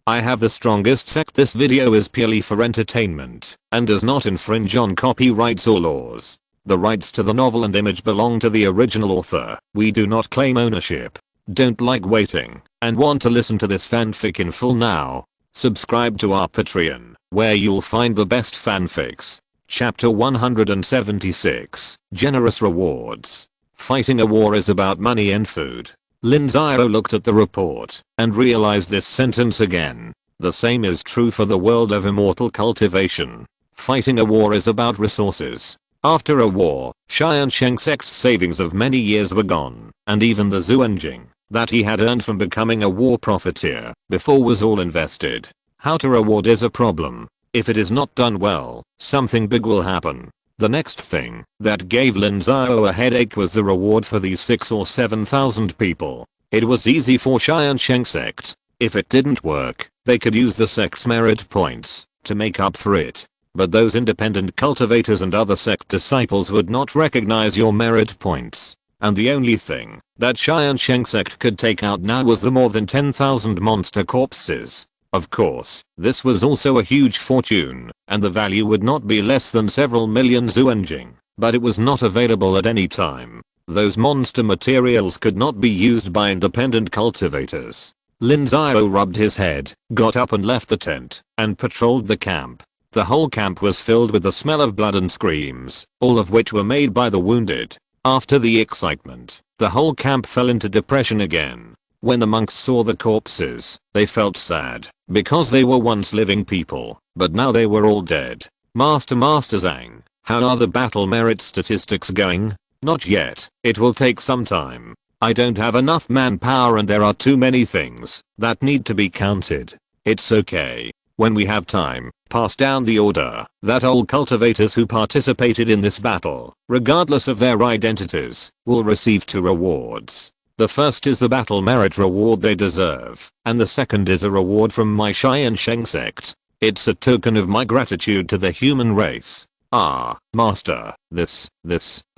I have the strongest sect. This video is purely for entertainment and does not infringe on copyrights or laws. The rights to the novel and image belong to the original author. We do not claim ownership. Don't like waiting and want to listen to this fanfic in full now? Subscribe to our Patreon, where you'll find the best fanfics. Chapter 176, Generous Rewards. Fighting a war is about money and food. Lin Xiao looked at the report and realized this sentence again. The same is true for the world of immortal cultivation. Fighting a war is about resources. After a war, Tiansheng Sect's savings of many years were gone, and even the Zuanjing that he had earned from becoming a war profiteer before was all invested. How to reward is a problem. If it is not done well, something big will happen. The next thing that gave Lin Xiao a headache was the reward for these 6,000 or 7,000 people. It was easy for Tiansheng Sect. If it didn't work, they could use the sect's merit points to make up for it. But those independent cultivators and other sect disciples would not recognize your merit points. And the only thing that Tiansheng Sect could take out now was the more than 10,000 monster corpses. Of course, this was also a huge fortune, and the value would not be less than several million Zuanjing, but it was not available at any time. Those monster materials could not be used by independent cultivators. Lin Xiao rubbed his head, got up and left the tent, and patrolled the camp. The whole camp was filled with the smell of blood and screams, all of which were made by the wounded. After the excitement, the whole camp fell into depression again. When the monks saw the corpses, they felt sad, because they were once living people, but now they were all dead. Master Zhang, how are the battle merit statistics going? Not yet, it will take some time. I don't have enough manpower and there are too many things that need to be counted. It's okay. When we have time, pass down the order that all cultivators who participated in this battle, regardless of their identities, will receive 2 rewards. The first is the battle merit reward they deserve, and the second is a reward from my Tiansheng Sect. It's a token of my gratitude to the human race. Master,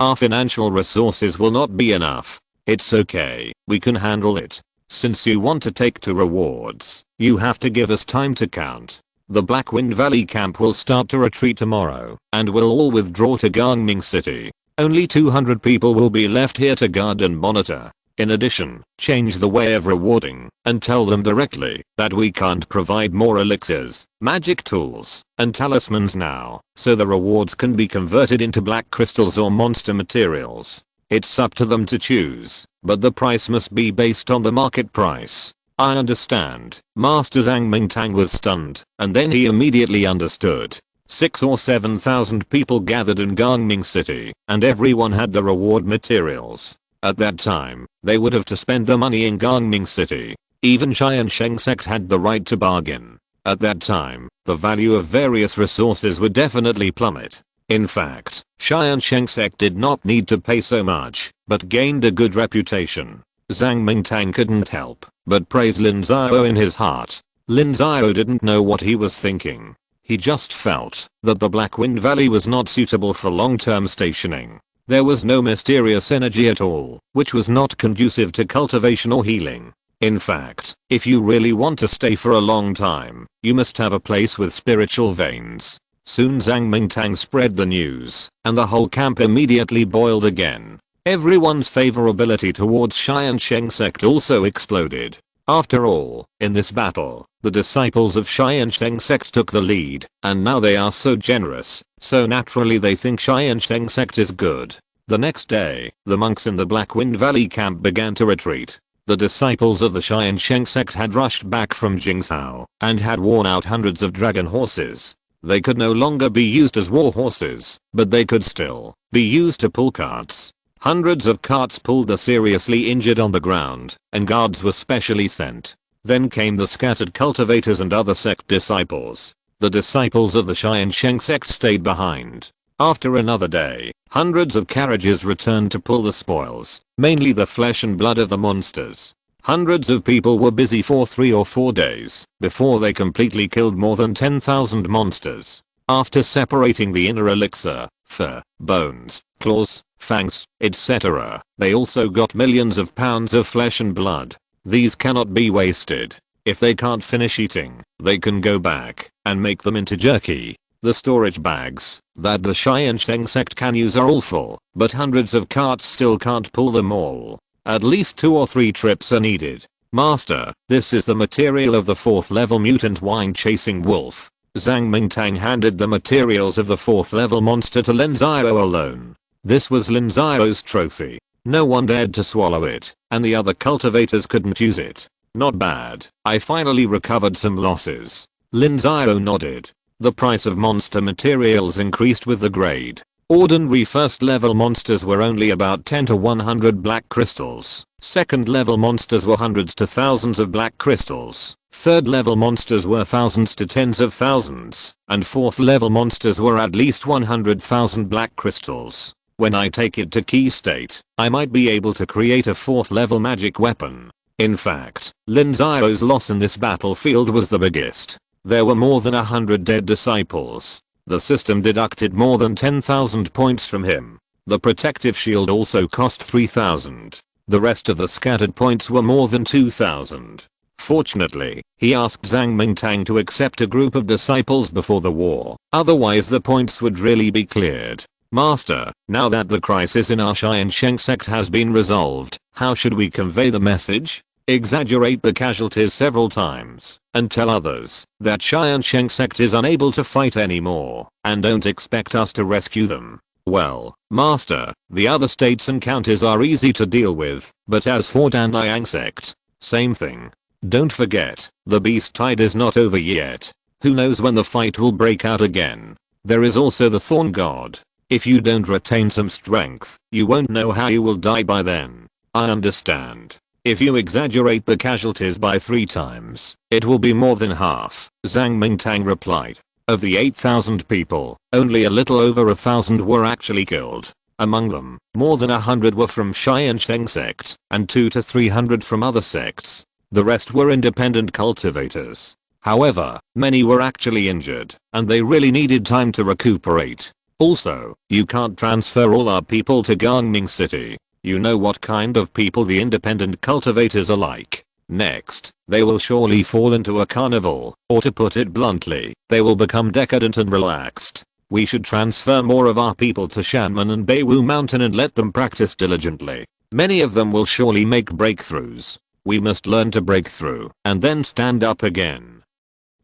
our financial resources will not be enough. It's okay, we can handle it. Since you want to take 2 rewards, you have to give us time to count. The Blackwind Valley camp will start to retreat tomorrow, and will all withdraw to Gangming City. Only 200 people will be left here to guard and monitor. In addition, change the way of rewarding and tell them directly that we can't provide more elixirs, magic tools, and talismans now, so the rewards can be converted into black crystals or monster materials. It's up to them to choose, but the price must be based on the market price. I understand. Master Zhang Mingtang was stunned, and then he immediately understood. 6,000 or 7,000 people gathered in Gangming City, and everyone had the reward materials. At that time, they would have to spend the money in Gangming City. Even Tiansheng Sect had the right to bargain. At that time, the value of various resources would definitely plummet. In fact, Tiansheng Sect did not need to pay so much, but gained a good reputation. Zhang Mingtang couldn't help but praise Lin Xiao in his heart. Lin Xiao didn't know what he was thinking. He just felt that the Blackwind Valley was not suitable for long-term stationing. There was no mysterious energy at all, which was not conducive to cultivation or healing. In fact, if you really want to stay for a long time, you must have a place with spiritual veins. Soon Zhang Mingtang spread the news, and the whole camp immediately boiled again. Everyone's favorability towards Tiansheng Sect also exploded. After all, in this battle, the disciples of Tiansheng Sect took the lead, and now they are so generous, so naturally they think Tiansheng Sect is good. The next day, the monks in the Blackwind Valley camp began to retreat. The disciples of the Tiansheng Sect had rushed back from Jingzhou and had worn out hundreds of dragon horses. They could no longer be used as war horses, but they could still be used to pull carts. Hundreds of carts pulled the seriously injured on the ground, and guards were specially sent. Then came the scattered cultivators and other sect disciples. The disciples of the Tiansheng Sect stayed behind. After another day, hundreds of carriages returned to pull the spoils, mainly the flesh and blood of the monsters. Hundreds of people were busy for 3 or 4 days before they completely killed more than 10,000 monsters. After separating the inner elixir, fur, bones, claws, fangs, etc., they also got millions of pounds of flesh and blood. These cannot be wasted. If they can't finish eating, they can go back and make them into jerky. The storage bags that the Tiansheng Sect can use are all full, but hundreds of carts still can't pull them all. At least 2 or 3 trips are needed. Master, this is the material of the 4th level mutant wine chasing wolf. Zhang Mingtang handed the materials of the 4th level monster to Lin Xiao alone. This was Lin Xiao's trophy. No one dared to swallow it, and the other cultivators couldn't use it. Not bad. I finally recovered some losses. Lin Xiao nodded. The price of monster materials increased with the grade. Ordinary 1st level monsters were only about 10 to 100 black crystals. 2nd level monsters were hundreds to thousands of black crystals. 3rd level monsters were thousands to tens of thousands. And 4th level monsters were at least 100,000 black crystals. When I take it to key state, I might be able to create a 4th level magic weapon. In fact, Lin Xiao's loss in this battlefield was the biggest. There were more than 100 dead disciples. The system deducted more than 10,000 points from him. The protective shield also cost 3,000. The rest of the scattered points were more than 2,000. Fortunately, he asked Zhang Mingtang to accept a group of disciples before the war, otherwise the points would really be cleared. Master, now that the crisis in our Tiansheng Sect has been resolved, how should we convey the message? Exaggerate the casualties several times, and tell others that Tiansheng Sect is unable to fight anymore, and don't expect us to rescue them. Well, Master, the other states and counties are easy to deal with, but as for Tiansheng Sect, same thing. Don't forget, the beast tide is not over yet. Who knows when the fight will break out again. There is also the Thorn God. If you don't retain some strength, you won't know how you will die by then. I understand. If you exaggerate the casualties by 3 times, it will be more than half, Zhang Mingtang replied. Of the 8,000 people, only a little over 1,000 were actually killed. Among them, more than 100 were from Tiansheng Sect, and 200 to 300 from other sects. The rest were independent cultivators. However, many were actually injured, and they really needed time to recuperate. Also, you can't transfer all our people to Gangming City. You know what kind of people the independent cultivators are like. Next, they will surely fall into a carnival, or to put it bluntly, they will become decadent and relaxed. We should transfer more of our people to Shanmen and Beiwu Mountain and let them practice diligently. Many of them will surely make breakthroughs. We must learn to break through, and then stand up again.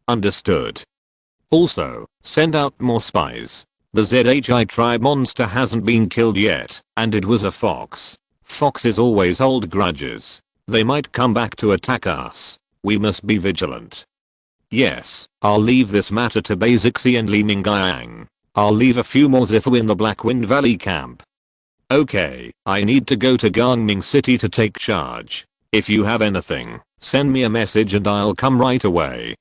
Understood. Also, send out more spies. The ZHI tribe monster hasn't been killed yet, and it was a fox. Foxes always hold grudges. They might come back to attack us. We must be vigilant. Yes, I'll leave this matter to Basixi and Li Mingyang. I'll leave a few more Zifu in the Blackwind Valley camp. Okay, I need to go to Gangming City to take charge. If you have anything, send me a message and I'll come right away.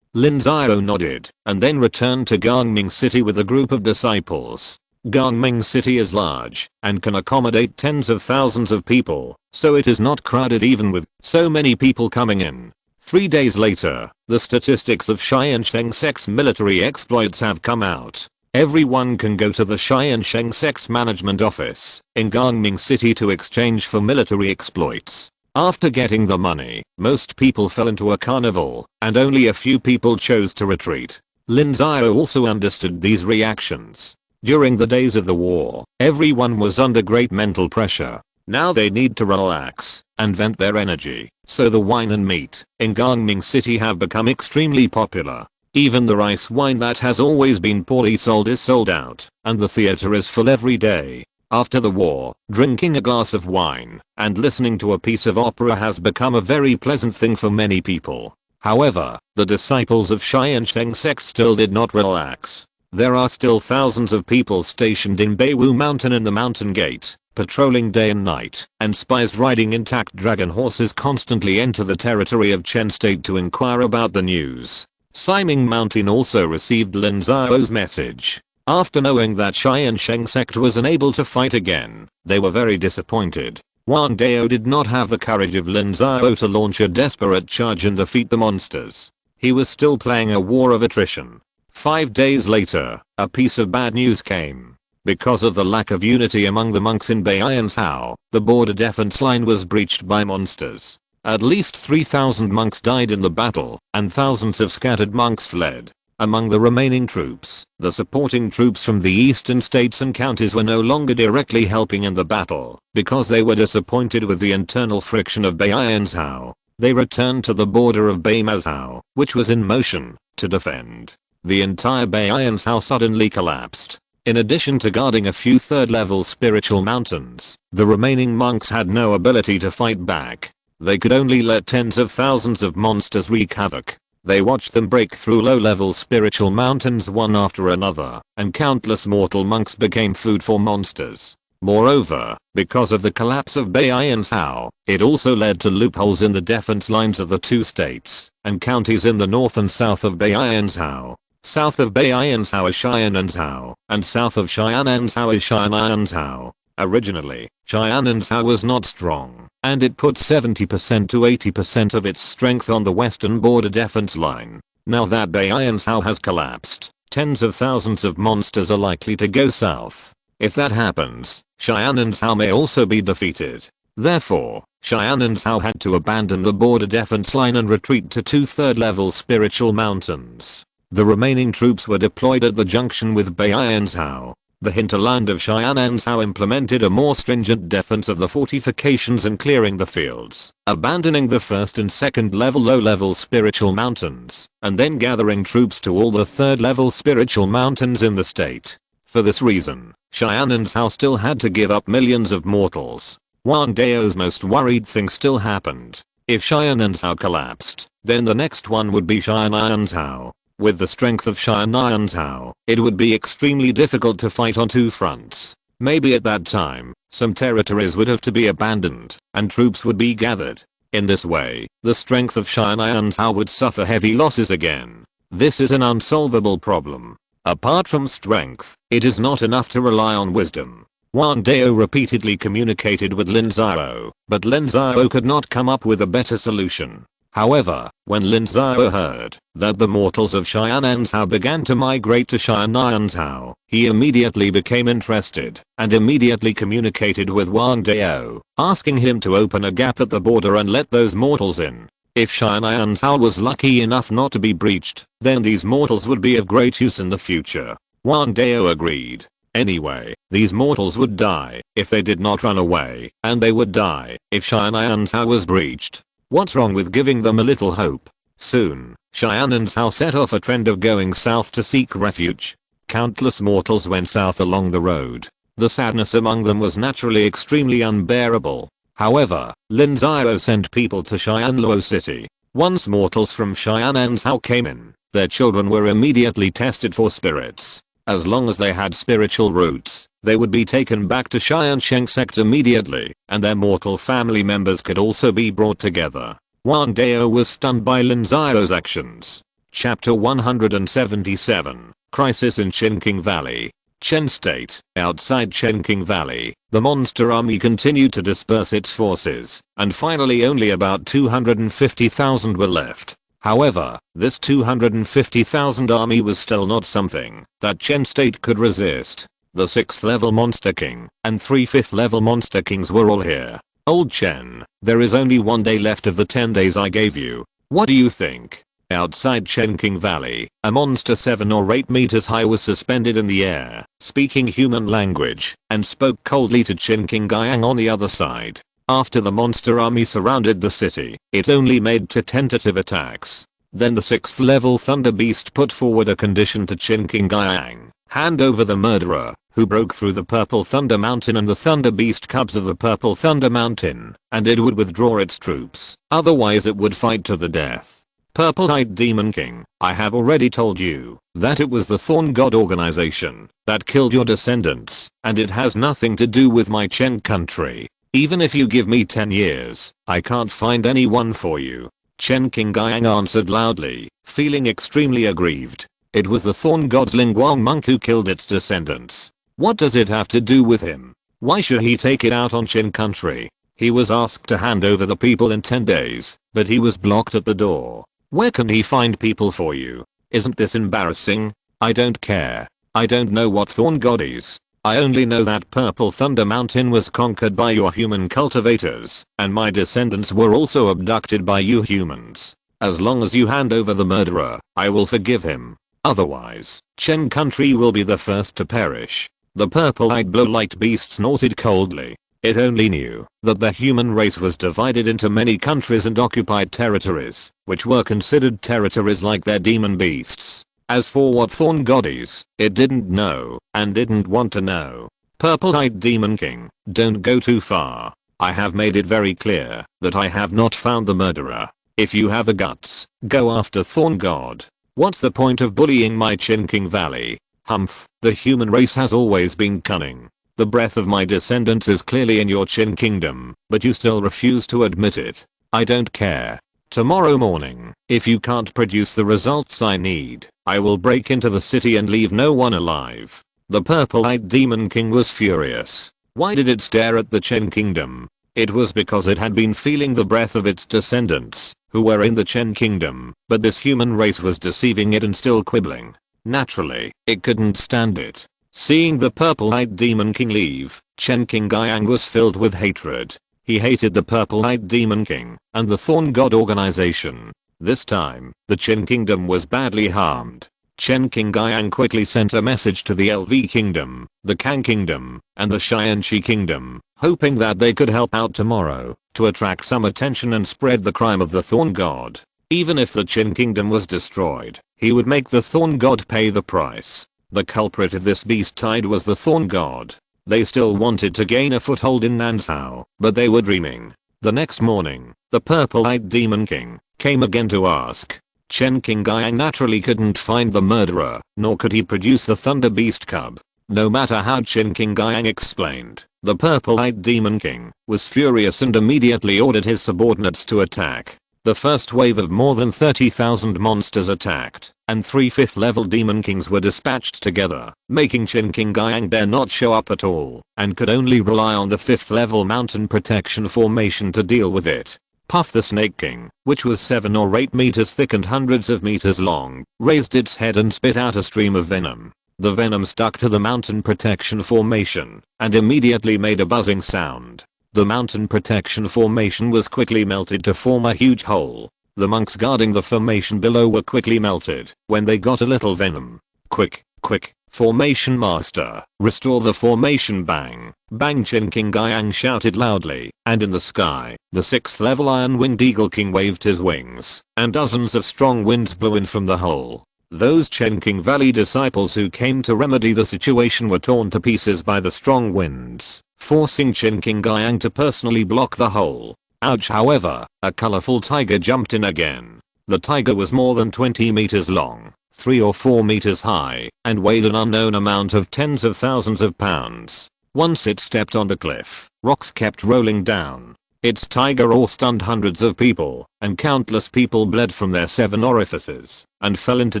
Lin Xiao nodded, and then returned to Gangming City with a group of disciples. Gangming City is large, and can accommodate tens of thousands of people, so it is not crowded even with so many people coming in. 3 days later, the statistics of Tiansheng Sect's military exploits have come out. Everyone can go to the Tiansheng Sect's management office in Gangming City to exchange for military exploits. After getting the money, most people fell into a carnival, and only a few people chose to retreat. Lin Xiao also understood these reactions. During the days of the war, everyone was under great mental pressure. Now they need to relax and vent their energy, so the wine and meat in Gangming City have become extremely popular. Even the rice wine that has always been poorly sold is sold out, and the theater is full every day. After the war, drinking a glass of wine and listening to a piece of opera has become a very pleasant thing for many people. However, the disciples of Tiansheng Sect still did not relax. There are still thousands of people stationed in Beiwu Mountain and the Mountain Gate, patrolling day and night, and spies riding intact dragon horses constantly enter the territory of Chen State to inquire about the news. Siming Mountain also received Lin Xiao's message. After knowing that Tiansheng Sect was unable to fight again, they were very disappointed. Wang Dao did not have the courage of Lin Xiao to launch a desperate charge and defeat the monsters. He was still playing a war of attrition. 5 days later, a piece of bad news came. Because of the lack of unity among the monks in Tiansheng, the border defense line was breached by monsters. At least 3,000 monks died in the battle, and thousands of scattered monks fled. Among the remaining troops, the supporting troops from the eastern states and counties were no longer directly helping in the battle, because they were disappointed with the internal friction of Tiansheng. They returned to the border of Tiansheng, which was in motion, to defend. The entire Tiansheng suddenly collapsed. In addition to guarding a few third-level spiritual mountains, the remaining monks had no ability to fight back. They could only let tens of thousands of monsters wreak havoc. They watched them break through low-level spiritual mountains one after another, and countless mortal monks became food for monsters. Moreover, because of the collapse of Tiansheng, it also led to loopholes in the defense lines of the two states and counties in the north and south of Tiansheng. South of Tiansheng is Xiananzhou, and south of Xiananzhou is Xiananzhou. Originally, Xiananzhou was not strong, and it put 70% to 80% of its strength on the western border defense line. Now that Tiansheng has collapsed, tens of thousands of monsters are likely to go south. If that happens, Xiananzhou may also be defeated. Therefore, Xiananzhou had to abandon the border defense line and retreat to two third-level spiritual mountains. The remaining troops were deployed at the junction with Tiansheng. The hinterland of Xiananzhou implemented a more stringent defense of the fortifications and clearing the fields, abandoning the first and second level low-level spiritual mountains, and then gathering troops to all the third-level spiritual mountains in the state. For this reason, Xiananzhou still had to give up millions of mortals. Wang Dao's most worried thing still happened. If Xiananzhou collapsed, then the next one would be Xiananzhou. With the strength of Xiananzhou, it would be extremely difficult to fight on two fronts. Maybe at that time, some territories would have to be abandoned, and troops would be gathered. In this way, the strength of Xiananzhou would suffer heavy losses again. This is an unsolvable problem. Apart from strength, it is not enough to rely on wisdom. Wang Dao repeatedly communicated with Lin Xiao, but Lin Xiao could not come up with a better solution. However, when Lin Xiao heard that the mortals of Xiananzhou began to migrate to Xiananzhou, he immediately became interested and immediately communicated with Wang Dao, asking him to open a gap at the border and let those mortals in. If Xiananzhou was lucky enough not to be breached, then these mortals would be of great use in the future. Wang Dao agreed. Anyway, these mortals would die if they did not run away, and they would die if Xiananzhou was breached. What's wrong with giving them a little hope? Soon, Xiananzhou set off a trend of going south to seek refuge. Countless mortals went south along the road. The sadness among them was naturally extremely unbearable. However, Lin Xiao sent people to Xianluo city. Once mortals from Xiananzhou came in, their children were immediately tested for spirits. As long as they had spiritual roots, they would be taken back to Tiansheng Sect immediately, and their mortal family members could also be brought together. Wang Dao was stunned by Lin Xiao's actions. Chapter 177, Crisis in Chenqing Valley. Chen State. Outside Chenqing Valley, the monster army continued to disperse its forces, and finally only about 250,000 were left. However, this 250,000 army was still not something that Chen State could resist. The 6th level Monster King and 3 5th level Monster Kings were all here. Old Chen, there is only 1 day left of the 10 days I gave you. What do you think? Outside Chenqing Valley, a monster 7 or 8 meters high was suspended in the air, speaking human language, and spoke coldly to Chenqing Guiyang on the other side. After the monster army surrounded the city, it only made 2 tentative attacks. Then the 6th level Thunder Beast put forward a condition to Chenqing Guiyang. Hand over the murderer, who broke through the Purple Thunder Mountain and the Thunder Beast cubs of the Purple Thunder Mountain, and it would withdraw its troops. Otherwise it would fight to the death. Purple-eyed Demon King, I have already told you that it was the Thorn God organization that killed your descendants, and it has nothing to do with my Chen country. Even if you give me 10 years, I can't find anyone for you. Chenqing Guiyang answered loudly, feeling extremely aggrieved. It was the Thorn God's Lingguang monk who killed its descendants. What does it have to do with him? Why should he take it out on Chen country? He was asked to hand over the people in 10 days, but he was blocked at the door. Where can he find people for you? Isn't this embarrassing? I don't care. I don't know what Thorn God is. I only know that Purple Thunder Mountain was conquered by your human cultivators, and my descendants were also abducted by you humans. As long as you hand over the murderer, I will forgive him. Otherwise, Chen country will be the first to perish. The purple-eyed blue-light beast snorted coldly. It only knew that the human race was divided into many countries and occupied territories, which were considered territories like their demon beasts. As for what Thorn God is, it didn't know, and didn't want to know. Purple-eyed Demon King, don't go too far. I have made it very clear that I have not found the murderer. If you have the guts, go after Thorn God. What's the point of bullying my Tiansheng Valley? Humph, the human race has always been cunning. The breath of my descendants is clearly in your Qin kingdom, but you still refuse to admit it. I don't care. Tomorrow morning, if you can't produce the results I need, I will break into the city and leave no one alive. The purple-eyed Demon King was furious. Why did it stare at the Qin kingdom? It was because it had been feeling the breath of its descendants, who were in the Qin kingdom, but this human race was deceiving it and still quibbling. Naturally, it couldn't stand it. Seeing the purple-eyed Demon King leave, Chen Qingyang was filled with hatred. He hated the purple-eyed Demon King and the Thorn God organization. This time, the Qin kingdom was badly harmed. Chen Qingyang quickly sent a message to the LV kingdom, the Kang kingdom, and the Xianxi kingdom, hoping that they could help out tomorrow to attract some attention and spread the crime of the Thorn God. Even if the Qin kingdom was destroyed, he would make the Thorn God pay the price. The culprit of this beast tide was the Thorn God. They still wanted to gain a foothold in Nansao, but they were dreaming. The next morning, the purple-eyed Demon King came again to ask. Chen Qingyang naturally couldn't find the murderer, nor could he produce the Thunder Beast cub. No matter how Chen Qingyang explained, the purple-eyed Demon King was furious and immediately ordered his subordinates to attack. The first wave of more than 30,000 monsters attacked, and 3 5th level Demon Kings were dispatched together, making Chen Qingyang dare not show up at all, and could only rely on the 5th level mountain protection formation to deal with it. Puff the Snake King, which was 7 or 8 meters thick and hundreds of meters long, raised its head and spit out a stream of venom. The venom stuck to the mountain protection formation, and immediately made a buzzing sound. The mountain protection formation was quickly melted to form a huge hole. The monks guarding the formation below were quickly melted when they got a little venom. Quick, quick, formation master, restore the formation. Bang, bang. Chen Qingyang shouted loudly, and in the sky, the 6th level Iron-Winged Eagle King waved his wings, and dozens of strong winds blew in from the hole. Those Tiansheng Valley disciples who came to remedy the situation were torn to pieces by the strong winds, forcing Chen Qingyang to personally block the hole. Ouch. However, a colorful tiger jumped in again. The tiger was more than 20 meters long, 3 or 4 meters high, and weighed an unknown amount of tens of thousands of pounds. Once it stepped on the cliff, rocks kept rolling down. Its tiger roar stunned hundreds of people, and countless people bled from their 7 orifices, and fell into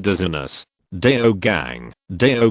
dizziness. Dao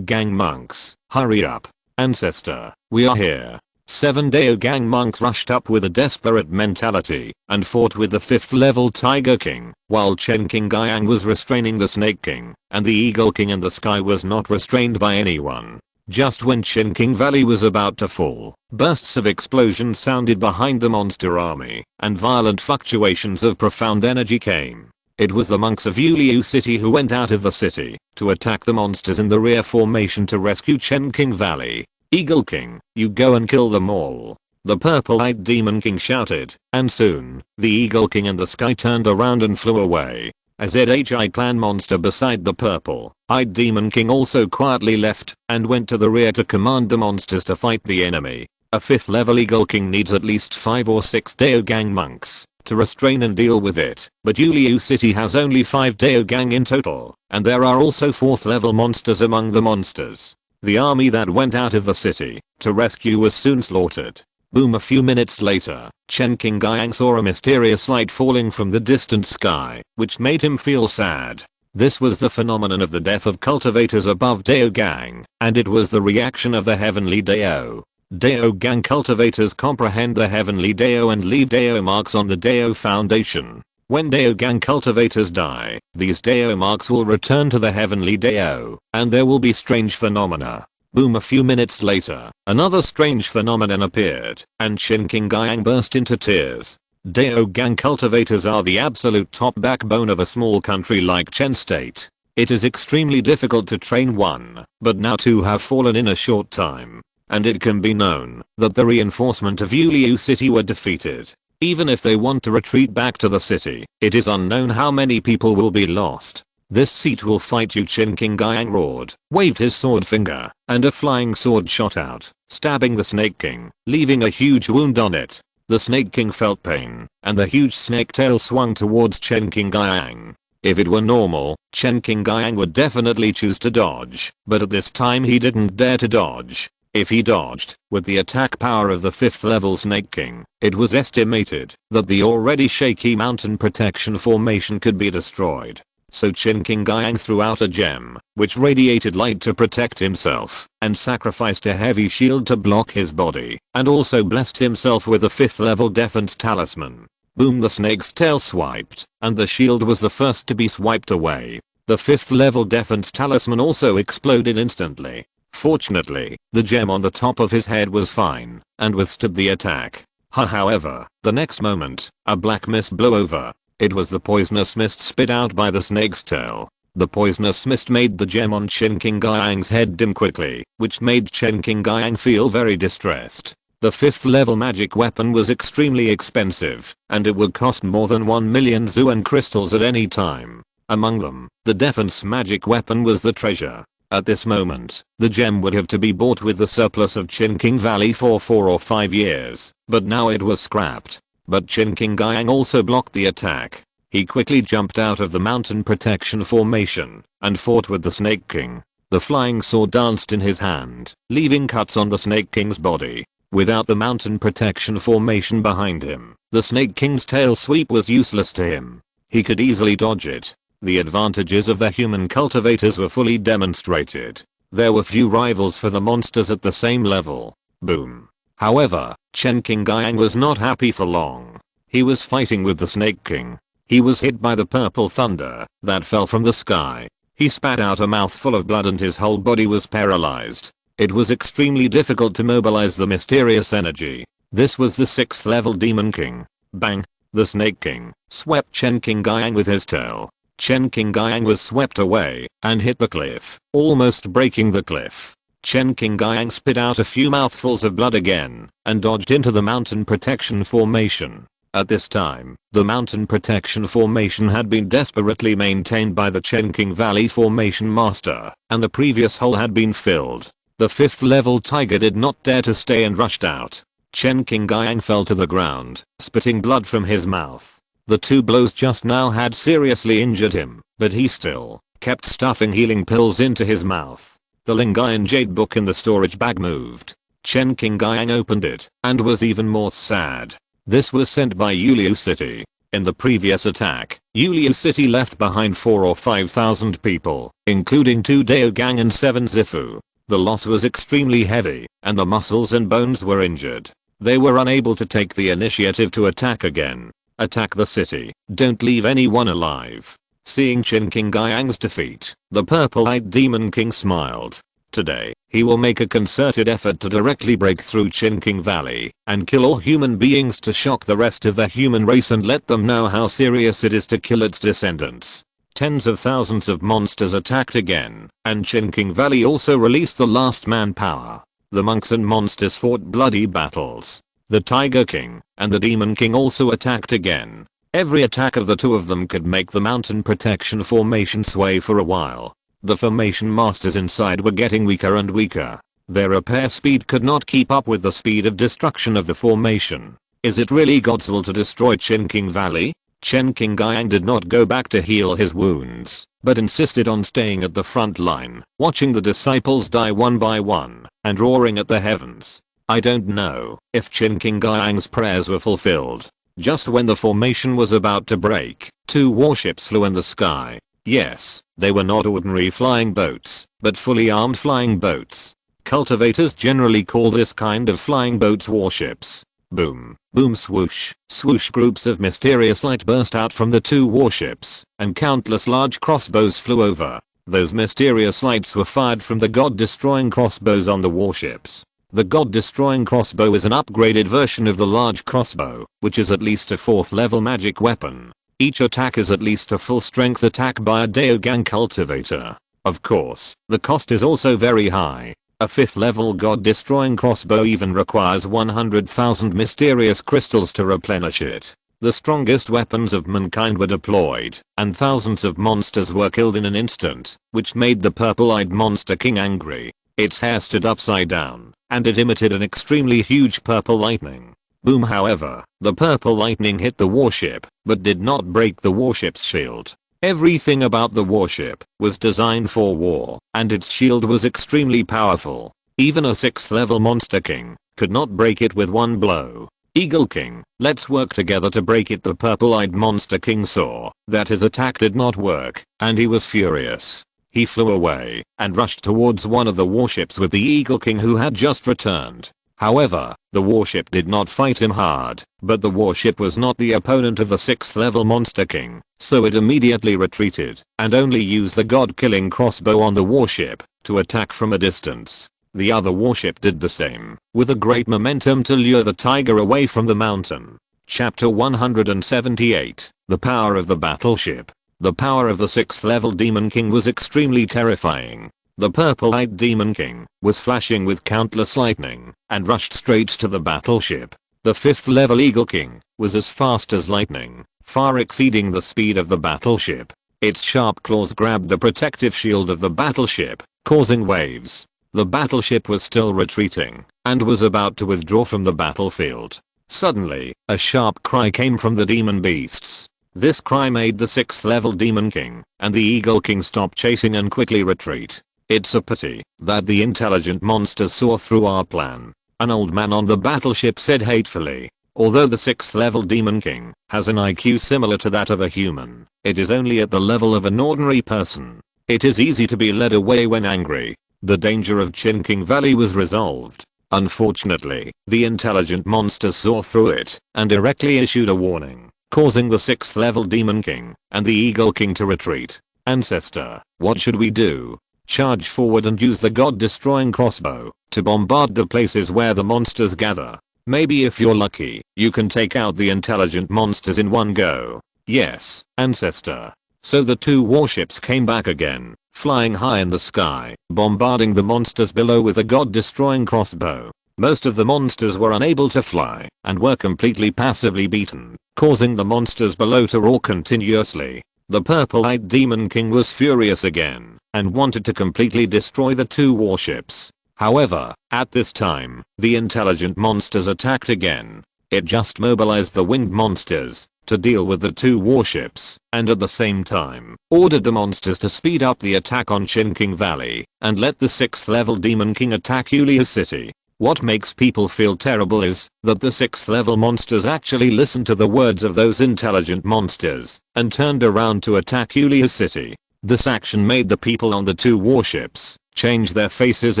Gang monks, hurry up. Ancestor, we are here. 7 Dao Gang monks rushed up with a desperate mentality, and fought with the 5th level Tiger King, while Chen Qingyang was restraining the Snake King, and the Eagle King in the sky was not restrained by anyone. Just when Tiansheng Valley was about to fall, bursts of explosions sounded behind the monster army, and violent fluctuations of profound energy came. It was the monks of Yuliu City who went out of the city to attack the monsters in the rear formation to rescue Tiansheng Valley. Eagle King, you go and kill them all. The purple-eyed Demon King shouted, and soon, the Eagle King in the sky turned around and flew away. A ZHI clan monster beside the purple-eyed Demon King also quietly left and went to the rear to command the monsters to fight the enemy. A 5th level Eagle King needs at least 5 or 6 Dao Gang monks to restrain and deal with it, but Yuliu City has only 5 Dao Gang in total, and there are also 4th level monsters among the monsters. The army that went out of the city to rescue was soon slaughtered. Boom. A few minutes later, Chen Qingyang saw a mysterious light falling from the distant sky, which made him feel sad. This was the phenomenon of the death of cultivators above Dao Gang, and it was the reaction of the heavenly Dao. Dao Gang cultivators comprehend the heavenly Dao and leave Dao marks on the Dao foundation. When Dao Gang cultivators die, these Dao marks will return to the heavenly Dao, and there will be strange phenomena. Boom, a few minutes later, another strange phenomenon appeared, and Qin King Guiyang burst into tears. Daogang cultivators are the absolute top backbone of a small country like Chen State. It is extremely difficult to train one, but now two have fallen in a short time. And it can be known that the reinforcement of Yuliu City were defeated. Even if they want to retreat back to the city, it is unknown how many people will be lost. This seat will fight you, Qin King Guiyang roared, waved his sword finger, and a flying sword shot out, stabbing the Snake King, leaving a huge wound on it. The Snake King felt pain, and the huge snake tail swung towards Qin King Guiyang. If it were normal, Qin King Guiyang would definitely choose to dodge, but at this time he didn't dare to dodge. If he dodged, with the attack power of the 5th level Snake King, it was estimated that the already shaky mountain protection formation could be destroyed. So Qin King Guiyang threw out a gem, which radiated light to protect himself, and sacrificed a heavy shield to block his body, and also blessed himself with a 5th level defense talisman. Boom, the snake's tail swiped, and the shield was the first to be swiped away. The 5th level defense talisman also exploded instantly. Fortunately, the gem on the top of his head was fine, and withstood the attack. However, the next moment, a black mist blew over. It was the poisonous mist spit out by the snake's tail. The poisonous mist made the gem on Qin King Guiyang's head dim quickly, which made Qin King Guiyang feel very distressed. The 5th level magic weapon was extremely expensive, and it would cost more than 1 million Zuan crystals at any time. Among them, the defense magic weapon was the treasure. At this moment, the gem would have to be bought with the surplus of Qin King Valley for 4 or 5 years, but now it was scrapped. But Qin King Guiyang also blocked the attack. He quickly jumped out of the mountain protection formation and fought with the Snake King. The flying sword danced in his hand, leaving cuts on the Snake King's body. Without the mountain protection formation behind him, the Snake King's tail sweep was useless to him. He could easily dodge it. The advantages of the human cultivators were fully demonstrated. There were few rivals for the monsters at the same level. Boom. However, Qin King Guiyang was not happy for long. He was fighting with the Snake King. He was hit by the purple thunder that fell from the sky. He spat out a mouthful of blood and his whole body was paralyzed. It was extremely difficult to mobilize the mysterious energy. This was the 6th level Demon King. Bang! The Snake King swept Qin King Guiyang with his tail. Qin King Guiyang was swept away and hit the cliff, almost breaking the cliff. Qin King Guiyang spit out a few mouthfuls of blood again and dodged into the mountain protection formation. At this time, the mountain protection formation had been desperately maintained by the Qin King Valley formation master, and the previous hole had been filled. The 5th level tiger did not dare to stay and rushed out. Qin King Guiyang fell to the ground, spitting blood from his mouth. The 2 blows just now had seriously injured him, but he still kept stuffing healing pills into his mouth. The Lingayan Jade book in the storage bag moved. Qin King Guiyang opened it and was even more sad. This was sent by Yuliu City. In the previous attack, Yuliu City left behind 4 or 5,000 people, including 2 Daogang and 7 Zifu. The loss was extremely heavy, and the muscles and bones were injured. They were unable to take the initiative to attack again. Attack the city, don't leave anyone alive. Seeing Qin King Guiyang's defeat, the purple-eyed Demon King smiled. Today, he will make a concerted effort to directly break through Qin King Valley and kill all human beings to shock the rest of the human race and let them know how serious it is to kill its descendants. Tens of thousands of monsters attacked again, and Qin King Valley also released the last manpower. The monks and monsters fought bloody battles. The Tiger King and the Demon King also attacked again. Every attack of the 2 of them could make the mountain protection formation sway for a while. The formation masters inside were getting weaker and weaker. Their repair speed could not keep up with the speed of destruction of the formation. Is it really God's will to destroy Qin King Valley? Qin King Guiyang did not go back to heal his wounds, but insisted on staying at the front line, watching the disciples die one by one, and roaring at the heavens. I don't know if Qin King Guiyang's prayers were fulfilled. Just when the formation was about to break, 2 warships flew in the sky. Yes, they were not ordinary flying boats, but fully armed flying boats. Cultivators generally call this kind of flying boats warships. Boom, boom, swoosh, swoosh. Groups of mysterious light burst out from the 2 warships, and countless large crossbows flew over. Those mysterious lights were fired from the god-destroying crossbows on the warships. The god-destroying crossbow is an upgraded version of the large crossbow, which is at least a 4th level magic weapon. Each attack is at least a full strength attack by a Daogang cultivator. Of course, the cost is also very high. A 5th level god-destroying crossbow even requires 100,000 mysterious crystals to replenish it. The strongest weapons of mankind were deployed, and thousands of monsters were killed in an instant, which made the purple-eyed monster king angry. Its hair stood upside down, and it emitted an extremely huge purple lightning. Boom. However, the purple lightning hit the warship, but did not break the warship's shield. Everything about the warship was designed for war, and its shield was extremely powerful. Even a 6th level monster king could not break it with one blow. Eagle King, let's work together to break it. The purple-eyed monster king saw that his attack did not work, and he was furious. He flew away and rushed towards one of the warships with the Eagle King who had just returned. However, the warship did not fight him hard, but the warship was not the opponent of the 6th level monster king, so it immediately retreated and only used the god-killing crossbow on the warship to attack from a distance. The other warship did the same, with a great momentum to lure the tiger away from the mountain. Chapter 178, The Power of the Battleship. The power of the 6th level Demon King was extremely terrifying. The purple-eyed Demon King was flashing with countless lightning and rushed straight to the battleship. The 5th level Eagle King was as fast as lightning, far exceeding the speed of the battleship. Its sharp claws grabbed the protective shield of the battleship, causing waves. The battleship was still retreating and was about to withdraw from the battlefield. Suddenly, a sharp cry came from the demon beasts. This cry made the 6th level Demon King and the Eagle King stop chasing and quickly retreat. It's a pity that the intelligent monsters saw through our plan, an old man on the battleship said hatefully. Although the 6th level Demon King has an IQ similar to that of a human, it is only at the level of an ordinary person. It is easy to be led away when angry. The danger of Chinking Valley was resolved. Unfortunately, the intelligent monsters saw through it and directly issued a warning, causing the 6th level Demon King and the Eagle King to retreat. Ancestor, what should we do? Charge forward and use the god-destroying crossbow to bombard the places where the monsters gather. Maybe if you're lucky, you can take out the intelligent monsters in one go. Yes, Ancestor. So the two warships came back again, flying high in the sky, bombarding the monsters below with a god-destroying crossbow. Most of the monsters were unable to fly and were completely passively beaten, causing the monsters below to roar continuously. The purple-eyed Demon King was furious again and wanted to completely destroy the two warships. However, at this time, the intelligent monsters attacked again. It just mobilized the winged monsters to deal with the two warships, and at the same time, ordered the monsters to speed up the attack on Chinking Valley, and let the 6th level Demon King attack Yuliu City. What makes people feel terrible is that the 6th level monsters actually listened to the words of those intelligent monsters, and turned around to attack Yuliu City. This action made the people on the two warships change their faces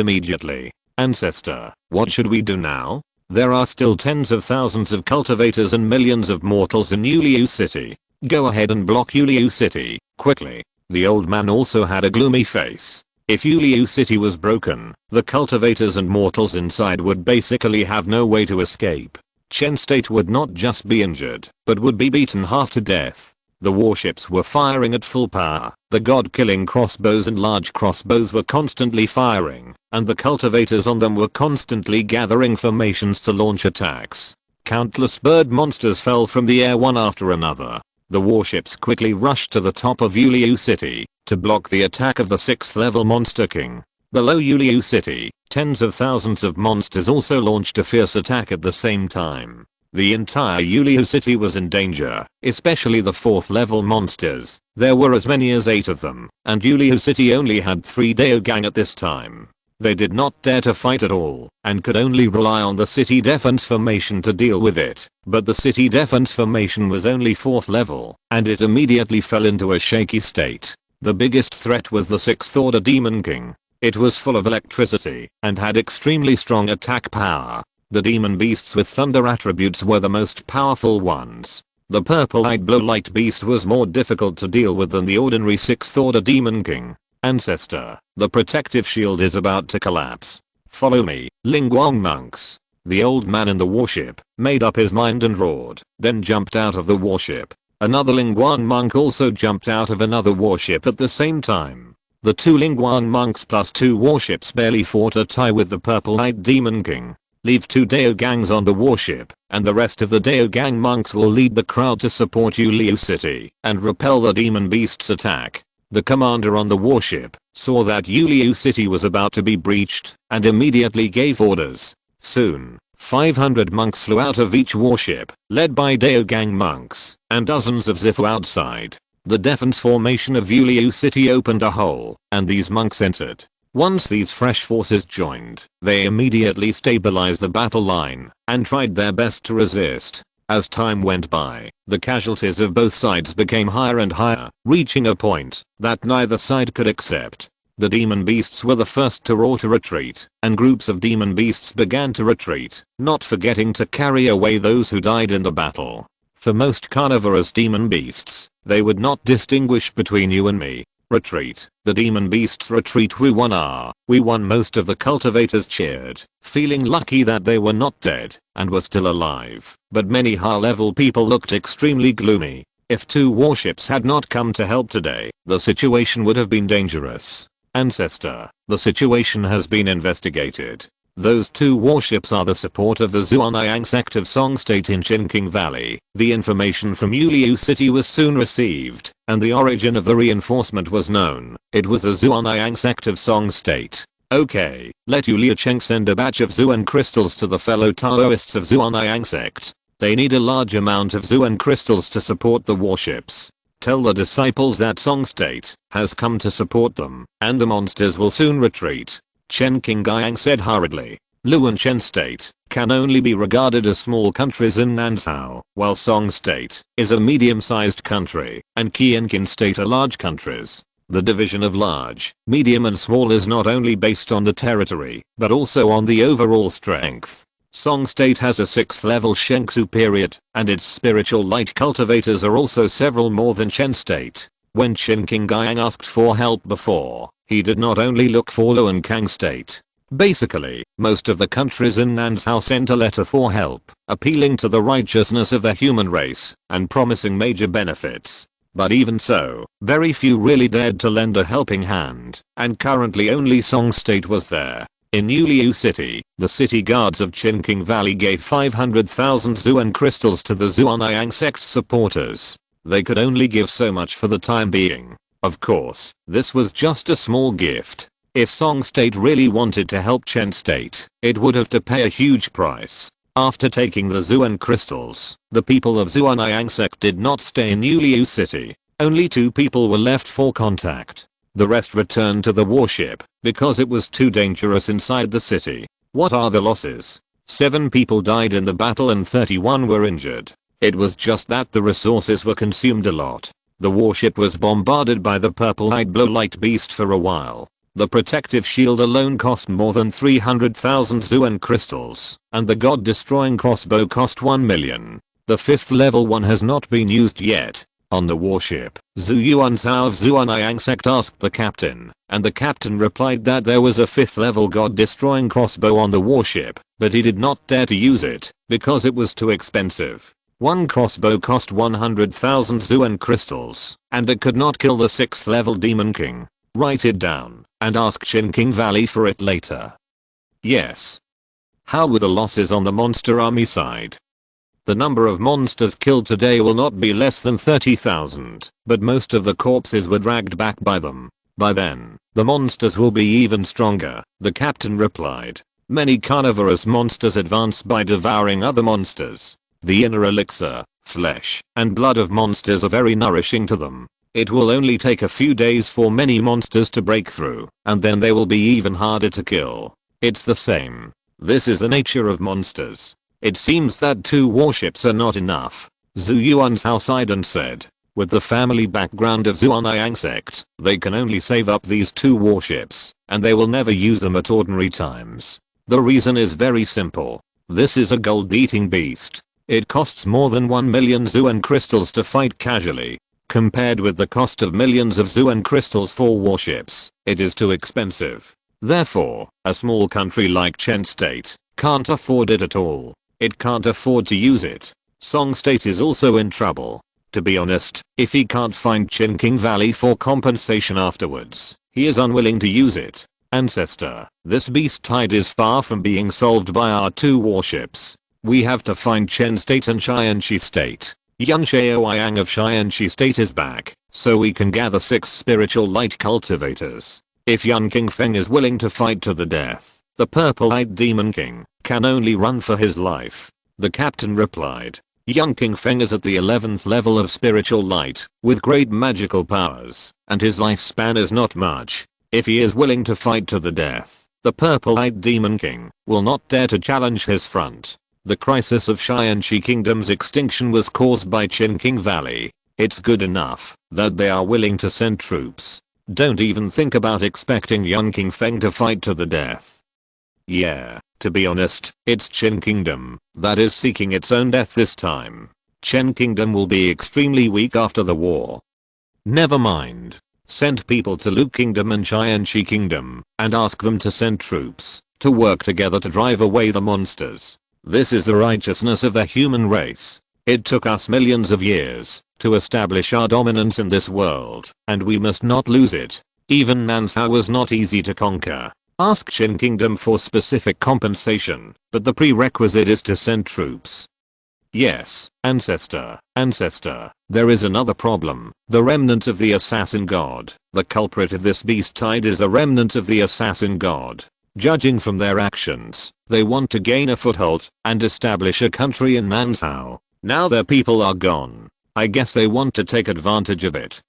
immediately. Ancestor, what should we do now? There are still tens of thousands of cultivators and millions of mortals in Yuliu City. Go ahead and block Yuliu City, quickly. The old man also had a gloomy face. If Yuliu City was broken, the cultivators and mortals inside would basically have no way to escape. Chen State would not just be injured, but would be beaten half to death. The warships were firing at full power. The god-killing crossbows and large crossbows were constantly firing, and the cultivators on them were constantly gathering formations to launch attacks. Countless bird monsters fell from the air one after another. The warships quickly rushed to the top of Yuliu City to block the attack of the 6th level Monster King. Below Yuliu City, tens of thousands of monsters also launched a fierce attack at the same time. The entire Yuliu City was in danger, especially the 4th level monsters. There were as many as 8 of them, and Yuliu City only had 3 Daogang at this time. They did not dare to fight at all, and could only rely on the city defense formation to deal with it. But the city defense formation was only 4th level, and it immediately fell into a shaky state. The biggest threat was the 6th order Demon King. It was full of electricity, and had extremely strong attack power. The demon beasts with thunder attributes were the most powerful ones. The purple-eyed blow light beast was more difficult to deal with than the ordinary 6th order Demon King. Ancestor, the protective shield is about to collapse. Follow me, Lingguang monks. The old man in the warship made up his mind and roared, then jumped out of the warship. Another Lingguang monk also jumped out of another warship at the same time. The two Lingguang monks plus 2 warships barely fought a tie with the purple-eyed demon king. Leave 2 Dao gangs on the warship, and the rest of the Dao gang monks will lead the crowd to support Yuliu City and repel the demon beast's attack. The commander on the warship saw that Yuliu City was about to be breached and immediately gave orders. Soon, 500 monks flew out of each warship, led by Dao gang monks, and dozens of Zifu outside. The defense formation of Yuliu City opened a hole, and these monks entered. Once these fresh forces joined, they immediately stabilized the battle line and tried their best to resist. As time went by, the casualties of both sides became higher and higher, reaching a point that neither side could accept. The demon beasts were the first to roar to retreat, and groups of demon beasts began to retreat, not forgetting to carry away those who died in the battle. For most carnivorous demon beasts, they would not distinguish between you and me. Retreat. The demon beasts retreat. We won. We won. Most of the cultivators cheered, feeling lucky that they were not dead and were still alive. But many high-level people looked extremely gloomy. If 2 warships had not come to help today, the situation would have been dangerous. Ancestor, the situation has been investigated. Those 2 warships are the support of the Zhuangyang sect of Song State in Qingqing Valley. The information from Yuliu City was soon received, and the origin of the reinforcement was known. It was the Zhuangyang sect of Song State. Okay, let Yulia Cheng send a batch of Zuan crystals to the fellow Taoists of Zhuangyang sect. They need a large amount of Zuan crystals to support the warships. Tell the disciples that Song State has come to support them, and the monsters will soon retreat. Chen Qingyang said hurriedly. Luan Chen State can only be regarded as small countries in Nanzhao, while Song State is a medium-sized country, and Qianqin State are large countries. The division of large, medium and small is not only based on the territory, but also on the overall strength. Song State has a 6th level Shengsu period, and its spiritual light cultivators are also several more than Chen State. When Chen Qingyang asked for help before, he did not only look for Luan Kang State. Basically, most of the countries in Nanzhao sent a letter for help, appealing to the righteousness of the human race, and promising major benefits. But even so, very few really dared to lend a helping hand, and currently only Song State was there. In Yuliu City, the city guards of Qingqing Valley gave 500,000 Zuan crystals to the Zhuangyang sect's supporters. They could only give so much for the time being. Of course, this was just a small gift. If Song State really wanted to help Chen State, it would have to pay a huge price. After taking the Zuan crystals, the people of Zhuangyang sect did not stay in Yuliu City. Only 2 people were left for contact. The rest returned to the warship because it was too dangerous inside the city. What are the losses? 7 people died in the battle and 31 were injured. It was just that the resources were consumed a lot. The warship was bombarded by the purple-eyed blow-light beast for a while. The protective shield alone cost more than 300,000 Zuan crystals, and the god-destroying crossbow cost 1 million. The 5th level one has not been used yet. On the warship, Zhu Yuanzhao of Zhuangyang sect asked the captain, and the captain replied that there was a 5th level god-destroying crossbow on the warship, but he did not dare to use it because it was too expensive. One crossbow cost 100,000 Zuan crystals, and it could not kill the 6th level demon king. Write it down, and ask Qingqing Valley for it later. Yes. How were the losses on the monster army side? The number of monsters killed today will not be less than 30,000, but most of the corpses were dragged back by them. By then, the monsters will be even stronger, the captain replied. Many carnivorous monsters advance by devouring other monsters. The inner elixir, flesh, and blood of monsters are very nourishing to them. It will only take a few days for many monsters to break through, and then they will be even harder to kill. It's the same. This is the nature of monsters. It seems that 2 warships are not enough. Zhu Yuanzhao sighed and said, with the family background of Zhuangyang sect, they can only save up these 2 warships, and they will never use them at ordinary times. The reason is very simple. This is a gold-eating beast. It costs more than 1 million Zuan crystals to fight casually. Compared with the cost of millions of Zuan crystals for warships, it is too expensive. Therefore, a small country like Chen State can't afford it at all. It can't afford to use it. Song State is also in trouble. To be honest, if he can't find Chinking Valley for compensation afterwards, he is unwilling to use it. Ancestor, this beast tide is far from being solved by our 2 warships. We have to find Chen State and Tiansheng State. Yan Xiao of Tiansheng State is back, so we can gather 6 spiritual light cultivators. If Yan Qingfeng is willing to fight to the death, the purple-eyed demon king can only run for his life. The captain replied. Yan Qingfeng is at the 11th level of spiritual light, with great magical powers, and his lifespan is not much. If he is willing to fight to the death, the purple-eyed demon king will not dare to challenge his front. The crisis of Tiansheng Kingdom's extinction was caused by Chinking Valley. It's good enough that they are willing to send troops. Don't even think about expecting Yan Qingfeng to fight to the death. Yeah, to be honest, it's Chen Kingdom that is seeking its own death this time. Chen Kingdom will be extremely weak after the war. Never mind. Send people to Lu Kingdom and Tiansheng Kingdom and ask them to send troops to work together to drive away the monsters. This is the righteousness of the human race. It took us millions of years to establish our dominance in this world, and we must not lose it. Even Nansha was not easy to conquer. Ask Qin Kingdom for specific compensation, but the prerequisite is to send troops. Yes, ancestor, there is another problem. The remnant of the assassin god. The culprit of this beast tide is a remnant of the assassin god. Judging from their actions, they want to gain a foothold and establish a country in Nansha. Now their people are gone. I guess they want to take advantage of it.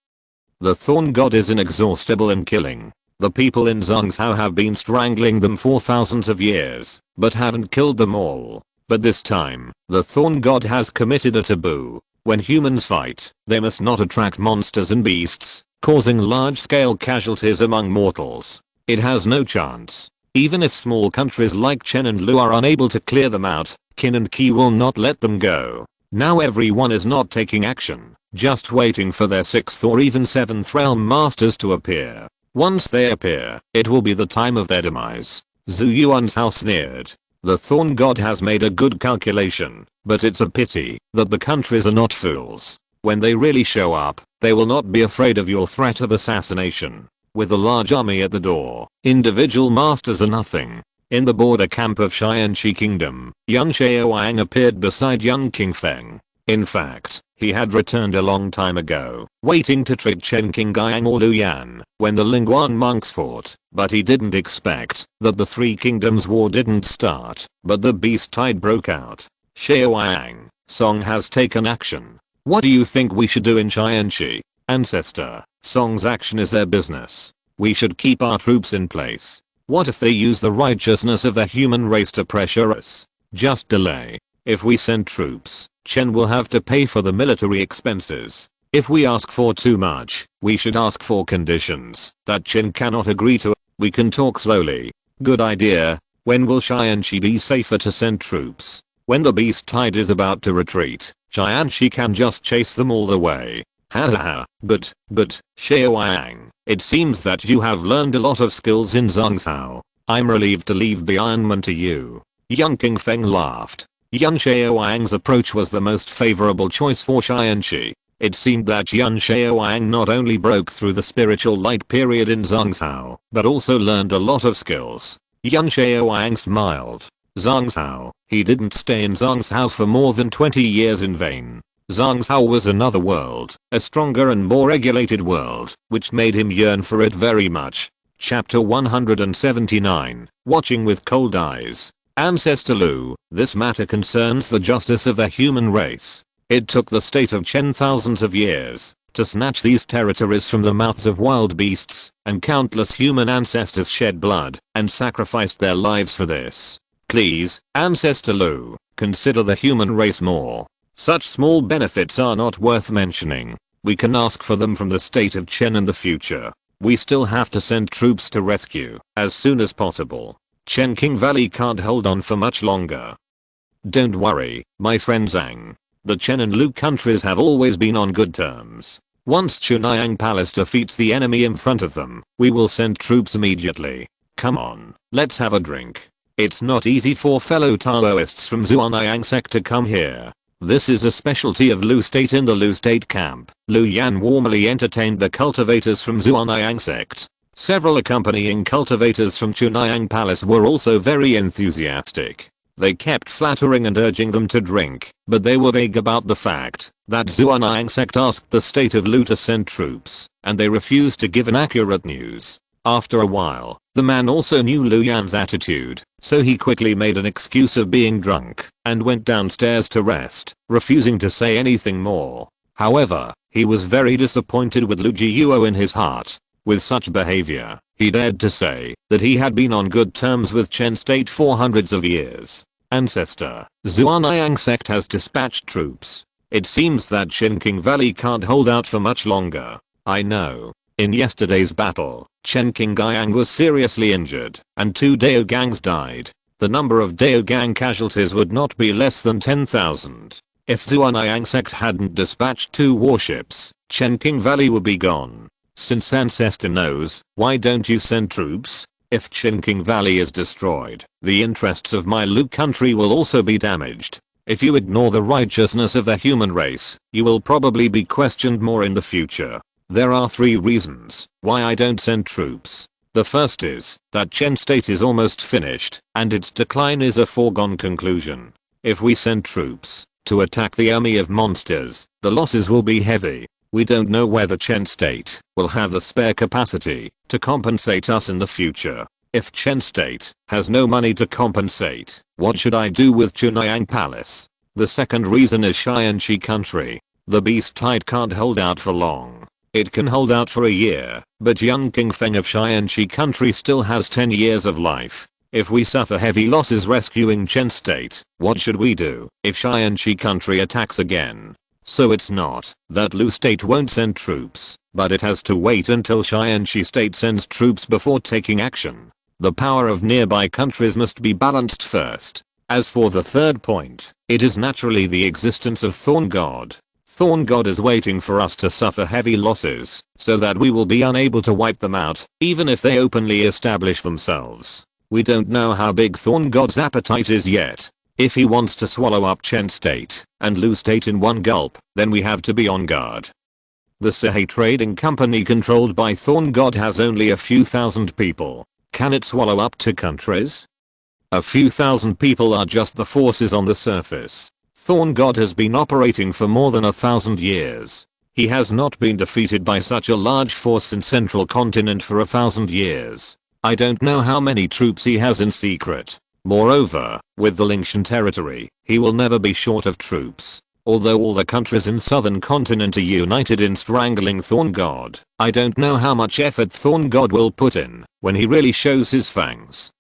The thorn god is inexhaustible in killing. The people in Zhangzhou have been strangling them for thousands of years, but haven't killed them all. But this time, the thorn god has committed a taboo. When humans fight, they must not attract monsters and beasts, causing large-scale casualties among mortals. It has no chance. Even if small countries like Chen and Lu are unable to clear them out, Qin and Qi will not let them go. Now everyone is not taking action, just waiting for their 6th or even 7th realm masters to appear. Once they appear, it will be the time of their demise. Zhu Yuan's house sneered. The thorn god has made a good calculation, but it's a pity that the countries are not fools. When they really show up, they will not be afraid of your threat of assassination. With a large army at the door, individual masters are nothing. In the border camp of Tiansheng Kingdom, Yan Xiaowang appeared beside Yan Qingfeng. In fact, he had returned a long time ago, waiting to trick Chen Qingyang or Lu Yan when the Lingguan monks fought, but he didn't expect that the Three Kingdoms War didn't start, but the beast tide broke out. Xiaowang, Song has taken action. What do you think we should do in Tiansheng? Ancestor, Song's action is their business. We should keep our troops in place. What if they use the righteousness of the human race to pressure us? Just delay. If we send troops, Chen will have to pay for the military expenses. If we ask for too much, we should ask for conditions that Chen cannot agree to. We can talk slowly. Good idea. When will Tiansheng be safer to send troops? When the beast tide is about to retreat, Tiansheng can just chase them all the way. Haha, but, Xiaowang, it seems that you have learned a lot of skills in Zhangzhou. I'm relieved to leave the Ironman to you. Yan Qingfeng laughed. Yan Xiaowang's approach was the most favorable choice for Tiansheng. It seemed that Yan Xiaowang not only broke through the spiritual light period in Zhangzhou, but also learned a lot of skills. Yan Xiaowang smiled. Zhangzhou, he didn't stay in Zhangzhou for more than 20 years in vain. Zhangzhou was another world, a stronger and more regulated world, which made him yearn for it very much. Chapter 179, Watching with Cold Eyes. Ancestor Lu, this matter concerns the justice of the human race. It took the state of Chen thousands of years to snatch these territories from the mouths of wild beasts, and countless human ancestors shed blood and sacrificed their lives for this. Please, Ancestor Lu, consider the human race more. Such small benefits are not worth mentioning. We can ask for them from the state of Chen in the future. We still have to send troops to rescue as soon as possible. Chenqing Valley can't hold on for much longer. Don't worry, my friend Zhang. The Chen and Lu countries have always been on good terms. Once Chunhyang Palace defeats the enemy in front of them, we will send troops immediately. Come on, let's have a drink. It's not easy for fellow Taoists from Tiansheng Sect to come here. This is a specialty of Lu State. In the Lu State camp, Lu Yan warmly entertained the cultivators from Tiansheng Sect. Several accompanying cultivators from Chunhyang Palace were also very enthusiastic. They kept flattering and urging them to drink, but they were vague about the fact that Tiansheng Sect asked the state of Lu to send troops, and they refused to give an accurate news. After a while, the man also knew Lu Yan's attitude, so he quickly made an excuse of being drunk and went downstairs to rest, refusing to say anything more. However, he was very disappointed with Lu Jiuo in his heart. With such behavior, he dared to say that he had been on good terms with Chen State for hundreds of years. Ancestor, Tiansheng Sect has dispatched troops. It seems that Chenking Valley can't hold out for much longer. I know. In yesterday's battle, Chenking Gang was seriously injured, and 2 Dao gangs died. The number of Dao gang casualties would not be less than 10,000. If Tiansheng Sect hadn't dispatched 2 warships, Chenking Valley would be gone. Since Ancestor knows, why don't you send troops? If Chenking Valley is destroyed, the interests of my Lu country will also be damaged. If you ignore the righteousness of the human race, you will probably be questioned more in the future. There are 3 reasons why I don't send troops. The first is that Chen State is almost finished, and its decline is a foregone conclusion. If we send troops to attack the army of monsters, the losses will be heavy. We don't know whether Chen State will have the spare capacity to compensate us in the future. If Chen State has no money to compensate, what should I do with Chunhyang Palace? The second reason is Xianxi country. The beast tide can't hold out for long. It can hold out for a year, but young King Feng of Xianxi country still has 10 years of life. If we suffer heavy losses rescuing Chen State, what should we do if Xianxi country attacks again? So it's not that Lu State won't send troops, but it has to wait until Xianxi State sends troops before taking action. The power of nearby countries must be balanced first. As for the third point, it is naturally the existence of Thorn God. Thorn God is waiting for us to suffer heavy losses, so that we will be unable to wipe them out, even if they openly establish themselves. We don't know how big Thorn God's appetite is yet. If he wants to swallow up Chen State and Lu State in one gulp, then we have to be on guard. The Sahai trading company controlled by Thorn God has only a few thousand people. Can it swallow up 2 countries? A few thousand people are just the forces on the surface. Thorn God has been operating for more than 1,000 years. He has not been defeated by such a large force in central continent for 1,000 years. I don't know how many troops he has in secret. Moreover, with the Lingxian territory, he will never be short of troops. Although all the countries in southern continent are united in strangling Thorn God, I don't know how much effort Thorn God will put in when he really shows his fangs.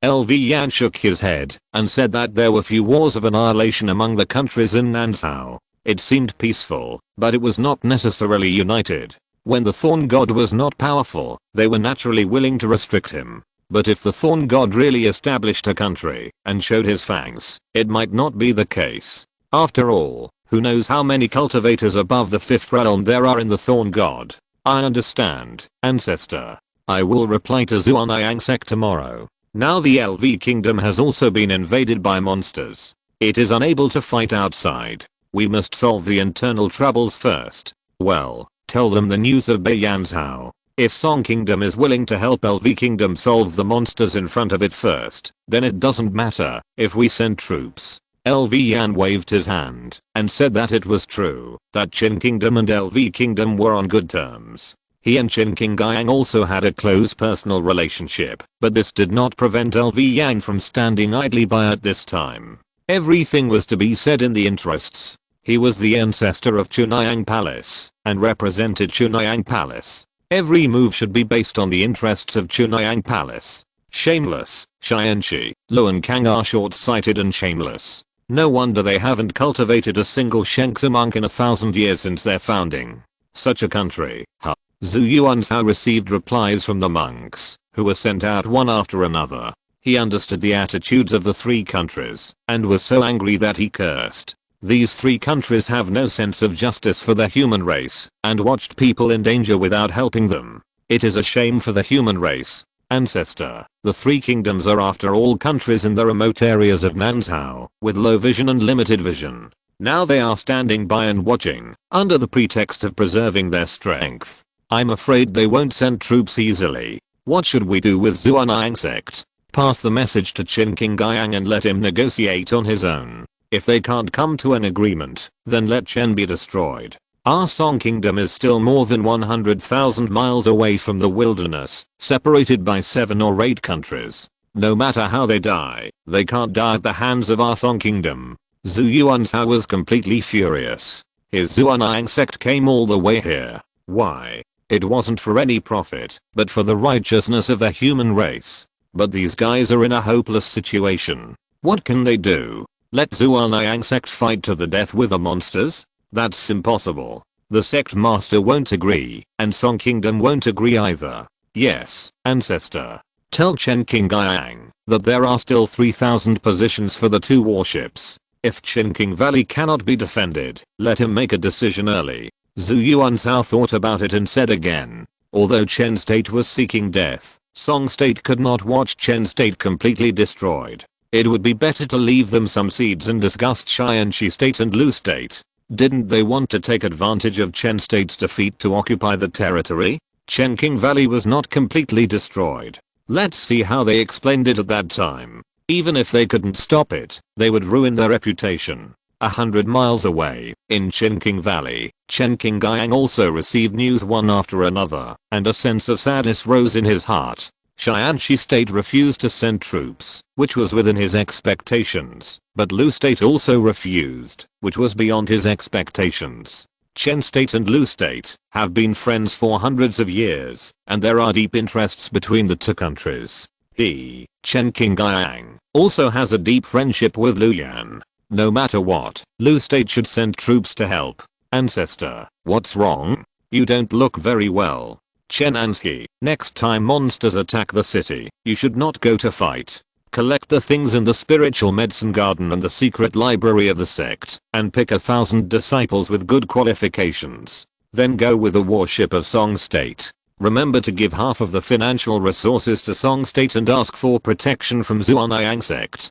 LV Yan shook his head and said that there were few wars of annihilation among the countries in Nansao. It seemed peaceful, but it was not necessarily united. When the Thorn God was not powerful, they were naturally willing to restrict him. But if the Thorn God really established a country and showed his fangs, it might not be the case. After all, who knows how many cultivators above the 5th realm there are in the Thorn God? I understand, Ancestor. I will reply to Tiansheng Sect tomorrow. Now the LV kingdom has also been invaded by monsters. It is unable to fight outside. We must solve the internal troubles first. Well, tell them the news of Beiyanzhao. If Song Kingdom is willing to help LV Kingdom solve the monsters in front of it first, then it doesn't matter if we send troops. LV Yan waved his hand and said that it was true that Qin Kingdom and LV Kingdom were on good terms. He and Qin King Yang also had a close personal relationship, but this did not prevent LV Yang from standing idly by at this time. Everything was to be said in the interests. He was the ancestor of Chunhyang Palace and represented Chunhyang Palace. Every move should be based on the interests of Chunhyang Palace. Shameless, Xianxi, Lu and Kang are short-sighted and shameless. No wonder they haven't cultivated a single Shengzi monk in 1,000 years since their founding. Such a country, huh? Zhu Yuanzhao received replies from the monks, who were sent out one after another. He understood the attitudes of the 3 countries, and was so angry that he cursed. These three countries have no sense of justice for the human race and watched people in danger without helping them. It is a shame for the human race. Ancestor, the three kingdoms are after all countries in the remote areas of Nanzhao with low vision and limited vision. Now they are standing by and watching, under the pretext of preserving their strength. I'm afraid they won't send troops easily. What should we do with Tiansheng Sect? Pass the message to Qin King Guiyang and let him negotiate on his own. If they can't come to an agreement, then let Chen be destroyed. Our Song Kingdom is still more than 100,000 miles away from the wilderness, separated by 7 or 8 countries. No matter how they die, they can't die at the hands of our Song Kingdom. Zhu Yuanzhao was completely furious. His Tiansheng Sect came all the way here. Why? It wasn't for any profit, but for the righteousness of the human race. But these guys are in a hopeless situation. What can they do? Let Tiansheng Sect fight to the death with the monsters? That's impossible. The sect master won't agree, and Song Kingdom won't agree either. Yes, ancestor. Tell Qin King Guiyang that there are still 3,000 positions for the 2 warships. If Qinking Valley cannot be defended, let him make a decision early. Zhu Yuanzhao thought about it and said again. Although Chen State was seeking death, Song State could not watch Chen State completely destroyed. It would be better to leave them some seeds and discuss Tiansheng State and Lu State. Didn't they want to take advantage of Chen State's defeat to occupy the territory? Qinking Valley was not completely destroyed. Let's see how they explained it at that time. Even if they couldn't stop it, they would ruin their reputation. 100 miles away, in Qinking Valley, Qin King Guiyang also received news one after another, and a sense of sadness rose in his heart. Tiansheng State refused to send troops, which was within his expectations, but Lu State also refused, which was beyond his expectations. Chen State and Lu State have been friends for hundreds of years, and there are deep interests between the 2 countries. Qin King Guiyang, also has a deep friendship with Lu Yan. No matter what, Lu State should send troops to help. Ancestor, what's wrong? You don't look very well. Chen Anzi, next time monsters attack the city, you should not go to fight. Collect the things in the spiritual medicine garden and the secret library of the sect, and pick 1,000 disciples with good qualifications. Then go with the warship of Song State. Remember to give half of the financial resources to Song State and ask for protection from Tiansheng Sect.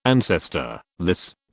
Ancestor,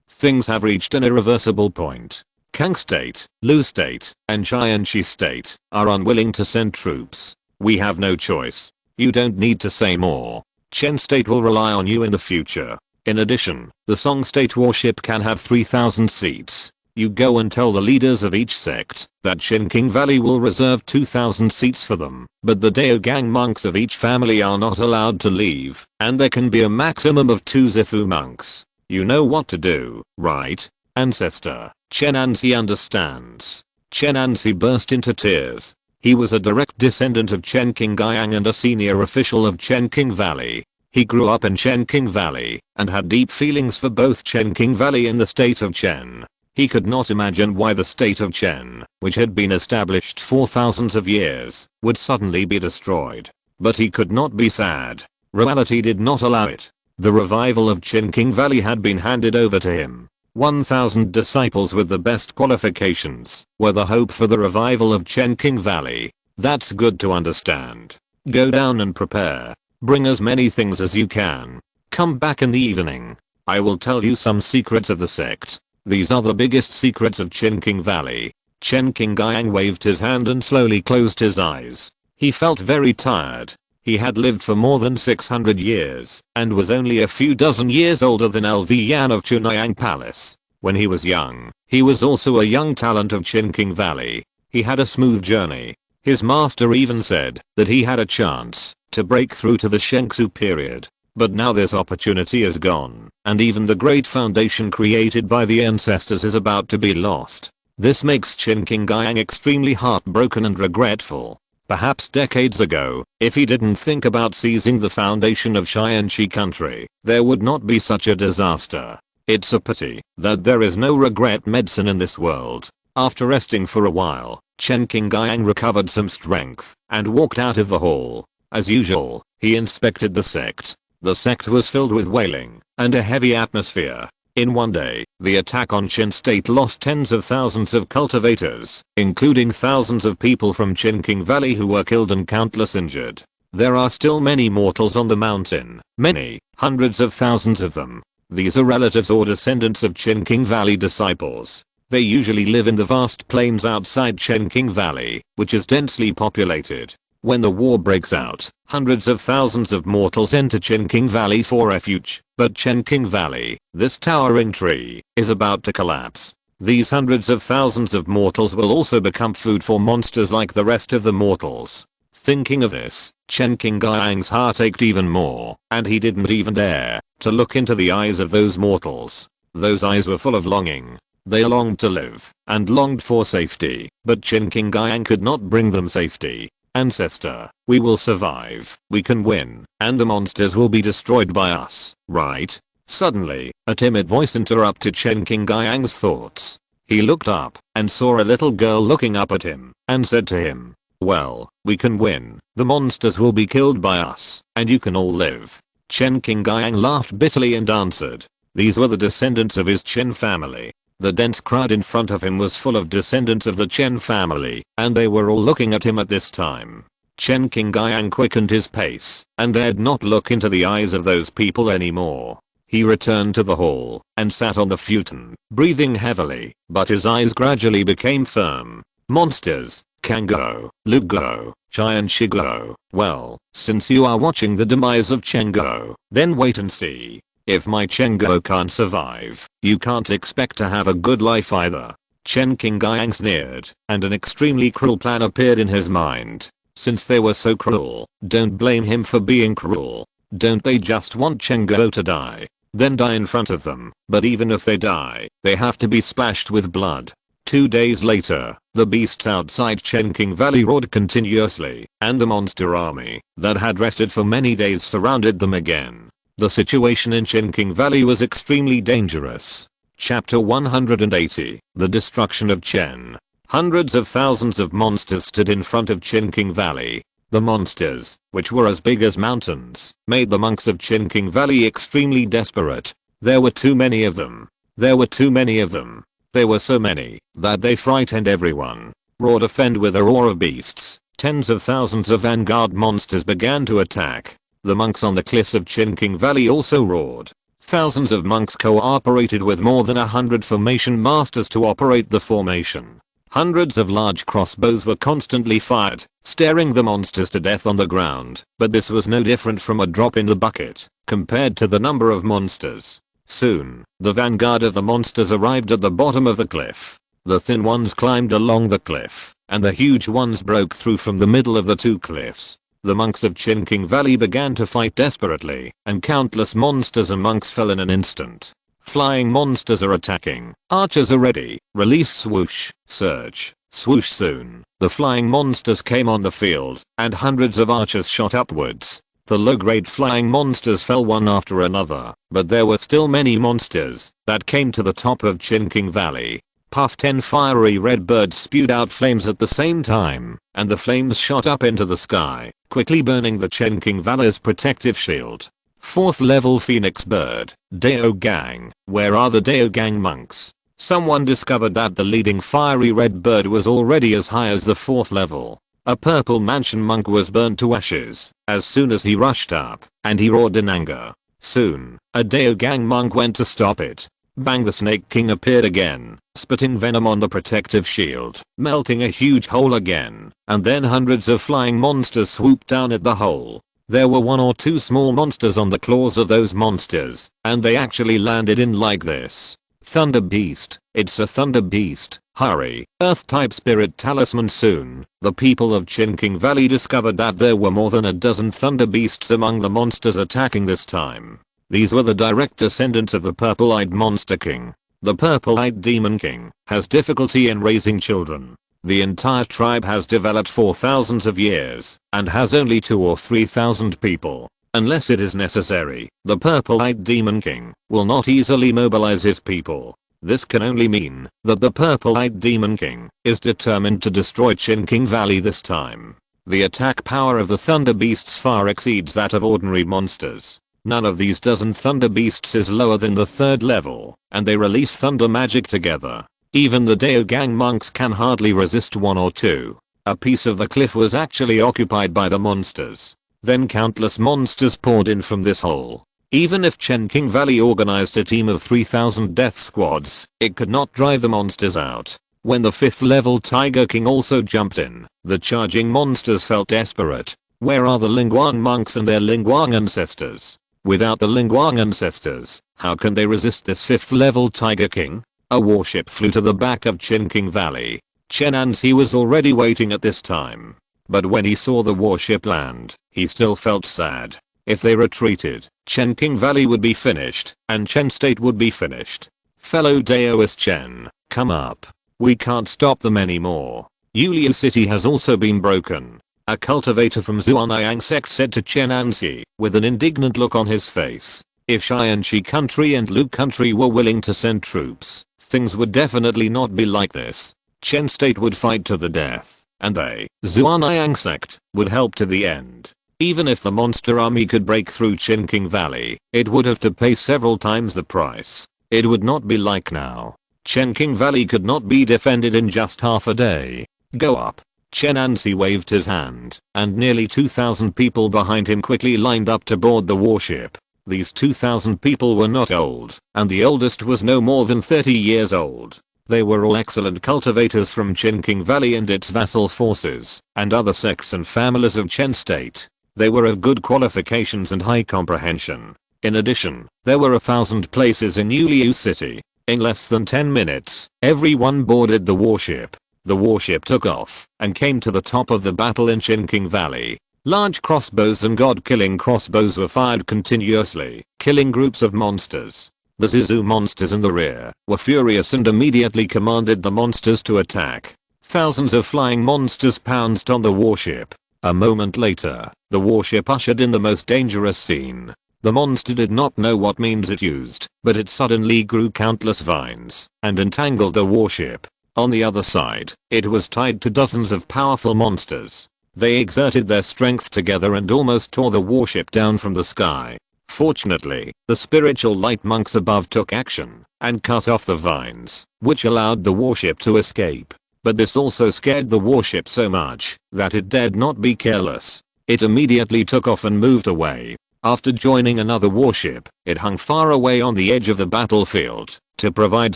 things have reached an irreversible point. Kang State, Lu State, and Tiansheng State are unwilling to send troops. We have no choice. You don't need to say more. Chen State will rely on you in the future. In addition, the Song State warship can have 3,000 seats. You go and tell the leaders of each sect that Qinking Valley will reserve 2,000 seats for them, but the Daogang monks of each family are not allowed to leave, and there can be a maximum of 2 Zifu monks. You know what to do, right? Ancestor. Chen Anzi understands. Chen Anzi burst into tears. He was a direct descendant of Qin King Guiyang and a senior official of Qinking Valley. He grew up in Qinking Valley and had deep feelings for both Qinking Valley and the state of Chen. He could not imagine why the state of Chen, which had been established for thousands of years, would suddenly be destroyed. But he could not be sad. Reality did not allow it. The revival of Qinking Valley had been handed over to him. 1,000 disciples with the best qualifications were the hope for the revival of Qinking Valley. That's good to understand. Go down and prepare. Bring as many things as you can. Come back in the evening. I will tell you some secrets of the sect. These are the biggest secrets of Qinking Valley. Qin King Guiyang waved his hand and slowly closed his eyes. He felt very tired. He had lived for more than 600 years and was only a few dozen years older than LV Yan of Chunayang Palace. When he was young, he was also a young talent of Qinking Valley. He had a smooth journey. His master even said that he had a chance to break through to the Shengsu period. But now this opportunity is gone, and even the great foundation created by the ancestors is about to be lost. This makes Qin King Guiyang extremely heartbroken and regretful. Perhaps decades ago, if he didn't think about seizing the foundation of Tiansheng country, there would not be such a disaster. It's a pity that there is no regret medicine in this world. After resting for a while, Qin King Guiyang recovered some strength and walked out of the hall. As usual, he inspected the sect. The sect was filled with wailing and a heavy atmosphere. In one day, The attack on Qin State lost tens of thousands of cultivators, including thousands of people from Qinking Valley who were killed and countless injured. There are still many mortals on the mountain, many, hundreds of thousands of them. These are relatives or descendants of Qinking Valley disciples. They usually live in the vast plains outside Qinking Valley, which is densely populated. When the war breaks out, hundreds of thousands of mortals enter Qinking Valley for refuge, but Qinking Valley, this towering tree, is about to collapse. These hundreds of thousands of mortals will also become food for monsters like the rest of the mortals. Thinking of this, Qinking Guiyang's heart ached even more, and he didn't even dare to look into the eyes of those mortals. Those eyes were full of longing. They longed to live, and longed for safety, but Qinking Guiyang could not bring them safety. Ancestor, we will survive, we can win, and the monsters will be destroyed by us, right? Suddenly, a timid voice interrupted Qinking Guiyang's thoughts. He looked up, and saw a little girl looking up at him, and said to him, well, we can win, the monsters will be killed by us, and you can all live. Qinking Guiyang laughed bitterly and answered. These were the descendants of his Qin family. The dense crowd in front of him was full of descendants of the Qin family, and they were all looking at him at this time. Qinking Guiyang quickened his pace, and dared not look into the eyes of those people anymore. He returned to the hall, and sat on the futon, breathing heavily, but his eyes gradually became firm. Monsters, Kangou, Lugo, Tiansheng. Well, since you are watching the demise of Chengou, then wait and see. If my Chengou can't survive, you can't expect to have a good life either. Qinking Guiyang sneered, and an extremely cruel plan appeared in his mind. Since they were so cruel, don't blame him for being cruel. Don't they just want Chengou to die? Then die in front of them, but even if they die, they have to be splashed with blood. 2 days later, the beasts outside Qinking Valley roared continuously, and the monster army, that had rested for many days, surrounded them again. The situation in Qinking Valley was extremely dangerous. Chapter 180, The Destruction of Qin. Hundreds of thousands of monsters stood in front of Qinking Valley. The monsters, which were as big as mountains, made the monks of Qinking Valley extremely desperate. There were too many of them. There were too many of them. There were so many, that they frightened everyone. Roared a fend with a roar of beasts. Tens of thousands of vanguard monsters began to attack. The monks on the cliffs of Qinking Valley also roared. Thousands of monks cooperated with more than 100 formation masters to operate the formation. Hundreds of large crossbows were constantly fired, staring the monsters to death on the ground, but this was no different from a drop in the bucket, compared to the number of monsters. Soon, the vanguard of the monsters arrived at the bottom of the cliff. The thin ones climbed along the cliff, and the huge ones broke through from the middle of the two cliffs. The monks of Qinking Valley began to fight desperately, and countless monsters and monks fell in an instant. Flying monsters are attacking. Archers are ready. Release swoosh, surge, swoosh. Soon, the flying monsters came on the field, and hundreds of archers shot upwards. The low-grade flying monsters fell one after another, but there were still many monsters that came to the top of Qinking Valley. Puff 10 fiery red birds spewed out flames at the same time, and the flames shot up into the sky, quickly burning the Qinking Valley's protective shield. 4th level Phoenix Bird, Dao Gang. Where are the Dao Gang monks? Someone discovered that the leading fiery red bird was already as high as the 4th level. A purple mansion monk was burnt to ashes as soon as he rushed up, and he roared in anger. Soon, a Dao Gang monk went to stop it. Bang! The Snake King appeared again, spitting venom on the protective shield, melting a huge hole again, and then hundreds of flying monsters swooped down at the hole. There were 1 or 2 small monsters on the claws of those monsters, and they actually landed in like this. Thunder Beast, it's a Thunder Beast, hurry, Earth-type spirit talisman. Soon, the people of Qinking Valley discovered that there were more than a dozen Thunder Beasts among the monsters attacking this time. These were the direct descendants of the Purple-Eyed Monster King. The Purple-Eyed Demon King has difficulty in raising children. The entire tribe has developed for thousands of years, and has only 2 or 3,000 people. Unless it is necessary, the Purple-Eyed Demon King will not easily mobilize his people. This can only mean that the Purple-Eyed Demon King is determined to destroy Qinking Valley this time. The attack power of the Thunder Beasts far exceeds that of ordinary monsters. None of these dozen thunder beasts is lower than the 3rd level, and they release thunder magic together. Even the Daogang monks can hardly resist 1 or 2. A piece of the cliff was actually occupied by the monsters. Then countless monsters poured in from this hole. Even if Tiansheng Valley organized a team of 3,000 death squads, it could not drive the monsters out. When the 5th level Tiger King also jumped in, the charging monsters felt desperate. Where are the Lingguang monks and their Lingguang ancestors? Without the Lingguang ancestors, how can they resist this 5th level Tiger King? A warship flew to the back of Tiansheng Valley. Chen Anzi was already waiting at this time. But when he saw the warship land, he still felt sad. If they retreated, Tiansheng Valley would be finished, and Chen State would be finished. Fellow Daoist Chen, come up. We can't stop them anymore. Yuliu City has also been broken. A cultivator from Tiansheng Sect said to Chen Anzi, with an indignant look on his face. If Xianxi country and Lu country were willing to send troops, things would definitely not be like this. Chen State would fight to the death, and they, Tiansheng Sect, would help to the end. Even if the monster army could break through Tiansheng Valley, it would have to pay several times the price. It would not be like now. Tiansheng Valley could not be defended in just half a day. Go up. Chen Anzi waved his hand, and nearly 2,000 people behind him quickly lined up to board the warship. These 2,000 people were not old, and the oldest was no more than 30 years old. They were all excellent cultivators from Tiansheng Valley and its vassal forces, and other sects and families of Chen State. They were of good qualifications and high comprehension. In addition, there were 1,000 places in Yuliu City. In less than 10 minutes, everyone boarded the warship. The warship took off and came to the top of the battle in Tiansheng Valley. Large crossbows and god-killing crossbows were fired continuously, killing groups of monsters. The Zizu monsters in the rear were furious and immediately commanded the monsters to attack. Thousands of flying monsters pounced on the warship. A moment later, the warship ushered in the most dangerous scene. The monster did not know what means it used, but it suddenly grew countless vines and entangled the warship. On the other side, it was tied to dozens of powerful monsters. They exerted their strength together and almost tore the warship down from the sky. Fortunately, the spiritual light monks above took action and cut off the vines, which allowed the warship to escape. But this also scared the warship so much that it dared not be careless. It immediately took off and moved away. After joining another warship, it hung far away on the edge of the battlefield to provide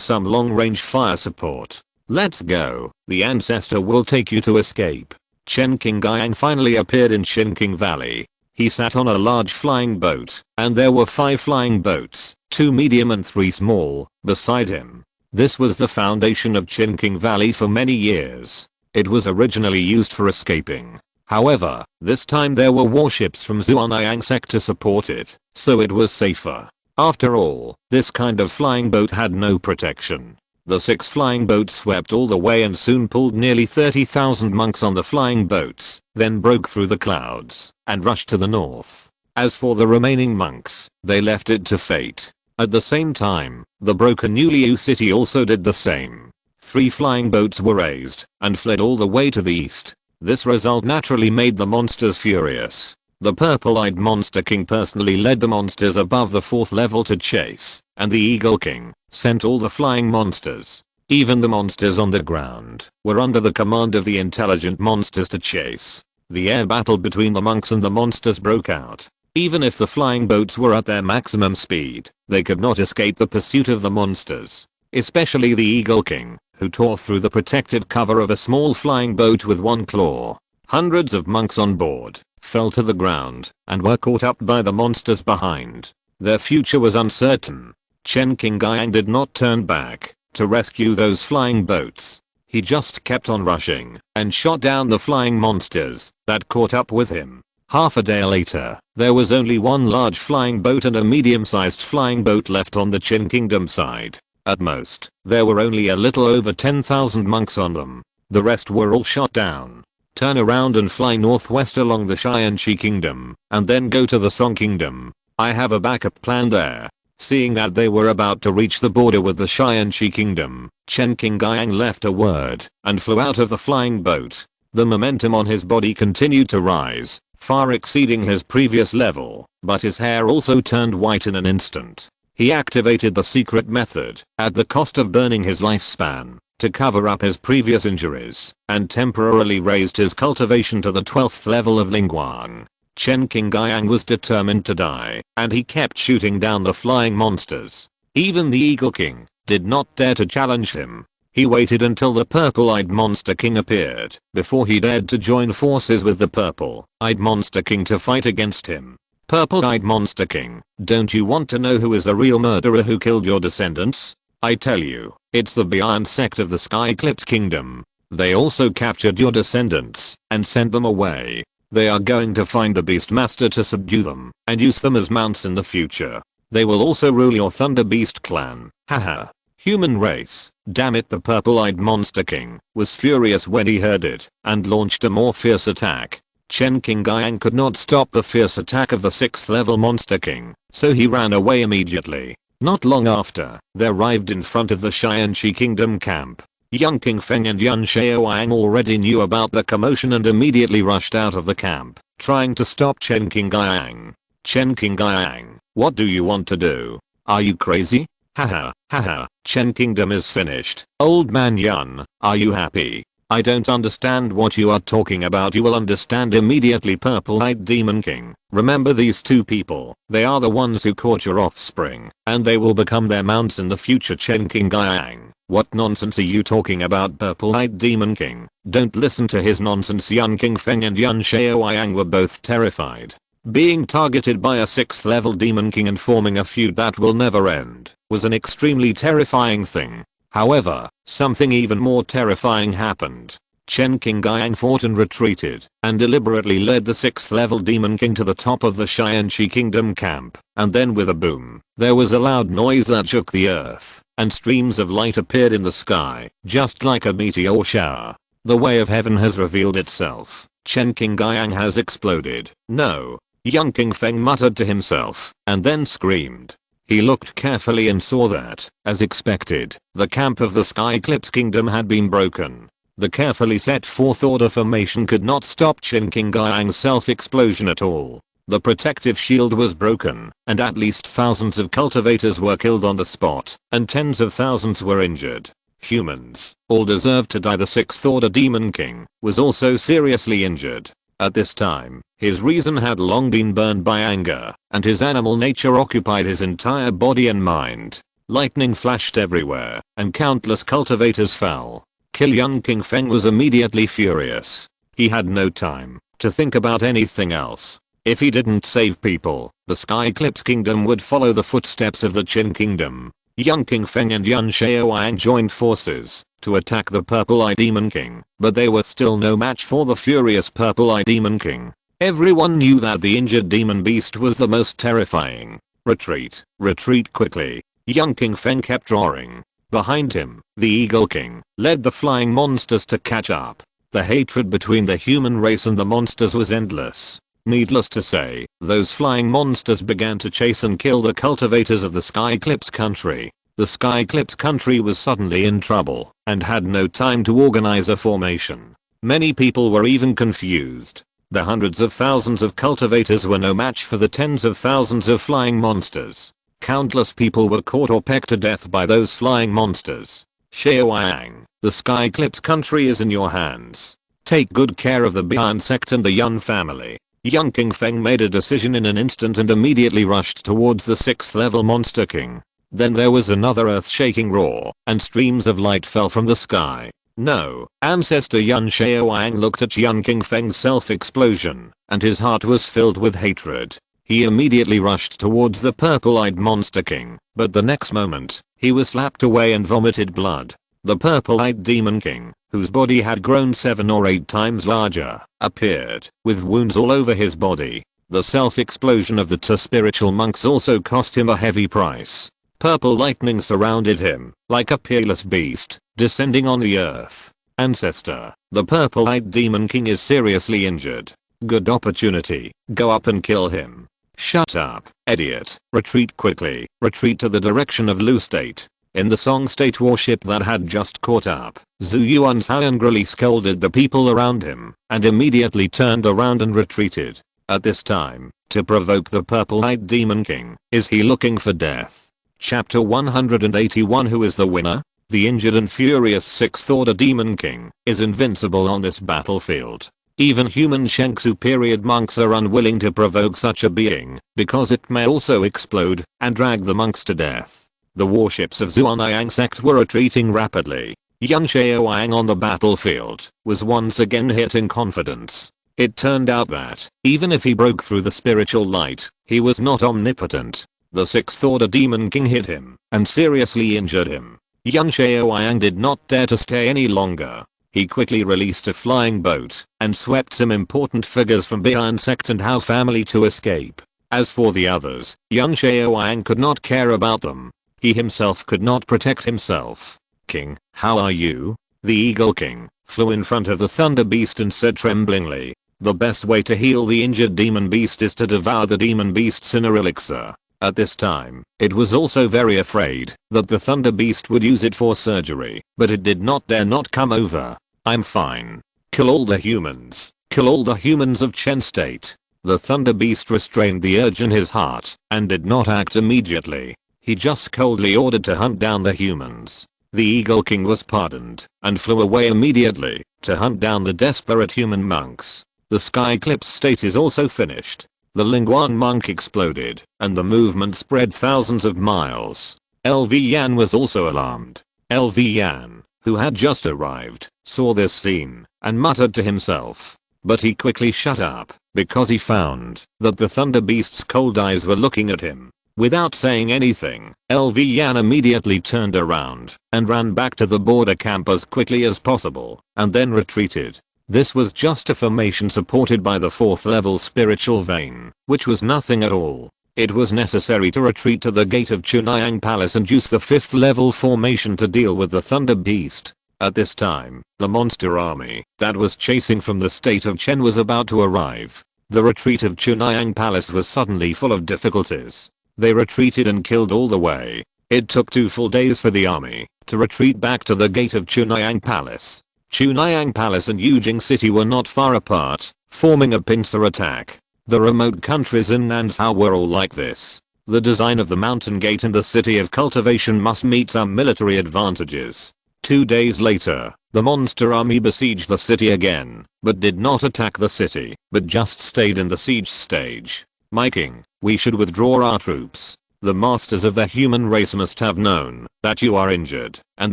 some long-range fire support. Let's go. The ancestor will take you to escape. Chen Qingyang finally appeared in Tiansheng Valley. He sat on a large flying boat, and there were 5 flying boats, 2 medium and 3 small, beside him. This was the foundation of Tiansheng Valley for many years. It was originally used for escaping. However, this time there were warships from Tiansheng Sect to support it, so it was safer. After all, this kind of flying boat had no protection. The 6 flying boats swept all the way and soon pulled nearly 30,000 monks on the flying boats, then broke through the clouds and rushed to the north. As for the remaining monks, they left it to fate. At the same time, the broken Yuliu city also did the same. 3 flying boats were raised and fled all the way to the east. This result naturally made the monsters furious. The purple-eyed Monster King personally led the monsters above the 4th level to chase, and the Eagle King sent all the flying monsters. Even the monsters on the ground were under the command of the intelligent monsters to chase. The air battle between the monks and the monsters broke out. Even if the flying boats were at their maximum speed, they could not escape the pursuit of the monsters. Especially the Eagle King, who tore through the protective cover of a small flying boat with 1 claw. Hundreds of monks on board fell to the ground and were caught up by the monsters behind. Their future was uncertain. Chen Qingyang did not turn back to rescue those flying boats. He just kept on rushing and shot down the flying monsters that caught up with him. Half a day later, there was only 1 large flying boat and a medium-sized flying boat left on the Qin Kingdom side. At most, there were only a little over 10,000 monks on them. The rest were all shot down. Turn around and fly northwest along the Xianxi Kingdom, and then go to the Song Kingdom. I have a backup plan there. Seeing that they were about to reach the border with the Xianxi Kingdom, Chen Qingyang left a word and flew out of the flying boat. The momentum on his body continued to rise, far exceeding his previous level, but his hair also turned white in an instant. He activated the secret method, at the cost of burning his lifespan, to cover up his previous injuries, and temporarily raised his cultivation to the 12th level of Lingguang. Chen Qingyang was determined to die, and he kept shooting down the flying monsters. Even the Eagle King did not dare to challenge him. He waited until the purple-eyed Monster King appeared, before he dared to join forces with the purple-eyed Monster King to fight against him. Purple-eyed Monster King, don't you want to know who is the real murderer who killed your descendants? I tell you, it's the Tiansheng Sect of the Sky Eclipse Kingdom. They also captured your descendants, and sent them away. They are going to find the Beast Master to subdue them, and use them as mounts in the future. They will also rule your Thunder Beast clan. Haha. Human race. Damn it, the purple-eyed Monster King was furious when he heard it, and launched a more fierce attack. Chen Qingyang could not stop the fierce attack of the 6th level Monster King, so he ran away immediately. Not long after, they arrived in front of the Tiansheng Kingdom camp. Young King Feng and Lin Xiao already knew about the commotion and immediately rushed out of the camp, trying to stop Chen Qingyang. Chen Qingyang, what do you want to do? Are you crazy? Haha, haha, Chen Kingdom is finished. Old man Yun, are you happy? I don't understand what you are talking about. You will understand immediately, Purple-eyed Demon King. Remember these two people, they are the ones who caught your offspring, and they will become their mounts in the future. Chen Qingyang, what nonsense are you talking about, Purple-eyed Demon King? Don't listen to his nonsense. Young King Feng and Lin Xiao were both terrified. Being targeted by a 6th level Demon King and forming a feud that will never end was an extremely terrifying thing. However, something even more terrifying happened. Chen Qingyang fought and retreated, and deliberately led the 6th level Demon King to the top of the Tiansheng Kingdom camp, and then with a boom, there was a loud noise that shook the earth, and streams of light appeared in the sky, just like a meteor shower. The way of heaven has revealed itself. Chen Qingyang has exploded. No. Young King Feng muttered to himself, and then screamed. He looked carefully and saw that, as expected, the camp of the Sky Eclipse Kingdom had been broken. The carefully set forth order formation could not stop Chen Qingyang's self-explosion at all. The protective shield was broken, and at least thousands of cultivators were killed on the spot, and tens of thousands were injured. Humans, all deserved to die. The 6th Order Demon King was also seriously injured. At this time, his reason had long been burned by anger, and his animal nature occupied his entire body and mind. Lightning flashed everywhere, and countless cultivators fell. Young King Feng was immediately furious. He had no time to think about anything else. If he didn't save people, the Sky Eclipse Kingdom would follow the footsteps of the Qin Kingdom. Young King Feng and Lin Xiao joined forces to attack the Purple-eyed Demon King, but they were still no match for the furious Purple-eyed Demon King. Everyone knew that the injured demon beast was the most terrifying. Retreat, retreat quickly. Young King Feng kept roaring. Behind him, the Eagle King led the flying monsters to catch up. The hatred between the human race and the monsters was endless. Needless to say, those flying monsters began to chase and kill the cultivators of the Sky Eclipse country. The Sky Eclipse country was suddenly in trouble, and had no time to organize a formation. Many people were even confused. The hundreds of thousands of cultivators were no match for the tens of thousands of flying monsters. Countless people were caught or pecked to death by those flying monsters. Xiaoyang, the Sky Eclipse country is in your hands. Take good care of the Tiansheng Sect and the Yun family. Young King Feng made a decision in an instant and immediately rushed towards the 6th level Monster King. Then there was another earth-shaking roar, and streams of light fell from the sky. No, Ancestor Lin Xiao looked at Young King Feng's self-explosion, and his heart was filled with hatred. He immediately rushed towards the Purple-eyed Monster King, but the next moment, he was slapped away and vomited blood. The Purple-eyed Demon King, whose body had grown 7 or 8 times larger, appeared, with wounds all over his body. The self-explosion of the 2 spiritual monks also cost him a heavy price. Purple lightning surrounded him, like a peerless beast, descending on the earth. Ancestor, the Purple-eyed Demon King is seriously injured. Good opportunity, go up and kill him. Shut up, idiot. Retreat quickly, retreat to the direction of Lu State. In the Song State warship that had just caught up, Zhu Yuan angrily scolded the people around him, and immediately turned around and retreated. At this time, to provoke the purple-eyed Demon King, is he looking for death? Chapter 181. Who is the winner? The injured and furious 6th Order Demon King is invincible on this battlefield. Even human Shengsu period monks are unwilling to provoke such a being, because it may also explode and drag the monks to death. The warships of Tiansheng Sect were retreating rapidly. Lin Xiao on the battlefield was once again hit in confidence. It turned out that, even if he broke through the spiritual light, he was not omnipotent. The 6th Order Demon King hit him and seriously injured him. Lin Xiao did not dare to stay any longer. He quickly released a flying boat and swept some important figures from behind Sect and House family to escape. As for the others, Lin Xiao could not care about them. He himself could not protect himself. "King, how are you?" The Eagle King flew in front of the Thunder Beast and said tremblingly, "The best way to heal the injured demon beast is to devour the demon beast's inner elixir." At this time, it was also very afraid that the Thunder Beast would use it for surgery, but it did not dare not come over. "I'm fine. Kill all the humans. Kill all the humans of Chen State." The Thunder Beast restrained the urge in his heart and did not act immediately. He just coldly ordered to hunt down the humans. The Eagle King was pardoned and flew away immediately to hunt down the desperate human monks. The Sky Eclipse state is also finished. The Lingguan monk exploded and the movement spread thousands of miles. LV Yan was also alarmed. LV Yan, who had just arrived, saw this scene and muttered to himself. But he quickly shut up because he found that the Thunder Beast's cold eyes were looking at him. Without saying anything, LV Yan immediately turned around and ran back to the border camp as quickly as possible and then retreated. This was just a formation supported by the 4th level spiritual vein, which was nothing at all. It was necessary to retreat to the gate of Chunayang Palace and use the 5th level formation to deal with the Thunder Beast. At this time, the monster army that was chasing from the state of Chen was about to arrive. The retreat of Chunayang Palace was suddenly full of difficulties. They retreated and killed all the way. It took 2 full days for the army to retreat back to the gate of Chunayang Palace. Chunayang Palace and Yujing City were not far apart, forming a pincer attack. The remote countries in Nansao were all like this. The design of the mountain gate and the city of cultivation must meet some military advantages. 2 days later, the monster army besieged the city again, but did not attack the city, but just stayed in the siege stage. "My king, we should withdraw our troops. The masters of the human race must have known that you are injured, and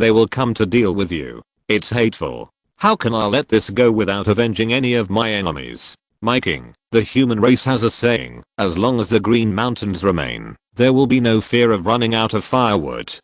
they will come to deal with you. It's hateful. How can I let this go without avenging any of my enemies? My king, the human race has a saying, as long as the Green Mountains remain, there will be no fear of running out of firewood.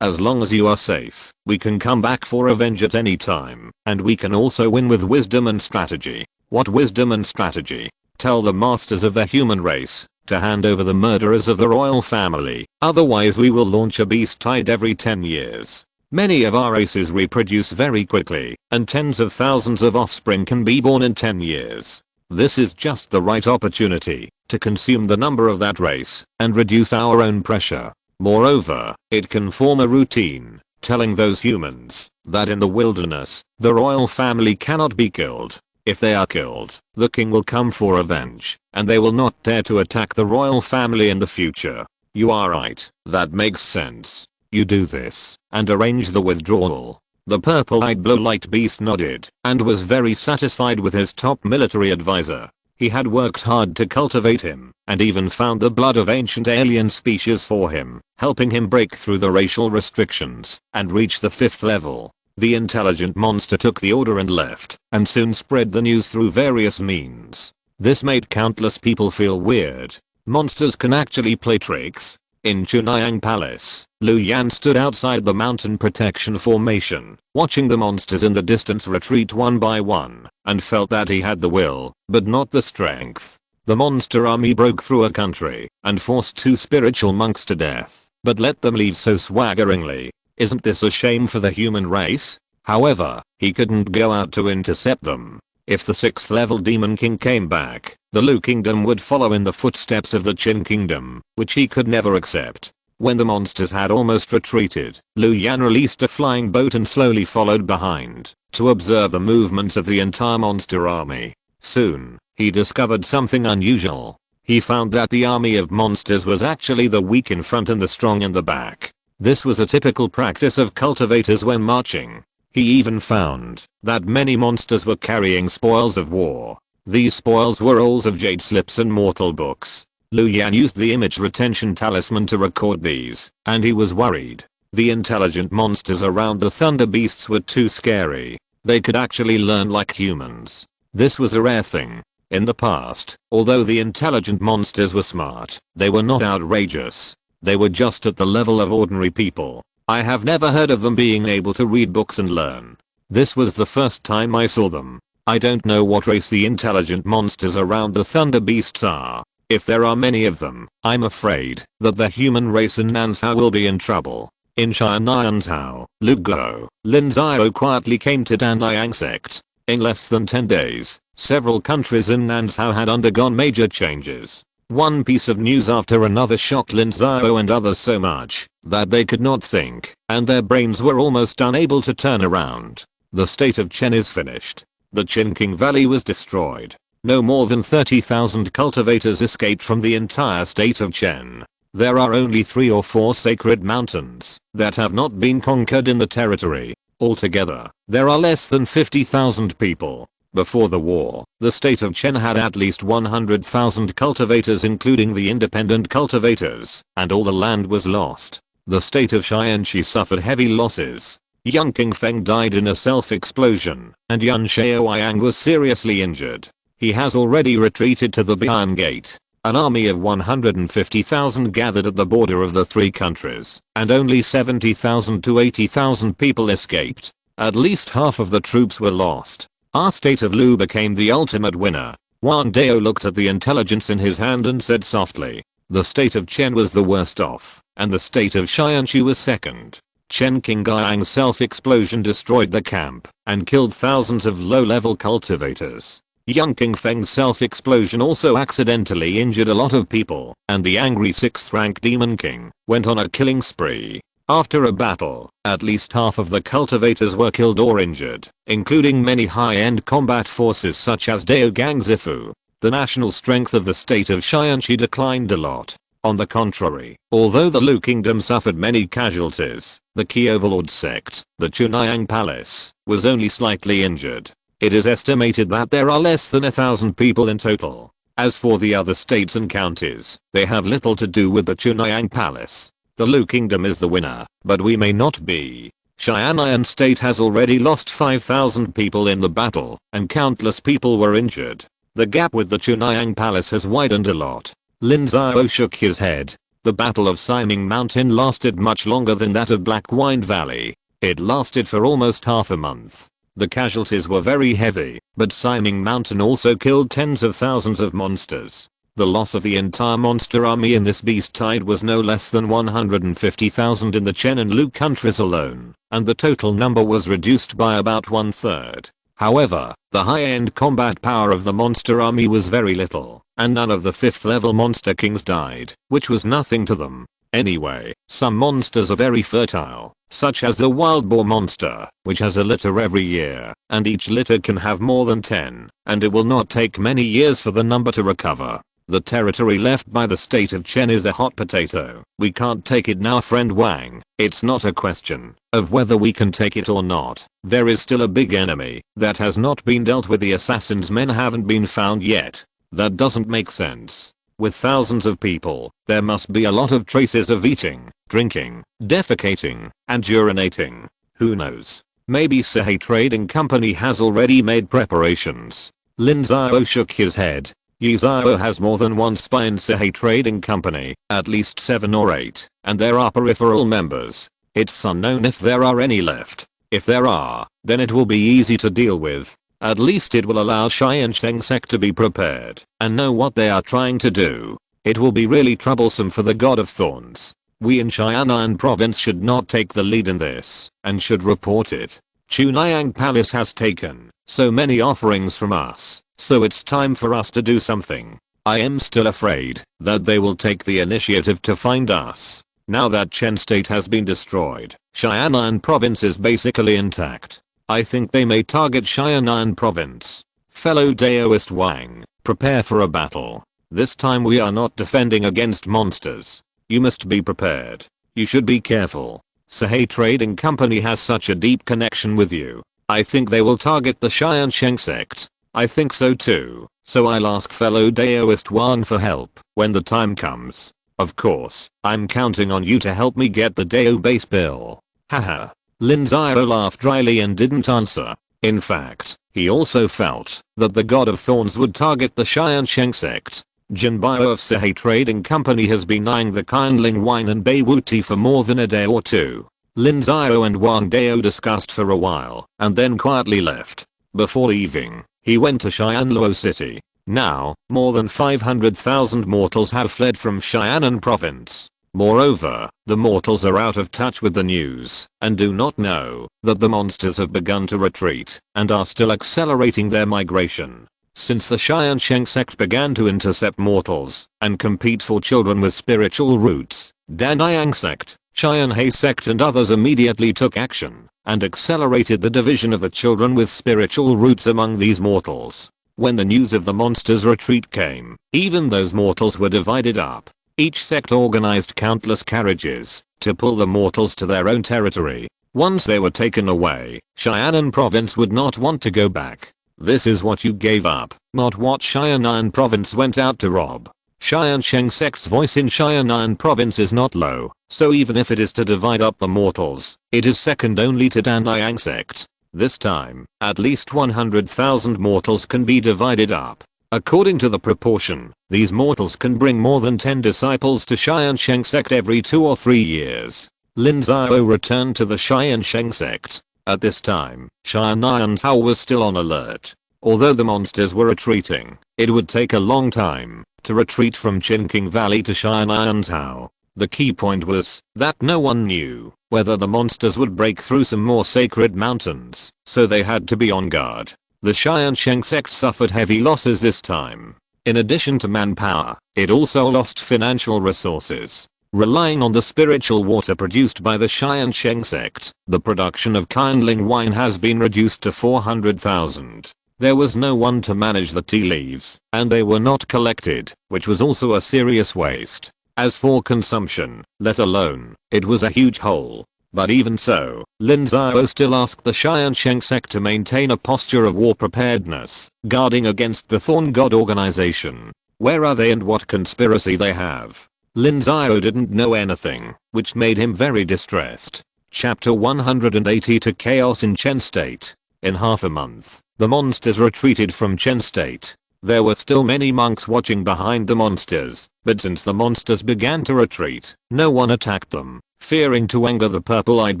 As long as you are safe, we can come back for revenge at any time, and we can also win with wisdom and strategy." "What wisdom and strategy?" "Tell the masters of the human race to hand over the murderers of the royal family, otherwise we will launch a beast tide every 10 years. Many of our races reproduce very quickly, and tens of thousands of offspring can be born in 10 years. This is just the right opportunity to consume the number of that race and reduce our own pressure. Moreover, it can form a routine, telling those humans that in the wilderness, the royal family cannot be killed. If they are killed, the king will come for revenge, and they will not dare to attack the royal family in the future." "You are right, that makes sense. You do this, and arrange the withdrawal." The purple-eyed blue-light beast nodded, and was very satisfied with his top military advisor. He had worked hard to cultivate him, and even found the blood of ancient alien species for him, helping him break through the racial restrictions, and reach the 5th level. The intelligent monster took the order and left, and soon spread the news through various means. This made countless people feel weird. Monsters can actually play tricks. In Chunayang Palace, Lu Yan stood outside the mountain protection formation, watching the monsters in the distance retreat one by one, and felt that he had the will, but not the strength. The monster army broke through a country, and forced 2 spiritual monks to death, but let them leave so swaggeringly. Isn't this a shame for the human race? However, he couldn't go out to intercept them. If the 6th level Demon King came back, the Lu Kingdom would follow in the footsteps of the Qin Kingdom, which he could never accept. When the monsters had almost retreated, Lu Yan released a flying boat and slowly followed behind to observe the movements of the entire monster army. Soon, he discovered something unusual. He found that the army of monsters was actually the weak in front and the strong in the back. This was a typical practice of cultivators when marching. He even found that many monsters were carrying spoils of war. These spoils were rolls of jade slips and mortal books. Lu Yan used the image retention talisman to record these, and he was worried. The intelligent monsters around the thunder beasts were too scary. They could actually learn like humans. This was a rare thing. In the past, although the intelligent monsters were smart, they were not outrageous. They were just at the level of ordinary people. I have never heard of them being able to read books and learn. This was the first time I saw them. I don't know what race the intelligent monsters around the thunder beasts are. If there are many of them, I'm afraid that the human race in Nansao will be in trouble. In Tiansheng, Lu Guo, Lin Xiao quietly came to Tiansheng Sect. In less than 10 days, several countries in Nansao had undergone major changes. One piece of news after another shocked Lin Xiao and others so much that they could not think, and their brains were almost unable to turn around. The state of Chen is finished. The Qingqing Valley was destroyed. No more than 30,000 cultivators escaped from the entire state of Chen. There are only 3 or 4 sacred mountains that have not been conquered in the territory. Altogether, there are less than 50,000 people. Before the war, the state of Chen had at least 100,000 cultivators including the independent cultivators, and all the land was lost. The state of Tiansheng suffered heavy losses. Yang Qingfeng died in a self-explosion, and Lin Xiao was seriously injured. He has already retreated to the Bian Gate. An army of 150,000 gathered at the border of the 3 countries, and only 70,000 to 80,000 people escaped. At least half of the troops were lost. Our state of Lu became the ultimate winner. Wang Dao looked at the intelligence in his hand and said softly, the state of Chen was the worst off, and the state of Tiansheng was second. Chen Qingyang's self-explosion destroyed the camp and killed thousands of low-level cultivators. Yang Qingfeng's self-explosion also accidentally injured a lot of people, and the angry 6th rank Demon King went on a killing spree. After a battle, at least half of the cultivators were killed or injured, including many high-end combat forces such as Dao Gang Zifu. The national strength of the state of Tiansheng declined a lot. On the contrary, although the Lu Kingdom suffered many casualties, the key overlord sect, the Chunayang Palace, was only slightly injured. It is estimated that there are less than 1,000 people in total. As for the other states and counties, they have little to do with the Chunayang Palace. The Lu Kingdom is the winner, but we may not be. Xian'an state has already lost 5,000 people in the battle, and countless people were injured. The gap with the Chunayang Palace has widened a lot. Lin Xiao shook his head. The Battle of Siming Mountain lasted much longer than that of Black Wind Valley. It lasted for almost half a month. The casualties were very heavy, but Siming Mountain also killed tens of thousands of monsters. The loss of the entire monster army in this beast tide was no less than 150,000 in the Chen and Lu countries alone, and the total number was reduced by about 1/3. However, the high-end combat power of the monster army was very little, and none of the 5th level monster kings died, which was nothing to them. Anyway, some monsters are very fertile, such as the wild boar monster, which has a litter every year, and each litter can have more than 10, and it will not take many years for the number to recover. The territory left by the state of Chen is a hot potato. We can't take it now, friend Wang. It's not a question of whether we can take it or not. There is still a big enemy that has not been dealt with. The assassin's men haven't been found yet. That doesn't make sense. With thousands of people, there must be a lot of traces of eating, drinking, defecating, and urinating. Who knows? Maybe Sehei Trading Company has already made preparations. Lin Xiao shook his head. Yi Xiao has more than one spy in Sehei Trading Company, at least 7 or 8, and there are peripheral members. It's unknown if there are any left. If there are, then it will be easy to deal with. At least it will allow Tiansheng Sect to be prepared and know what they are trying to do. It will be really troublesome for the God of Thorns. We in Xian'an province should not take the lead in this and should report it. Chunayang Palace has taken so many offerings from us, so it's time for us to do something. I am still afraid that they will take the initiative to find us. Now that Chen State has been destroyed, Xian'an province is basically intact. I think they may target Xian'an province. Fellow Daoist Wang, Prepare for a battle. This time we are not defending against monsters. You must be prepared. You should be careful. Sahai Trading Company has such a deep connection with you. I think they will target the Tiansheng Sect. I think so too. So I'll ask fellow Daoist Wang for help when the time comes. Of course, I'm counting on you to help me get the Dao base bill. Haha. Lin Xiao laughed dryly and didn't answer. In fact, he also felt that the God of Thorns would target the Tiansheng Sect. Jin Bio of Sahai Trading Company has been eyeing the kindling wine and Beiwu tea for more than a day or two. Lin Xiao and Wang Dao discussed for a while and then quietly left. Before leaving, he went to Xianluo City. Now, more than 500,000 mortals have fled from Xianan province. Moreover, the mortals are out of touch with the news and do not know that the monsters have begun to retreat and are still accelerating their migration. Since the Tiansheng Sect began to intercept mortals and compete for children with spiritual roots, Danjiang Sect, Tianhe Sect and others immediately took action and accelerated the division of the children with spiritual roots among these mortals. When the news of the monsters' retreat came, even those mortals were divided up. Each sect organized countless carriages to pull the mortals to their own territory. Once they were taken away, Xianan province would not want to go back. This is what you gave up, not what Xianan province went out to rob. Tiansheng Sect's voice in Xianan province is not low, so even if it is to divide up the mortals, it is second only to Danjiang Sect. This time, at least 100,000 mortals can be divided up. According to the proportion, these mortals can bring more than 10 disciples to Tiansheng Sect every 2 or 3 years. Lin Xiao returned to the Tiansheng Sect. At this time, Xian'an was still on alert. Although the monsters were retreating, it would take a long time to retreat from Qinqing Valley to Xian'an. The key point was that no one knew whether the monsters would break through some more sacred mountains, so they had to be on guard. The Tiansheng Sect suffered heavy losses this time. In addition to manpower, it also lost financial resources. Relying on the spiritual water produced by the Tiansheng Sect, the production of kindling wine has been reduced to 400,000. There was no one to manage the tea leaves, and they were not collected, which was also a serious waste. As for consumption, let alone, it was a huge hole. But even so, Lin Xiao still asked the Tiansheng Sect to maintain a posture of war preparedness, guarding against the Thorn God organization. Where are they and what conspiracy they have? Lin Xiao didn't know anything, which made him very distressed. Chapter 180 to Chaos in Chen State. In half a month, the monsters retreated from Chen State. There were still many monks watching behind the monsters, but since the monsters began to retreat, no one attacked them, fearing to anger the purple-eyed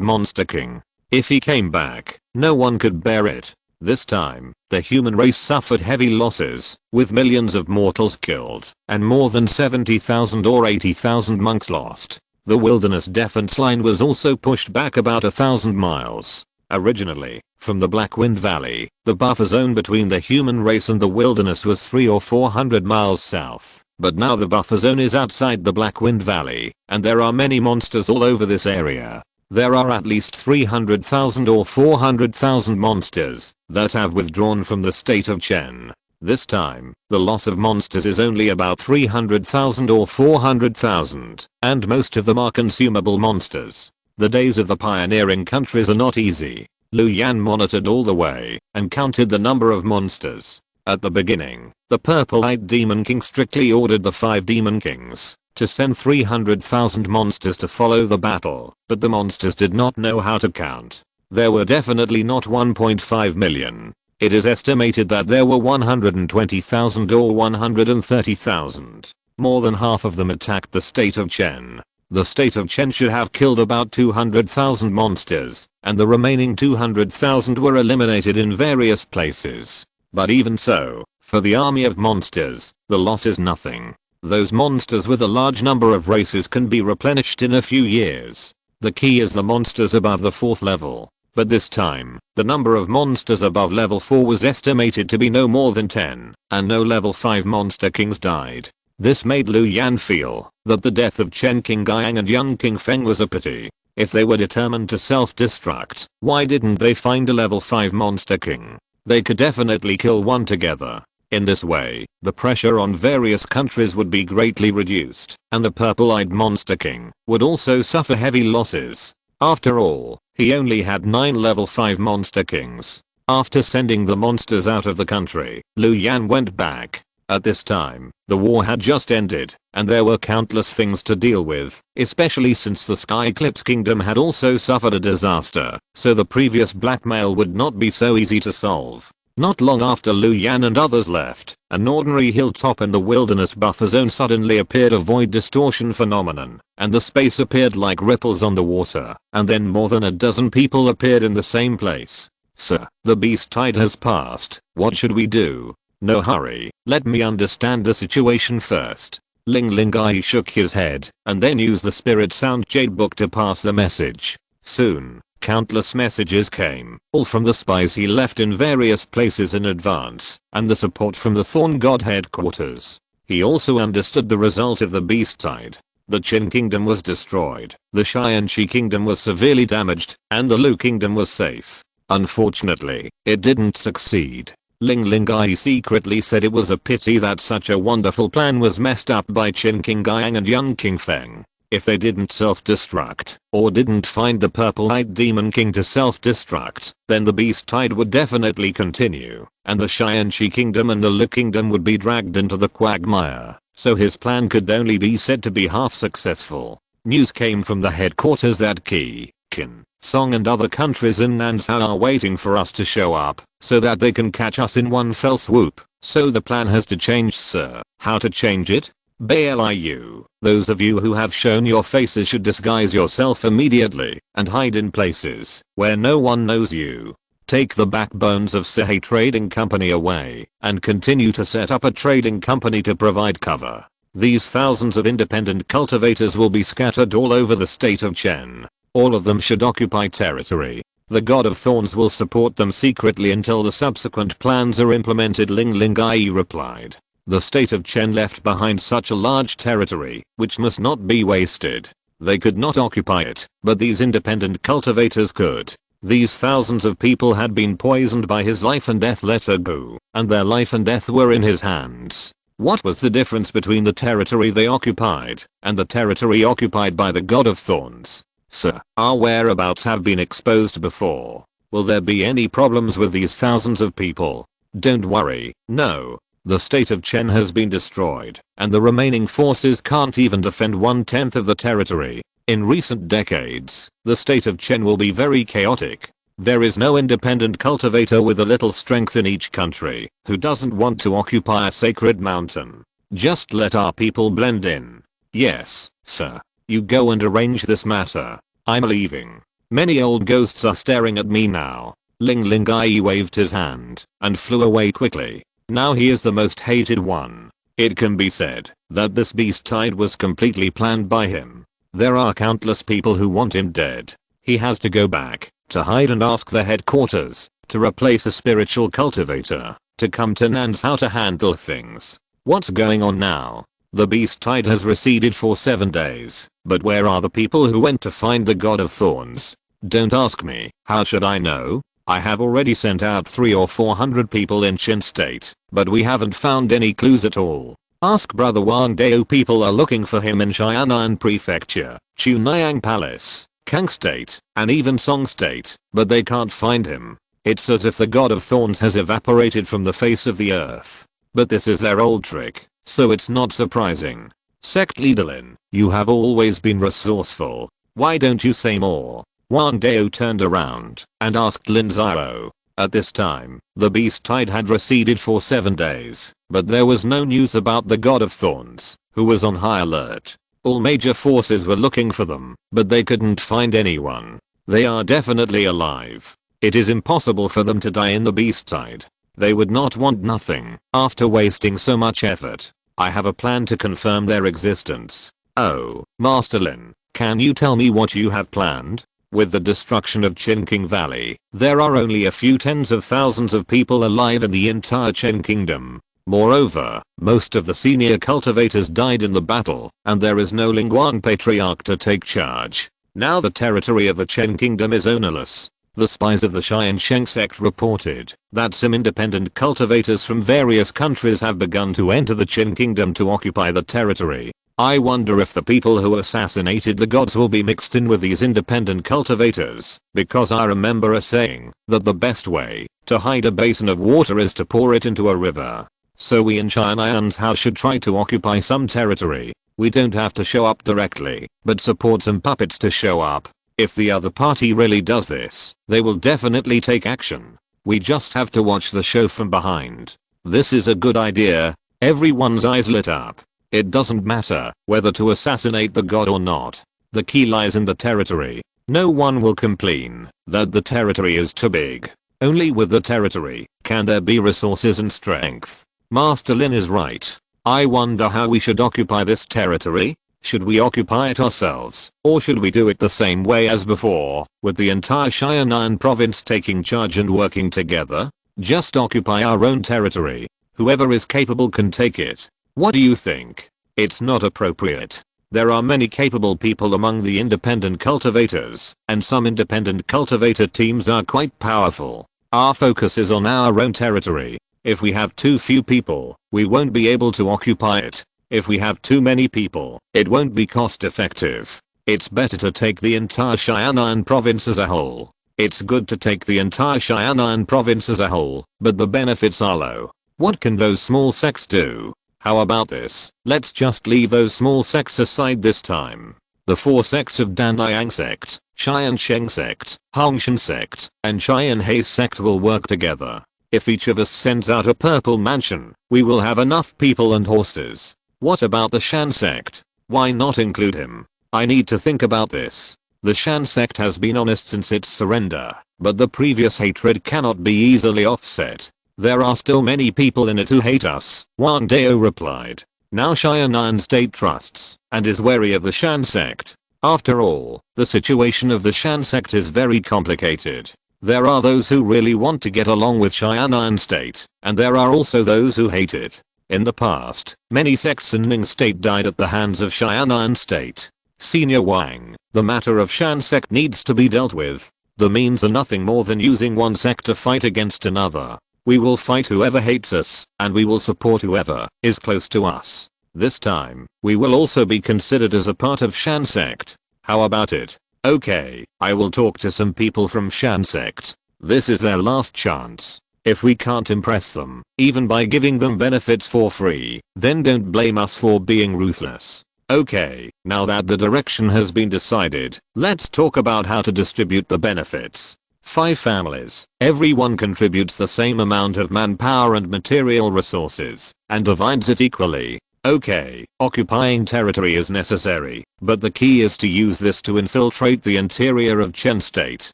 monster king. If he came back, no one could bear it. This time, the human race suffered heavy losses, with millions of mortals killed, and more than 70,000 or 80,000 monks lost. The wilderness defense line was also pushed back about 1,000 miles. Originally, from the Black Wind Valley, the buffer zone between the human race and the wilderness was 300 or 400 miles south. But now the buffer zone is outside the Black Wind Valley, and there are many monsters all over this area. There are at least 300,000 or 400,000 monsters that have withdrawn from the state of Chen. This time, the loss of monsters is only about 300,000 or 400,000, and most of them are consumable monsters. The days of the pioneering countries are not easy. Lu Yan monitored all the way and counted the number of monsters. At the beginning, the purple-eyed demon king strictly ordered the 5 demon kings to send 300,000 monsters to follow the battle, but the monsters did not know how to count. There were definitely not 1.5 million. It is estimated that there were 120,000 or 130,000. More than half of them attacked the state of Chen. The state of Chen should have killed about 200,000 monsters, and the remaining 200,000 were eliminated in various places. But even so, for the army of monsters, the loss is nothing. Those monsters with a large number of races can be replenished in a few years. The key is the monsters above the 4th level. But this time, the number of monsters above level 4 was estimated to be no more than 10, and no level 5 monster kings died. This made Lu Yan feel that the death of Chen King Guiyang and young King Feng was a pity. If they were determined to self-destruct, why didn't they find a level 5 monster king? They could definitely kill one together. In this way, the pressure on various countries would be greatly reduced, and the purple-eyed Monster King would also suffer heavy losses. After all, he only had 9 level 5 Monster Kings. After sending the monsters out of the country, Liu Yan went back. At this time, the war had just ended, and there were countless things to deal with, especially since the Sky Eclipse Kingdom had also suffered a disaster, so the previous blackmail would not be so easy to solve. Not long after Liu Yan and others left, an ordinary hilltop in the wilderness buffer zone suddenly appeared a void distortion phenomenon, and the space appeared like ripples on the water, and then more than a dozen people appeared in the same place. Sir, the beast tide has passed, what should we do? No hurry, let me understand the situation first. Ling Lingai shook his head, and then used the spirit sound jade book to pass the message. Soon, countless messages came, all from the spies he left in various places in advance, and the support from the Thorn God headquarters. He also understood the result of the beast tide. The Qin Kingdom was destroyed, the Tiansheng Kingdom was severely damaged, and the Lu Kingdom was safe. Unfortunately, it didn't succeed. Ling Lingai secretly said it was a pity that such a wonderful plan was messed up by Qin King Guiyang and young King Feng. If they didn't self-destruct, or didn't find the purple-eyed demon king to self-destruct, then the beast tide would definitely continue, and the Tiansheng Kingdom and the Lu Kingdom would be dragged into the quagmire, so his plan could only be said to be half successful. News came from the headquarters that Qi, Qin, Song and other countries in Nansha are waiting for us to show up, so that they can catch us in one fell swoop. So the plan has to change, sir. How to change it? Baliu, those of you who have shown your faces should disguise yourself immediately, and hide in places where no one knows you. Take the backbones of Sehei Trading Company away, and continue to set up a trading company to provide cover. These thousands of independent cultivators will be scattered all over the state of Chen. All of them should occupy territory. The God of Thorns will support them secretly until the subsequent plans are implemented, Ling Lingai replied. The state of Chen left behind such a large territory, which must not be wasted. They could not occupy it, but these independent cultivators could. These thousands of people had been poisoned by his life and death letter Gu, and their life and death were in his hands. What was the difference between the territory they occupied, and the territory occupied by the God of Thorns? Sir, our whereabouts have been exposed before. Will there be any problems with these thousands of people? Don't worry, no. The state of Chen has been destroyed, and the remaining forces can't even defend 1/10 of the territory. In recent decades, the state of Chen will be very chaotic. There is no independent cultivator with a little strength in each country who doesn't want to occupy a sacred mountain. Just let our people blend in. Yes, sir. You go and arrange this matter. I'm leaving. Many old ghosts are staring at me now. Ling Lingai waved his hand and flew away quickly. Now he is the most hated one. It can be said that this beast tide was completely planned by him. There are countless people who want him dead. He has to go back to hide and ask the headquarters to replace a spiritual cultivator to come to Nansha to handle things. What's going on now? The beast tide has receded for 7 days, but where are the people who went to find the God of Thorns? Don't ask me, how should I know? I have already sent out 300 or 400 people in Qin State, but we haven't found any clues at all. Ask Brother Wang Dao. People are looking for him in Xianan Prefecture, Chunayang Palace, Kang State, and even Song State, but they can't find him. It's as if the God of Thorns has evaporated from the face of the earth. But this is their old trick, so it's not surprising. Sect leader Lin, you have always been resourceful. Why don't you say more? Wang Dao turned around and asked Lin Xiao. At this time, the beast tide had receded for 7 days, but there was no news about the God of Thorns, who was on high alert. All major forces were looking for them, but they couldn't find anyone. They are definitely alive. It is impossible for them to die in the beast tide. They would not want nothing after wasting so much effort. I have a plan to confirm their existence. Oh, Master Lin, can you tell me what you have planned? With the destruction of Qinking Valley, there are only a few tens of thousands of people alive in the entire Qin Kingdom. Moreover, most of the senior cultivators died in the battle, and there is no Lingguang Patriarch to take charge. Now the territory of the Qin Kingdom is ownerless. The spies of the Tiansheng Sect reported that some independent cultivators from various countries have begun to enter the Qin kingdom to occupy the territory. I wonder if the people who assassinated the gods will be mixed in with these independent cultivators, because I remember a saying that the best way to hide a basin of water is to pour it into a river. So we in Tiansheng's house should try to occupy some territory. We don't have to show up directly, but support some puppets to show up. If the other party really does this, they will definitely take action. We just have to watch the show from behind. This is a good idea. Everyone's eyes lit up. It doesn't matter whether to assassinate the god or not. The key lies in the territory. No one will complain that the territory is too big. Only with the territory can there be resources and strength. Master Lin is right. I wonder how we should occupy this territory. Should we occupy it ourselves, or should we do it the same way as before, with the entire Xianan province taking charge and working together? Just occupy our own territory. Whoever is capable can take it. What do you think? It's not appropriate. There are many capable people among the independent cultivators, and some independent cultivator teams are quite powerful. Our focus is on our own territory. If we have too few people, we won't be able to occupy it. If we have too many people, it won't be cost effective. It's better to take the entire Xianan province as a whole. It's good to take the entire Xianan province as a whole, but the benefits are low. What can those small sects do? How about this? Let's just leave those small sects aside this time. The 4 sects of Tiansheng Sect, Tiansheng Sect, Hongshan Sect, and Tianhe Sect will work together. If each of us sends out a purple mansion, we will have enough people and horses. What about the Shan Sect? Why not include him? I need to think about this. The Shan Sect has been honest since its surrender, but the previous hatred cannot be easily offset. There are still many people in it who hate us, Wang Dao replied. Now Xianan state trusts and is wary of the Shan Sect. After all, the situation of the Shan Sect is very complicated. There are those who really want to get along with Xianan state, and there are also those who hate it. In the past, many sects in Ning state died at the hands of Xianan state. Senior Wang, the matter of Shan Sect needs to be dealt with. The means are nothing more than using one sect to fight against another. We will fight whoever hates us, and we will support whoever is close to us. This time, we will also be considered as a part of Shan Sect. How about it? Okay, I will talk to some people from Shan Sect. This is their last chance. If we can't impress them, even by giving them benefits for free, then don't blame us for being ruthless. Okay, now that the direction has been decided, let's talk about how to distribute the benefits. 5 families, everyone contributes the same amount of manpower and material resources, and divides it equally. Okay, occupying territory is necessary, but the key is to use this to infiltrate the interior of Chen State,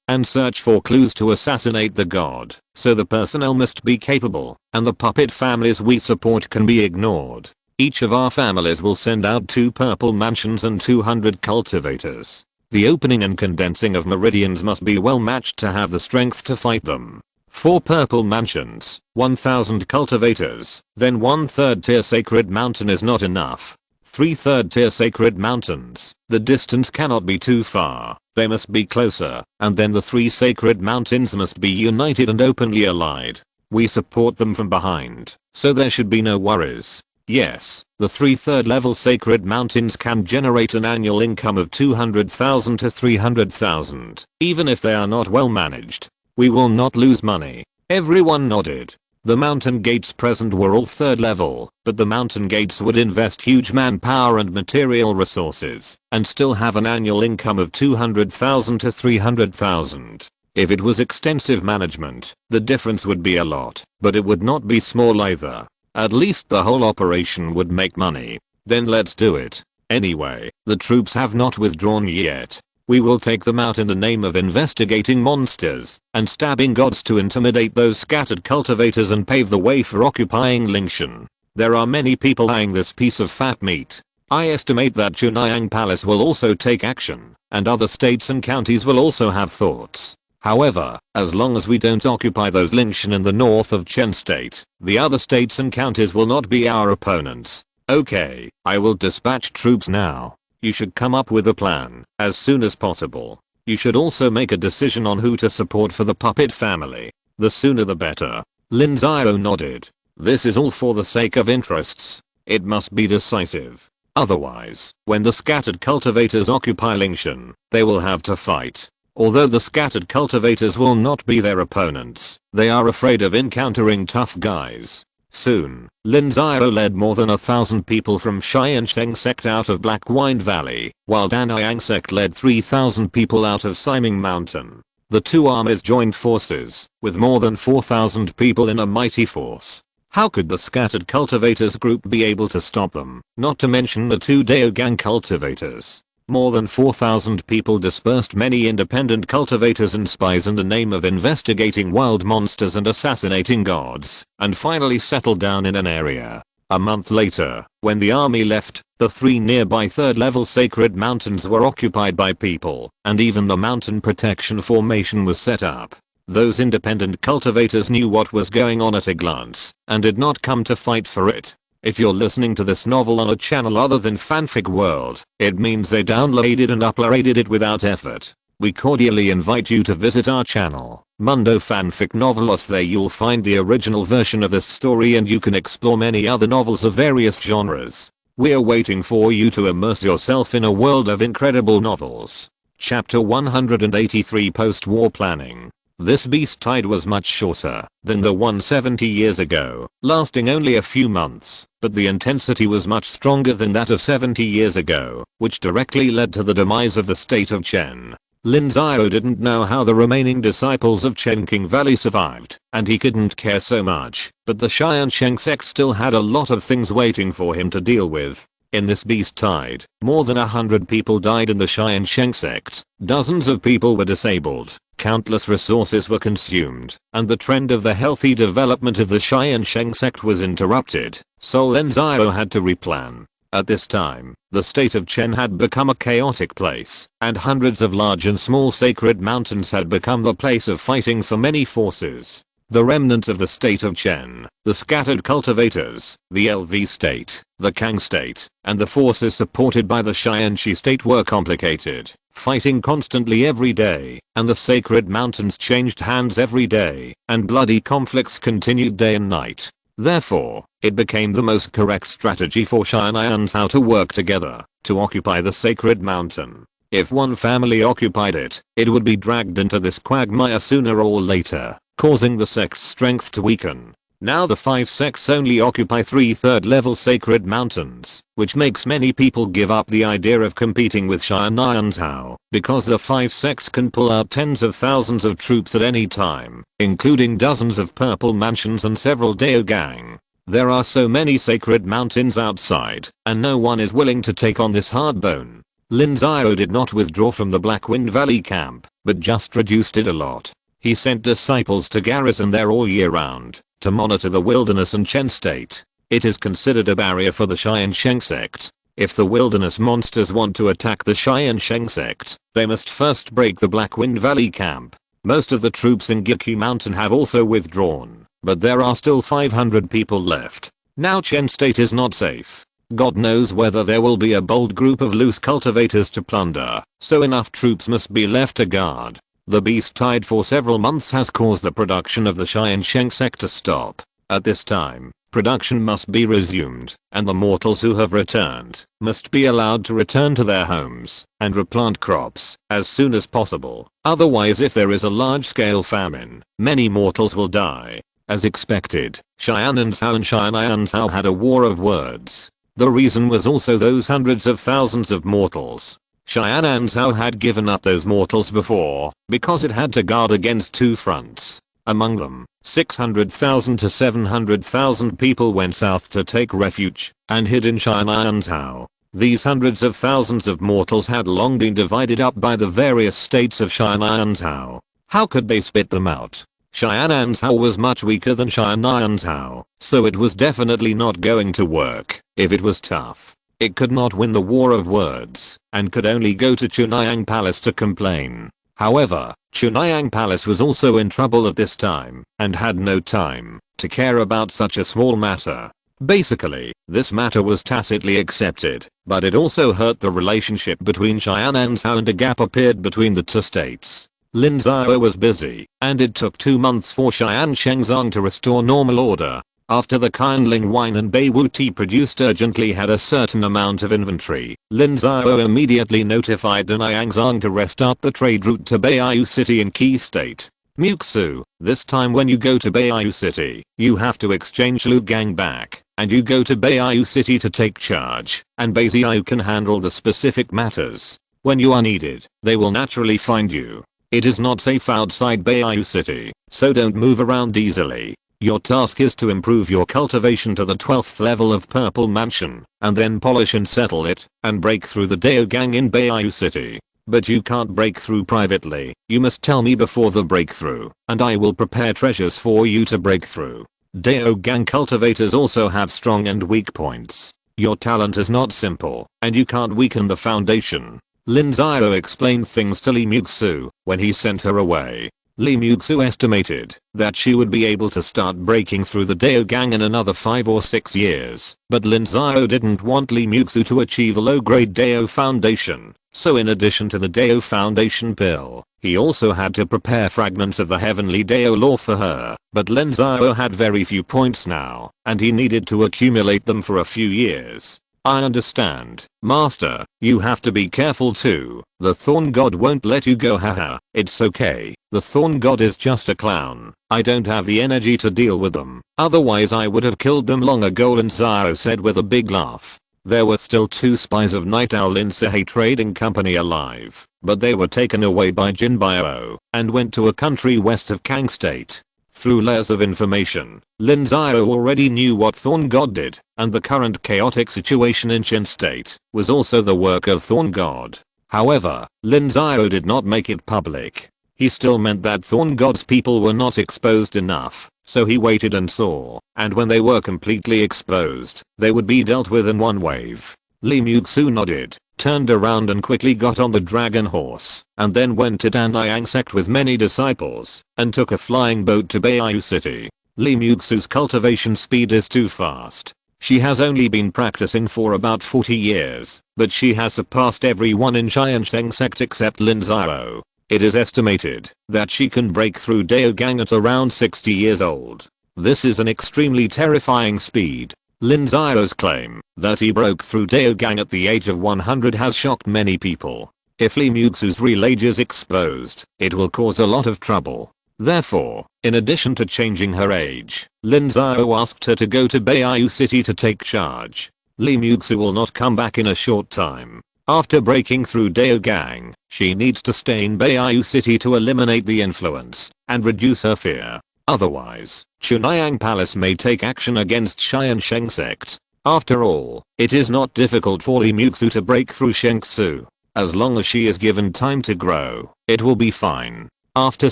and search for clues to assassinate the god, so the personnel must be capable, and the puppet families we support can be ignored. Each of our families will send out 2 purple mansions and 200 cultivators. The opening and condensing of meridians must be well matched to have the strength to fight them. 4 purple mansions, 1000 cultivators, then 1 3rd tier sacred mountain is not enough. 3 3rd tier sacred mountains, the distance cannot be too far, they must be closer, and then the 3 sacred mountains must be united and openly allied. We support them from behind, so there should be no worries. Yes, the 3 3rd level sacred mountains can generate an annual income of 200,000 to 300,000, even if they are not well managed. We will not lose money. Everyone nodded. The mountain gates present were all 3rd level, but the mountain gates would invest huge manpower and material resources, and still have an annual income of 200,000 to 300,000. If it was extensive management, the difference would be a lot, but it would not be small either. At least the whole operation would make money. Then let's do it. Anyway, the troops have not withdrawn yet. We will take them out in the name of investigating monsters and stabbing gods to intimidate those scattered cultivators and pave the way for occupying Lingshan. There are many people eyeing this piece of fat meat. I estimate that Chunayang Palace will also take action, and other states and counties will also have thoughts. However, as long as we don't occupy those Lingshan in the north of Chen State, the other states and counties will not be our opponents. Okay, I will dispatch troops now. You should come up with a plan as soon as possible. You should also make a decision on who to support for the puppet family. The sooner the better. Lin Xiao nodded. This is all for the sake of interests. It must be decisive. Otherwise, when the scattered cultivators occupy Lingshan, they will have to fight. Although the scattered cultivators will not be their opponents, they are afraid of encountering tough guys. Soon, Lin Xiao led more than 1,000 people from Tiansheng Sect out of Black Wind Valley, while Tiansheng Sect led 3,000 people out of Siming Mountain. The two armies joined forces, with more than 4,000 people in a mighty force. How could the scattered cultivators group be able to stop them, not to mention the two Daogang cultivators? More than 4,000 people dispersed many independent cultivators and spies in the name of investigating wild monsters and assassinating gods, and finally settled down in an area. A month later, when the army left, the 3 nearby 3rd level sacred mountains were occupied by people, and even the mountain protection formation was set up. Those independent cultivators knew what was going on at a glance, and did not come to fight for it. If you're listening to this novel on a channel other than Fanfic World, it means they downloaded and uploaded it without effort. We cordially invite you to visit our channel, Mundo Fanfic Novelos. There you'll find the original version of this story and you can explore many other novels of various genres. We're waiting for you to immerse yourself in a world of incredible novels. Chapter 183 Post-War Planning. This beast tide was much shorter than the one 70 years ago, lasting only a few months, but the intensity was much stronger than that of 70 years ago, which directly led to the demise of the state of Chen. Lin Xiao didn't know how the remaining disciples of Chenqing Valley survived, and he couldn't care so much, but the Tiansheng Sect still had a lot of things waiting for him to deal with. In this beast tide, more than 100 people died in the Tiansheng Sect, dozens of people were disabled, countless resources were consumed, and the trend of the healthy development of the Tiansheng Sect was interrupted, so Lin Xiao had to replan. At this time, the state of Chen had become a chaotic place, and hundreds of large and small sacred mountains had become the place of fighting for many forces. The remnants of the state of Chen, the scattered cultivators, the LV state, the Kang state, and the forces supported by the Xianxi state were complicated, fighting constantly every day, and the sacred mountains changed hands every day, and bloody conflicts continued day and night. Therefore, it became the most correct strategy for Xianxiao to work together, to occupy the sacred mountain. If one family occupied it, it would be dragged into this quagmire sooner or later, causing the sect's strength to weaken. Now the 5 sects only occupy 3 3rd-level sacred mountains, which makes many people give up the idea of competing with Xianxiao, because the 5 sects can pull out tens of thousands of troops at any time, including dozens of purple mansions and several Daogang. There are so many sacred mountains outside, and no one is willing to take on this hard bone. Lin Xiao did not withdraw from the Black Wind Valley camp, but just reduced it a lot. He sent disciples to garrison there all year round, to monitor the wilderness and Chen state. It is considered a barrier for the Tiansheng Sect. If the wilderness monsters want to attack the Tiansheng Sect, they must first break the Black Wind Valley camp. Most of the troops in Giqi Mountain have also withdrawn, but there are still 500 people left. Now Chen state is not safe. God knows whether there will be a bold group of loose cultivators to plunder, so enough troops must be left to guard. The beast tide for several months has caused the production of the Tiansheng Sect to stop. At this time, production must be resumed, and the mortals who have returned must be allowed to return to their homes and replant crops as soon as possible. Otherwise, if there is a large-scale famine, many mortals will die. As expected, Xianxiao and Xianxiao had a war of words. The reason was also those hundreds of thousands of mortals. Xianxiao had given up those mortals before, because it had to guard against 2 fronts. Among them, 600,000 to 700,000 people went south to take refuge, and hid in Xianxiao. These hundreds of thousands of mortals had long been divided up by the various states of Xianxiao. How could they spit them out? Xianxiao was much weaker than Xianxiao, so it was definitely not going to work. If it was tough, it could not win the war of words, and could only go to Chunhyang Palace to complain. However, Chunhyang Palace was also in trouble at this time, and had no time to care about such a small matter. Basically, this matter was tacitly accepted, but it also hurt the relationship between Tiansheng Sect and a gap appeared between the two states. Lin Xiao was busy, and it took 2 months for Tiansheng Sect to restore normal order. After the kindling wine and Beiwu tea produced urgently had a certain amount of inventory, Lin Xiao immediately notified Tiansheng Sect to restart the trade route to Beiwu City in Key State. Muxu, this time when you go to Beiwu City, you have to exchange Lu Gang back, and you go to Beiwu City to take charge, and Beiziao can handle the specific matters. When you are needed, they will naturally find you. It is not safe outside Beiwu City, so don't move around easily. Your task is to improve your cultivation to the 12th level of Purple Mansion, and then polish and settle it, and break through the Dao Gang in Beiwu City. But you can't break through privately, you must tell me before the breakthrough, and I will prepare treasures for you to break through. Dao Gang cultivators also have strong and weak points. Your talent is not simple, and you can't weaken the foundation. Lin Xiao explained things to Li Muxu when he sent her away. Li Muxu estimated that she would be able to start breaking through the Dao Gang in another 5 or 6 years, but Lin Xiao didn't want Li Muxu to achieve a low-grade Dao foundation. So in addition to the Dao Foundation pill, he also had to prepare fragments of the Heavenly Dao Law for her, but Lin Xiao had very few points now, and he needed to accumulate them for a few years. I understand, Master, you have to be careful too, the Thorn God won't let you go haha, it's okay, the Thorn God is just a clown, I don't have the energy to deal with them, otherwise I would have killed them long ago, Lin Xiao said with a big laugh. There were still 2 spies of Night Owl Insei Trading Company alive, but they were taken away by Jin Bio and went to a country west of Kang State. Through layers of information, Lin Xiao already knew what Thorn God did, and the current chaotic situation in Qin State was also the work of Thorn God. However, Lin Xiao did not make it public. He still meant that Thorn God's people were not exposed enough, so he waited and saw, and when they were completely exposed, they would be dealt with in one wave. Li Muxu nodded, turned around and quickly got on the dragon horse, and then went to Tiansheng Sect with many disciples, and took a flying boat to Beiwu City. Li Muxu's cultivation speed is too fast. She has only been practicing for about 40 years, but she has surpassed everyone in Tiansheng Sect except Lin Xiao. It is estimated that she can break through Dao Gang at around 60 years old. This is an extremely terrifying speed. Lin Xiao's claim that he broke through Dao Gang at the age of 100 has shocked many people. If Li Muxu's real age is exposed, it will cause a lot of trouble. Therefore, in addition to changing her age, Lin Xiao asked her to go to Beiwu City to take charge. Li Muxu will not come back in a short time. After breaking through Dao Gang, she needs to stay in Beiwu City to eliminate the influence and reduce her fear. Otherwise, Chunhyang Palace may take action against Tiansheng Sect. After all, it is not difficult for Li Muxu to break through Shengsu. As long as she is given time to grow, it will be fine. After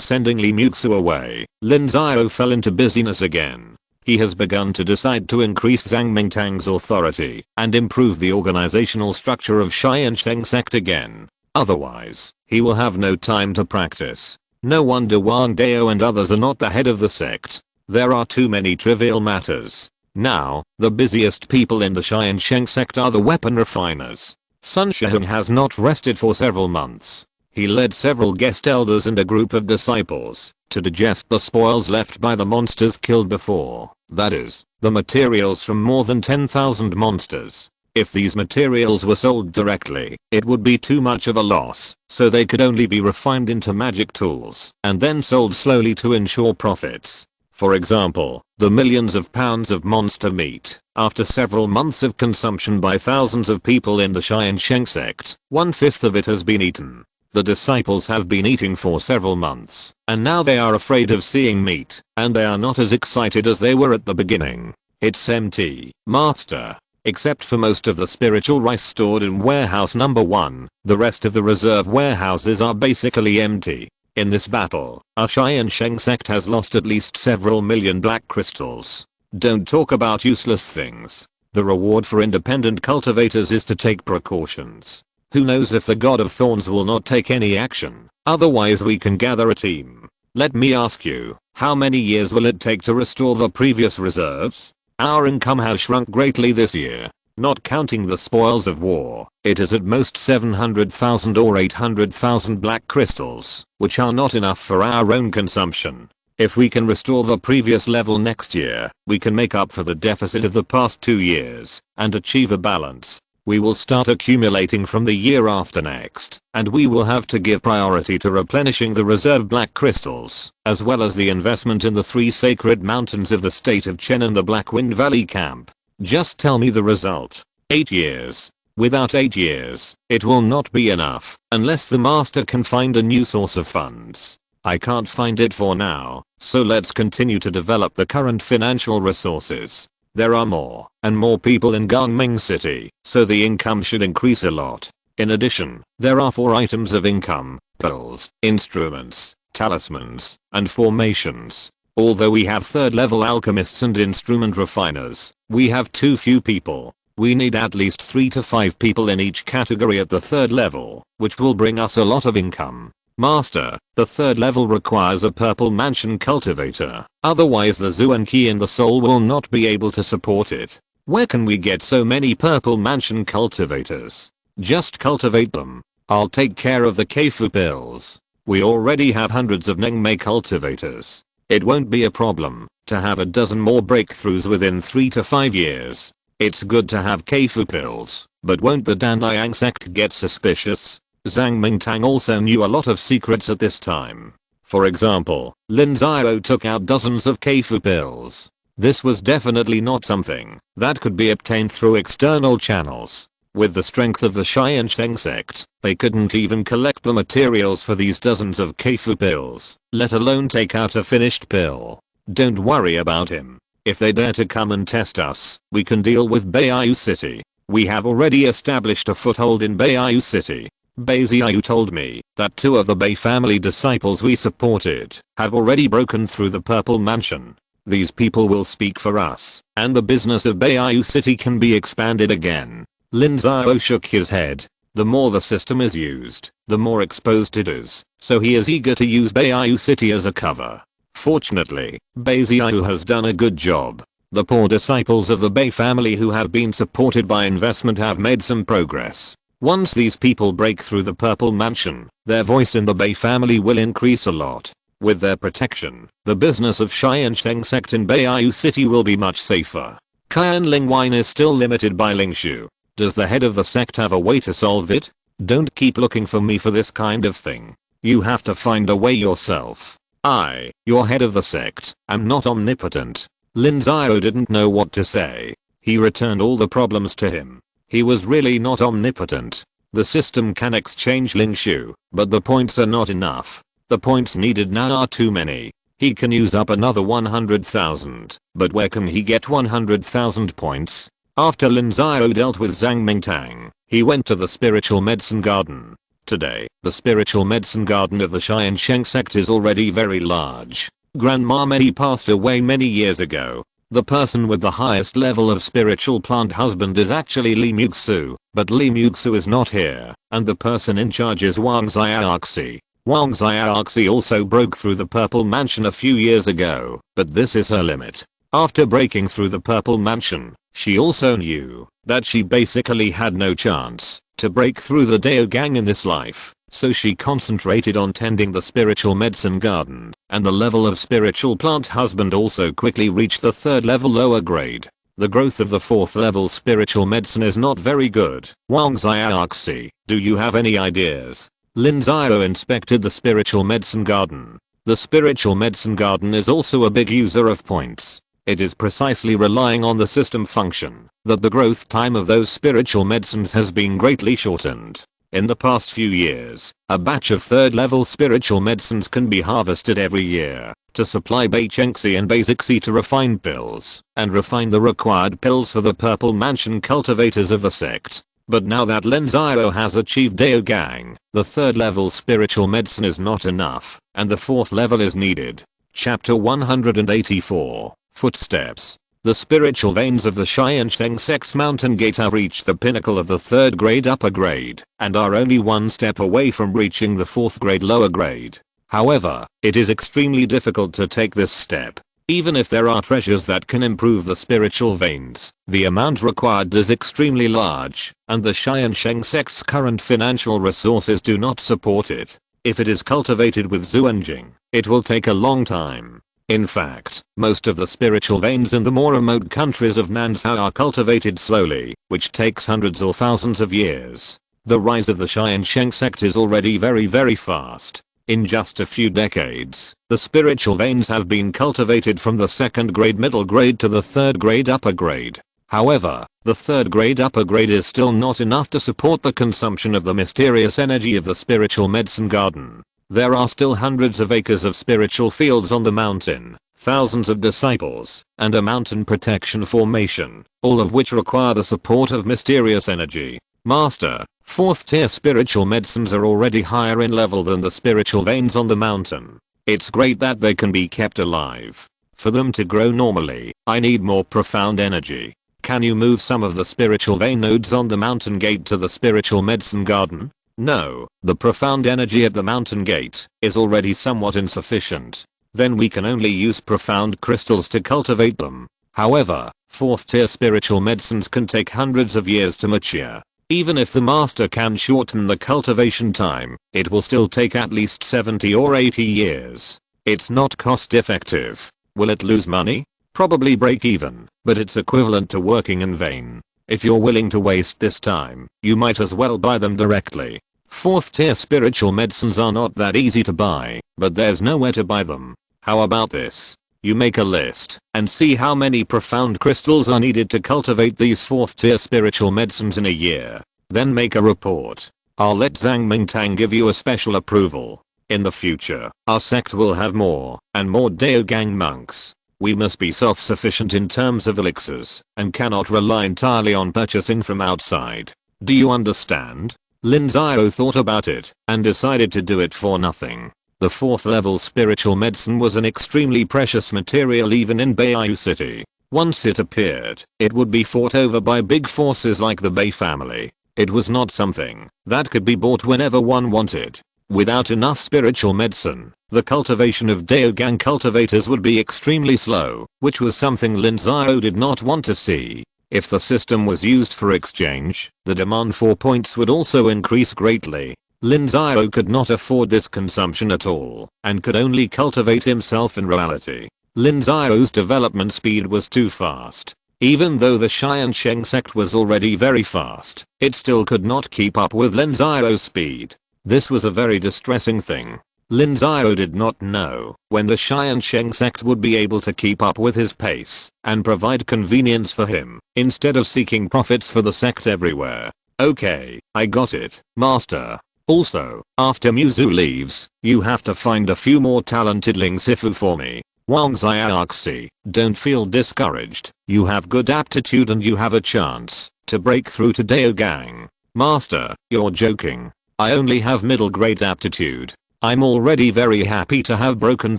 sending Li Muxu away, Lin Xiao fell into busyness again. He has begun to decide to increase Zhang Mingtang's authority and improve the organizational structure of Tiansheng Sect again. Otherwise, he will have no time to practice. No wonder Wang Dao and others are not the head of the sect. There are too many trivial matters. Now, the busiest people in the Tiansheng Sect are the weapon refiners. Sun Shihong has not rested for several months. He led several guest elders and a group of disciples to digest the spoils left by the monsters killed before. That is, the materials from more than 10,000 monsters. If these materials were sold directly, it would be too much of a loss, so they could only be refined into magic tools and then sold slowly to ensure profits. For example, the millions of pounds of monster meat, after several months of consumption by thousands of people in the Tiansheng Sect, 1/5 of it has been eaten. The disciples have been eating for several months, and now they are afraid of seeing meat, and they are not as excited as they were at the beginning. It's empty, Master. Except for most of the spiritual rice stored in warehouse number 1, the rest of the reserve warehouses are basically empty. In this battle, our Tiansheng Sect has lost at least several million black crystals. Don't talk about useless things. The reward for independent cultivators is to take precautions. Who knows if the God of Thorns will not take any action, otherwise we can gather a team. Let me ask you, how many years will it take to restore the previous reserves? Our income has shrunk greatly this year. Not counting the spoils of war, it is at most 700,000 or 800,000 black crystals, which are not enough for our own consumption. If we can restore the previous level next year, we can make up for the deficit of the past 2 years and achieve a balance. We will start accumulating from the year after next, and we will have to give priority to replenishing the reserve black crystals, as well as the investment in the 3 sacred mountains of the state of Chen and the Black Wind Valley camp. Just tell me the result. 8 years. Without 8 years, it will not be enough, unless the master can find a new source of funds. I can't find it for now, so let's continue to develop the current financial resources. There are more and more people in Gangming City, so the income should increase a lot. In addition, there are 4 items of income: pearls, instruments, talismans, and formations. Although we have 3rd level alchemists and instrument refiners, we have too few people. We need at least 3 to 5 people in each category at the 3rd level, which will bring us a lot of income. Master, the 3rd level requires a purple mansion cultivator, otherwise the Zuan key in the soul will not be able to support it. Where can we get so many purple mansion cultivators? Just cultivate them. I'll take care of the Keifu pills. We already have hundreds of Nengmei cultivators. It won't be a problem to have a dozen more breakthroughs within 3 to 5 years. It's good to have Keifu pills, but won't the Danliang sect get suspicious? Zhang Mingtang also knew a lot of secrets at this time. For example, Lin Xiao took out dozens of Keifu pills. This was definitely not something that could be obtained through external channels. With the strength of the Tiansheng Sect, they couldn't even collect the materials for these dozens of Keifu pills, let alone take out a finished pill. Don't worry about him. If they dare to come and test us, we can deal with Beiyu City. We have already established a foothold in Beiyu City. Bei Xiao told me that 2 of the Bei family disciples we supported have already broken through the Purple Mansion. These people will speak for us, and the business of Beiyu City can be expanded again. Lin Xiao shook his head. The more the system is used, the more exposed it is, so he is eager to use Beiyu City as a cover. Fortunately, Bei Xiao has done a good job. The poor disciples of the Bei family who have been supported by investment have made some progress. Once these people break through the Purple Mansion, their voice in the Bei family will increase a lot. With their protection, the business of Tiansheng Sect in Beiyu City will be much safer. Qian Lingwine is still limited by Lin Xiao. Does the head of the sect have a way to solve it? Don't keep looking for me for this kind of thing. You have to find a way yourself. I, your head of the sect, am not omnipotent. Lin Xiao didn't know what to say. He returned all the problems to him. He was really not omnipotent. The system can exchange Lin Xiao, but the points are not enough. The points needed now are too many. He can use up another 100,000, but where can he get 100,000 points? After Lin Xiao dealt with Zhang Mingtang, he went to the spiritual medicine garden. Today, the spiritual medicine garden of the Tiansheng Sect is already very large. Grandma Mei passed away many years ago. The person with the highest level of spiritual plant husband is actually Li Muxu, but Li Muxu is not here, and the person in charge is Wang Xiaoxi. Wang Xiaoxi also broke through the Purple Mansion a few years ago, but this is her limit. After breaking through the Purple Mansion, she also knew that she basically had no chance to break through the Dao Gang in this life, so she concentrated on tending the spiritual medicine garden, and the level of spiritual plant husband also quickly reached the 3rd level lower grade. The growth of the 4th level spiritual medicine is not very good. Wang Xiaoxi, do you have any ideas? Lin Xiao inspected the spiritual medicine garden. The spiritual medicine garden is also a big user of points. It is precisely relying on the system function that the growth time of those spiritual medicines has been greatly shortened. In the past few years, a batch of 3rd level spiritual medicines can be harvested every year to supply Beichengxi and Beizixi to refine pills and refine the required pills for the Purple Mansion cultivators of the sect. But now that Lin Xiao has achieved Dao Gang, the 3rd level spiritual medicine is not enough, and the 4th level is needed. Chapter 184, Footsteps. The spiritual veins of the Tiansheng Sect's mountain gate have reached the pinnacle of the 3rd grade upper grade, and are only one step away from reaching the 4th grade lower grade. However, it is extremely difficult to take this step. Even if there are treasures that can improve the spiritual veins, the amount required is extremely large, and the Tiansheng Sect's current financial resources do not support it. If it is cultivated with Zuanjing, it will take a long time. In fact, most of the spiritual veins in the more remote countries of Nansha are cultivated slowly, which takes hundreds or thousands of years. The rise of the Tiansheng Sect is already very fast. In just a few decades, the spiritual veins have been cultivated from the 2nd grade middle grade to the 3rd grade upper grade. However, the 3rd grade upper grade is still not enough to support the consumption of the mysterious energy of the spiritual medicine garden. There are still hundreds of acres of spiritual fields on the mountain, thousands of disciples, and a mountain protection formation, all of which require the support of mysterious energy. Master, 4th tier spiritual medicines are already higher in level than the spiritual veins on the mountain. It's great that they can be kept alive. For them to grow normally, I need more profound energy. Can you move some of the spiritual vein nodes on the mountain gate to the spiritual medicine garden? No, the profound energy at the mountain gate is already somewhat insufficient. Then we can only use profound crystals to cultivate them. However, 4th tier spiritual medicines can take hundreds of years to mature. Even if the master can shorten the cultivation time, it will still take at least 70 or 80 years. It's not cost effective. Will it lose money? Probably break even, but it's equivalent to working in vain. If you're willing to waste this time, you might as well buy them directly. 4th tier spiritual medicines are not that easy to buy, but there's nowhere to buy them. How about this? You make a list and see how many profound crystals are needed to cultivate these 4th tier spiritual medicines in a year. Then make a report. I'll let Zhang Mingtang give you a special approval. In the future, our sect will have more and more Daogang monks. We must be self-sufficient in terms of elixirs and cannot rely entirely on purchasing from outside. Do you understand? Lin Xiao thought about it and decided to do it for nothing. The 4th level spiritual medicine was an extremely precious material even in Beiyu City. Once it appeared, it would be fought over by big forces like the Bei family. It was not something that could be bought whenever one wanted. Without enough spiritual medicine, the cultivation of Daogang cultivators would be extremely slow, which was something Lin Xiao did not want to see. If the system was used for exchange, the demand for points would also increase greatly. Lin Xiao could not afford this consumption at all, and could only cultivate himself in reality. Lin Xiao's development speed was too fast. Even though the Tiansheng Sect was already very fast, it still could not keep up with Lin Xiao's speed. This was a very distressing thing. Lin Xiao did not know when the Tiansheng Sect would be able to keep up with his pace and provide convenience for him, instead of seeking profits for the sect everywhere. Okay, I got it, master. Also, after Muzu leaves, you have to find a few more talented Ling Sifu for me. Wang Xiaoxi, don't feel discouraged. You have good aptitude and you have a chance to break through to Daogang. Master, you're joking. I only have middle grade aptitude. I'm already very happy to have broken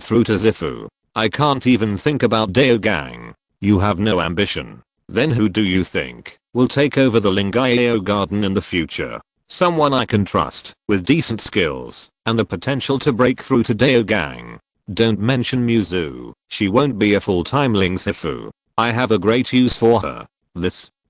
through to Zifu. I can't even think about Daogang. You have no ambition. Then who do you think will take over the Lingyao garden in the future? Someone I can trust, with decent skills, and the potential to break through to Daogang. Don't mention Muzu, she won't be a full-time Ling Sifu. I have a great use for her.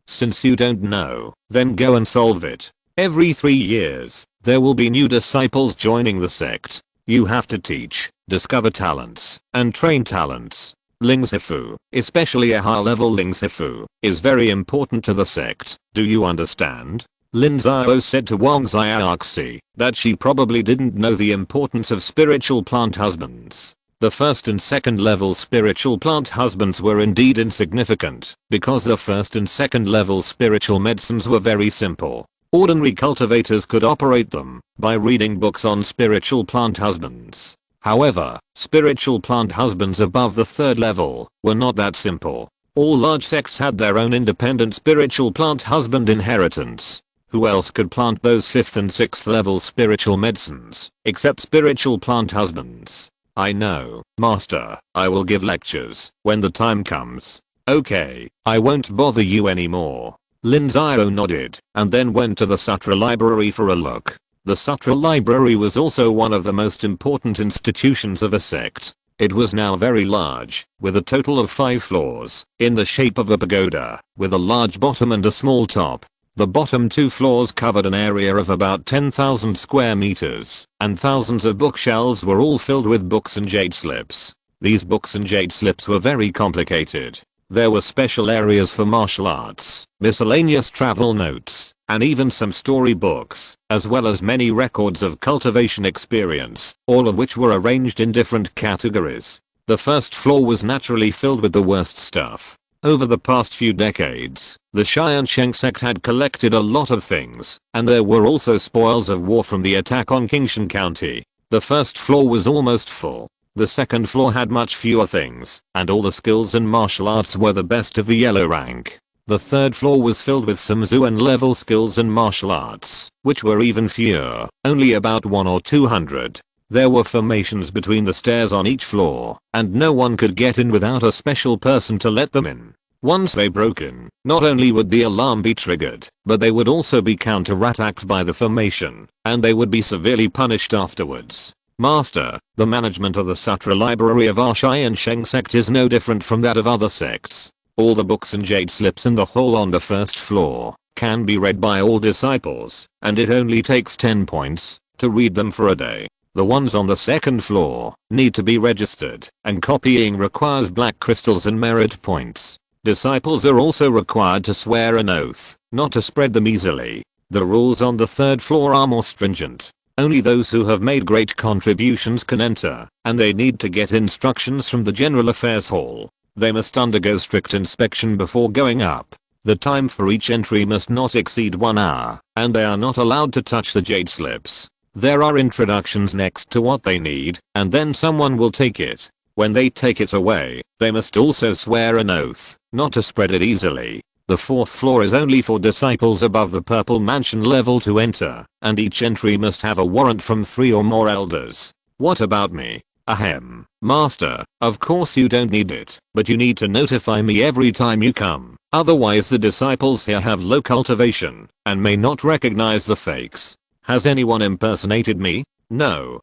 Since you don't know, then go and solve it. Every 3 years, there will be new disciples joining the sect. You have to teach, discover talents, and train talents. Ling Sifu, especially a high-level Ling Sifu, is very important to the sect. Do you understand? Lin Xiao said to Wang Xiaoxi that she probably didn't know the importance of spiritual plant husbands. The 1st and 2nd level spiritual plant husbands were indeed insignificant because the 1st and 2nd level spiritual medicines were very simple. Ordinary cultivators could operate them by reading books on spiritual plant husbands. However, spiritual plant husbands above the 3rd level were not that simple. All large sects had their own independent spiritual plant husband inheritance. Who else could plant those 5th and 6th level spiritual medicines, except spiritual plant husbands? I know, master. I will give lectures when the time comes. Okay, I won't bother you anymore. Lin Xiao nodded, and then went to the Sutra library for a look. The Sutra library was also one of the most important institutions of a sect. It was now very large, with a total of 5 floors, in the shape of a pagoda, with a large bottom and a small top. The bottom 2 floors covered an area of about 10,000 square meters, and thousands of bookshelves were all filled with books and jade slips. These books and jade slips were very complicated. There were special areas for martial arts, miscellaneous travel notes, and even some story books, as well as many records of cultivation experience, all of which were arranged in different categories. The first floor was naturally filled with the worst stuff. Over the past few decades, the Tiansheng Sect had collected a lot of things, and there were also spoils of war from the attack on Tiansheng County. The first floor was almost full. The second floor had much fewer things, and all the skills and martial arts were the best of the yellow rank. The third floor was filled with some Zuan level skills and martial arts, which were even fewer, only about 1 or 200. There were formations between the stairs on each floor, and no one could get in without a special person to let them in. Once they broke in, not only would the alarm be triggered, but they would also be counter-attacked by the formation, and they would be severely punished afterwards. Master, the management of the Sutra library of our Tiansheng Sect is no different from that of other sects. All the books and jade slips in the hall on the first floor can be read by all disciples, and it only takes 10 points to read them for a day. The ones on the second floor need to be registered, and copying requires black crystals and merit points. Disciples are also required to swear an oath not to spread them easily. The rules on the third floor are more stringent. Only those who have made great contributions can enter, and they need to get instructions from the General Affairs Hall. They must undergo strict inspection before going up. The time for each entry must not exceed 1 hour, and they are not allowed to touch the jade slips. There are introductions next to what they need, and then someone will take it. When they take it away, they must also swear an oath not to spread it easily. The fourth floor is only for disciples above the purple mansion level to enter, and each entry must have a warrant from 3 or more elders. What about me? Ahem. Master, of course you don't need it, but you need to notify me every time you come. Otherwise the disciples here have low cultivation, and may not recognize the fakes. Has anyone impersonated me? No,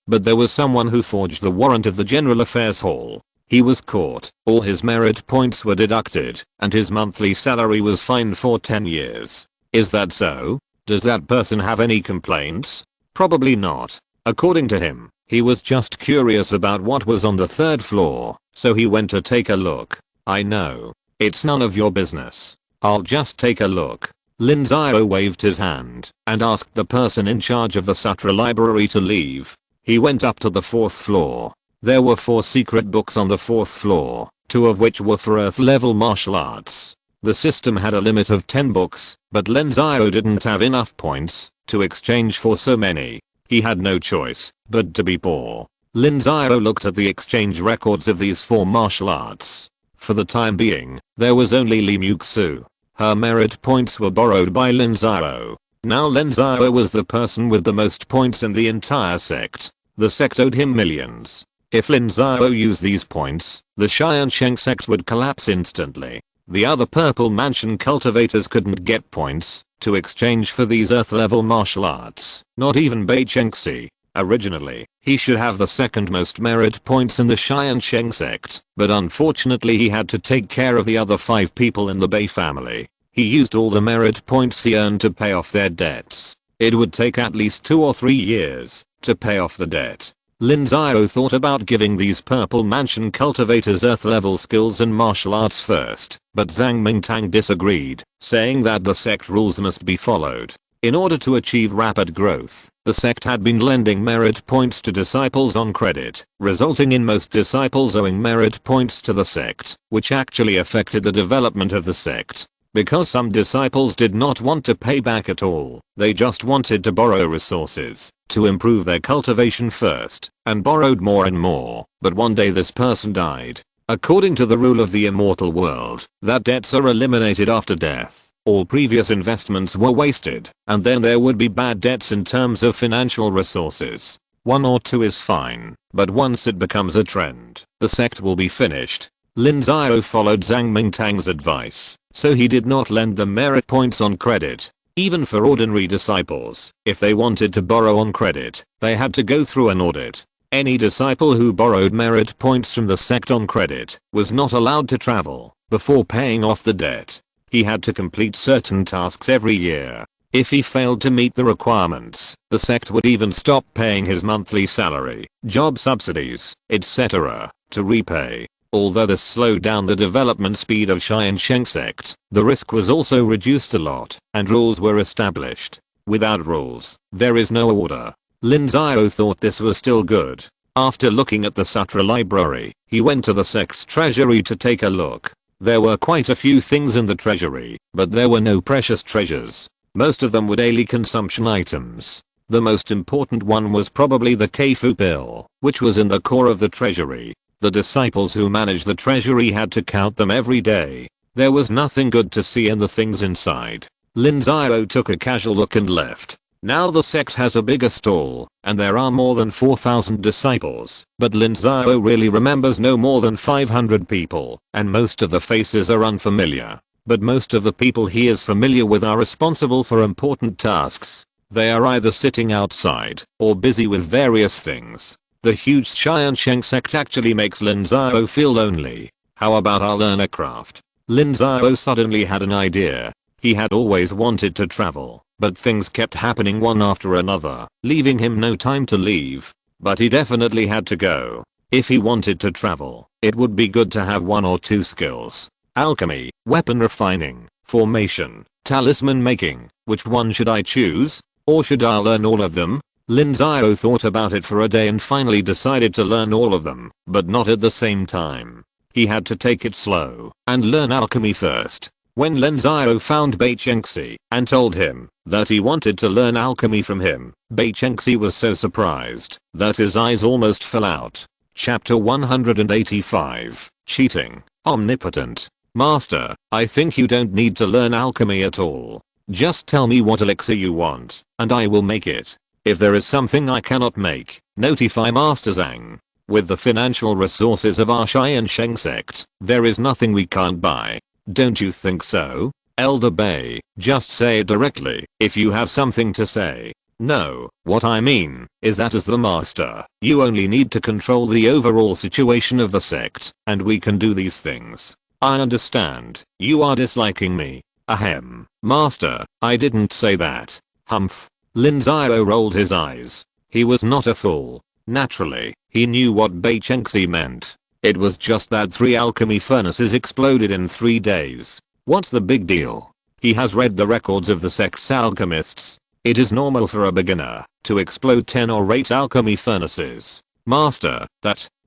but there was someone who forged the warrant of the General Affairs Hall. He was caught, all his merit points were deducted, and his monthly salary was fined for 10 years. Is that so? Does that person have any complaints? Probably not. According to him, he was just curious about what was on the third floor, so he went to take a look. I know. It's none of your business. I'll just take a look. Lin Xiao waved his hand and asked the person in charge of the Sutra library to leave. He went up to the 4th floor. There were 4 secret books on the 4th floor, 2 of which were for Earth level martial arts. The system had a limit of 10 books, but Lin Xiao didn't have enough points to exchange for so many. He had no choice but to be poor. Lin Xiao looked at the exchange records of these 4 martial arts. For the time being, there was only Li Muxu. Her merit points were borrowed by Lin Xiao. Now Lin Xiao was the person with the most points in the entire sect. The sect owed him millions. If Lin Xiao used these points, the Tiansheng Sect would collapse instantly. The other purple mansion cultivators couldn't get points to exchange for these earth-level martial arts, not even Bei Chengxi. Originally, he should have the second most merit points in the Tiansheng Sect, but unfortunately he had to take care of the other 5 people in the Bei family. He used all the merit points he earned to pay off their debts. It would take at least 2 or 3 years to pay off the debt. Lin Xiao thought about giving these purple mansion cultivators earth-level skills and martial arts first, but Zhang Mingtang disagreed, saying that the sect rules must be followed. In order to achieve rapid growth, the sect had been lending merit points to disciples on credit, resulting in most disciples owing merit points to the sect, which actually affected the development of the sect. Because some disciples did not want to pay back at all, they just wanted to borrow resources to improve their cultivation first, and borrowed more and more. But one day this person died. According to the rule of the immortal world, that debts are eliminated after death. All previous investments were wasted, and then there would be bad debts in terms of financial resources. 1 or 2 is fine, but once it becomes a trend, the sect will be finished. Lin Xiao followed Zhang Mingtang's advice, so he did not lend them merit points on credit. Even for ordinary disciples, if they wanted to borrow on credit, they had to go through an audit. Any disciple who borrowed merit points from the sect on credit was not allowed to travel before paying off the debt. He had to complete certain tasks every year. If he failed to meet the requirements, the sect would even stop paying his monthly salary, job subsidies, etc. to repay. Although this slowed down the development speed of Tiansheng Sect, the risk was also reduced a lot, and rules were established. Without rules, there is no order. Lin Xiao thought this was still good. After looking at the sutra library, he went to the sect's treasury to take a look. There were quite a few things in the treasury, but there were no precious treasures. Most of them were daily consumption items. The most important one was probably the Keifu pill, which was in the core of the treasury. The disciples who managed the treasury had to count them every day. There was nothing good to see in the things inside. Lin Xiao took a casual look and left. Now the sect has a bigger stall, and there are more than 4,000 disciples, but Lin Xiao really remembers no more than 500 people, and most of the faces are unfamiliar. But most of the people he is familiar with are responsible for important tasks. They are either sitting outside, or busy with various things. The huge Tiansheng Sect actually makes Lin Xiao feel lonely. How about our learner craft? Lin Xiao suddenly had an idea. He had always wanted to travel, but things kept happening one after another, leaving him no time to leave. But he definitely had to go. If he wanted to travel, it would be good to have 1 or 2 skills. Alchemy, weapon refining, formation, talisman making. Which one should I choose? Or should I learn all of them? Lin Xiao thought about it for a day and finally decided to learn all of them, but not at the same time. He had to take it slow and learn alchemy first. When Lin Xiao found Bai Chengxi and told him that he wanted to learn alchemy from him, Bai Chengxi was so surprised that his eyes almost fell out. Chapter 185, Cheating, Omnipotent. Master, I think you don't need to learn alchemy at all. Just tell me what elixir you want, and I will make it. If there is something I cannot make, notify Master Zhang. With the financial resources of our Tiansheng Sect, there is nothing we can't buy. Don't you think so? Elder Bai, just say it directly if you have something to say. No, what I mean is that as the master, you only need to control the overall situation of the sect, and we can do these things. I understand, you are disliking me. Ahem. Master, I didn't say that. Humph. Lin Xiao rolled his eyes. He was not a fool. Naturally, he knew what Bai Chengxi meant. It was just that 3 alchemy furnaces exploded in 3 days. What's the big deal? He has read the records of the sect's alchemists. It is normal for a beginner to explode 10 or 8 alchemy furnaces. Master,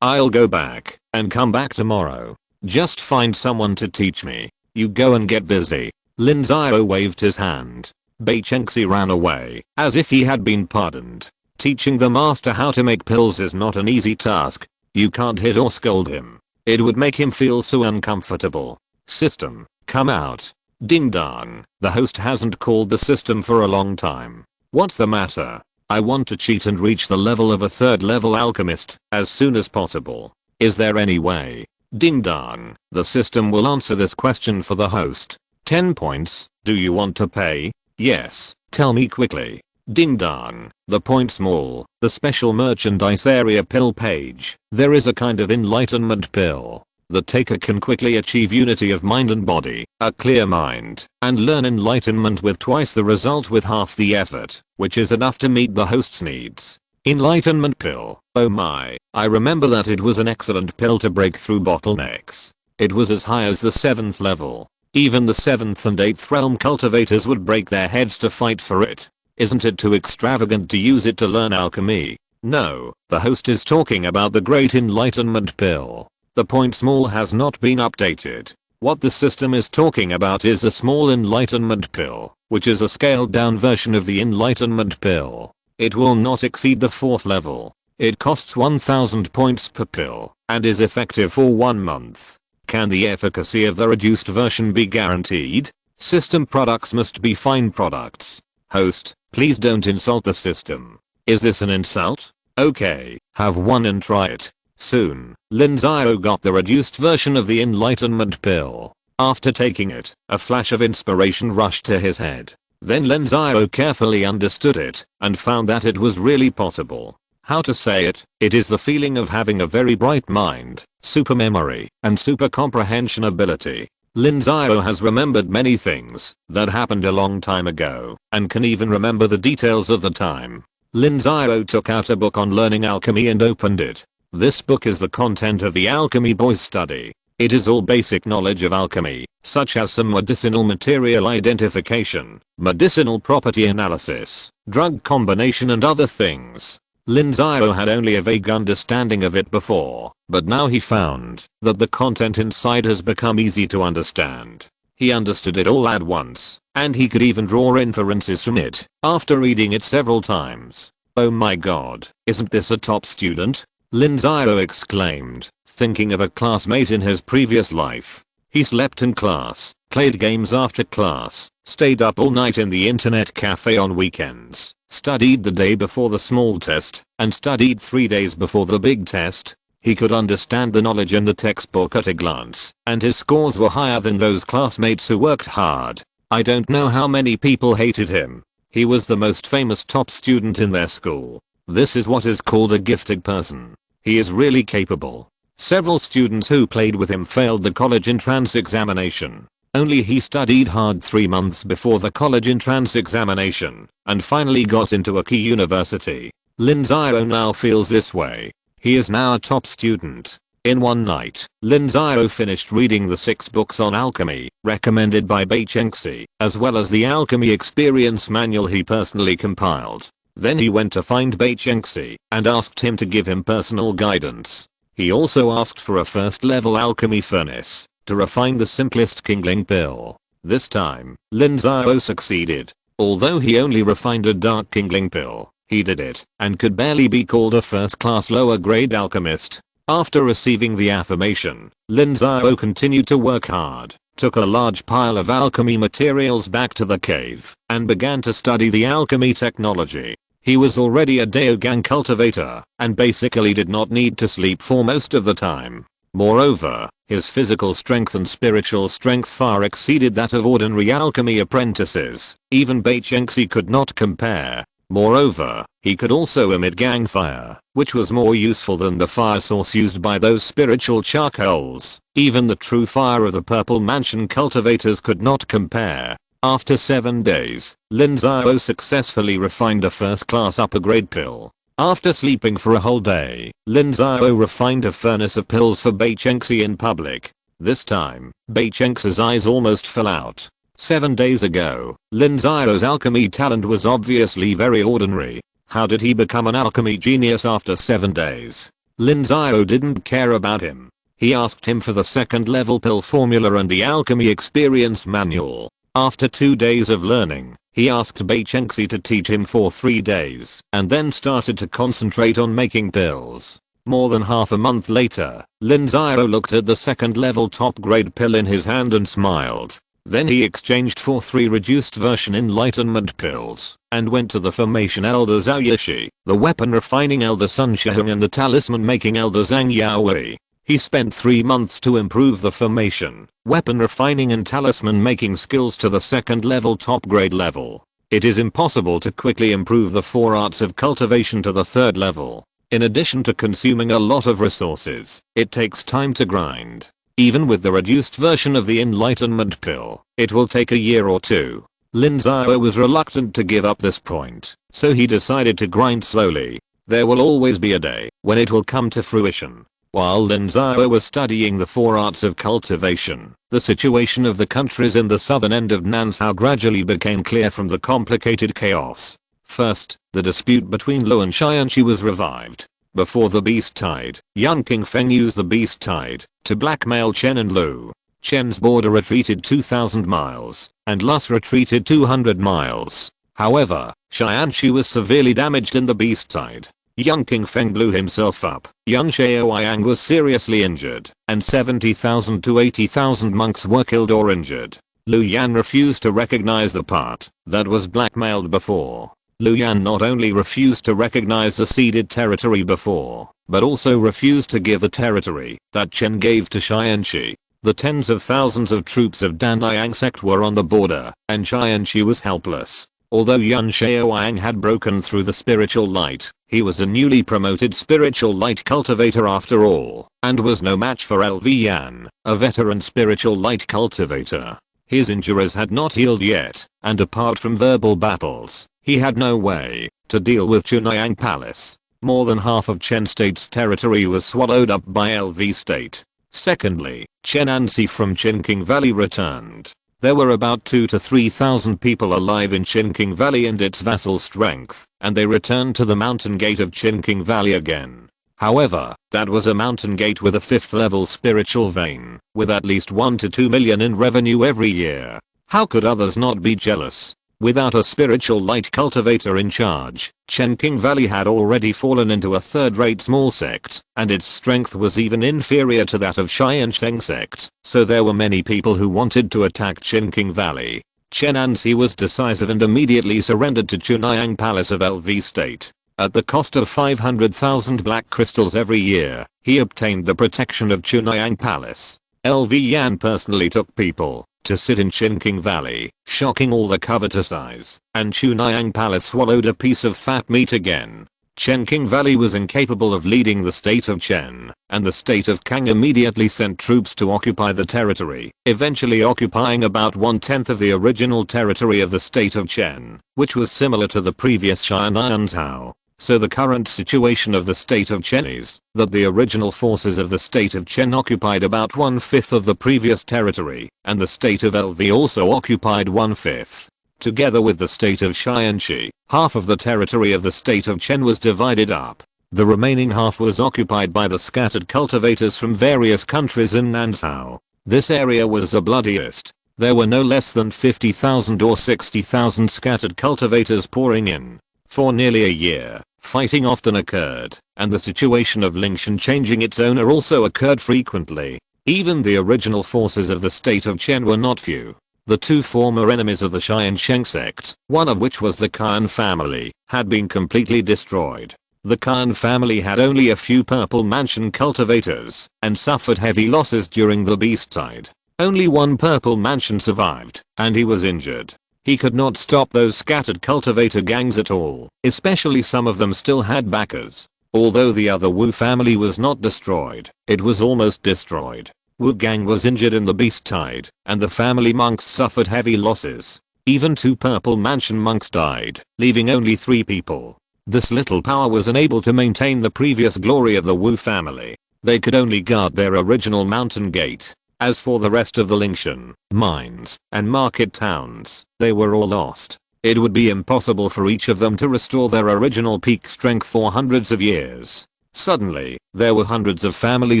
I'll go back and come back tomorrow. Just find someone to teach me. You go and get busy. Lin Xiao waved his hand. Bai Chengxi ran away, as if he had been pardoned. Teaching the master how to make pills is not an easy task. You can't hit or scold him. It would make him feel so uncomfortable. System, come out. Ding dong, the host hasn't called the system for a long time. What's the matter? I want to cheat and reach the level of a 3rd level alchemist as soon as possible. Is there any way? Ding dong, the system will answer this question for the host. 10 points, do you want to pay? Yes, tell me quickly. Ding dong, the points mall, the special merchandise area pill page. There is a kind of enlightenment pill. The taker can quickly achieve unity of mind and body, a clear mind, and learn enlightenment with twice the result with half the effort, which is enough to meet the host's needs. Enlightenment pill, oh my, I remember that it was an excellent pill to break through bottlenecks. It was as high as the 7th level. Even the 7th and 8th realm cultivators would break their heads to fight for it. Isn't it too extravagant to use it to learn alchemy? No, the host is talking about the Great Enlightenment Pill. The point small has not been updated. What the system is talking about is a small Enlightenment Pill, which is a scaled down version of the Enlightenment Pill. It will not exceed the 4th level. It costs 1000 points per pill, and is effective for 1 month. Can the efficacy of the reduced version be guaranteed? System products must be fine products. Host, please don't insult the system. Is this an insult? Okay, have one and try it. Soon, Lin Xiao got the reduced version of the Enlightenment Pill. After taking it, a flash of inspiration rushed to his head. Then Lin Xiao carefully understood it, and found that it was really possible. How to say it? It is the feeling of having a very bright mind, super memory, and super comprehension ability. Lin Xiao has remembered many things that happened a long time ago and can even remember the details of the time. Lin Xiao took out a book on learning alchemy and opened it. This book is the content of the alchemy boys study. It is all basic knowledge of alchemy, such as some medicinal material identification, medicinal property analysis, drug combination and other things. Lin Xiao had only a vague understanding of it before, but now he found that the content inside has become easy to understand. He understood it all at once, and he could even draw inferences from it after reading it several times. Oh my god, isn't this a top student? Lin Xiao exclaimed, thinking of a classmate in his previous life. He slept in class, played games after class, stayed up all night in the internet cafe on weekends, studied the day before the small test, and studied 3 days before the big test. He could understand the knowledge in the textbook at a glance, and his scores were higher than those classmates who worked hard. I don't know how many people hated him. He was the most famous top student in their school. This is what is called a gifted person. He is really capable. Several students who played with him failed the college entrance examination. Only he studied hard 3 months before the college entrance examination and finally got into a key university. Lin Xiao now feels this way. He is now a top student. In one night, Lin Xiao finished reading the 6 books on alchemy recommended by Tiansheng, as well as the alchemy experience manual he personally compiled. Then he went to find Tiansheng and asked him to give him personal guidance. He also asked for a first level alchemy furnace to refine the simplest kindling pill. This time, Lin Xiao succeeded. Although he only refined a dark kindling pill, he did it and could barely be called a first class lower grade alchemist. After receiving the affirmation, Lin Xiao continued to work hard, took a large pile of alchemy materials back to the cave, and began to study the alchemy technology. He was already a Daogang cultivator, and basically did not need to sleep for most of the time. Moreover, his physical strength and spiritual strength far exceeded that of ordinary alchemy apprentices. Even Tiansheng could not compare. Moreover, he could also emit gang fire, which was more useful than the fire source used by those spiritual charcoals. Even the true fire of the Purple Mansion cultivators could not compare. After 7 days, Lin Xiao successfully refined a first-class upper-grade pill. After sleeping for a whole day, Lin Xiao refined a furnace of pills for Tiansheng in public. This time, Tiansheng's eyes almost fell out. 7 days ago, Lin Xiao's alchemy talent was obviously very ordinary. How did he become an alchemy genius after 7 days? Lin Xiao didn't care about him. He asked him for the second level pill formula and the alchemy experience manual. After 2 days of learning, he asked Tiansheng to teach him for 3 days and then started to concentrate on making pills. More than half a month later, Lin Xiao looked at the second level top grade pill in his hand and smiled. Then he exchanged for 3 reduced version enlightenment pills and went to the formation elder Zhao Yishi, the weapon refining elder Sun Shihong and the talisman making elder Zhang Yaowei. He spent 3 months to improve the formation, weapon refining and talisman making skills to the second level top grade level. It is impossible to quickly improve the 4 arts of cultivation to the 3rd level. In addition to consuming a lot of resources, it takes time to grind. Even with the reduced version of the enlightenment pill, it will take a year or 2. Lin Xiao was reluctant to give up this point, so he decided to grind slowly. There will always be a day when it will come to fruition. While Lin Xiao was studying the 4 arts of cultivation, the situation of the countries in the southern end of Nansao gradually became clear from the complicated chaos. First, the dispute between Lu and Xianqi was revived. Before the beast tide, Yan Qingfeng used the beast tide to blackmail Chen and Lu. Chen's border retreated 2,000 miles, and Lu's retreated 200 miles. However, Xianqi was severely damaged in the beast tide. Yan Qingfeng blew himself up, Yan Xiaoyang was seriously injured, and 70,000 to 80,000 monks were killed or injured. Lu Yan refused to recognize the part that was blackmailed before. Lu Yan not only refused to recognize the ceded territory before, but also refused to give the territory that Chen gave to Xianqi. The tens of thousands of troops of Tiansheng Sect were on the border, and Xianqi was helpless. Although Yan Xiaoyang had broken through the spiritual light, He was a newly promoted spiritual light cultivator after all, and was no match for Lv Yan, a veteran spiritual light cultivator. His injuries had not healed yet, and apart from verbal battles, he had no way to deal with Chunhyang Palace. More than half of Chen State's territory was swallowed up by Lv State. Secondly, Chen Ansi from Chinking Valley returned. There were about 2 to 3,000 people alive in Chinking Valley and its vassal strength, and they returned to the mountain gate of Chinking Valley again. However, that was a mountain gate with a 5th level spiritual vein, with at least 1 to 2 million in revenue every year. How could others not be jealous? Without a spiritual light cultivator in charge, Chinking Valley had already fallen into a third-rate small sect, and its strength was even inferior to that of Tiansheng Sect, so there were many people who wanted to attack Chinking Valley. Chen Ansi was decisive and immediately surrendered to Chunhyang Palace of Lv State. At the cost of 500,000 black crystals every year, he obtained the protection of Chunhyang Palace. Lv Yan personally took people to sit in Chinking Valley, shocking all the covetous eyes, and Chunhyang Palace swallowed a piece of fat meat again. Chinking Valley was incapable of leading the state of Chen, and the state of Kang immediately sent troops to occupy the territory, eventually occupying about 1/10 of the original territory of the state of Chen, which was similar to the previous Tiansheng. So the current situation of the state of Chen is that the original forces of the state of Chen occupied about 1/5 of the previous territory, and the state of Lv also occupied 1/5. Together with the state of Xianxi, half of the territory of the state of Chen was divided up. The remaining half was occupied by the scattered cultivators from various countries in Nansao. This area was the bloodiest. There were no less than 50,000 or 60,000 scattered cultivators pouring in. For nearly a year, fighting often occurred, and the situation of Lin Xiao changing its owner also occurred frequently. Even the original forces of the state of Chen were not few. The 2 former enemies of the Tiansheng Sect, one of which was the Khan family, had been completely destroyed. The Khan family had only a few purple mansion cultivators, and suffered heavy losses during the beast tide. Only one purple mansion survived, and he was injured. He could not stop those scattered cultivator gangs at all, especially some of them still had backers. Although the other Wu family was not destroyed, it was almost destroyed. Wu gang was injured in the beast tide, and the family monks suffered heavy losses. Even 2 purple mansion monks died, leaving only 3 people. This little power was unable to maintain the previous glory of the Wu family. They could only guard their original mountain gate. As for the rest of the Lin Xiao, mines, and market towns, they were all lost. It would be impossible for each of them to restore their original peak strength for hundreds of years. Suddenly, there were hundreds of family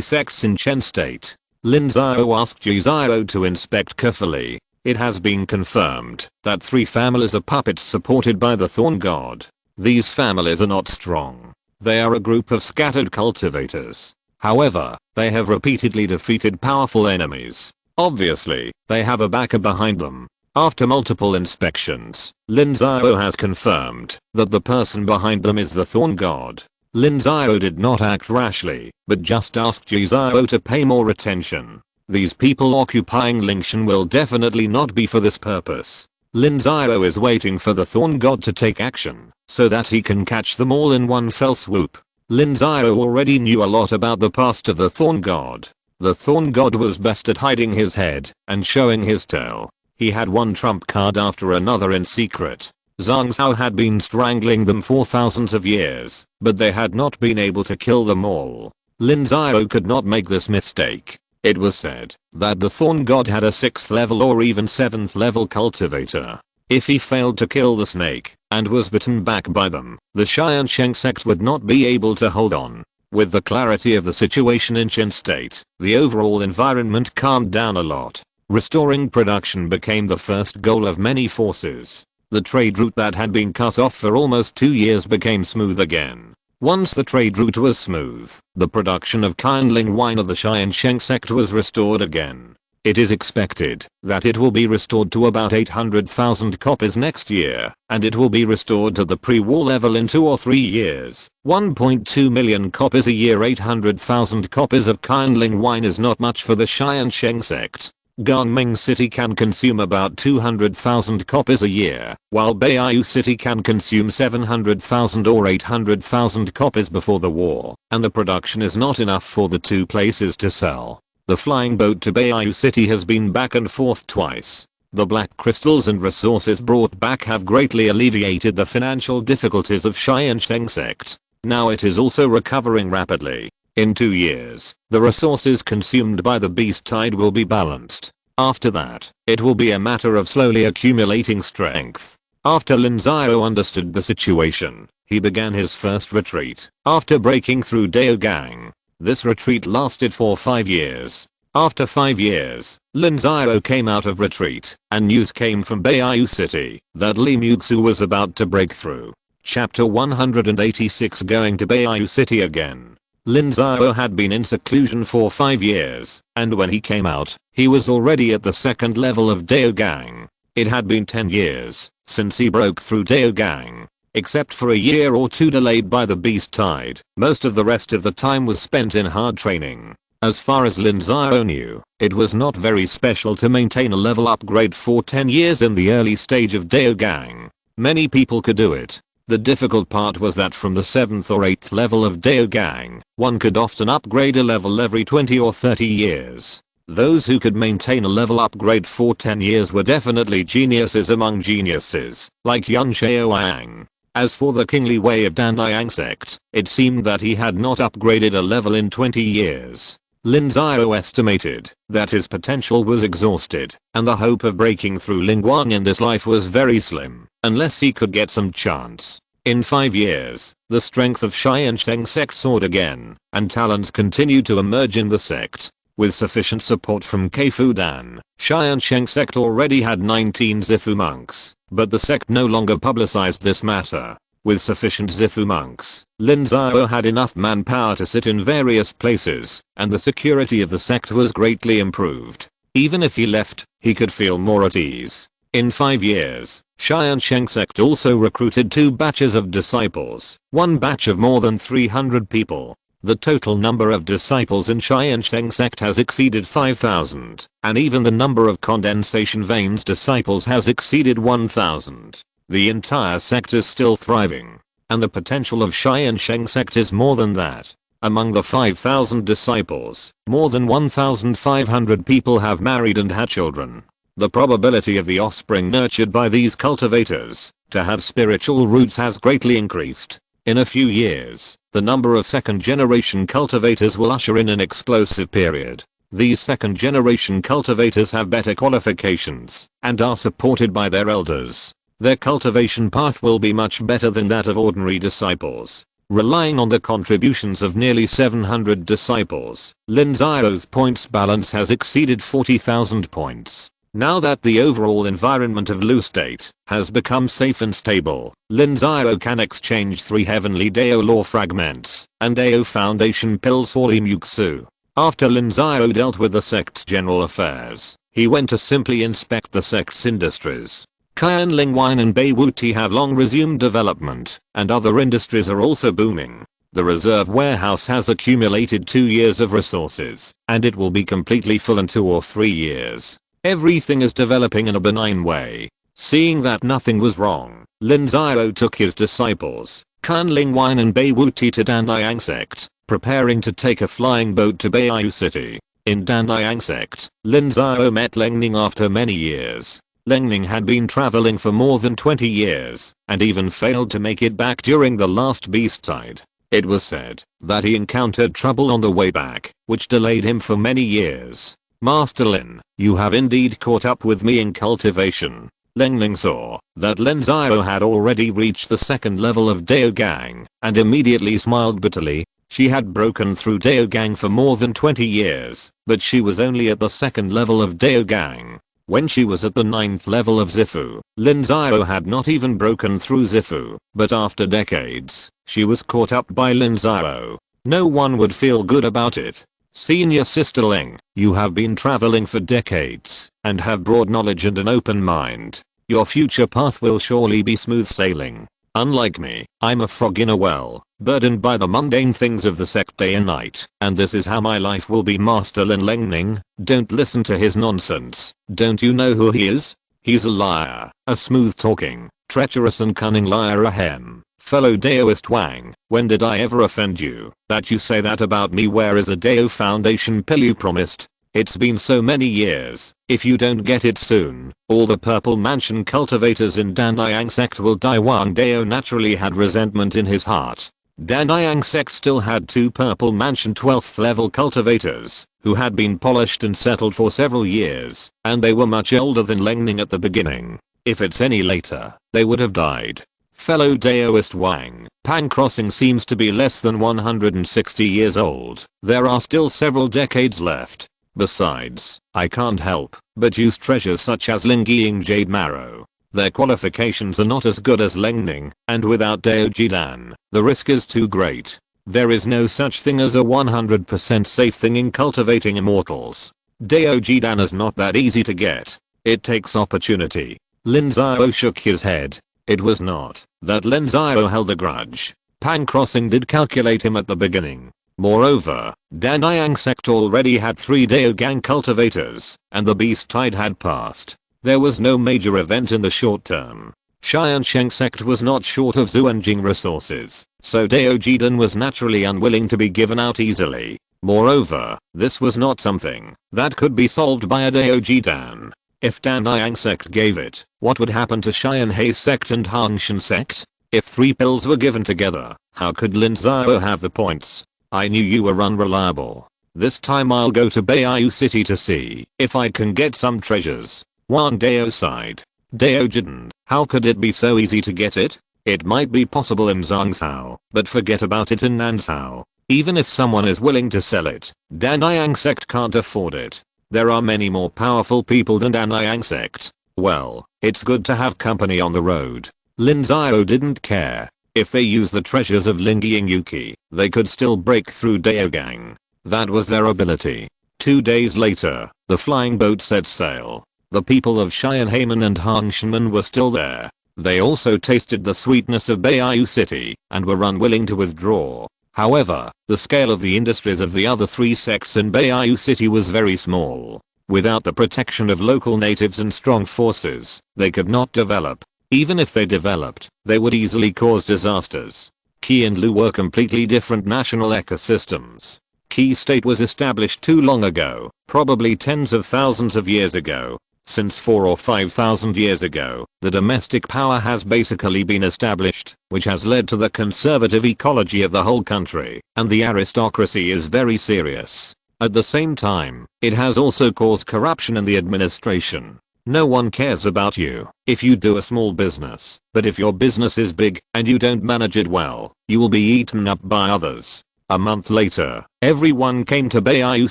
sects in Chen State. Lin Xiao asked Ji Xiao to inspect carefully. It has been confirmed that 3 families are puppets supported by the Thorn God. These families are not strong. They are a group of scattered cultivators. However, they have repeatedly defeated powerful enemies. Obviously, they have a backer behind them. After multiple inspections, Lin Xiao has confirmed that the person behind them is the Thorn God. Lin Xiao did not act rashly, but just asked Ji Xiao to pay more attention. These people occupying Lin Xiao will definitely not be for this purpose. Lin Xiao is waiting for the Thorn God to take action, so that he can catch them all in one fell swoop. Lin Xiao already knew a lot about the past of the Thorn God. The Thorn God was best at hiding his head and showing his tail. He had one trump card after another in secret. Zhang Zhao had been strangling them for thousands of years, but they had not been able to kill them all. Lin Xiao could not make this mistake. It was said that the Thorn God had a 6th level or even 7th level cultivator. If he failed to kill the snake and was bitten back by them, the Tiansheng Sect would not be able to hold on. With the clarity of the situation in Chen State, the overall environment calmed down a lot. Restoring production became the first goal of many forces. The trade route that had been cut off for almost 2 years became smooth again. Once the trade route was smooth, the production of kindling wine of the Tiansheng Sect was restored again. It is expected that it will be restored to about 800,000 copies next year, and it will be restored to the pre-war level in 2 or 3 years. 1.2 million copies a year. 800,000 copies of kindling wine is not much for the Tiansheng Sect. Gangming City can consume about 200,000 copies a year, while Beiyu City can consume 700,000 or 800,000 copies before the war, and the production is not enough for the two places to sell. The flying boat to Beiyu City has been back and forth twice. The black crystals and resources brought back have greatly alleviated the financial difficulties of Tiansheng Sect. Now it is also recovering rapidly. In 2 years, the resources consumed by the beast tide will be balanced. After that, it will be a matter of slowly accumulating strength. After Lin Xiao understood the situation, he began his first retreat. After breaking through Daogang, this retreat lasted for 5 years. After 5 years, Lin Xiao came out of retreat, and news came from Beiyu City that Li Muxu was about to break through. Chapter 186 Going to Beiyu City again. Lin Xiao had been in seclusion for 5 years, and when he came out, he was already at the second level of Daogang. It had been 10 years since he broke through Daogang. Except for a year or two delayed by the beast tide, most of the rest of the time was spent in hard training. As far as Lin Xiao knew, it was not very special to maintain a level upgrade for 10 years in the early stage of Daogang. Many people could do it. The difficult part was that from the 7th or 8th level of Daogang, one could often upgrade a level every 20 or 30 years. Those who could maintain a level upgrade for 10 years were definitely geniuses among geniuses, like Lin Xiao. As for the kingly way of Tiansheng Sect, it seemed that he had not upgraded a level in 20 years. Lin Xiao estimated that his potential was exhausted, and the hope of breaking through Lingguang in this life was very slim, unless he could get some chance. In 5 years, the strength of Tiansheng Sect soared again, and talents continued to emerge in the sect. With sufficient support from Keifudan, Tiansheng Sect already had 19 Zifu monks, but the sect no longer publicized this matter. With sufficient Zifu monks, Lin Xiao had enough manpower to sit in various places, and the security of the sect was greatly improved. Even if he left, he could feel more at ease. In 5 years, Tiansheng Sect also recruited 2 batches of disciples, one batch of more than 300 people. The total number of disciples in Tiansheng Sect has exceeded 5,000, and even the number of condensation veins disciples has exceeded 1,000. The entire sect is still thriving, and the potential of Tiansheng Sect is more than that. Among the 5,000 disciples, more than 1,500 people have married and had children. The probability of the offspring nurtured by these cultivators to have spiritual roots has greatly increased. In a few years, the number of second-generation cultivators will usher in an explosive period. These second-generation cultivators have better qualifications and are supported by their elders. Their cultivation path will be much better than that of ordinary disciples. Relying on the contributions of nearly 700 disciples, Lin Xiao's points balance has exceeded 40,000 points. Now that the overall environment of Lu State has become safe and stable, Lin Xiao can exchange 3 heavenly Dao law fragments and Dao foundation pills for Li Muxu. After Lin Xiao dealt with the sect's general affairs, he went to simply inspect the sect's industries. Qian Lingwine and Beiwuti have long resumed development, and other industries are also booming. The reserve warehouse has accumulated 2 years of resources, and it will be completely full in 2 or 3 years. Everything is developing in a benign way. Seeing that nothing was wrong, Lin Xiao took his disciples, Qian Lingwine and Beiwuti to Tiansheng Sect, preparing to take a flying boat to Beiyu City. In Tiansheng Sect, Lin Xiao met Lengning after many years. Lengning had been traveling for more than 20 years, and even failed to make it back during the last beast tide. It was said that he encountered trouble on the way back, which delayed him for many years. Master Lin, you have indeed caught up with me in cultivation. Lengning saw that Lin Xiao had already reached the second level of Daogang, and immediately smiled bitterly. She had broken through Daogang for more than 20 years, but she was only at the second level of Daogang. When she was at the 9th level of Zifu, Lin Xiao had not even broken through Zifu, but after decades, she was caught up by Lin Xiao. No one would feel good about it. Senior Sister Ling, you have been traveling for decades, and have broad knowledge and an open mind. Your future path will surely be smooth sailing. Unlike me, I'm a frog in a well, burdened by the mundane things of the sect day and night, and this is how my life will be. Master Lin Lengning, don't listen to his nonsense. Don't you know who he is? He's a liar, a smooth-talking, treacherous and cunning liar. Ahem. Fellow Daoist Wang, when did I ever offend you, that you say that about me? Where is a Dao Foundation pill you promised? It's been so many years. If you don't get it soon, all the Purple Mansion cultivators in Tiansheng Sect will die. Wang Dao naturally had resentment in his heart. Tiansheng Sect still had 2 Purple Mansion 12th level cultivators, who had been polished and settled for several years, and they were much older than Lengning at the beginning. If it's any later, they would have died. Fellow Daoist Wang, Pang Crossing seems to be less than 160 years old. There are still several decades left. Besides, I can't help but use treasures such as Lingyiang Jade Marrow. Their qualifications are not as good as Lengning, and without Dao Jidan, the risk is too great. There is no such thing as a 100% safe thing in cultivating immortals. Dao Jidan is not that easy to get. It takes opportunity. Lin Xiao shook his head. It was not that Lin Xiao held a grudge. Pang Crossing did calculate him at the beginning. Moreover, Tiansheng Sect already had 3 Dao Gang cultivators, and the beast tide had passed. There was no major event in the short term. Tiansheng Sect was not short of Zuanjing resources, so Dao Jidan was naturally unwilling to be given out easily. Moreover, this was not something that could be solved by a Dao Jidan. If Tiansheng Sect gave it, what would happen to Tiansheng Sect and Tiansheng Sect? If 3 pills were given together, how could Lin Xiao have the points? I knew you were unreliable. This time I'll go to Beiyu City to see if I can get some treasures. Wang Dao sighed. Dao Jidan, how could it be so easy to get it? It might be possible in Zhangzhou, but forget about it in Nanzhou. Even if someone is willing to sell it, Tiansheng Sect can't afford it. There are many more powerful people than Tiansheng Sect. Well, it's good to have company on the road. Lin Xiao didn't care. If they use the treasures of Lingyiang Yuki, they could still break through Daogang. That was their ability. 2 days later, the flying boat set sail. The people of Xianheimen and Hangshenmen were still there. They also tasted the sweetness of Beiyu City and were unwilling to withdraw. However, the scale of the industries of the other 3 sects in Beiyu City was very small. Without the protection of local natives and strong forces, they could not develop. Even if they developed, they would easily cause disasters. Qi and Lu were completely different national ecosystems. Qi state was established too long ago, probably tens of thousands of years ago. Since 4 or 5,000 years ago, the domestic power has basically been established, which has led to the conservative ecology of the whole country, and the aristocracy is very serious. At the same time, it has also caused corruption in the administration. No one cares about you if you do a small business, but if your business is big and you don't manage it well, you will be eaten up by others. A month later, everyone came to Beiyu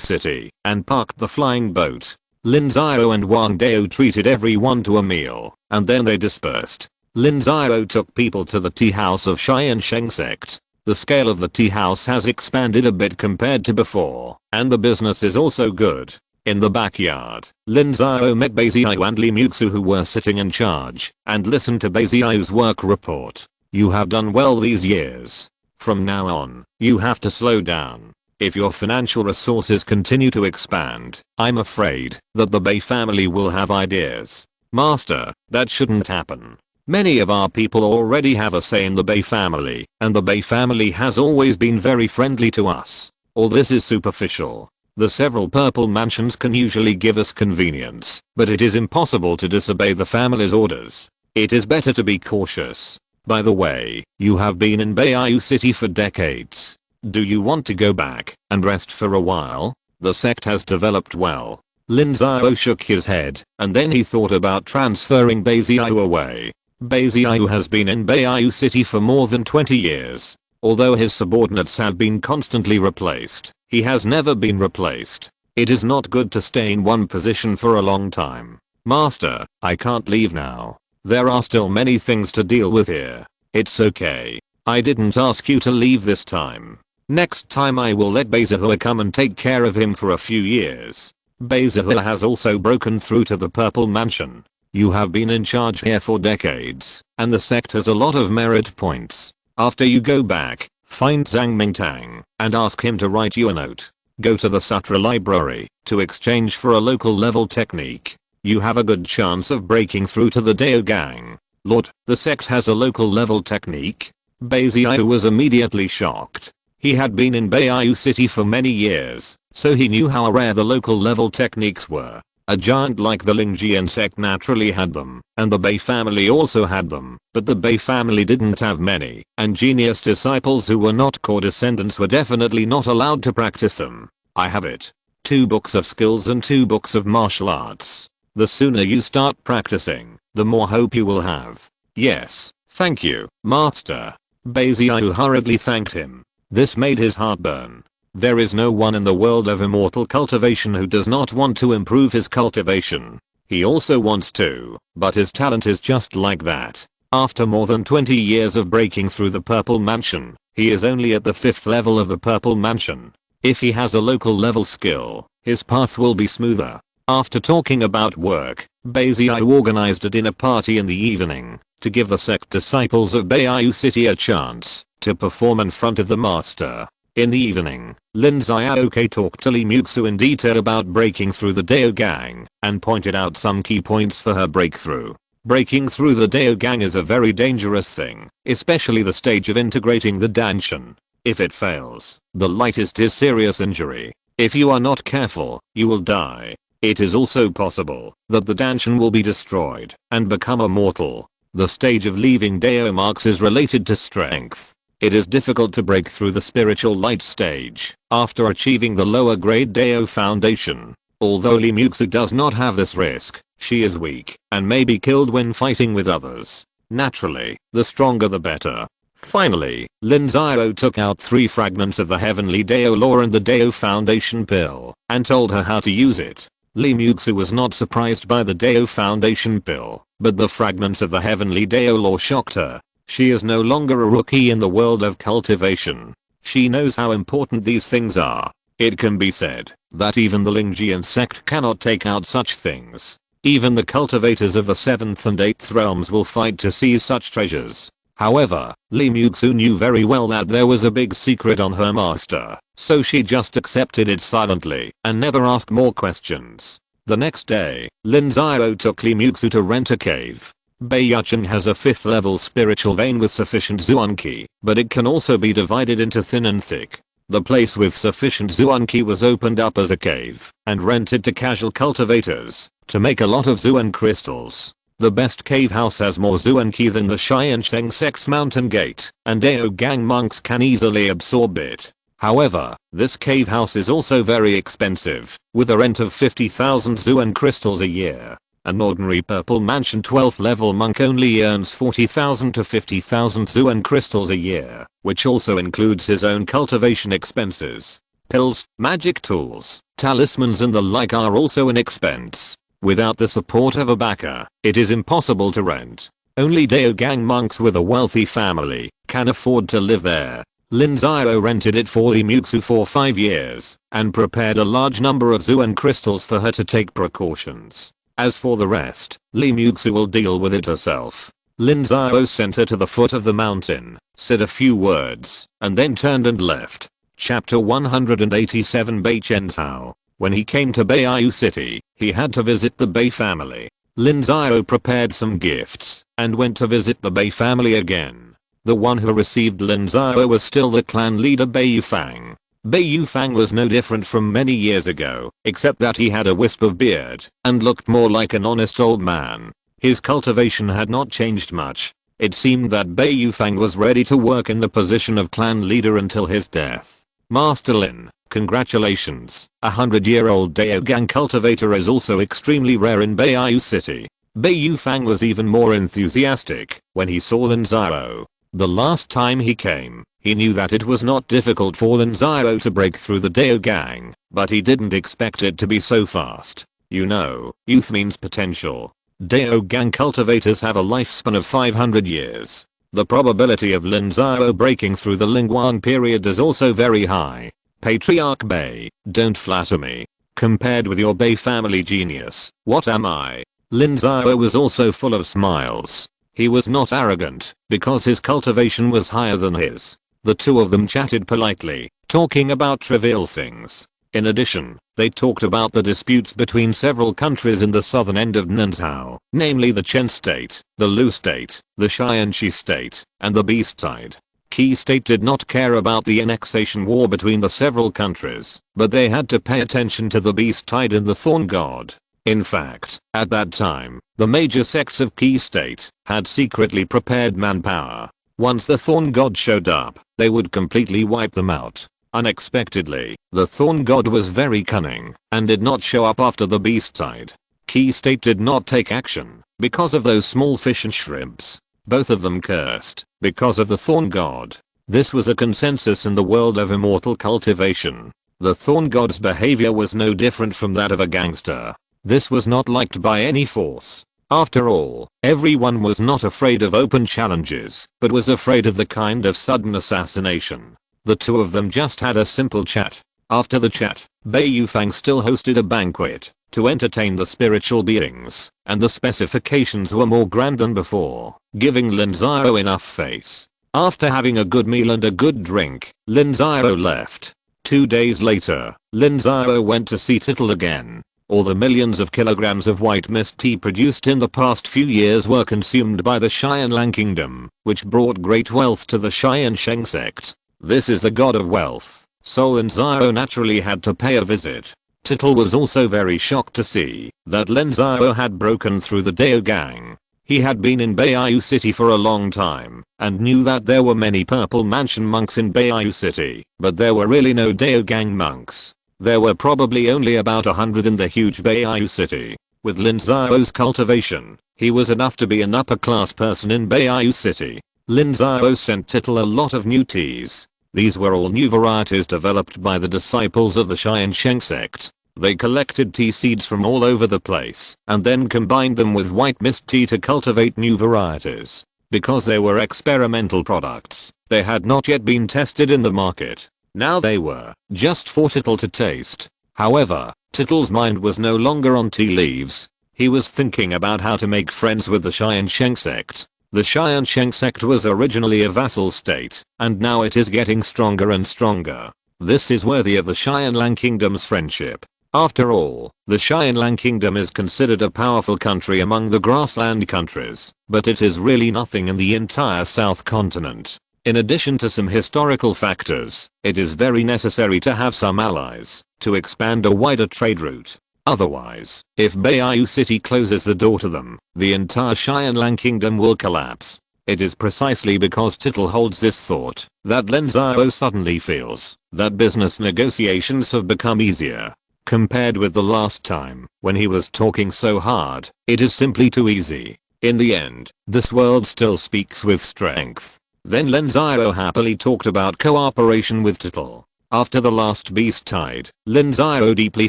City and parked the flying boat. Lin Xiao and Wang Dao treated everyone to a meal, and then they dispersed. Lin Xiao took people to the tea house of Tiansheng Sect. The scale of the tea house has expanded a bit compared to before, and the business is also good. In the backyard, Lin Xiao met Beiziao and Li Muxu, who were sitting in charge, and listened to Beiziao's work report. You have done well these years. From now on, you have to slow down. If your financial resources continue to expand, I'm afraid that the Bei family will have ideas. Master, that shouldn't happen. Many of our people already have a say in the Bei family, and the Bei family has always been very friendly to us. All this is superficial. The several purple mansions can usually give us convenience, but it is impossible to disobey the family's orders. It is better to be cautious. By the way, you have been in Beiyu City for decades. Do you want to go back and rest for a while? The sect has developed well. Lin Xiao shook his head, and then he thought about transferring Beiziao away. Beiziao has been in Beiyu City for more than 20 years. Although his subordinates have been constantly replaced, he has never been replaced. It is not good to stay in one position for a long time. Master, I can't leave now. There are still many things to deal with here. It's okay. I didn't ask you to leave this time. Next time I will let Beizahua come and take care of him for a few years. Beizahua has also broken through to the Purple Mansion. You have been in charge here for decades, and the sect has a lot of merit points. After you go back, find Zhang Mingtang and ask him to write you a note. Go to the Sutra library to exchange for a local level technique. You have a good chance of breaking through to the Dao Gang. Lord, the sect has a local level technique? Bai Xiao was immediately shocked. He had been in Beiyu City for many years, so he knew how rare the local level techniques were. A giant like the Lin Sect naturally had them, and the Bai family also had them, but the Bai family didn't have many, and genius disciples who were not core descendants were definitely not allowed to practice them. I have it. 2 books of skills and 2 books of martial arts. The sooner you start practicing, the more hope you will have. Yes, thank you, master. Bai Xiao hurriedly thanked him. This made his heart burn. There is no one in the world of immortal cultivation who does not want to improve his cultivation. He also wants to, but his talent is just like that. After more than 20 years of breaking through the Purple Mansion, he is only at the 5th level of the Purple Mansion. If he has a local level skill, his path will be smoother. After talking about work, Bai Xiao organized a dinner party in the evening to give the sect disciples of Beiyu City a chance to perform in front of the master. In the evening, Lin Xiao talked to Li Muxu in detail about breaking through the Dao Gang and pointed out some key points for her breakthrough. Breaking through the Dao Gang is a very dangerous thing, especially the stage of integrating the Danshan. If it fails, the lightest is serious injury. If you are not careful, you will die. It is also possible that the Danshan will be destroyed and become immortal. The stage of leaving Dao marks is related to strength. It is difficult to break through the spiritual light stage after achieving the lower grade Dao foundation. Although Li Muxu does not have this risk, she is weak and may be killed when fighting with others. Naturally, the stronger the better. Finally, Lin Xiao took out 3 fragments of the Heavenly Dao Law and the Dao Foundation Pill and told her how to use it. Li Muxu was not surprised by the Dao Foundation Pill, but the fragments of the Heavenly Dao Law shocked her. She is no longer a rookie in the world of cultivation. She knows how important these things are. It can be said that even the Lin Sect cannot take out such things. Even the cultivators of the 7th and 8th realms will fight to seize such treasures. However, Li Muxu knew very well that there was a big secret on her master, so she just accepted it silently and never asked more questions. The next day, Lin Xiao took Li Muxu to rent a cave. Beiyu has a 5th level spiritual vein with sufficient Zuan Qi, but it can also be divided into thin and thick. The place with sufficient Zuan Qi was opened up as a cave and rented to casual cultivators to make a lot of Zuan crystals. The best cave house has more Zuan Qi than the Tiansheng Sect's mountain gate, and Dao Gang monks can easily absorb it. However, this cave house is also very expensive, with a rent of 50,000 Zuan crystals a year. An ordinary Purple Mansion 12th level monk only earns 40,000 to 50,000 Zuan crystals a year, which also includes his own cultivation expenses. Pills, magic tools, talismans and the like are also an expense. Without the support of a backer, it is impossible to rent. Only Dao Gang monks with a wealthy family can afford to live there. Lin Xiao rented it for Li Muxu for 5 years and prepared a large number of Zuan crystals for her to take precautions. As for the rest, Li Muxu will deal with it herself. Lin Xiao sent her to the foot of the mountain, said a few words, and then turned and left. Chapter 187 Bai Chenzhao. When he came to Beiyu City, he had to visit the Bai family. Lin Xiao prepared some gifts and went to visit the Bai family again. The one who received Lin Xiao was still the clan leader Bai Yufang. Bai Yufang was no different from many years ago, except that he had a wisp of beard and looked more like an honest old man. His cultivation had not changed much. It seemed that Bai Yufang was ready to work in the position of clan leader until his death. Master Lin, congratulations. A 100-year-old Dao Gang cultivator is also extremely rare in Beiyu City. Bai Yufang was even more enthusiastic when he saw Lin Xiao. The last time he came, he knew that it was not difficult for Lin Xiao to break through the Dao Gang, but he didn't expect it to be so fast. You know, youth means potential. Dao Gang cultivators have a lifespan of 500 years. The probability of Lin Xiao breaking through the Lingguang period is also very high. Patriarch Bai, don't flatter me. Compared with your Bai family genius, what am I? Lin Xiao was also full of smiles. He was not arrogant, because his cultivation was higher than his. The two of them chatted politely, talking about trivial things. In addition, they talked about the disputes between several countries in the southern end of Nanzhao, namely the Chen State, the Lu State, the Tiansheng State, and the Beast Side. Qi State did not care about the annexation war between the several countries, but they had to pay attention to the Beast Tide and the Thorn God. In fact, at that time, the major sects of Qi State had secretly prepared manpower. Once the Thorn God showed up, they would completely wipe them out. Unexpectedly, the Thorn God was very cunning and did not show up after the Beast Tide. Qi State did not take action because of those small fish and shrimps. Both of them cursed because of the Thorn God. This was a consensus in the world of immortal cultivation. The Thorn God's behavior was no different from that of a gangster. This was not liked by any force. After all, everyone was not afraid of open challenges, but was afraid of the kind of sudden assassination. The two of them just had a simple chat. After the chat, Bei Yufang still hosted a banquet to entertain the spiritual beings, and the specifications were more grand than before, giving Lin Xiao enough face. After having a good meal and a good drink, Lin Xiao left. 2 days later, Lin Xiao went to see Tittle again. All the millions of kilograms of white mist tea produced in the past few years were consumed by the Tianlang Kingdom, which brought great wealth to the Tiansheng Sect. This is the god of wealth, so Lin Xiao naturally had to pay a visit. Tittle was also very shocked to see that Lin Xiao had broken through the Dao Gang. He had been in Beiyu City for a long time and knew that there were many Purple Mansion monks in Beiyu City, but there were really no Dao Gang monks. There were probably only about 100 in the huge Beiyu City. With Lin Xiao's cultivation, he was enough to be an upper class person in Beiyu City. Lin Xiao sent Tittle a lot of new teas. These were all new varieties developed by the disciples of the Tiansheng Sect. They collected tea seeds from all over the place and then combined them with white mist tea to cultivate new varieties. Because they were experimental products, they had not yet been tested in the market. Now they were just for Tittle to taste. However, Tittle's mind was no longer on tea leaves. He was thinking about how to make friends with the Tiansheng Sect. The Tiansheng Sect was originally a vassal state, and now it is getting stronger and stronger. This is worthy of the Tianlang Kingdom's friendship. After all, the Tianlang Kingdom is considered a powerful country among the grassland countries, but it is really nothing in the entire South continent. In addition to some historical factors, it is very necessary to have some allies to expand a wider trade route. Otherwise, if Beiyu City closes the door to them, the entire Tianlang Kingdom will collapse. It is precisely because Tittle holds this thought that Lin Xiao suddenly feels that business negotiations have become easier. Compared with the last time, when he was talking so hard, it is simply too easy. In the end, this world still speaks with strength. Then Lin Xiao happily talked about cooperation with Tittle. After the last beast tide, Lin Xiao deeply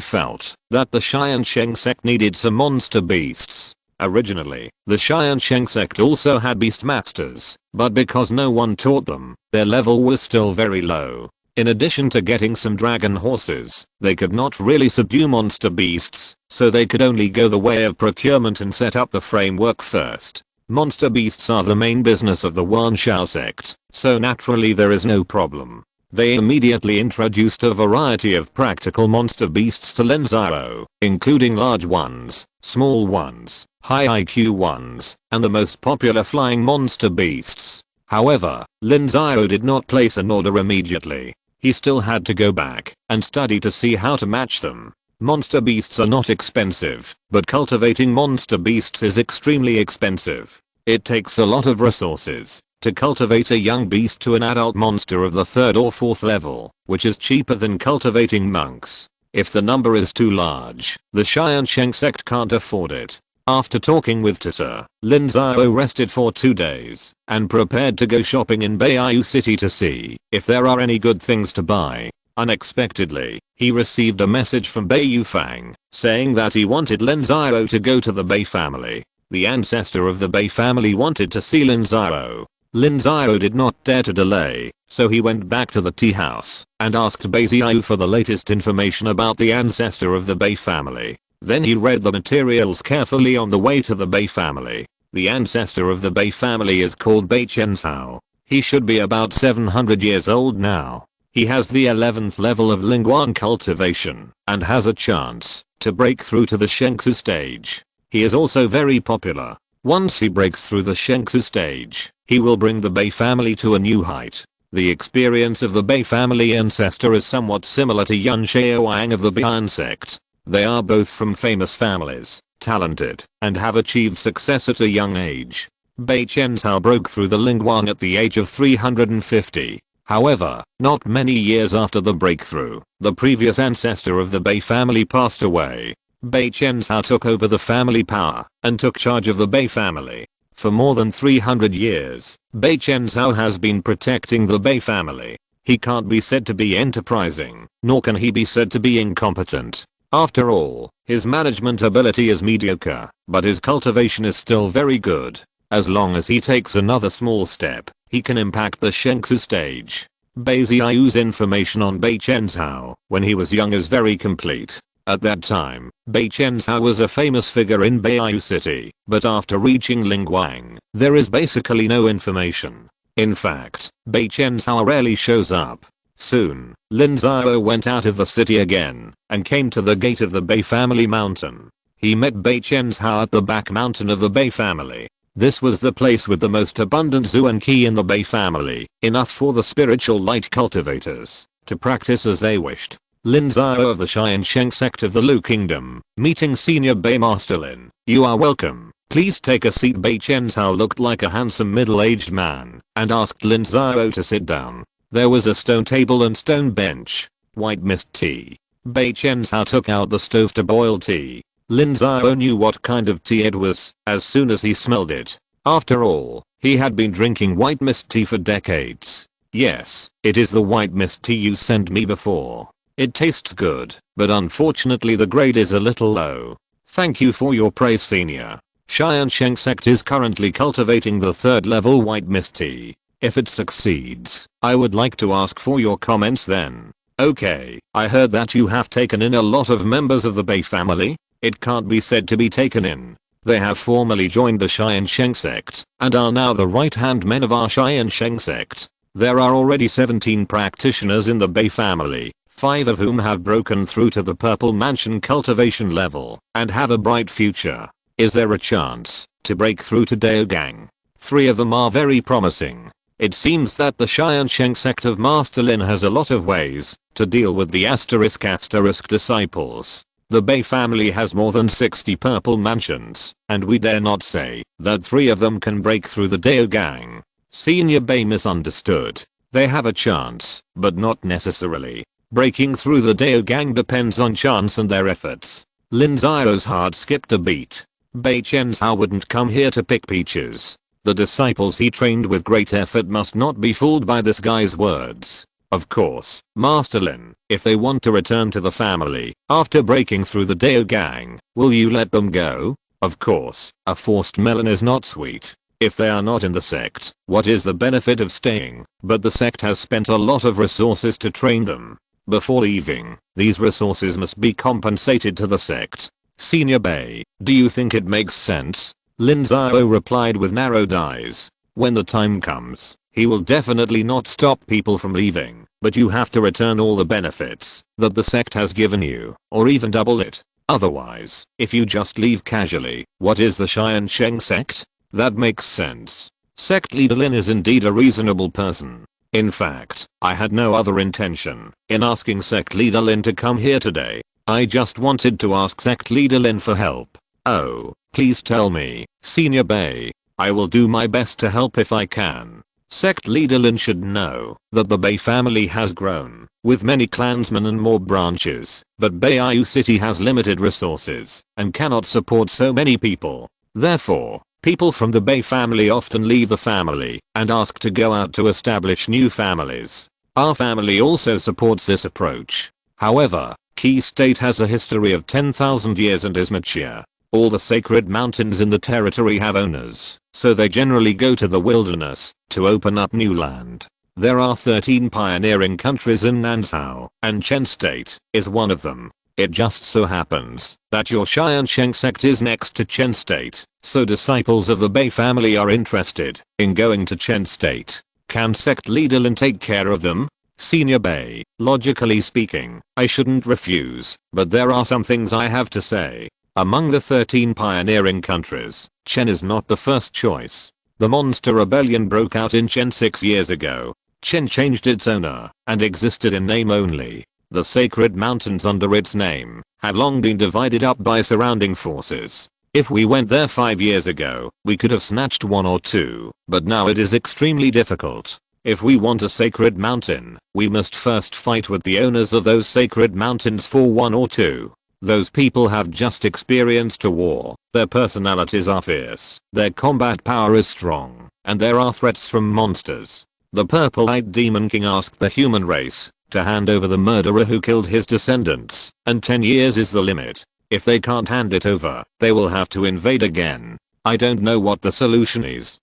felt that the Tiansheng Sect needed some monster beasts. Originally, the Tiansheng Sect also had beast masters, but because no one taught them, their level was still very low. In addition to getting some dragon horses, they could not really subdue monster beasts, so they could only go the way of procurement and set up the framework first. Monster beasts are the main business of the Tiansheng Sect, so naturally there is no problem. They immediately introduced a variety of practical monster beasts to Lin Xiao, including large ones, small ones, high IQ ones, and the most popular flying monster beasts. However, Lin Xiao did not place an order immediately. He still had to go back and study to see how to match them. Monster beasts are not expensive, but cultivating monster beasts is extremely expensive. It takes a lot of resources to cultivate a young beast to an adult monster of the 3rd or 4th level, which is cheaper than cultivating monks. If the number is too large, the Tiansheng Sect can't afford it. After talking with Tita, Lin Xiao rested for 2 days and prepared to go shopping in Beiyu City to see if there are any good things to buy. Unexpectedly, he received a message from Bei Yufang saying that he wanted Lin Xiao to go to the Bei family. The ancestor of the Bei family wanted to see Lin Xiao. Lin Xiao did not dare to delay, so he went back to the tea house and asked Bei Xiao for the latest information about the ancestor of the Bei family. Then he read the materials carefully on the way to the Bei family. The ancestor of the Bei family is called Bei Xiao. He should be about 700 years old now. He has the 11th level of Lingguan cultivation and has a chance to break through to the Shengsu stage. He is also very popular. Once he breaks through the Shengsu stage, he will bring the Bei family to a new height. The experience of the Bei family ancestor is somewhat similar to Lin Xiao of the Tiansheng Sect. They are both from famous families, talented, and have achieved success at a young age. Bei Xiao broke through the Lingguan at the age of 350. However, not many years after the breakthrough, the previous ancestor of the Bei family passed away. Bei Xiao took over the family power and took charge of the Bei family. For more than 300 years, Bei Xiao has been protecting the Bei family. He can't be said to be enterprising, nor can he be said to be incompetent. After all, his management ability is mediocre, but his cultivation is still very good. As long as he takes another small step, he can impact the Shengsu stage. Bei Xiao's information on Bei Xiao when he was young is very complete. At that time, Bei Xiao was a famous figure in Beiyu City, but after reaching Lingguang, there is basically no information. In fact, Bei Xiao rarely shows up. Soon, Lin Xiao went out of the city again and came to the gate of the Bei family mountain. He met Bei Xiao at the back mountain of the Bei family. This was the place with the most abundant Zuan Qi in the Bei family, enough for the spiritual light cultivators to practice as they wished. Lin Xiao of the Tiansheng Sect of the Lu Kingdom, meeting Senior Bei Master Lin. You are welcome. Please take a seat. Bei Xiao looked like a handsome middle-aged man and asked Lin Xiao to sit down. There was a stone table and stone bench. White mist tea. Bei Xiao took out the stove to boil tea. Lin Xiao knew what kind of tea it was as soon as he smelled it. After all, he had been drinking white mist tea for decades. Yes, it is the white mist tea you sent me before. It tastes good, but unfortunately the grade is a little low. Thank you for your praise, Senior. Tiansheng Sect is currently cultivating the 3rd level white mist tea. If it succeeds, I would like to ask for your comments then. Okay, I heard that you have taken in a lot of members of the Bei family. It can't be said to be taken in. They have formally joined the Tiansheng Sect and are now the right-hand men of our Tiansheng Sect. There are already 17 practitioners in the Bei family, 5 of whom have broken through to the Purple Mansion cultivation level and have a bright future. Is there a chance to break through to Daogang? 3 of them are very promising. It seems that the Tiansheng Sect of Master Lin has a lot of ways to deal with the asterisk disciples. The Bei family has more than 60 purple mansions, and we dare not say that 3 of them can break through the Daogang. Senior Bei misunderstood. They have a chance, but not necessarily. Breaking through the Daogang depends on chance and their efforts. Lin Xiao's heart skipped a beat. Bei Xiao wouldn't come here to pick peaches. The disciples he trained with great effort must not be fooled by this guy's words. Of course, Master Lin, if they want to return to the family after breaking through the Daogang, will you let them go? Of course, a forced melon is not sweet. If they are not in the sect, what is the benefit of staying? But the sect has spent a lot of resources to train them. Before leaving, these resources must be compensated to the sect. Senior Bei, do you think it makes sense? Lin Xiao replied with narrowed eyes. When the time comes, he will definitely not stop people from leaving, but you have to return all the benefits that the sect has given you, or even double it. Otherwise, if you just leave casually, what is the Tiansheng Sect? That makes sense. Sect leader Lin is indeed a reasonable person. In fact, I had no other intention in asking sect leader Lin to come here today. I just wanted to ask sect leader Lin for help. Oh, please tell me, Senior Bei. I will do my best to help if I can. Sect leader Lin should know that the Bei family has grown, with many clansmen and more branches, but Beiyu City has limited resources and cannot support so many people. Therefore, people from the Bei family often leave the family and ask to go out to establish new families. Our family also supports this approach. However, Qi State has a history of 10,000 years and is mature. All the sacred mountains in the territory have owners, so they generally go to the wilderness to open up new land. There are 13 pioneering countries in Nansao, and Chen State is one of them. It just so happens that your Tiansheng Sect is next to Chen State, so disciples of the Bei family are interested in going to Chen State. Can sect leader Lin take care of them? Senior Bei, logically speaking, I shouldn't refuse, but there are some things I have to say. Among the 13 pioneering countries, Chen is not the first choice. The monster rebellion broke out in Chen 6 years ago. Chen changed its owner and existed in name only. The sacred mountains under its name had long been divided up by surrounding forces. If we went there 5 years ago, we could have snatched 1 or 2, but now it is extremely difficult. If we want a sacred mountain, we must first fight with the owners of those sacred mountains for 1 or 2. Those people have just experienced a war, their personalities are fierce, their combat power is strong, and there are threats from monsters. The purple-eyed demon king asked the human race to hand over the murderer who killed his descendants, and 10 years is the limit. If they can't hand it over, they will have to invade again. I don't know what the solution is.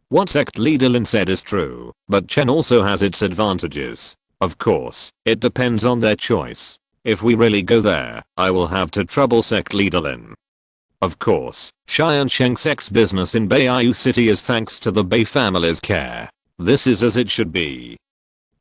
What sect leader Lin said is true, but Chen also has its advantages. Of course, it depends on their choice. If we really go there, I will have to trouble sect leader Lin. Of course, Tiansheng Sect's business in Beiyu City is thanks to the Bei family's care. This is as it should be.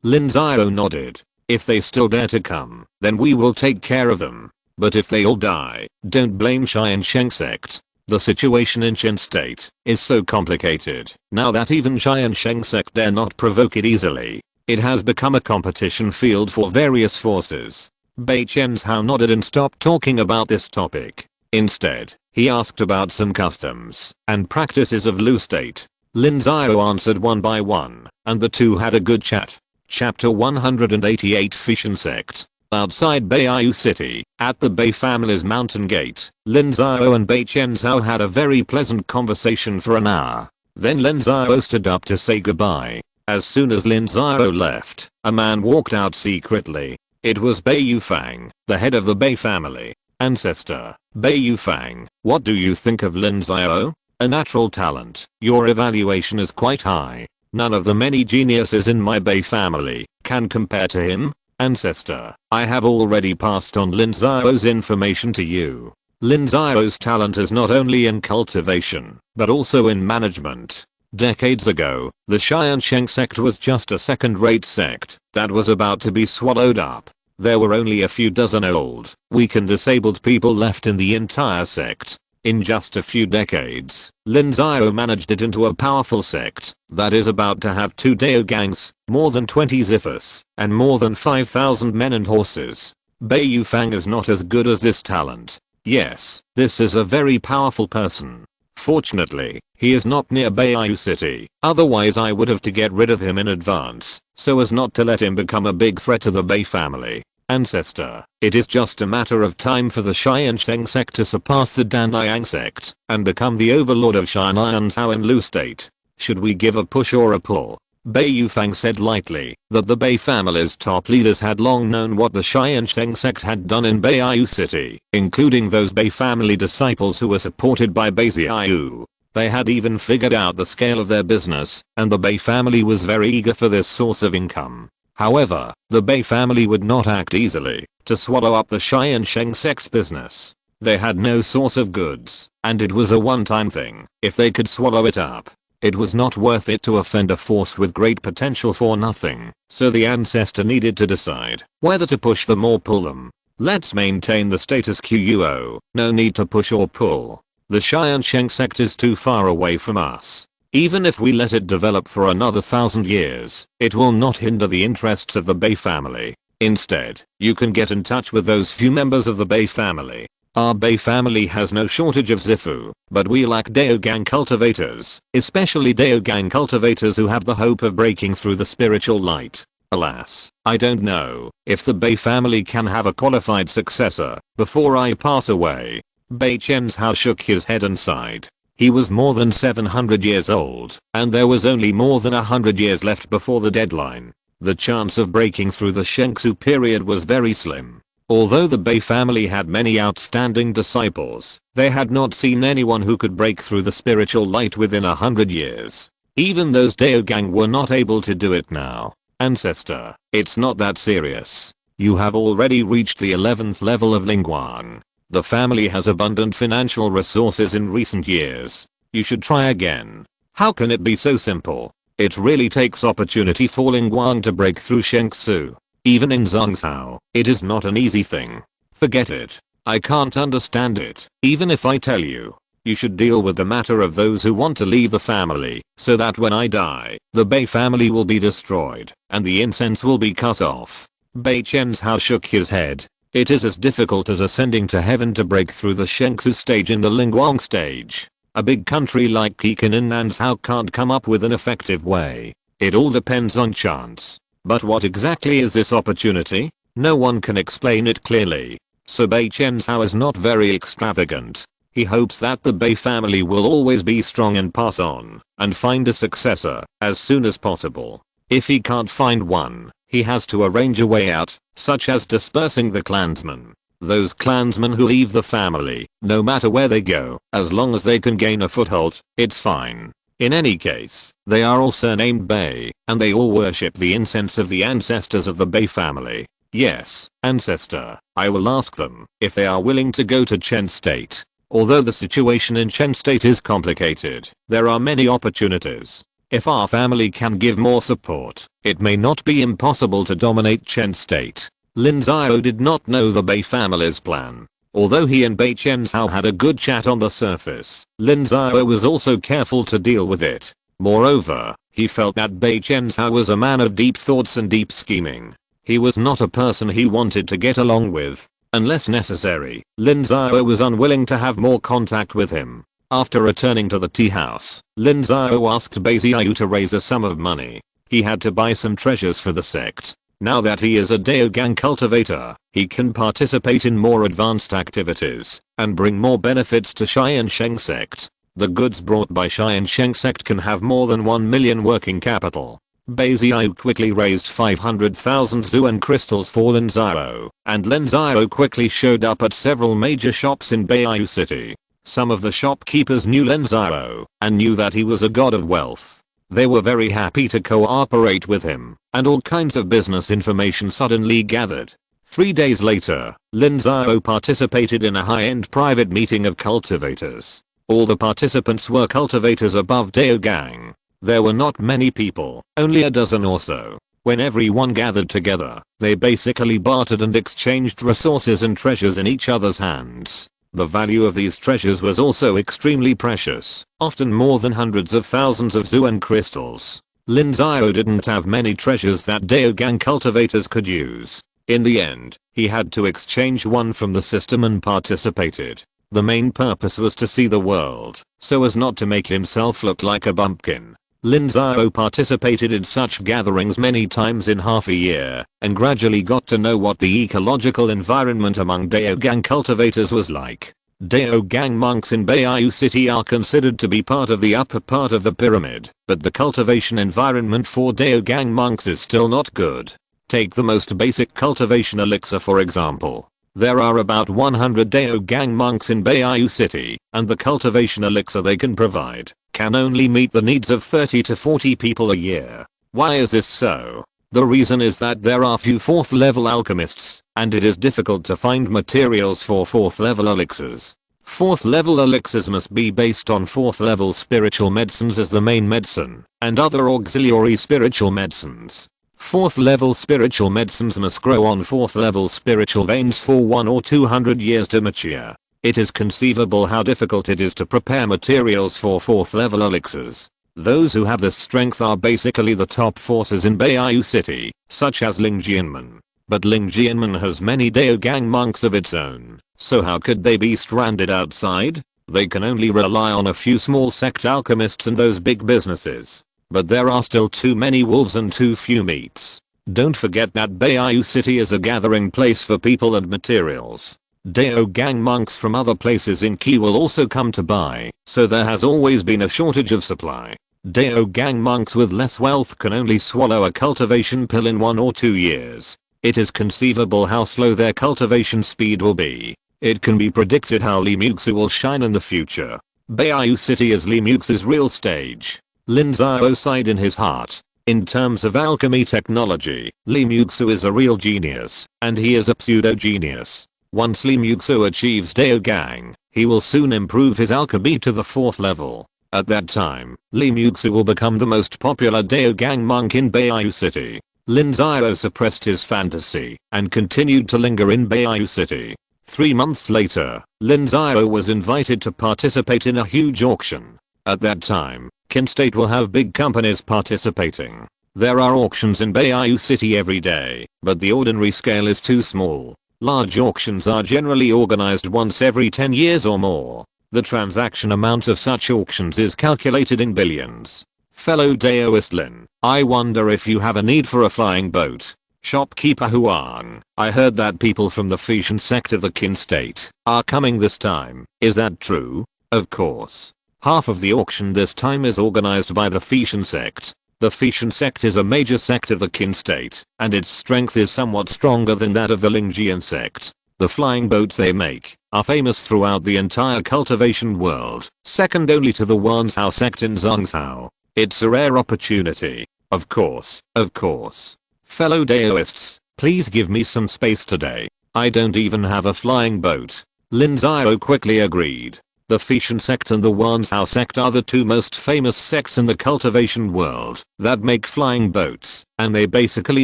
Lin Xiao nodded. If they still dare to come, then we will take care of them. But if they all die, don't blame Tiansheng Sect. The situation in Chen State is so complicated now that even Tiansheng Sect dare not provoke it easily. It has become a competition field for various forces. Bei Xiao nodded and stopped talking about this topic. Instead, he asked about some customs and practices of Lu State. Lin Xiao answered one by one, and the two had a good chat. Chapter 188 Tiansheng Sect. Outside Beiyu City, at the Bei family's mountain gate, Lin Xiao and Bei Xiao had a very pleasant conversation for an hour. Then Lin Xiao stood up to say goodbye. As soon as Lin Xiao left, a man walked out secretly. It was Bei Yufang, the head of the Bei family. Ancestor, Bei Yufang, what do you think of Lin Xiao? A natural talent, your evaluation is quite high. None of the many geniuses in my Bei family can compare to him. Ancestor, I have already passed on Lin Xiao's information to you. Lin Xiao's talent is not only in cultivation, but also in management. Decades ago, the Tiansheng Sect was just a second-rate sect that was about to be swallowed up. There were only a few dozen old, weak and disabled people left in the entire sect. In just a few decades, Lin Xiao managed it into a powerful sect that is about to have 2 Dao gangs, more than 20 ziphers, and more than 5,000 men and horses. Bei Yufang is not as good as this talent. Yes, this is a very powerful person. Fortunately, he is not near Beiyu City, otherwise I would have to get rid of him in advance, so as not to let him become a big threat to the Bei family. Ancestor, it is just a matter of time for the Tiansheng Sect to surpass the Danliang Sect and become the overlord of Tiansheng in Lu State. Should we give a push or a pull? Bei Yufang said lightly that the Bei family's top leaders had long known what the Tiansheng Sect had done in Beiyu City, including those Bei family disciples who were supported by Bei Xiao. They had even figured out the scale of their business, and the Bei family was very eager for this source of income. However, the Bei family would not act easily to swallow up the Tiansheng Sect's business. They had no source of goods, and it was a one-time thing. If they could swallow it up, it was not worth it to offend a force with great potential for nothing. So the ancestor needed to decide whether to push them or pull them. Let's maintain the status quo. No need to push or pull. The Tiansheng Sect is too far away from us. Even if we let it develop for another 1,000 years, it will not hinder the interests of the Bei family. Instead, you can get in touch with those few members of the Bei family. Our Bei family has no shortage of Zifu, but we lack Daogang cultivators, especially Daogang cultivators who have the hope of breaking through the spiritual light. Alas, I don't know if the Bei family can have a qualified successor before I pass away. Bei Xiao shook his head and sighed. He was more than 700 years old, and there was only more than 100 years left before the deadline. The chance of breaking through the Shengsu period was very slim. Although the Bei family had many outstanding disciples, they had not seen anyone who could break through the spiritual light within 100 years. Even those Daogang were not able to do it now. Ancestor, it's not that serious. You have already reached the 11th level of Lingguang. The family has abundant financial resources in recent years. You should try again. How can it be so simple? It really takes opportunity for Lingguang to break through Shengsu. Even in Zhongzhou, it is not an easy thing. Forget it. I can't understand it. Even if I tell you. You should deal with the matter of those who want to leave the family, so that when I die, the Bei family will be destroyed, and the incense will be cut off. Bei Chenzhao shook his head. It is as difficult as ascending to heaven to break through the Shengsu stage in the Lingguang stage. A big country like Pekin and Nanzhou can't come up with an effective way. It all depends on chance. But what exactly is this opportunity? No one can explain it clearly. So Bei Chenzhao is not very extravagant. He hopes that the Bei family will always be strong and pass on, and find a successor, as soon as possible. If he can't find one, he has to arrange a way out, such as dispersing the clansmen. Those clansmen who leave the family, no matter where they go, as long as they can gain a foothold, it's fine. In any case, they are all surnamed Bei, and they all worship the incense of the ancestors of the Bei family. Yes, ancestor, I will ask them if they are willing to go to Chen State. Although the situation in Chen State is complicated, there are many opportunities. If our family can give more support, it may not be impossible to dominate Chen State. Lin Xiao did not know the Bei family's plan. Although he and Bei Chenzhao had a good chat on the surface, Lin Xiao was also careful to deal with it. Moreover, he felt that Bei Chenzhao was a man of deep thoughts and deep scheming. He was not a person he wanted to get along with. Unless necessary, Lin Xiao was unwilling to have more contact with him. After returning to the tea house, Lin Xiao asked Bei Xiao to raise a sum of money. He had to buy some treasures for the sect. Now that he is a Daogang cultivator, he can participate in more advanced activities and bring more benefits to Tiansheng Sect. The goods brought by Tiansheng Sect can have more than 1 million working capital. Bei Xiao quickly raised 500,000 Zuan crystals for Lin Xiao, and Lin Xiao quickly showed up at several major shops in Beiyu City. Some of the shopkeepers knew Lin Xiao and knew that he was a god of wealth. They were very happy to cooperate with him, and all kinds of business information suddenly gathered. 3 days later, Lin Xiao participated in a high-end private meeting of cultivators. All the participants were cultivators above Daogang. There were not many people, only a dozen or so. When everyone gathered together, they basically bartered and exchanged resources and treasures in each other's hands. The value of these treasures was also extremely precious, often more than hundreds of thousands of Zuan crystals. Lin Xiao didn't have many treasures that Daogang cultivators could use. In the end, he had to exchange one from the system and participated. The main purpose was to see the world, so as not to make himself look like a bumpkin. Lin Xiao participated in such gatherings many times in half a year, and gradually got to know what the ecological environment among Daogang cultivators was like. Daogang monks in Beiyu City are considered to be part of the upper part of the pyramid, but the cultivation environment for Daogang monks is still not good. Take the most basic cultivation elixir for example. There are about 100 Daogang monks in Beiyu City, and the cultivation elixir they can provide can only meet the needs of 30 to 40 people a year. Why is this so? The reason is that there are few 4th level alchemists, and it is difficult to find materials for 4th level elixirs. 4th level elixirs must be based on 4th level spiritual medicines as the main medicine, and other auxiliary spiritual medicines. 4th level spiritual medicines must grow on 4th level spiritual veins for 1 or 200 years to mature. It is conceivable how difficult it is to prepare materials for 4th level elixirs. Those who have this strength are basically the top forces in Beiyu City, such as Ling Jianmen. But Ling Jianmen has many Daogang monks of its own, so how could they be stranded outside? They can only rely on a few small sect alchemists and those big businesses. But there are still too many wolves and too few meats. Don't forget that Beiyu City is a gathering place for people and materials. Daogang monks from other places in Qi will also come to buy, so there has always been a shortage of supply. Daogang monks with less wealth can only swallow a cultivation pill in 1 or 2 years. It is conceivable how slow their cultivation speed will be. It can be predicted how Li Muxu will shine in the future. Beiyu City is Li Muxu's real stage. Lin Xiao sighed in his heart. In terms of alchemy technology, Li Xiao is a real genius, and he is a pseudo-genius. Once Li Xiao achieves Daogang, he will soon improve his alchemy to the 4th level. At that time, Li Xiao will become the most popular Daogang monk in Beiyu City. Lin Xiao suppressed his fantasy and continued to linger in Beiyu City. 3 months later, Lin Xiao was invited to participate in a huge auction. At that time, Qin State will have big companies participating. There are auctions in Beiyu City every day, but the ordinary scale is too small. Large auctions are generally organized once every 10 years or more. The transaction amount of such auctions is calculated in billions. Fellow Daoist Lin, I wonder if you have a need for a flying boat. Shopkeeper Huang, I heard that people from the Tiansheng Sect of the Qin State are coming this time. Is that true? Of course. Half of the auction this time is organized by the Tiansheng Sect. The Tiansheng Sect is a major sect of the Qin State, and its strength is somewhat stronger than that of the Lin Xiao sect. The flying boats they make are famous throughout the entire cultivation world, second only to the Wanzhou sect in Zhongzhou. It's a rare opportunity. Of course. Fellow Daoists, please give me some space today. I don't even have a flying boat. Lin Xiao quickly agreed. The Tiansheng Sect and the Wanzhou Sect are the two most famous sects in the cultivation world that make flying boats, and they basically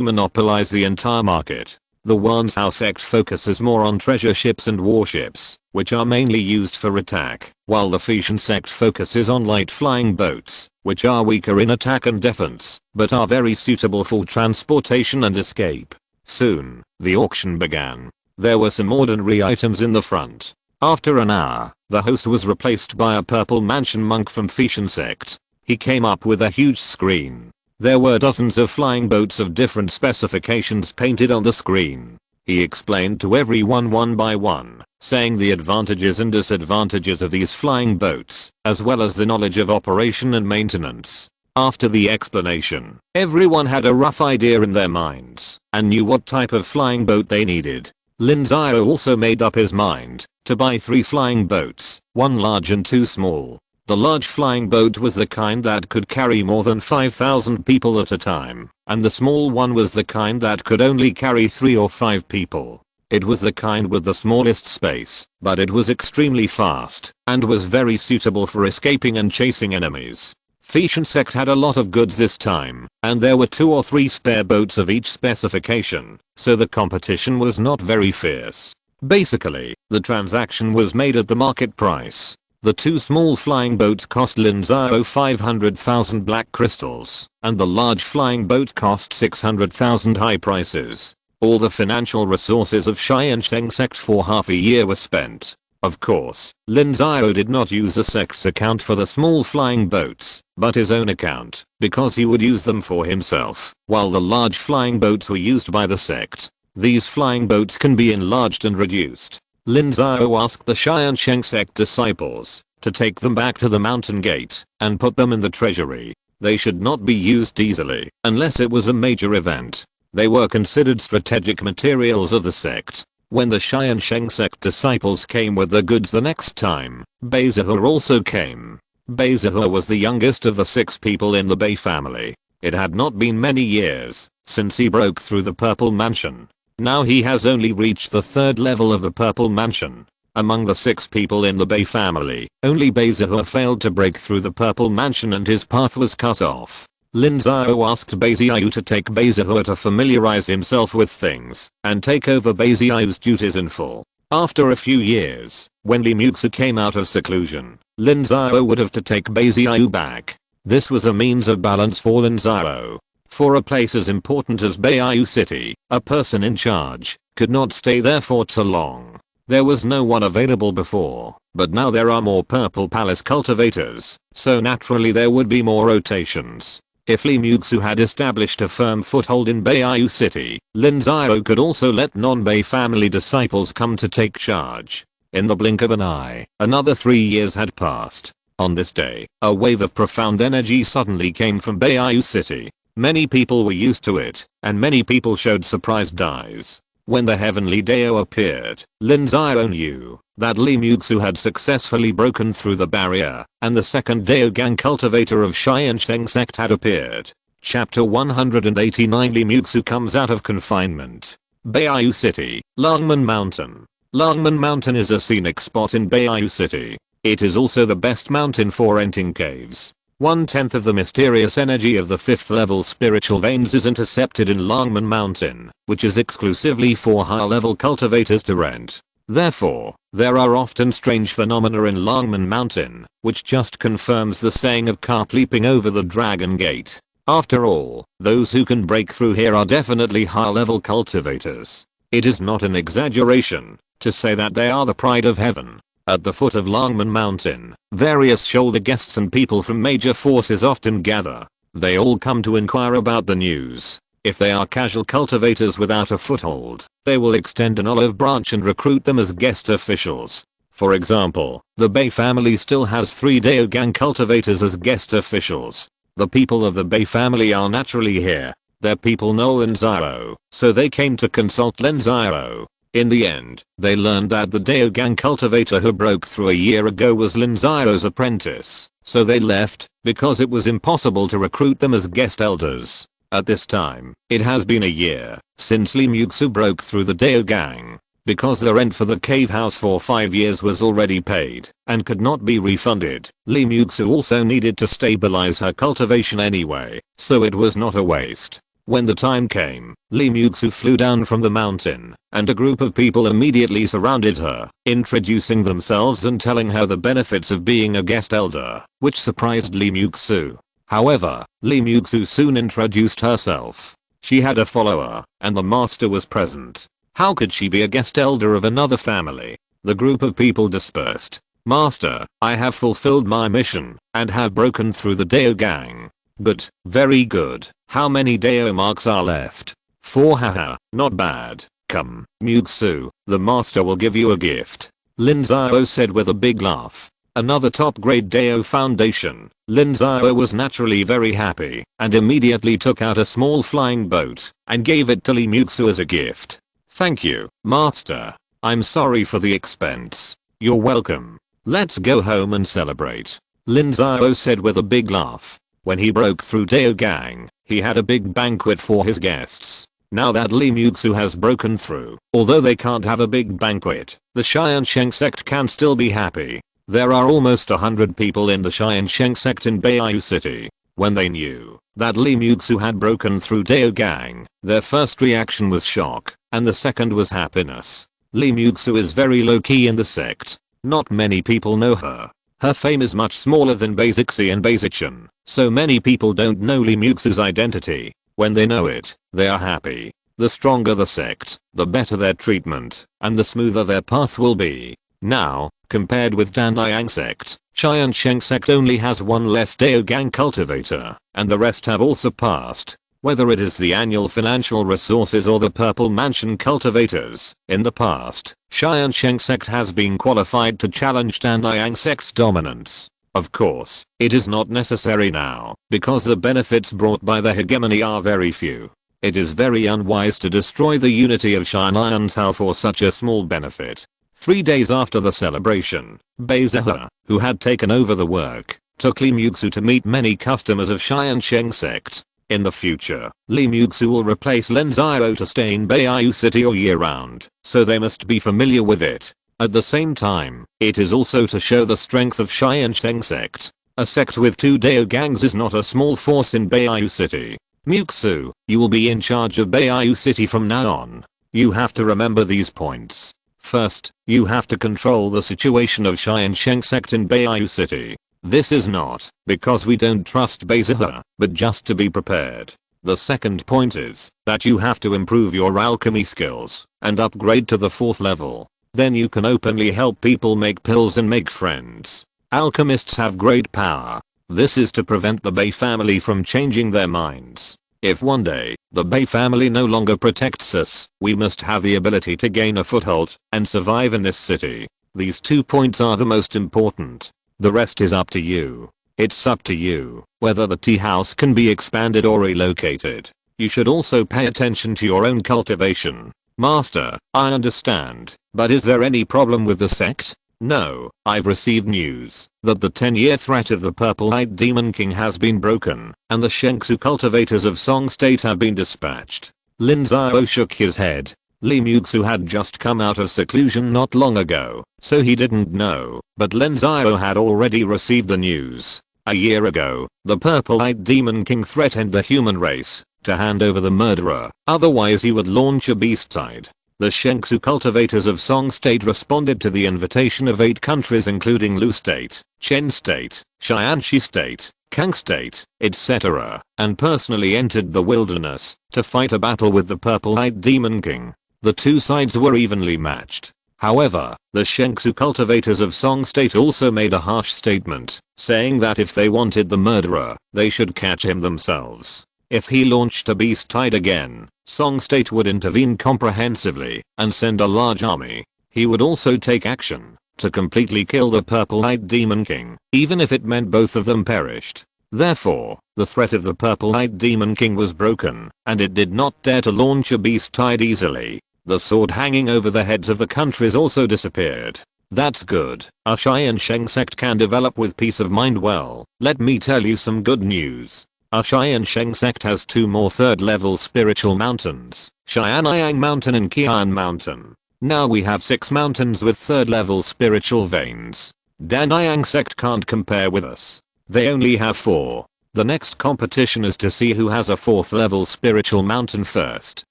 monopolize the entire market. The Wanzhou Sect focuses more on treasure ships and warships, which are mainly used for attack, while the Tiansheng Sect focuses on light flying boats, which are weaker in attack and defense, but are very suitable for transportation and escape. Soon, the auction began. There were some ordinary items in the front. After an hour, the host was replaced by a purple mansion monk from Tiansheng Sect. He came up with a huge screen. There were dozens of flying boats of different specifications painted on the screen. He explained to everyone one by one, saying the advantages and disadvantages of these flying boats, as well as the knowledge of operation and maintenance. After the explanation, everyone had a rough idea in their minds, and knew what type of flying boat they needed. Lin Xiao also made up his mind to buy 3 flying boats, 1 large and 2 small. The large flying boat was the kind that could carry more than 5,000 people at a time, and the small one was the kind that could only carry 3 or 5 people. It was the kind with the smallest space, but it was extremely fast, and was very suitable for escaping and chasing enemies. Tiansheng Sect had a lot of goods this time, and there were 2 or 3 spare boats of each specification, so the competition was not very fierce. Basically, the transaction was made at the market price. The 2 small flying boats cost Lin Xiao 500,000 black crystals, and the large flying boat cost 600,000 high prices. All the financial resources of Tiansheng Sect for half a year were spent. Of course, Lin Xiao did not use the sect's account for the small flying boats, but his own account, because he would use them for himself, while the large flying boats were used by the sect. These flying boats can be enlarged and reduced. Lin Xiao asked the Tiansheng Sect disciples to take them back to the mountain gate and put them in the treasury. They should not be used easily unless it was a major event. They were considered strategic materials of the sect. When the Tiansheng Sect disciples came with the goods the next time, Beizihua also came. Beizihua was the youngest of the 6 people in the Bei family. It had not been many years since he broke through the Purple Mansion. Now he has only reached the 3rd level of the Purple Mansion. Among the 6 people in the Bei family, only Beizihua failed to break through the Purple Mansion and his path was cut off. Lin Xiao asked Beizihua to take Beizihua to familiarize himself with things and take over Beizihua's duties in full. After a few years, when Li Xiao came out of seclusion, Lin Xiao would have to take Beizihua back. This was a means of balance for Lin Xiao. For a place as important as Beiyu City, a person in charge could not stay there for too long. There was no one available before, but now there are more Purple Palace cultivators, so naturally there would be more rotations. If Li Xiao had established a firm foothold in Beiyu City, Lin Xiao could also let non-Bei family disciples come to take charge. In the blink of an eye, another 3 years had passed. On this day, a wave of profound energy suddenly came from Beiyu City. Many people were used to it, and many people showed surprised eyes. When the heavenly Dao appeared, Lin Xiao knew that Li Xiao had successfully broken through the barrier, and the second Daogang cultivator of Tiansheng Sect had appeared. Chapter 189. Li Muxu comes out of confinement. Beiyu City, Longmen Mountain. Longmen Mountain is a scenic spot in Beiyu City. It is also the best mountain for entering caves. 1/10 of the mysterious energy of the 5th level spiritual veins is intercepted in Longmen Mountain, which is exclusively for higher level cultivators to rent. Therefore, there are often strange phenomena in Longmen Mountain, which just confirms the saying of carp leaping over the dragon gate. After all, those who can break through here are definitely higher level cultivators. It is not an exaggeration to say that they are the pride of heaven. At the foot of Longmen Mountain, various shoulder guests and people from major forces often gather. They all come to inquire about the news. If they are casual cultivators without a foothold, they will extend an olive branch and recruit them as guest officials. For example, the Bei family still has 3 Daogang cultivators as guest officials. The people of the Bei family are naturally here. Their people know Lin Xiao, so they came to consult Lin Xiao. In the end, they learned that the Daogang cultivator who broke through a year ago was Lin Xiao's apprentice, so they left, because it was impossible to recruit them as guest elders. At this time, it has been a year since Li Muxu broke through the Daogang. Because the rent for the cave house for 5 years was already paid and could not be refunded, Li Muxu also needed to stabilize her cultivation anyway, so it was not a waste. When the time came, Li Muxu flew down from the mountain, and a group of people immediately surrounded her, introducing themselves and telling her the benefits of being a guest elder, which surprised Li Muxu. However, Li Muxu soon introduced herself. She had a follower, and the master was present. How could she be a guest elder of another family? The group of people dispersed. Master, I have fulfilled my mission, and have broken through the Daogang. Good, very good. How many Dao marks are left? 4. Haha, not bad. Come, Muxu, the master will give you a gift. Lin Xiao said with a big laugh. Another top grade Dao foundation. Lin Xiao was naturally very happy, and immediately took out a small flying boat, and gave it to Li Muxu as a gift. Thank you, master. I'm sorry for the expense. You're welcome. Let's go home and celebrate. Lin Xiao said with a big laugh. When he broke through Daogang, he had a big banquet for his guests. Now that Li Muxu has broken through, although they can't have a big banquet, the Tiansheng Sect can still be happy. There are almost 100 people in the Tiansheng Sect in Beiyu City. When they knew that Li Muxu had broken through Daogang, their first reaction was shock, and the second was happiness. Li Muxu is very low-key in the sect. Not many people know her. Her fame is much smaller than Beizixi and Beizichan, so many people don't know Li Muxu's identity. When they know it, they are happy. The stronger the sect, the better their treatment, and the smoother their path will be. Now, compared with Tiansheng Sect, Tiansheng Sect only has 1 less Daogang cultivator, and the rest have all surpassed. Whether it is the annual financial resources or the Purple Mansion cultivators, in the past, Tiansheng Sect has been qualified to challenge Tiansheng Sect's dominance. Of course, it is not necessary now, because the benefits brought by the hegemony are very few. It is very unwise to destroy the unity of Tiansheng for such a small benefit. 3 days after the celebration, Beizhe, who had taken over the work, took Li Muxu to meet many customers of Tiansheng Sect. In the future, Li Muxu will replace Lin Xiao to stay in Beiyu City all year round, so they must be familiar with it. At the same time, it is also to show the strength of Tiansheng Sect. A sect with 2 Daogangs is not a small force in Beiyu City. Muxu, you will be in charge of Beiyu City from now on. You have to remember these points. First, you have to control the situation of Tiansheng Sect in Beiyu City. This is not because we don't trust Beizhe, but just to be prepared. The second point is that you have to improve your alchemy skills and upgrade to the 4th level. Then you can openly help people make pills and make friends. Alchemists have great power. This is to prevent the Bei family from changing their minds. If one day, the Bei family no longer protects us, we must have the ability to gain a foothold and survive in this city. These 2 points are the most important. The rest is up to you. It's up to you whether the tea house can be expanded or relocated. You should also pay attention to your own cultivation. Master, I understand, but is there any problem with the sect? No, I've received news that the 10-year threat of the Purple-Eyed Demon King has been broken, and the Shengsu cultivators of Song State have been dispatched. Lin Xiao shook his head. Li Muxu had just come out of seclusion not long ago, so he didn't know, but Lin Xiao had already received the news. A year ago, the Purple-Eyed Demon King threatened the human race to hand over the murderer, otherwise he would launch a beast tide. The Shengsu cultivators of Song State responded to the invitation of 8 countries including Lu State, Chen State, Tiansheng State, Kang State, etc., and personally entered the wilderness to fight a battle with the Purple-Eyed Demon King. The two sides were evenly matched. However, the Shengsu cultivators of Song State also made a harsh statement, saying that if they wanted the murderer, they should catch him themselves. If he launched a beast tide again, Song State would intervene comprehensively and send a large army. He would also take action to completely kill the Purple-Eyed Demon King, even if it meant both of them perished. Therefore, the threat of the Purple-Eyed Demon King was broken, and it did not dare to launch a beast tide easily. The sword hanging over the heads of the countries also disappeared. That's good. Our Tiansheng Sect can develop with peace of mind. Well, let me tell you some good news. Our Tiansheng Sect has 2 more 3rd level spiritual mountains, Xianyang Mountain and Qian Mountain. Now we have 6 mountains with 3rd level spiritual veins. Danliang Sect can't compare with us. They only have 4. The next competition is to see who has a 4th level spiritual mountain first.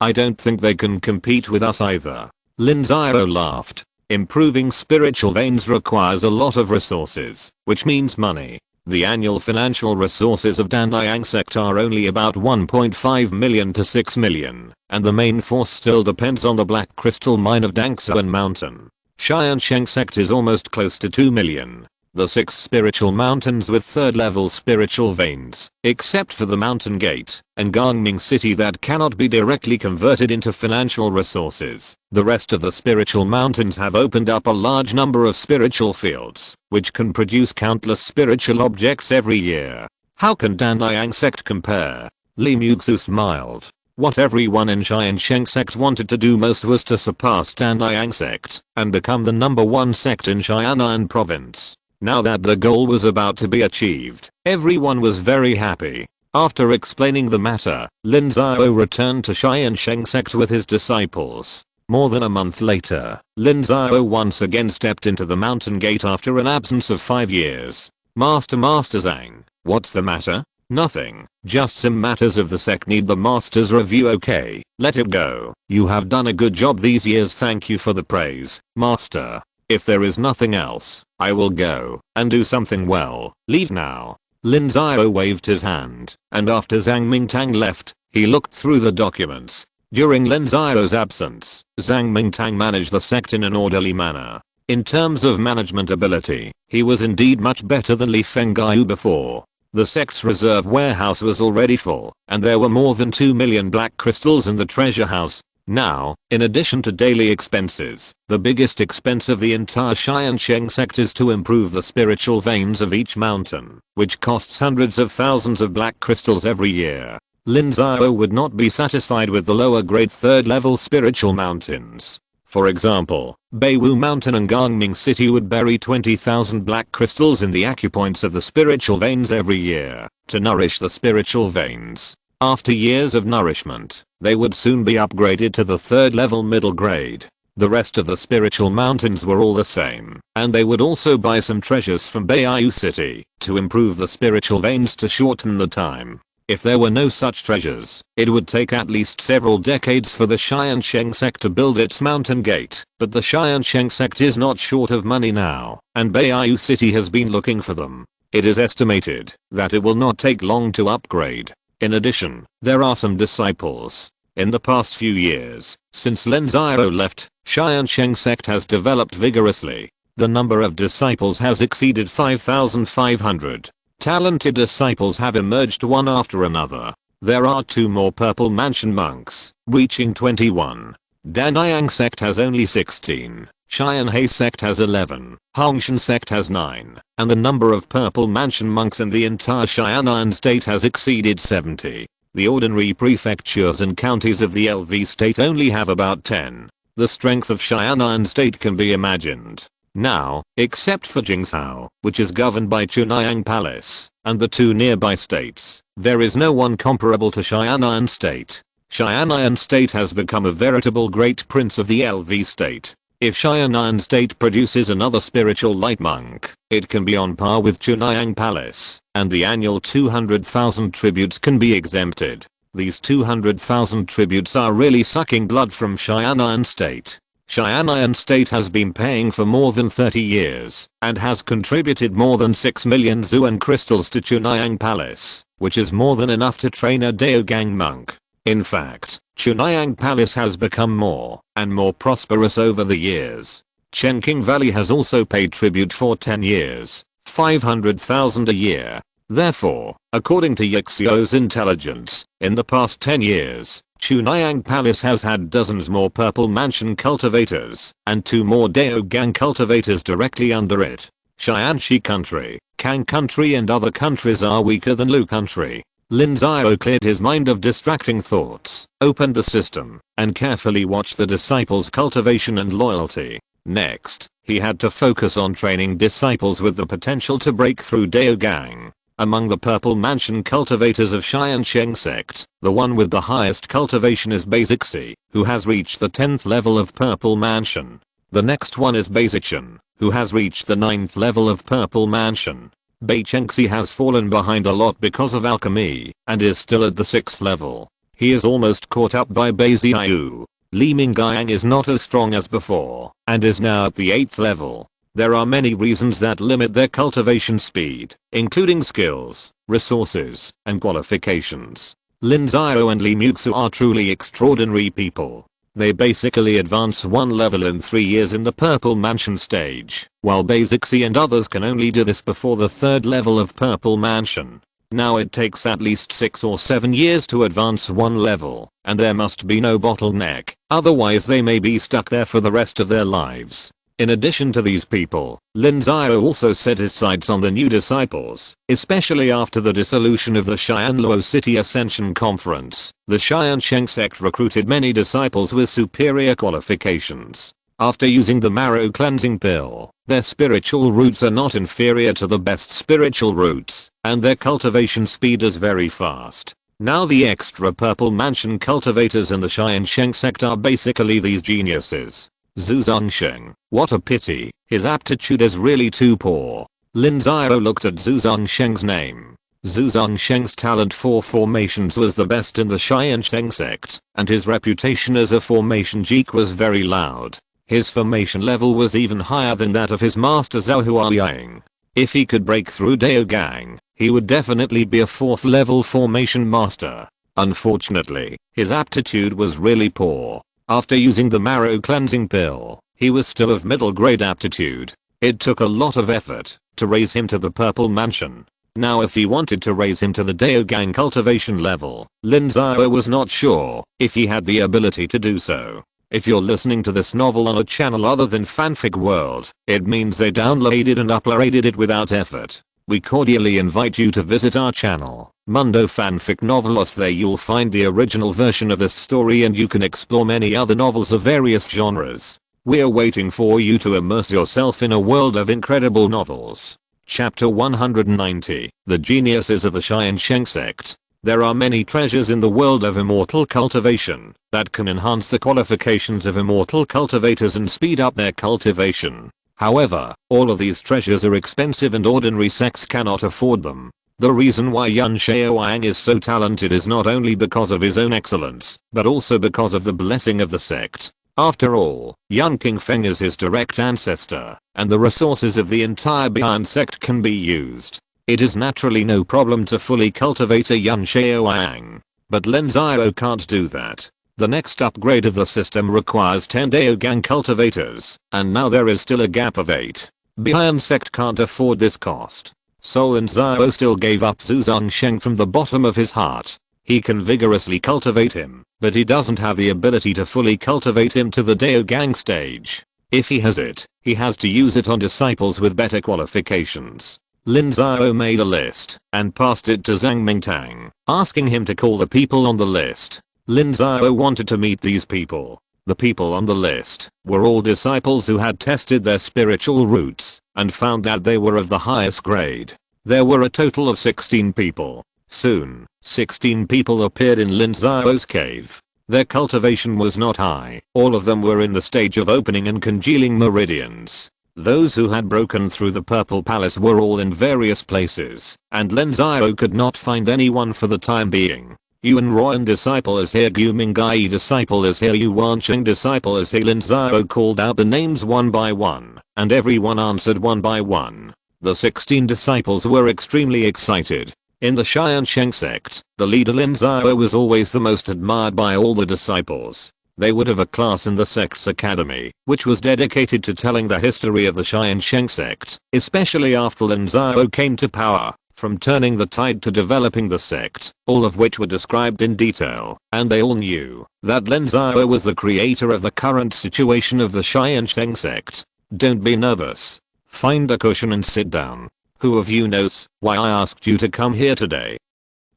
I don't think they can compete with us either. Lin Xiao laughed. Improving spiritual veins requires a lot of resources, which means money. The annual financial resources of Danliang Sect are only about 1.5 million to 6 million, and the main force still depends on the black crystal mine of Dangsuan Mountain. Tiansheng Sect is almost close to 2 million. The 6 spiritual mountains with 3rd level spiritual veins, except for the mountain gate and Gangming city that cannot be directly converted into financial resources. The rest of the spiritual mountains have opened up a large number of spiritual fields, which can produce countless spiritual objects every year. How can Danliang Sect compare? Li Muxu smiled. What everyone in Tiansheng Sect wanted to do most was to surpass Danliang Sect and become the #1 sect in Xianan province. Now that the goal was about to be achieved, everyone was very happy. After explaining the matter, Lin Xiao returned to Tiansheng Sect with his disciples. More than a month later, Lin Xiao once again stepped into the mountain gate after an absence of 5 years. Master Zhang, what's the matter? Nothing, just some matters of the sect need the master's review. Okay, let it go. You have done a good job these years. Thank you for the praise, master. If there is nothing else, I will go and do something well. Leave now. Lin Xiao waved his hand, and after Zhang Mingtang left, he looked through the documents. During Lin Xiao's absence, Zhang Mingtang managed the sect in an orderly manner. In terms of management ability, he was indeed much better than Li Fengyu before. The sect's reserve warehouse was already full, and there were more than 2 million black crystals in the treasure house. Now, in addition to daily expenses, the biggest expense of the entire Tiansheng Sect is to improve the spiritual veins of each mountain, which costs hundreds of thousands of black crystals every year. Lin Xiao would not be satisfied with the lower grade 3rd level spiritual mountains. For example, Beiwu Mountain and Gangming City would bury 20,000 black crystals in the acupoints of the spiritual veins every year to nourish the spiritual veins. After years of nourishment, they would soon be upgraded to the 3rd level middle grade. The rest of the spiritual mountains were all the same, and they would also buy some treasures from Beiwu City to improve the spiritual veins to shorten the time. If there were no such treasures, it would take at least several decades for the Tiansheng Sect to build its mountain gate, but the Tiansheng Sect is not short of money now, and Beiwu City has been looking for them. It is estimated that it will not take long to upgrade. In addition, there are some disciples. In the past few years, since Lin Xiao left, Tiansheng Sect has developed vigorously. The number of disciples has exceeded 5,500. Talented disciples have emerged one after another. There are 2 more purple mansion monks, reaching 21. Danliang Sect has only 16. Xianhe Sect has 11, Hongshan Sect has 9, and the number of purple mansion monks in the entire Xianan state has exceeded 70. The ordinary prefectures and counties of the LV state only have about 10. The strength of Xianan state can be imagined. Now, except for Jingzhou, which is governed by Chunhyang Palace, and the two nearby states, there is no one comparable to Xian'an State. Xian'an State has become a veritable great prince of the LV state. If Xian'an State produces another spiritual light monk, it can be on par with Chunhyang Palace, and the annual 200,000 tributes can be exempted. These 200,000 tributes are really sucking blood from Xian'an State. Xian'an State has been paying for more than 30 years, and has contributed more than 6 million Zuan crystals to Chunhyang Palace, which is more than enough to train a Daogang monk. In fact, Chunhyang Palace has become more and more prosperous over the years. Chenking Valley has also paid tribute for 10 years, 500,000 a year. Therefore, according to Lin Xiao's intelligence, in the past 10 years, Chunhyang Palace has had dozens more Purple Mansion cultivators, and 2 more Daogang cultivators directly under it. Xianxi country, Kang country and other countries are weaker than Lu country. Lin Xiao cleared his mind of distracting thoughts, opened the system, and carefully watched the disciples' cultivation and loyalty. Next, he had to focus on training disciples with the potential to break through Daogang. Among the Purple Mansion cultivators of Tiansheng Sect, the one with the highest cultivation is Basixi, who has reached the 10th level of Purple Mansion. The next one is Basichan, who has reached the 9th level of Purple Mansion. Baichengxi has fallen behind a lot because of alchemy, and is still at the 6th level. He is almost caught up by Baiziyu. Li Mingyang is not as strong as before, and is now at the 8th level. There are many reasons that limit their cultivation speed, including skills, resources, and qualifications. Lin Xiao and Li Muxu are truly extraordinary people. They basically advance one level in 3 years in the Purple Mansion stage, while Basixi and others can only do this before the 3rd level of Purple Mansion. Now it takes at least 6 or 7 years to advance one level, and there must be no bottleneck, otherwise they may be stuck there for the rest of their lives. In addition to these people, Lin Xiao also set his sights on the new disciples, especially after the dissolution of the Xianluo City Ascension Conference. The Tiansheng Sect recruited many disciples with superior qualifications. After using the marrow cleansing pill, their spiritual roots are not inferior to the best spiritual roots, and their cultivation speed is very fast. Now the extra Purple Mansion cultivators in the Tiansheng Sect are basically these geniuses. Zhu Zongsheng, what a pity, his aptitude is really too poor. Lin Xiao looked at Zhu Zongsheng's name. Zhu Zongsheng's talent for formations was the best in the Tiansheng Sect, and his reputation as a formation geek was very loud. His formation level was even higher than that of his master Zhao Huayang. If he could break through Daogang, he would definitely be a 4th level formation master. Unfortunately, his aptitude was really poor. After using the marrow cleansing pill, he was still of middle grade aptitude. It took a lot of effort to raise him to the Purple Mansion. Now if he wanted to raise him to the Daogang cultivation level, Lin Xiao was not sure if he had the ability to do so. If you're listening to this novel on a channel other than Fanfic World, it means they downloaded and uploaded it without effort. We cordially invite you to visit our channel, Mundo Fanfic Novelos. There you'll find the original version of this story and you can explore many other novels of various genres. We're waiting for you to immerse yourself in a world of incredible novels. Chapter 190, The Geniuses of the Tiansheng Sect. There are many treasures in the world of immortal cultivation that can enhance the qualifications of immortal cultivators and speed up their cultivation. However, all of these treasures are expensive and ordinary sects cannot afford them. The reason why Lin Xiao is so talented is not only because of his own excellence, but also because of the blessing of the sect. After all, Yan Qingfeng is his direct ancestor, and the resources of the entire Bian sect can be used. It is naturally no problem to fully cultivate a Lin Xiao, but Lin Xiao can't do that. The next upgrade of the system requires 10 Daogang cultivators, and now there is still a gap of 8. Bian sect can't afford this cost. So Lin Xiao still gave up Zhu Zongsheng from the bottom of his heart. He can vigorously cultivate him, but he doesn't have the ability to fully cultivate him to the Daogang stage. If he has it, he has to use it on disciples with better qualifications. Lin Xiao made a list and passed it to Zhang Mingtang, asking him to call the people on the list. Lin Xiao wanted to meet these people. The people on the list were all disciples who had tested their spiritual roots and found that they were of the highest grade. There were a total of 16 people. Soon, 16 people appeared in Lin Xiao's cave. Their cultivation was not high. All of them were in the stage of opening and congealing meridians. Those who had broken through the Purple Palace were all in various places, and Lin Xiao could not find anyone for the time being. Yuan Royan disciple is here, Gu Mingai disciple is here, Yu Wancheng disciple is here. Lin Xiao called out the names one by one, and everyone answered one by one. The 16 disciples were extremely excited. In the Tiansheng Sect, the leader Lin Xiao was always the most admired by all the disciples. They would have a class in the sect's academy, which was dedicated to telling the history of the Tiansheng Sect, especially after Lin Xiao came to power, from turning the tide to developing the sect, all of which were described in detail, and they all knew that Lin Xiao was the creator of the current situation of the Tiansheng Sect. Don't be nervous. Find a cushion and sit down. Who of you knows why I asked you to come here today?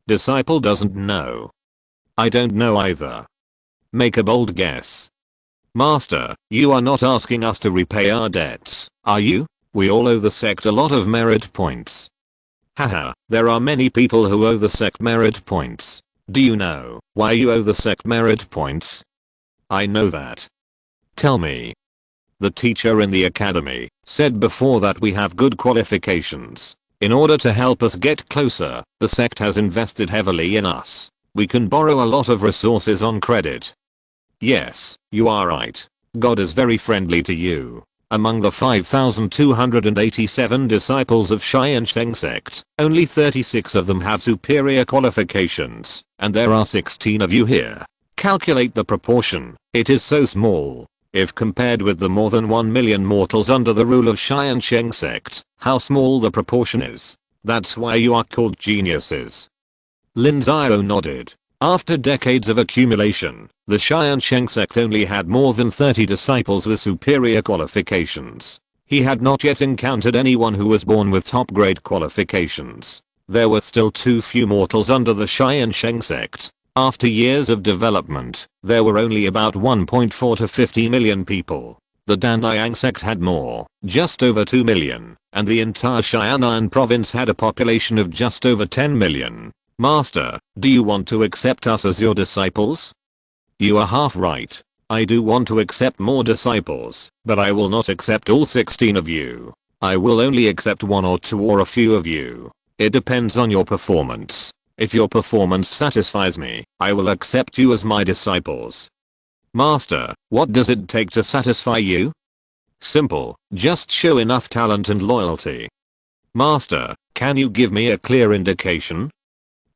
Disciple doesn't know. I don't know either. Make a bold guess. Master, you are not asking us to repay our debts, are you? We all owe the sect a lot of merit points. Haha, there are many people who owe the sect merit points. Do you know why you owe the sect merit points? I know that. Tell me. The teacher in the academy said before that we have good qualifications. In order to help us get closer, the sect has invested heavily in us. We can borrow a lot of resources on credit. Yes, you are right. God is very friendly to you. Among the 5,287 disciples of Tiansheng Sect, only 36 of them have superior qualifications, and there are 16 of you here. Calculate the proportion. It is so small. If compared with the more than 1 million mortals under the rule of Tiansheng Sect, how small the proportion is. That's why you are called geniuses. Lin Xiao nodded. After decades of accumulation, the Tiansheng Sect only had more than 30 disciples with superior qualifications. He had not yet encountered anyone who was born with top grade qualifications. There were still too few mortals under the Tiansheng Sect. After years of development, there were only about 1.4 to 50 million people. The Danliang sect had more, just over 2 million, and the entire Xianan province had a population of just over 10 million. Master, do you want to accept us as your disciples? You are half right. I do want to accept more disciples, but I will not accept all 16 of you. I will only accept one or two or a few of you. It depends on your performance. If your performance satisfies me, I will accept you as my disciples. Master, what does it take to satisfy you? Simple, just show enough talent and loyalty. Master, can you give me a clear indication?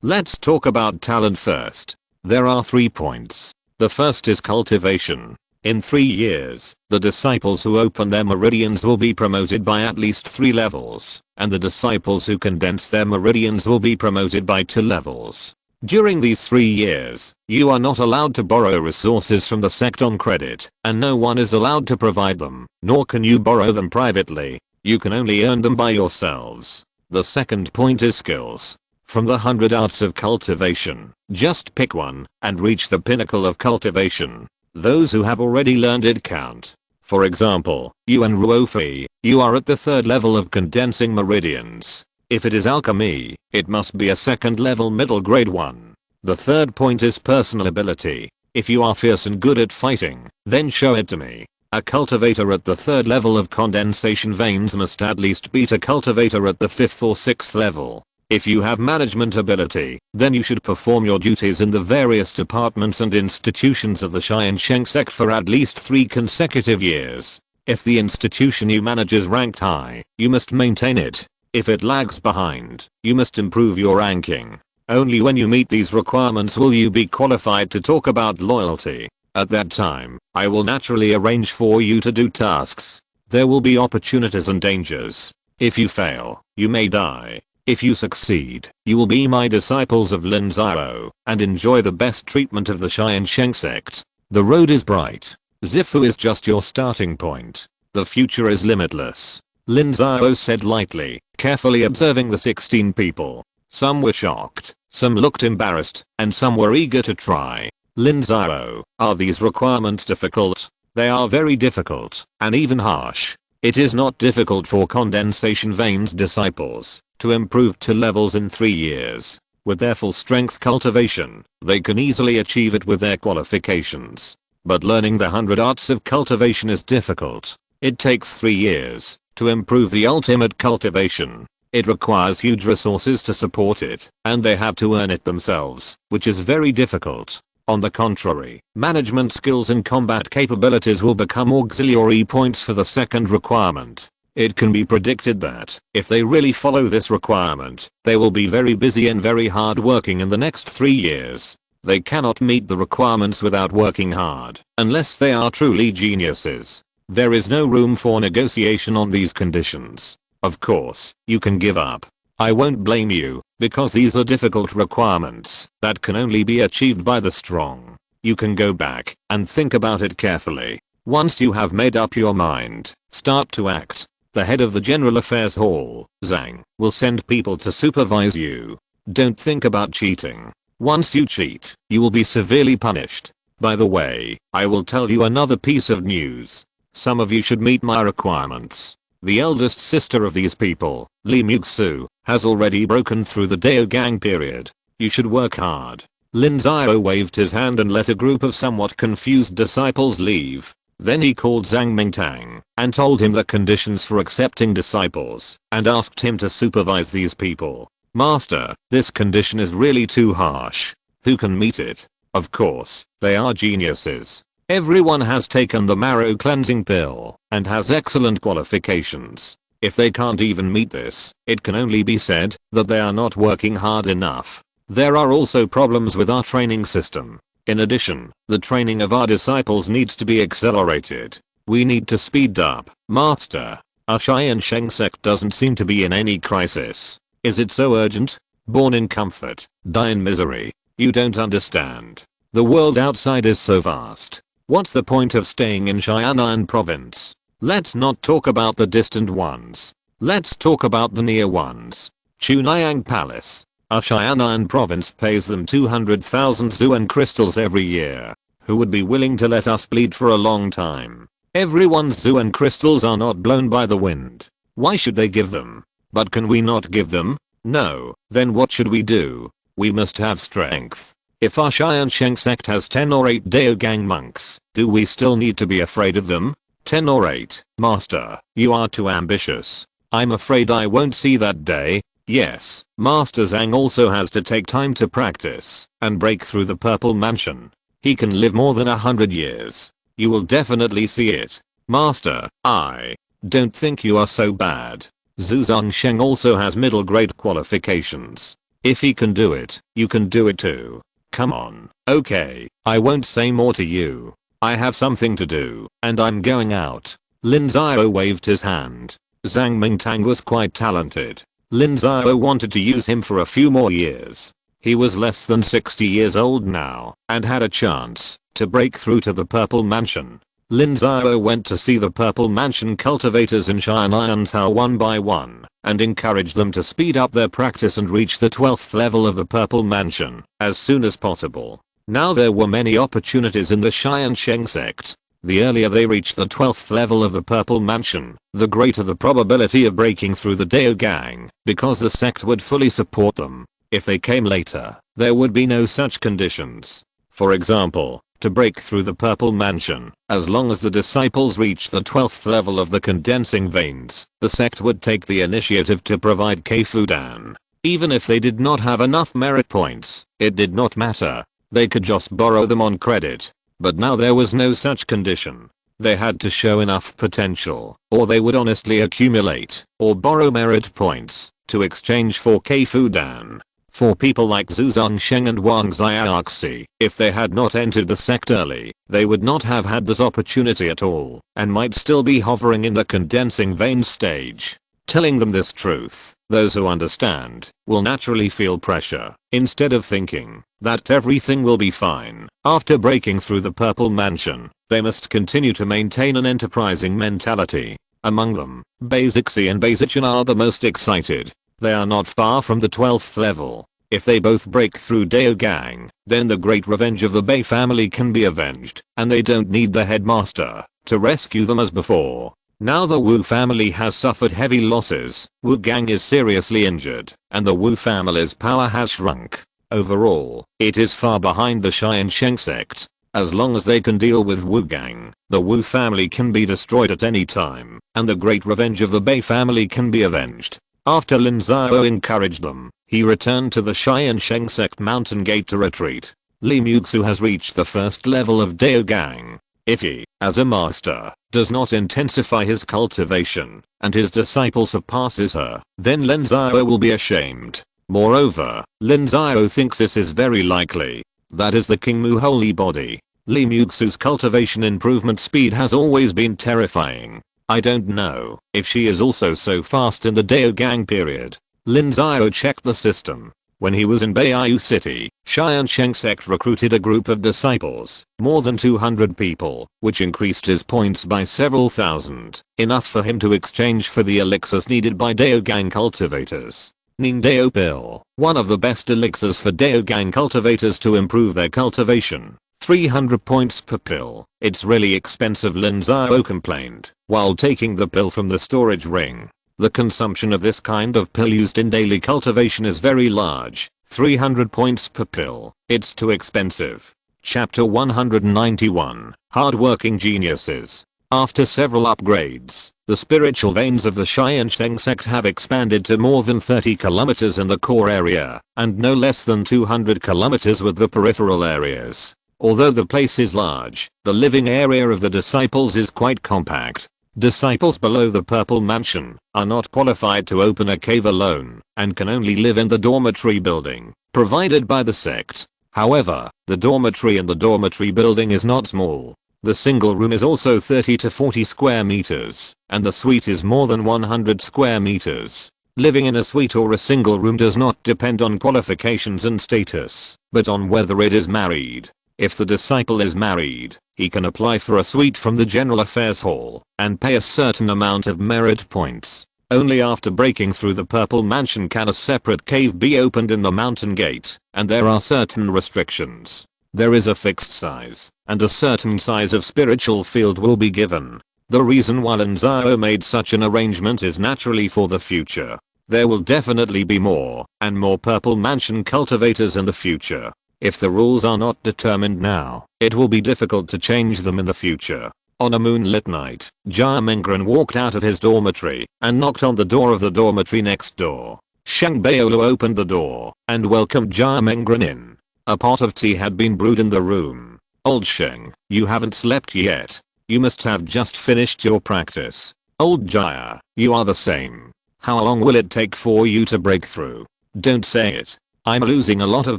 Let's talk about talent first. There are 3 points. The first is cultivation. In 3 years, the disciples who open their meridians will be promoted by at least 3 levels, and the disciples who condense their meridians will be promoted by 2 levels. During these 3 years, you are not allowed to borrow resources from the sect on credit, and no one is allowed to provide them, nor can you borrow them privately. You can only earn them by yourselves. The second point is skills. From the 100 arts of cultivation, just pick one, and reach the pinnacle of cultivation. Those who have already learned it count. For example, Yuan Ruofi, you are at the 3rd level of condensing meridians. If it is alchemy, it must be a 2nd level middle grade one. The third point is personal ability. If you are fierce and good at fighting, then show it to me. A cultivator at the 3rd level of condensation veins must at least beat a cultivator at the 5th or 6th level. If you have management ability, then you should perform your duties in the various departments and institutions of the Tiansheng Sect for at least 3 consecutive years. If the institution you manage is ranked high, you must maintain it. If it lags behind, you must improve your ranking. Only when you meet these requirements will you be qualified to talk about loyalty. At that time, I will naturally arrange for you to do tasks. There will be opportunities and dangers. If you fail, you may die. If you succeed, you will be my disciples of Lin Xiao and enjoy the best treatment of the Tiansheng Sect. The road is bright. Zifu is just your starting point. The future is limitless. Lin Xiao said lightly, carefully observing the 16 people. Some were shocked, some looked embarrassed, and some were eager to try. Lin Xiao, are these requirements difficult? They are very difficult, and even harsh. It is not difficult for condensation veins disciples to improve to levels in 3 years. With their full strength cultivation, they can easily achieve it with their qualifications. But learning the 100 arts of cultivation is difficult. It takes 3 years to improve the ultimate cultivation. It requires huge resources to support it, and they have to earn it themselves, which is very difficult. On the contrary, management skills and combat capabilities will become auxiliary points for the second requirement. It can be predicted that, if they really follow this requirement, they will be very busy and very hard working in the next 3 years. They cannot meet the requirements without working hard, unless they are truly geniuses. There is no room for negotiation on these conditions. Of course, you can give up. I won't blame you, because these are difficult requirements that can only be achieved by the strong. You can go back and think about it carefully. Once you have made up your mind, start to act. The head of the General Affairs Hall, Zhang, will send people to supervise you. Don't think about cheating. Once you cheat, you will be severely punished. By the way, I will tell you another piece of news. Some of you should meet my requirements. The eldest sister of these people, Li Xiao, has already broken through the Dao Gang period. You should work hard. Lin Xiao waved his hand and let a group of somewhat confused disciples leave. Then he called Zhang Mingtang and told him the conditions for accepting disciples and asked him to supervise these people. Master, this condition is really too harsh. Who can meet it? Of course, they are geniuses. Everyone has taken the marrow cleansing pill and has excellent qualifications. If they can't even meet this, it can only be said that they are not working hard enough. There are also problems with our training system. In addition, the training of our disciples needs to be accelerated. We need to speed up. Master, our Tiansheng Sect doesn't seem to be in any crisis. Is it so urgent? Born in comfort, die in misery. You don't understand. The world outside is so vast. What's the point of staying in Xianan province? Let's not talk about the distant ones. Let's talk about the near ones. Chunayang Palace. Our Xianan province pays them 200,000 Zuan crystals every year. Who would be willing to let us bleed for a long time? Everyone's Zuan crystals are not blown by the wind. Why should they give them? But can we not give them? No. Then what should we do? We must have strength. If our Tiansheng Sect has 10 or 8 Dao Gang monks, do we still need to be afraid of them? 10 or 8, Master, you are too ambitious. I'm afraid I won't see that day. Yes, Master Zhang also has to take time to practice and break through the purple mansion. He can live more than 100 years. You will definitely see it. Master, I don't think you are so bad. Zhu Zongsheng also has middle grade qualifications. If he can do it, you can do it too. Come on. Okay, I won't say more to you. I have something to do, and I'm going out. Lin Xiao waved his hand. Zhang Mingtang was quite talented. Lin Xiao wanted to use him for a few more years. He was less than 60 years old now, and had a chance to break through to the Purple Mansion. Lin Xiao went to see the Purple Mansion cultivators in Xian'an one by one, and encouraged them to speed up their practice and reach the 12th level of the Purple Mansion as soon as possible. Now there were many opportunities in the Tiansheng Sect. The earlier they reached the 12th level of the Purple Mansion, the greater the probability of breaking through the Dao Gang, because the sect would fully support them. If they came later, there would be no such conditions. For example, to break through the Purple Mansion, as long as the disciples reach the 12th level of the condensing veins, the sect would take the initiative to provide Keifudan. Even if they did not have enough merit points, it did not matter. They could just borrow them on credit. But now there was no such condition. They had to show enough potential, or they would honestly accumulate or borrow merit points to exchange for Keifudan. For people like Zhu Zongsheng and Wang Xiaoxi, if they had not entered the sect early, they would not have had this opportunity at all, and might still be hovering in the condensing vein stage. Telling them this truth, those who understand, will naturally feel pressure, instead of thinking that everything will be fine. After breaking through the Purple Mansion, they must continue to maintain an enterprising mentality. Among them, Basixi and Basichan are the most excited. They are not far from the 12th level. If they both break through Dao Gang, then the great revenge of the Bei family can be avenged, and they don't need the headmaster to rescue them as before. Now the Wu family has suffered heavy losses, Wu Gang is seriously injured, and the Wu family's power has shrunk. Overall, it is far behind the Tiansheng Sect. As long as they can deal with Wu Gang, the Wu family can be destroyed at any time, and the great revenge of the Bei family can be avenged. After Lin Xiao encouraged them, he returned to the Tiansheng Sect mountain gate to retreat. Li Muxu has reached the first level of Dao Gang. If he, as a master, does not intensify his cultivation, and his disciple surpasses her, then Lin Xiao will be ashamed. Moreover, Lin Xiao thinks this is very likely. That is the King Mu holy body. Li Muxu's cultivation improvement speed has always been terrifying. I don't know if she is also so fast in the Dao Gang period. Lin Xiao checked the system. When he was in Beiyu City, Tiansheng Sect recruited a group of disciples, more than 200 people, which increased his points by several thousand, enough for him to exchange for the elixirs needed by Dao Gang cultivators. Ning Dao Pill, one of the best elixirs for Dao Gang cultivators to improve their cultivation. 300 points per pill. It's really expensive, Lin Xiao complained, while taking the pill from the storage ring. The consumption of this kind of pill used in daily cultivation is very large. 300 points per pill. It's too expensive. Chapter 191. Hardworking Geniuses. After several upgrades, the spiritual veins of the Tiansheng Sect have expanded to more than 30 kilometers in the core area, and no less than 200 kilometers with the peripheral areas. Although the place is large, the living area of the disciples is quite compact. Disciples below the Purple Mansion are not qualified to open a cave alone, and can only live in the dormitory building provided by the sect. However, the dormitory in the dormitory building is not small. The single room is also 30 to 40 square meters, and the suite is more than 100 square meters. Living in a suite or a single room does not depend on qualifications and status, but on whether it is married. If the disciple is married, he can apply for a suite from the General Affairs Hall and pay a certain amount of merit points. Only after breaking through the Purple Mansion can a separate cave be opened in the mountain gate, and there are certain restrictions. There is a fixed size, and a certain size of spiritual field will be given. The reason why Lin Xiao made such an arrangement is naturally for the future. There will definitely be more and more Purple Mansion cultivators in the future. If the rules are not determined now, it will be difficult to change them in the future. On a moonlit night, Jia Mengren walked out of his dormitory and knocked on the door of the dormitory next door. Shang Baolu opened the door and welcomed Jia Mengren in. A pot of tea had been brewed in the room. Old Sheng, you haven't slept yet. You must have just finished your practice. Old Jia, you are the same. How long will it take for you to break through? Don't say it. I'm losing a lot of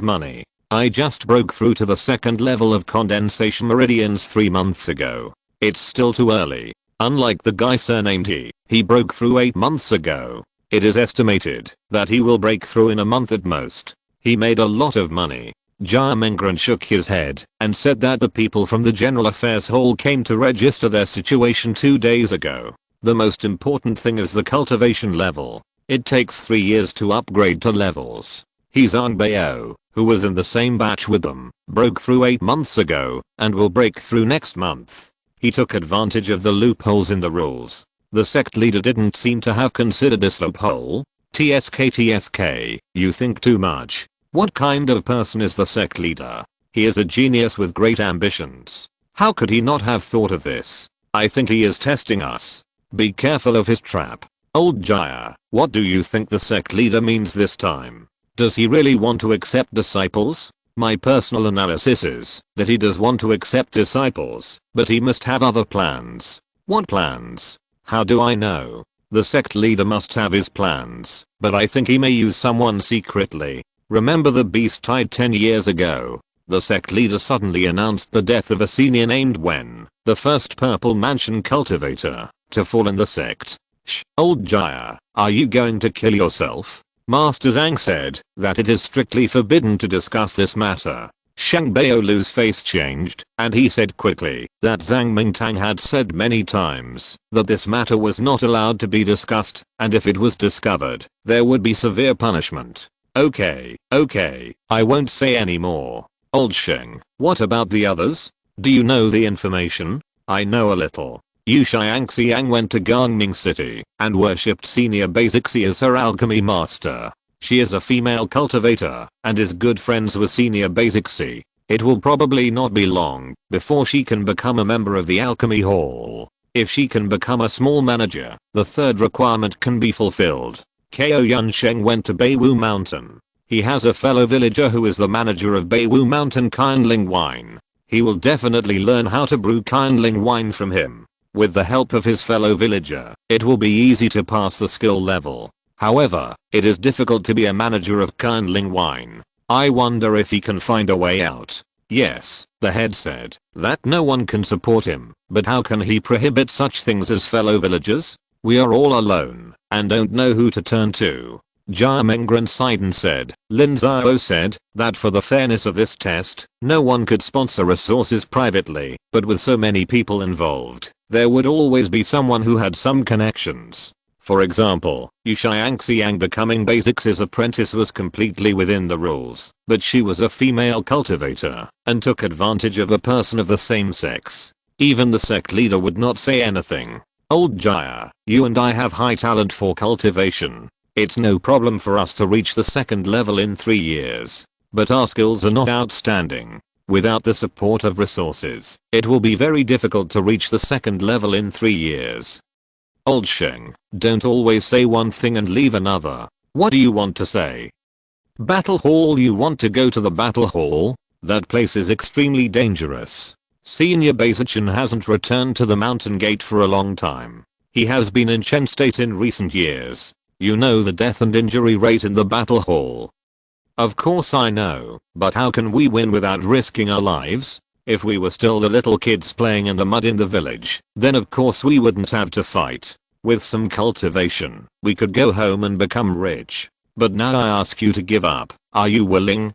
money. I just broke through to the second level of condensation meridians 3 months ago. It's still too early. Unlike the guy surnamed he broke through 8 months ago. It is estimated that he will break through in a month at most. He made a lot of money. Jia Mengren shook his head and said that the people from the General Affairs Hall came to register their situation 2 days ago. The most important thing is the cultivation level. It takes 3 years to upgrade to levels. Zhang Bao, who was in the same batch with them, broke through 8 months ago and will break through next month. He took advantage of the loopholes in the rules. The sect leader didn't seem to have considered this loophole. TSK, you think too much. What kind of person is the sect leader? He is a genius with great ambitions. How could he not have thought of this? I think he is testing us. Be careful of his trap. Old Jia, what do you think the sect leader means this time? Does he really want to accept disciples? My personal analysis is that he does want to accept disciples, but he must have other plans. What plans? How do I know? The sect leader must have his plans, but I think he may use someone secretly. Remember the beast tide 10 years ago? The sect leader suddenly announced the death of a senior named Wen, the first Purple Mansion cultivator to fall in the sect. Old Jia, are you going to kill yourself? Master Zhang said that it is strictly forbidden to discuss this matter. Shang Baolu's face changed, and he said quickly that Zhang Mingtang had said many times that this matter was not allowed to be discussed, and if it was discovered, there would be severe punishment. Okay, I won't say any more. Old Sheng, what about the others? Do you know the information? I know a little. Yu Xiangxiang went to Gangming City and worshipped Senior Basixi as her alchemy master. She is a female cultivator and is good friends with Senior Basixi. It will probably not be long before she can become a member of the alchemy hall. If she can become a small manager, the third requirement can be fulfilled. Ko Yunsheng went to Beiwu Mountain. He has a fellow villager who is the manager of Beiwu Mountain Kindling Wine. He will definitely learn how to brew Kindling Wine from him. With the help of his fellow villager, it will be easy to pass the skill level. However, it is difficult to be a manager of Kindling Wine. I wonder if he can find a way out. Yes, the head said that no one can support him, but how can he prohibit such things as fellow villagers? We are all alone and don't know who to turn to. Jia Menggren Seiden said. Lin Xiao said that for the fairness of this test, no one could sponsor resources privately, but with so many people involved, there would always be someone who had some connections. For example, Yu Xiangxiang becoming Basix's apprentice was completely within the rules, but she was a female cultivator and took advantage of a person of the same sex. Even the sect leader would not say anything. Old Jaya, you and I have high talent for cultivation. It's no problem for us to reach the second level in 3 years. But our skills are not outstanding. Without the support of resources, it will be very difficult to reach the second level in 3 years. Old Sheng, don't always say one thing and leave another. What do you want to say? Battle hall. You want to go to the battle hall? That place is extremely dangerous. Senior Basichin hasn't returned to the mountain gate for a long time. He has been in Chen state in recent years. You know the death and injury rate in the battle hall. Of course I know, but how can we win without risking our lives? If we were still the little kids playing in the mud in the village, then of course we wouldn't have to fight. With some cultivation, we could go home and become rich. But now I ask you to give up. Are you willing?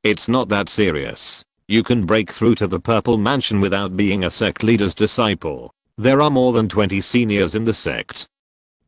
It's not that serious. You can break through to the Purple Mansion without being a sect leader's disciple. There are more than 20 seniors in the sect.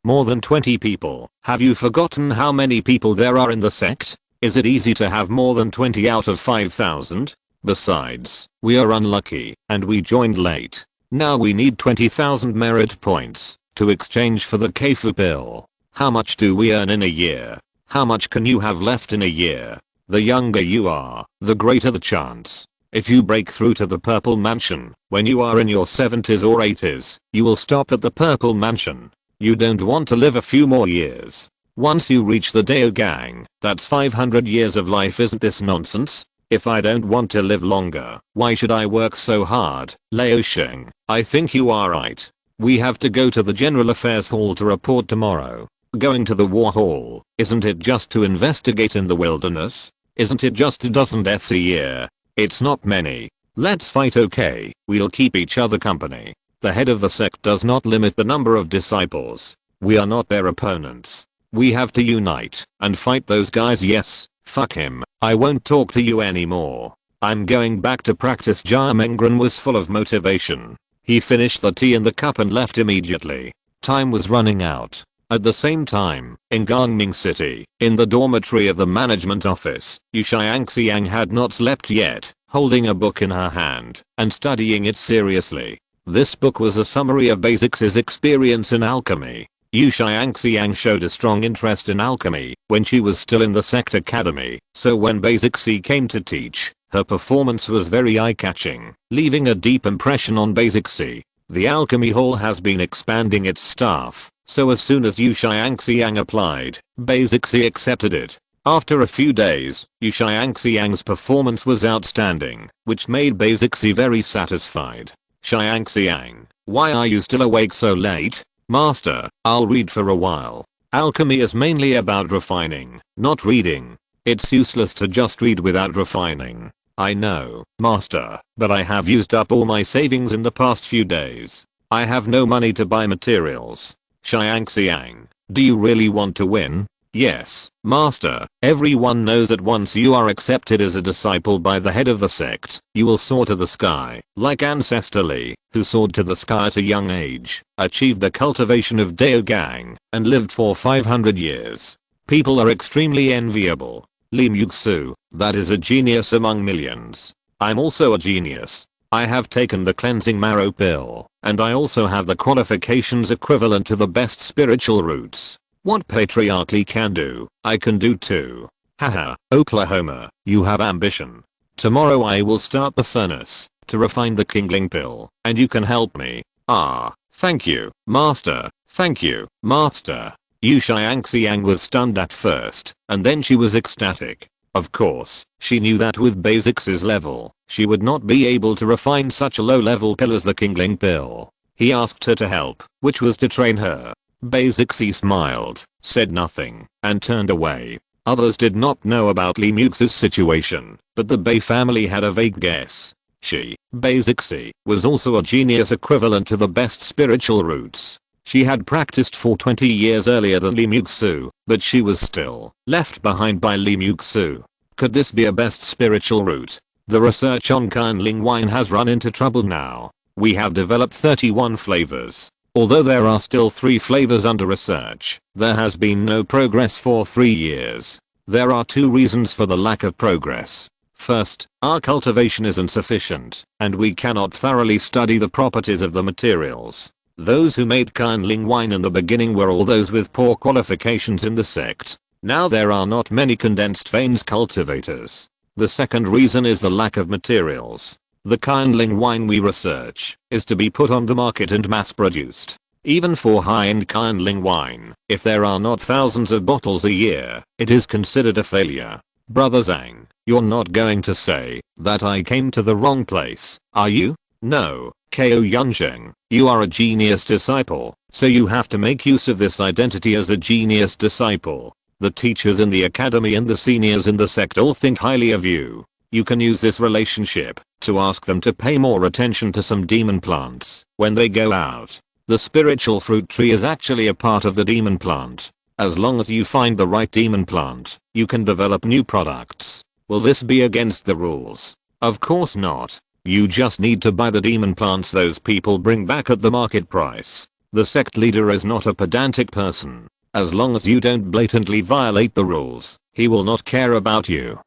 More than 20 people. Have you forgotten how many people there are in the sect? Is it easy to have more than 20 out of 5,000? Besides, we are unlucky and we joined late. Now we need 20,000 merit points to exchange for the Keifu pill. How much do we earn in a year? How much can you have left in a year? The younger you are, the greater the chance. If you break through to the Purple Mansion when you are in your 70s or 80s, you will stop at the Purple Mansion. You don't want to live a few more years. Once you reach the Dao Gang, that's 500 years of life. Isn't this nonsense? If I don't want to live longer, why should I work so hard? Lao Sheng, I think you are right. We have to go to the General Affairs Hall to report tomorrow. Going to the War Hall, isn't it just to investigate in the wilderness? Isn't it just a dozen deaths a year? It's not many. Let's fight. Okay, we'll keep each other company. The head of the sect does not limit the number of disciples. We are not their opponents. We have to unite and fight those guys. Yes, fuck him. I won't talk to you anymore. I'm going back to practice. Jia Menggren was full of motivation. He finished the tea in the cup and left immediately. Time was running out. At the same time, in Gangming City, in the dormitory of the management office, Yu Xiangxiang had not slept yet, holding a book in her hand and studying it seriously. This book was a summary of Basix's experience in alchemy. Yu Xiangxiang showed a strong interest in alchemy when she was still in the sect academy, so when Basixi came to teach, her performance was very eye-catching, leaving a deep impression on Basixi. The alchemy hall has been expanding its staff, so as soon as Yu Xiangxiang applied, Basixi accepted it. After a few days, Yu Xiangxiang's performance was outstanding, which made Basixi very satisfied. Xiangxiang, why are you still awake so late? Master, I'll read for a while. Alchemy is mainly about refining, not reading. It's useless to just read without refining. I know, Master, but I have used up all my savings in the past few days. I have no money to buy materials. Xiangxiang, do you really want to win? Yes, Master. Everyone knows that once you are accepted as a disciple by the head of the sect, you will soar to the sky, like Ancestor Li, who soared to the sky at a young age, achieved the cultivation of Dao Gang, and lived for 500 years. People are extremely enviable. Lim Xiao, that is a genius among millions. I'm also a genius. I have taken the cleansing marrow pill, and I also have the qualifications equivalent to the best spiritual roots. What patriarchy can do, I can do too. Haha, Oklahoma, you have ambition. Tomorrow I will start the furnace to refine the Kingling pill, and you can help me. Ah, thank you, master. Thank you, master. Yu Xiangxiang was stunned at first, and then she was ecstatic. Of course, she knew that with Basix's level, she would not be able to refine such a low-level pill as the Kingling pill. He asked her to help, which was to train her. Basixi smiled, said nothing, and turned away. Others did not know about Lim Xiao's situation, but the Bei family had a vague guess. She, Basixi, was also a genius equivalent to the best spiritual roots. She had practiced for 20 years earlier than Lim Xiao, but she was still left behind by Lim Xiao. Could this be a best spiritual route? The research on Kindling wine has run into trouble now. We have developed 31 flavors. Although there are still 3 flavors under research, there has been no progress for 3 years. There are 2 reasons for the lack of progress. First, our cultivation is insufficient, and we cannot thoroughly study the properties of the materials. Those who made Kindling wine in the beginning were all those with poor qualifications in the sect. Now there are not many condensed veins cultivators. The second reason is the lack of materials. The Kindling wine we research is to be put on the market and mass produced. Even for high-end Kindling wine, if there are not thousands of bottles a year, it is considered a failure. Brother Zhang, you're not going to say that I came to the wrong place, are you? No, Ko Yunsheng, you are a genius disciple, so you have to make use of this identity as a genius disciple. The teachers in the academy and the seniors in the sect all think highly of you. You can use this relationship to ask them to pay more attention to some demon plants when they go out. The spiritual fruit tree is actually a part of the demon plant. As long as you find the right demon plant, you can develop new products. Will this be against the rules? Of course not. You just need to buy the demon plants those people bring back at the market price. The sect leader is not a pedantic person. As long as you don't blatantly violate the rules, he will not care about you.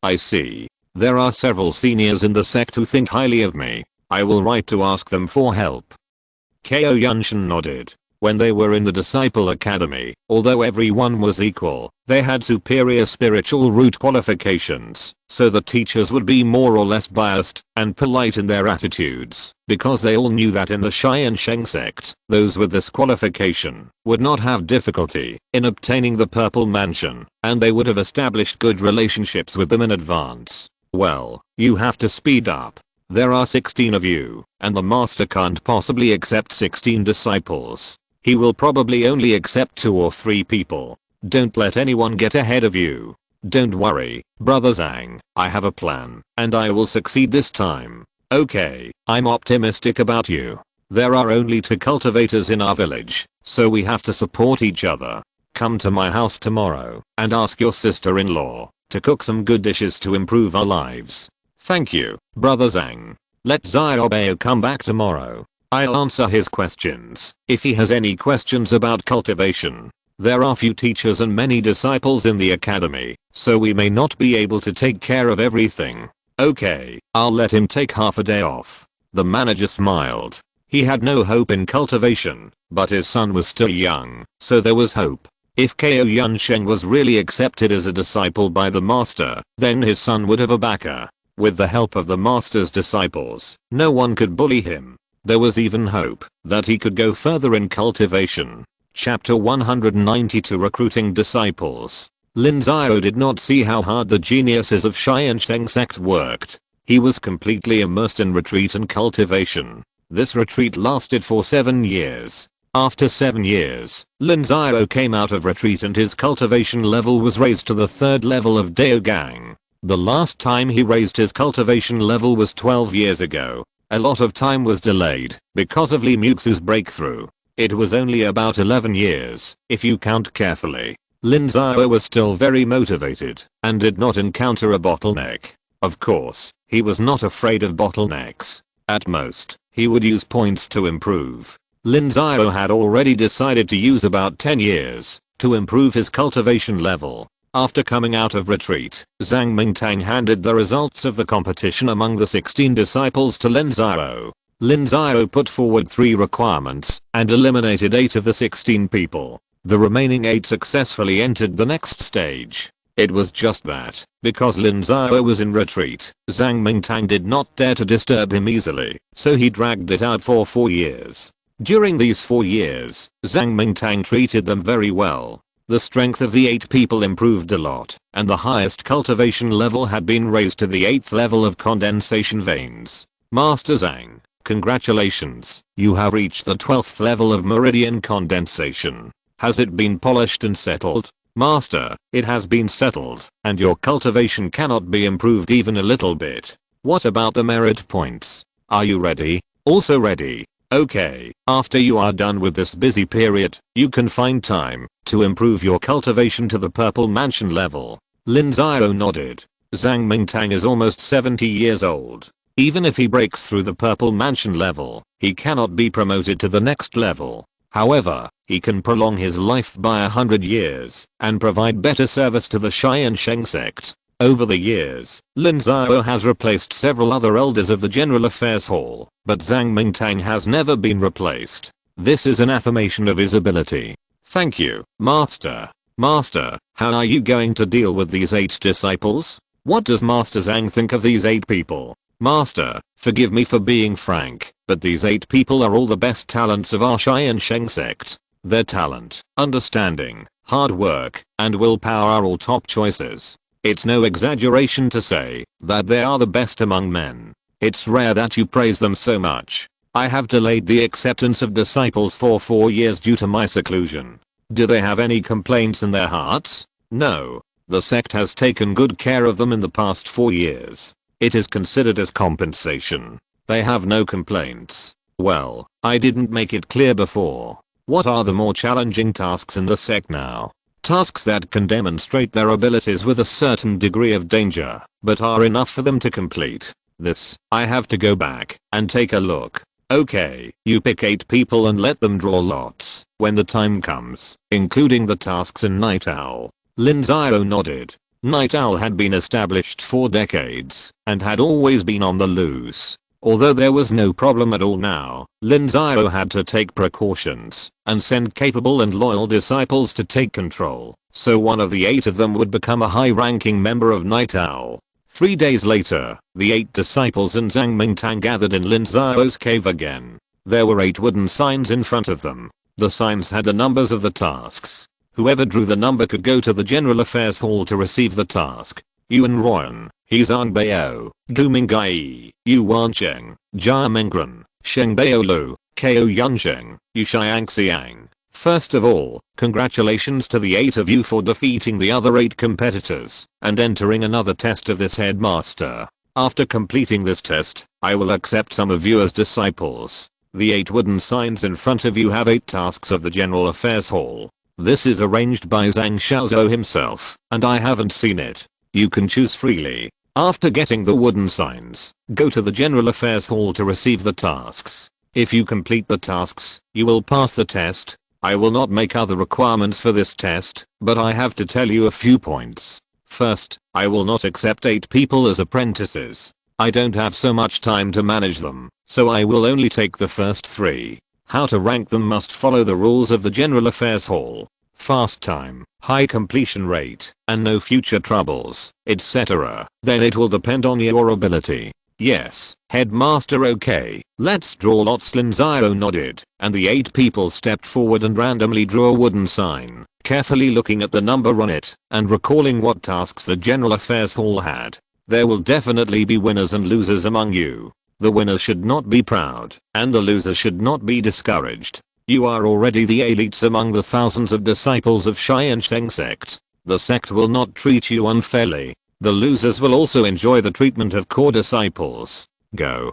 I see. There are several seniors in the sect who think highly of me. I will write to ask them for help. Ko Yunshan nodded. When they were in the disciple academy, although everyone was equal, they had superior spiritual root qualifications, so the teachers would be more or less biased and polite in their attitudes, because they all knew that in the Tiansheng Sect, those with this qualification would not have difficulty in obtaining the purple mansion, and they would have established good relationships with them in advance. Well, you have to speed up. There are 16 of you, and the master can't possibly accept 16 disciples. He will probably only accept 2 or 3 people. Don't let anyone get ahead of you. Don't worry, Brother Zhang, I have a plan, and I will succeed this time. Okay, I'm optimistic about you. There are only 2 cultivators in our village, so we have to support each other. Come to my house tomorrow, and ask your sister-in-law to cook some good dishes to improve our lives. Thank you, Brother Zhang. Let Xiaobao come back tomorrow. I'll answer his questions if he has any questions about cultivation. There are few teachers and many disciples in the academy, so we may not be able to take care of everything. Okay, I'll let him take half a day off. The manager smiled. He had no hope in cultivation, but his son was still young, so there was hope. If Ko Yunsheng was really accepted as a disciple by the master, then his son would have a backer. With the help of the master's disciples, no one could bully him. There was even hope that he could go further in cultivation. Chapter 192 Recruiting Disciples. Lin Xiao did not see how hard the geniuses of Tiansheng Sect worked. He was completely immersed in retreat and cultivation. This retreat lasted for 7 years. After 7 years, Lin Xiao came out of retreat and his cultivation level was raised to the 3rd level of Daogang. The last time he raised his cultivation level was 12 years ago. A lot of time was delayed because of Lim Xiao's breakthrough. It was only about 11 years, if you count carefully. Lin Xiao was still very motivated and did not encounter a bottleneck. Of course, he was not afraid of bottlenecks. At most, he would use points to improve. Lin Xiao had already decided to use about 10 years to improve his cultivation level. After coming out of retreat, Zhang Mingtang handed the results of the competition among the 16 disciples to Lin Xiao. Lin Xiao put forward 3 requirements and eliminated 8 of the 16 people. The remaining 8 successfully entered the next stage. It was just that, because Lin Xiao was in retreat, Zhang Mingtang did not dare to disturb him easily, so he dragged it out for 4 years. During these 4 years, Zhang Mingtang treated them very well. The strength of the 8 people improved a lot, and the highest cultivation level had been raised to the 8th level of condensation veins. Master Zhang, congratulations, you have reached the 12th level of meridian condensation. Has it been polished and settled? Master, it has been settled, and your cultivation cannot be improved even a little bit. What about the merit points? Are you ready? Also ready. Okay, after you are done with this busy period, you can find time to improve your cultivation to the purple mansion level. Lin Xiao nodded. Zhang Mingtang is almost 70 years old. Even if he breaks through the purple mansion level, he cannot be promoted to the next level. However, he can prolong his life by 100 years and provide better service to the Tiansheng Sect. Over the years, Lin Xiao has replaced several other elders of the General Affairs Hall, but Zhang Mingtang has never been replaced. This is an affirmation of his ability. Thank you, Master. Master, how are you going to deal with these 8 disciples? What does Master Zhang think of these 8 people? Master, forgive me for being frank, but these 8 people are all the best talents of our Tiansheng Sect. Their talent, understanding, hard work, and willpower are all top choices. It's no exaggeration to say that they are the best among men. It's rare that you praise them so much. I have delayed the acceptance of disciples for 4 years due to my seclusion. Do they have any complaints in their hearts? No. The sect has taken good care of them in the past 4 years. It is considered as compensation. They have no complaints. Well, I didn't make it clear before. What are the more challenging tasks in the sect now? Tasks that can demonstrate their abilities with a certain degree of danger, but are enough for them to complete. This, I have to go back and take a look. Okay, you pick 8 people and let them draw lots when the time comes, including the tasks in Night Owl. Lin Xiao nodded. Night Owl had been established for decades and had always been on the loose. Although there was no problem at all now, Lin Xiao had to take precautions and send capable and loyal disciples to take control, so one of the 8 of them would become a high-ranking member of Night Owl. 3 days later, the 8 disciples and Zhang Mingtang gathered in Lin Xiao's cave again. There were 8 wooden signs in front of them. The signs had the numbers of the tasks. Whoever drew the number could go to the General Affairs Hall to receive the task. Yuan Royan, Hizang Bao, Gu Mingai, Yu Wancheng, Jia Mengren, Sheng Baolu, Ko Yunsheng, Yu Xiangxiang. First of all, congratulations to the 8 of you for defeating the other 8 competitors and entering another test of this headmaster. After completing this test, I will accept some of you as disciples. The 8 wooden signs in front of you have 8 tasks of the General Affairs Hall. This is arranged by Zhang Xiaozhou himself, and I haven't seen it. You can choose freely. After getting the wooden signs, go to the General Affairs Hall to receive the tasks. If you complete the tasks, you will pass the test. I will not make other requirements for this test, but I have to tell you a few points. First, I will not accept 8 people as apprentices. I don't have so much time to manage them, so I will only take the first 3. How to rank them must follow the rules of the General Affairs Hall. Fast time, high completion rate, and no future troubles, etc. Then it will depend on your ability. Yes, headmaster. Okay, let's draw lots. Lin Xiao nodded, and the 8 people stepped forward and randomly drew a wooden sign, carefully looking at the number on it and recalling what tasks the General Affairs Hall had. There will definitely be winners and losers among you. The winners should not be proud, and the losers should not be discouraged. You are already the elites among the thousands of disciples of Tiansheng Sect. The sect will not treat you unfairly. The losers will also enjoy the treatment of core disciples. Go.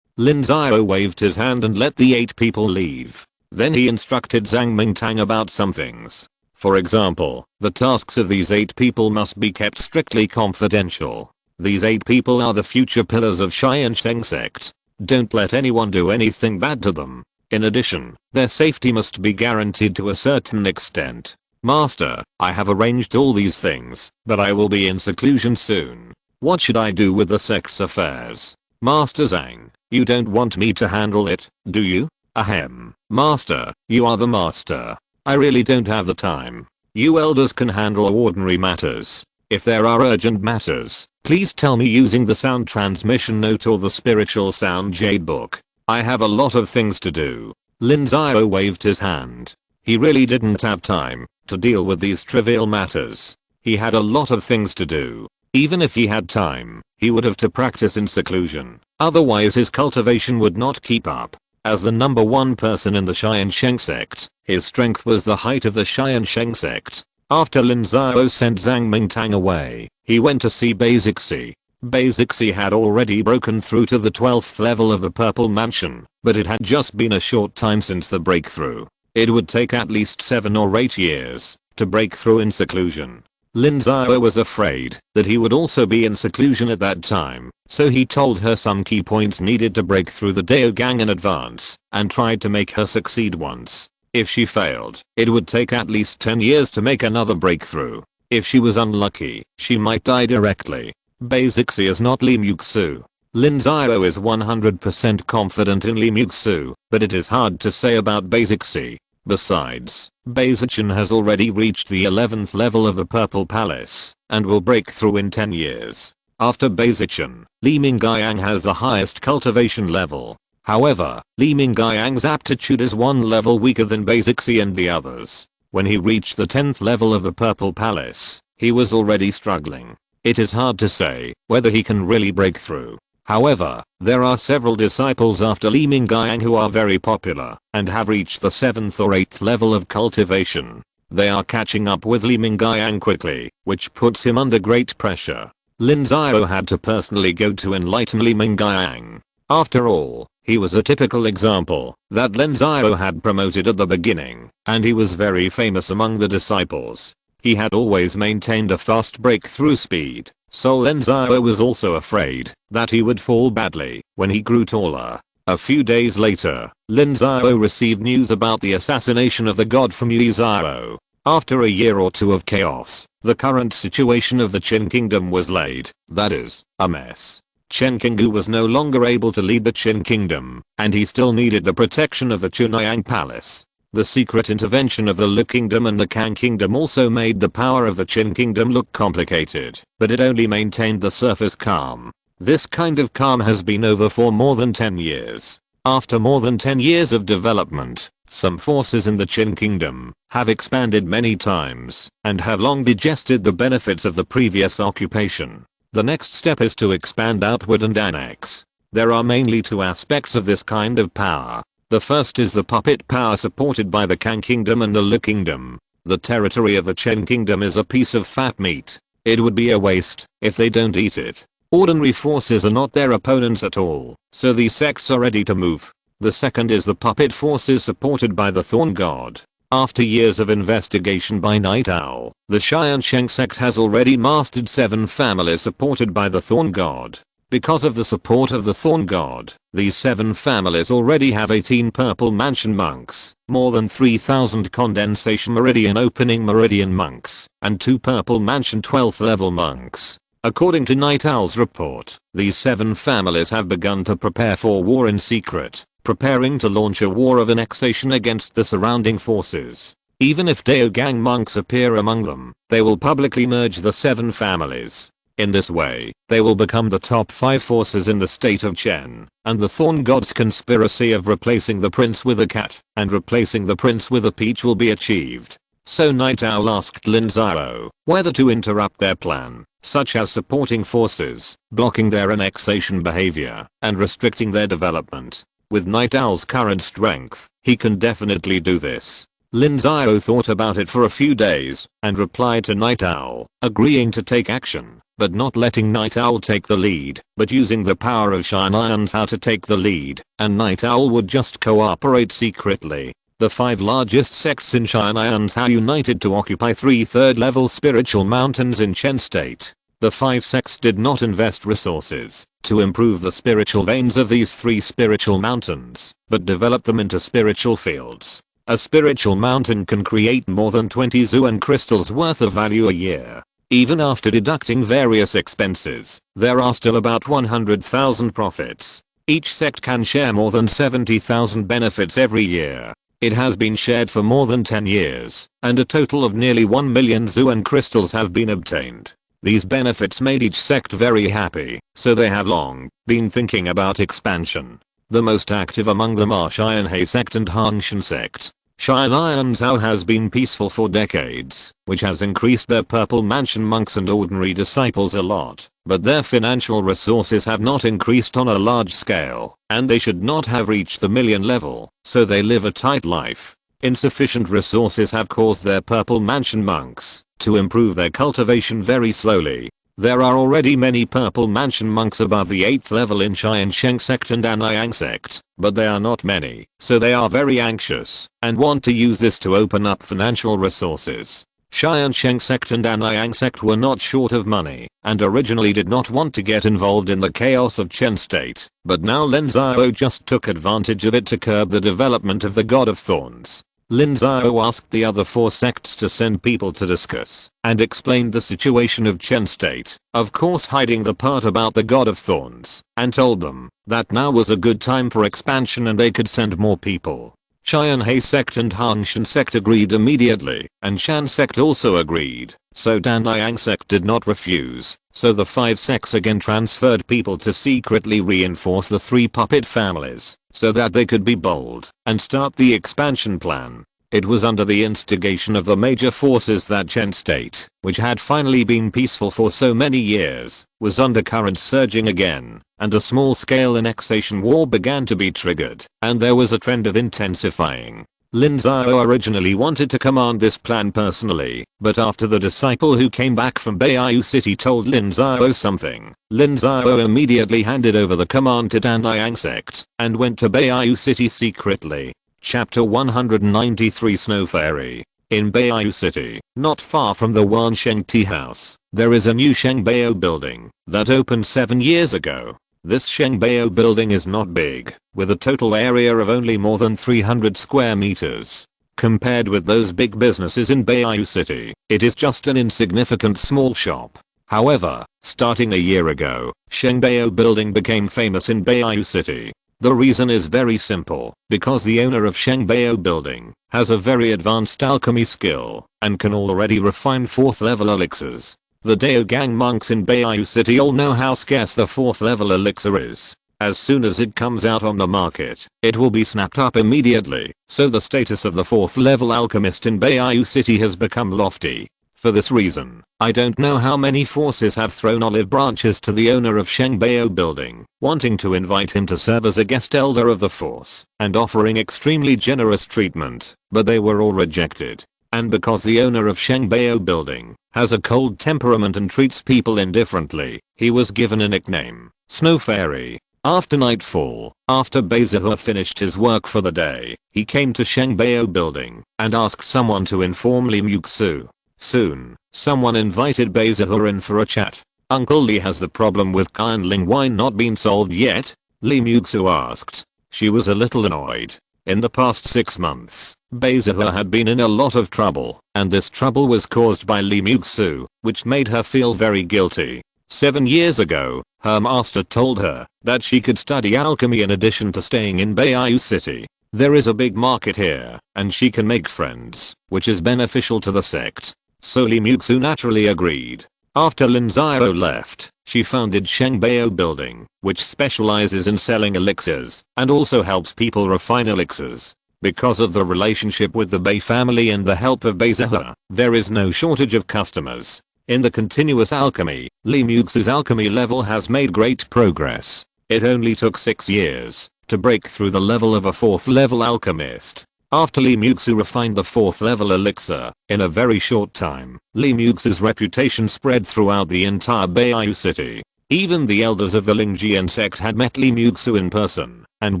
Lin Xiao waved his hand and let the 8 people leave. Then he instructed Zhang Mingtang about some things. For example, the tasks of these 8 people must be kept strictly confidential. These 8 people are the future pillars of Tiansheng Sect. Don't let anyone do anything bad to them. In addition, their safety must be guaranteed to a certain extent. Master, I have arranged all these things, but I will be in seclusion soon. What should I do with the sect's affairs? Master Zhang, you don't want me to handle it, do you? Ahem. Master, you are the master. I really don't have the time. You elders can handle ordinary matters. If there are urgent matters, please tell me using the sound transmission note or the spiritual sound jade book. I have a lot of things to do. Lin Xiao waved his hand. He really didn't have time to deal with these trivial matters. He had a lot of things to do. Even if he had time, he would have to practice in seclusion. Otherwise his cultivation would not keep up. As the number one person in the Tiansheng Sect, his strength was the height of the Tiansheng Sect. After Lin Xiao sent Zhang Mingtang away, he went to see Basixi. Basixi had already broken through to the 12th level of the Purple Mansion, but it had just been a short time since the breakthrough. It would take at least 7 or 8 years to break through in seclusion. Lin Xiao was afraid that he would also be in seclusion at that time, so he told her some key points needed to break through the Dao Gang in advance, and tried to make her succeed once. If she failed, it would take at least 10 years to make another breakthrough. If she was unlucky, she might die directly. Basixi is not Li Muxu. Lin Xiao is 100% confident in Li Muxu, but it is hard to say about Basixi. Besides, Basichin has already reached the 11th level of the Purple Palace, and will break through in 10 years. After Basichin, Li Mingyang has the highest cultivation level. However, Li Mingyang's aptitude is one level weaker than Basixi and the others. When he reached the 10th level of the Purple Palace, he was already struggling. It is hard to say whether he can really break through. However, there are several disciples after Li Mingyang who are very popular and have reached the 7th or 8th level of cultivation. They are catching up with Li Mingyang quickly, which puts him under great pressure. Lin Xiao had to personally go to enlighten Li Mingyang. After all, he was a typical example that Lin Xiao had promoted at the beginning, and he was very famous among the disciples. He had always maintained a fast breakthrough speed, so Lin Xiao was also afraid that he would fall badly when he grew taller. A few days later, Lin Xiao received news about the assassination of the god from Yi Xiao. After a year or two of chaos, the current situation of the Qin Kingdom was laid, that is, a mess. Chen Qinggu was no longer able to lead the Qin Kingdom, and he still needed the protection of the Chunayang Palace. The secret intervention of the Lu Kingdom and the Kang Kingdom also made the power of the Qin Kingdom look complicated, but it only maintained the surface calm. This kind of calm has been over for more than 10 years. After more than 10 years of development, some forces in the Qin Kingdom have expanded many times and have long digested the benefits of the previous occupation. The next step is to expand outward and annex. There are mainly two aspects of this kind of power. The first is the puppet power supported by the Kang Kingdom and the Lu Kingdom. The territory of the Chen Kingdom is a piece of fat meat. It would be a waste if they don't eat it. Ordinary forces are not their opponents at all, so these sects are ready to move. The second is the puppet forces supported by the Thorn God. After years of investigation by Night Owl, the Tiansheng Sect has already mastered 7 families supported by the Thorn God. Because of the support of the Thorn God, these 7 families already have 18 Purple Mansion monks, more than 3,000 Condensation Meridian Opening Meridian monks, and 2 Purple Mansion 12th level monks. According to Night Owl's report, these 7 families have begun to prepare for war in secret, preparing to launch a war of annexation against the surrounding forces. Even if Dao Gang monks appear among them, they will publicly merge the 7 families. In this way, they will become the top 5 forces in the state of Chen, and the Thorn God's conspiracy of replacing the prince with a cat and replacing the prince with a peach will be achieved. So Night Owl asked Lin Xiao whether to interrupt their plan, such as supporting forces, blocking their annexation behavior, and restricting their development. With Night Owl's current strength, he can definitely do this. Lin Xiao thought about it for a few days, and replied to Night Owl, agreeing to take action, but not letting Night Owl take the lead, but using the power of SYNOPSIS to take the lead, and Night Owl would just cooperate secretly. The 5 largest sects in SYNOPSIS united to occupy 3 third-level spiritual mountains in Chen State. The 5 sects did not invest resources to improve the spiritual veins of these 3 spiritual mountains, but developed them into spiritual fields. A spiritual mountain can create more than 20 Zuan crystals worth of value a year. Even after deducting various expenses, there are still about 100,000 profits. Each sect can share more than 70,000 benefits every year. It has been shared for more than 10 years, and a total of nearly 1 million Zuan crystals have been obtained. These benefits made each sect very happy, so they have long been thinking about expansion. The most active among them are Tiansheng Sect and Tiansheng Sect. Lin Xiao has been peaceful for decades, which has increased their purple mansion monks and ordinary disciples a lot, but their financial resources have not increased on a large scale, and they should not have reached the million level, so they live a tight life. Insufficient resources have caused their purple mansion monks to improve their cultivation very slowly. There are already many purple mansion monks above the 8th level in Tiansheng Sect and Tiansheng Sect, but they are not many, so they are very anxious and want to use this to open up financial resources. Tiansheng Sect and Tiansheng Sect were not short of money and originally did not want to get involved in the chaos of Chen State, but now Lin Xiao just took advantage of it to curb the development of the God of Thorns. Lin Xiao asked the other 4 sects to send people to discuss and explained the situation of Chen State, of course hiding the part about the God of Thorns, and told them that now was a good time for expansion and they could send more people. Tiansheng Sect and Tiansheng Sect agreed immediately, and Shan Sect also agreed, so Tiansheng Sect did not refuse, so the 5 sects again transferred people to secretly reinforce the 3 puppet families, so that they could be bold and start the expansion plan. It was under the instigation of the major forces that Chen State, which had finally been peaceful for so many years, was undercurrent surging again, and a small-scale annexation war began to be triggered, and there was a trend of intensifying. Lin Xiao originally wanted to command this plan personally, but after the disciple who came back from Beiyu City told Lin Xiao something, Lin Xiao immediately handed over the command to Tiansheng Sect and went to Beiyu City secretly. Chapter 193 Snow Fairy. In Beiyu City, not far from the Wansheng Tea House, there is a new Shengbeo building that opened 7 years ago. This Shengbeo building is not big, with a total area of only more than 300 square meters. Compared with those big businesses in Beiyu City, it is just an insignificant small shop. However, starting a year ago, Shengbeo building became famous in Beiyu City. The reason is very simple, because the owner of Shengbeo building has a very advanced alchemy skill and can already refine 4th level elixirs. The Daogang monks in Beiyu City all know how scarce the 4th level elixir is. As soon as it comes out on the market, it will be snapped up immediately, so the status of the 4th level alchemist in Beiyu City has become lofty. For this reason, I don't know how many forces have thrown olive branches to the owner of Shengbeo building, wanting to invite him to serve as a guest elder of the force, and offering extremely generous treatment, but they were all rejected. And because the owner of Shengbeo building has a cold temperament and treats people indifferently, he was given a nickname, Snow Fairy. After nightfall, after Beizahua finished his work for the day, he came to Shengbeo building and asked someone to inform Li Muxu. Soon, someone invited Beizahua in for a chat. Uncle Li, has the problem with Kai Ling Wine not been solved yet? Li Muxu asked. She was a little annoyed. In the past 6 months, Beizahua had been in a lot of trouble, and this trouble was caused by Li Muxu, which made her feel very guilty. 7 years ago, her master told her that she could study alchemy in addition to staying in Beiyu City. There is a big market here, and she can make friends, which is beneficial to the sect. So Li Muxu naturally agreed. After Lin Xiao left, she founded Shengbeo building, which specializes in selling elixirs and also helps people refine elixirs. Because of the relationship with the Bei family and the help of Beizahua, there is no shortage of customers. In the continuous alchemy, Li Muxu's alchemy level has made great progress. It only took 6 years to break through the level of a 4th level alchemist. After Li Muxu refined the 4th level elixir, in a very short time, Li Muxu's reputation spread throughout the entire Beiyu City. Even the elders of the Lin Sect had met Li Muxu in person and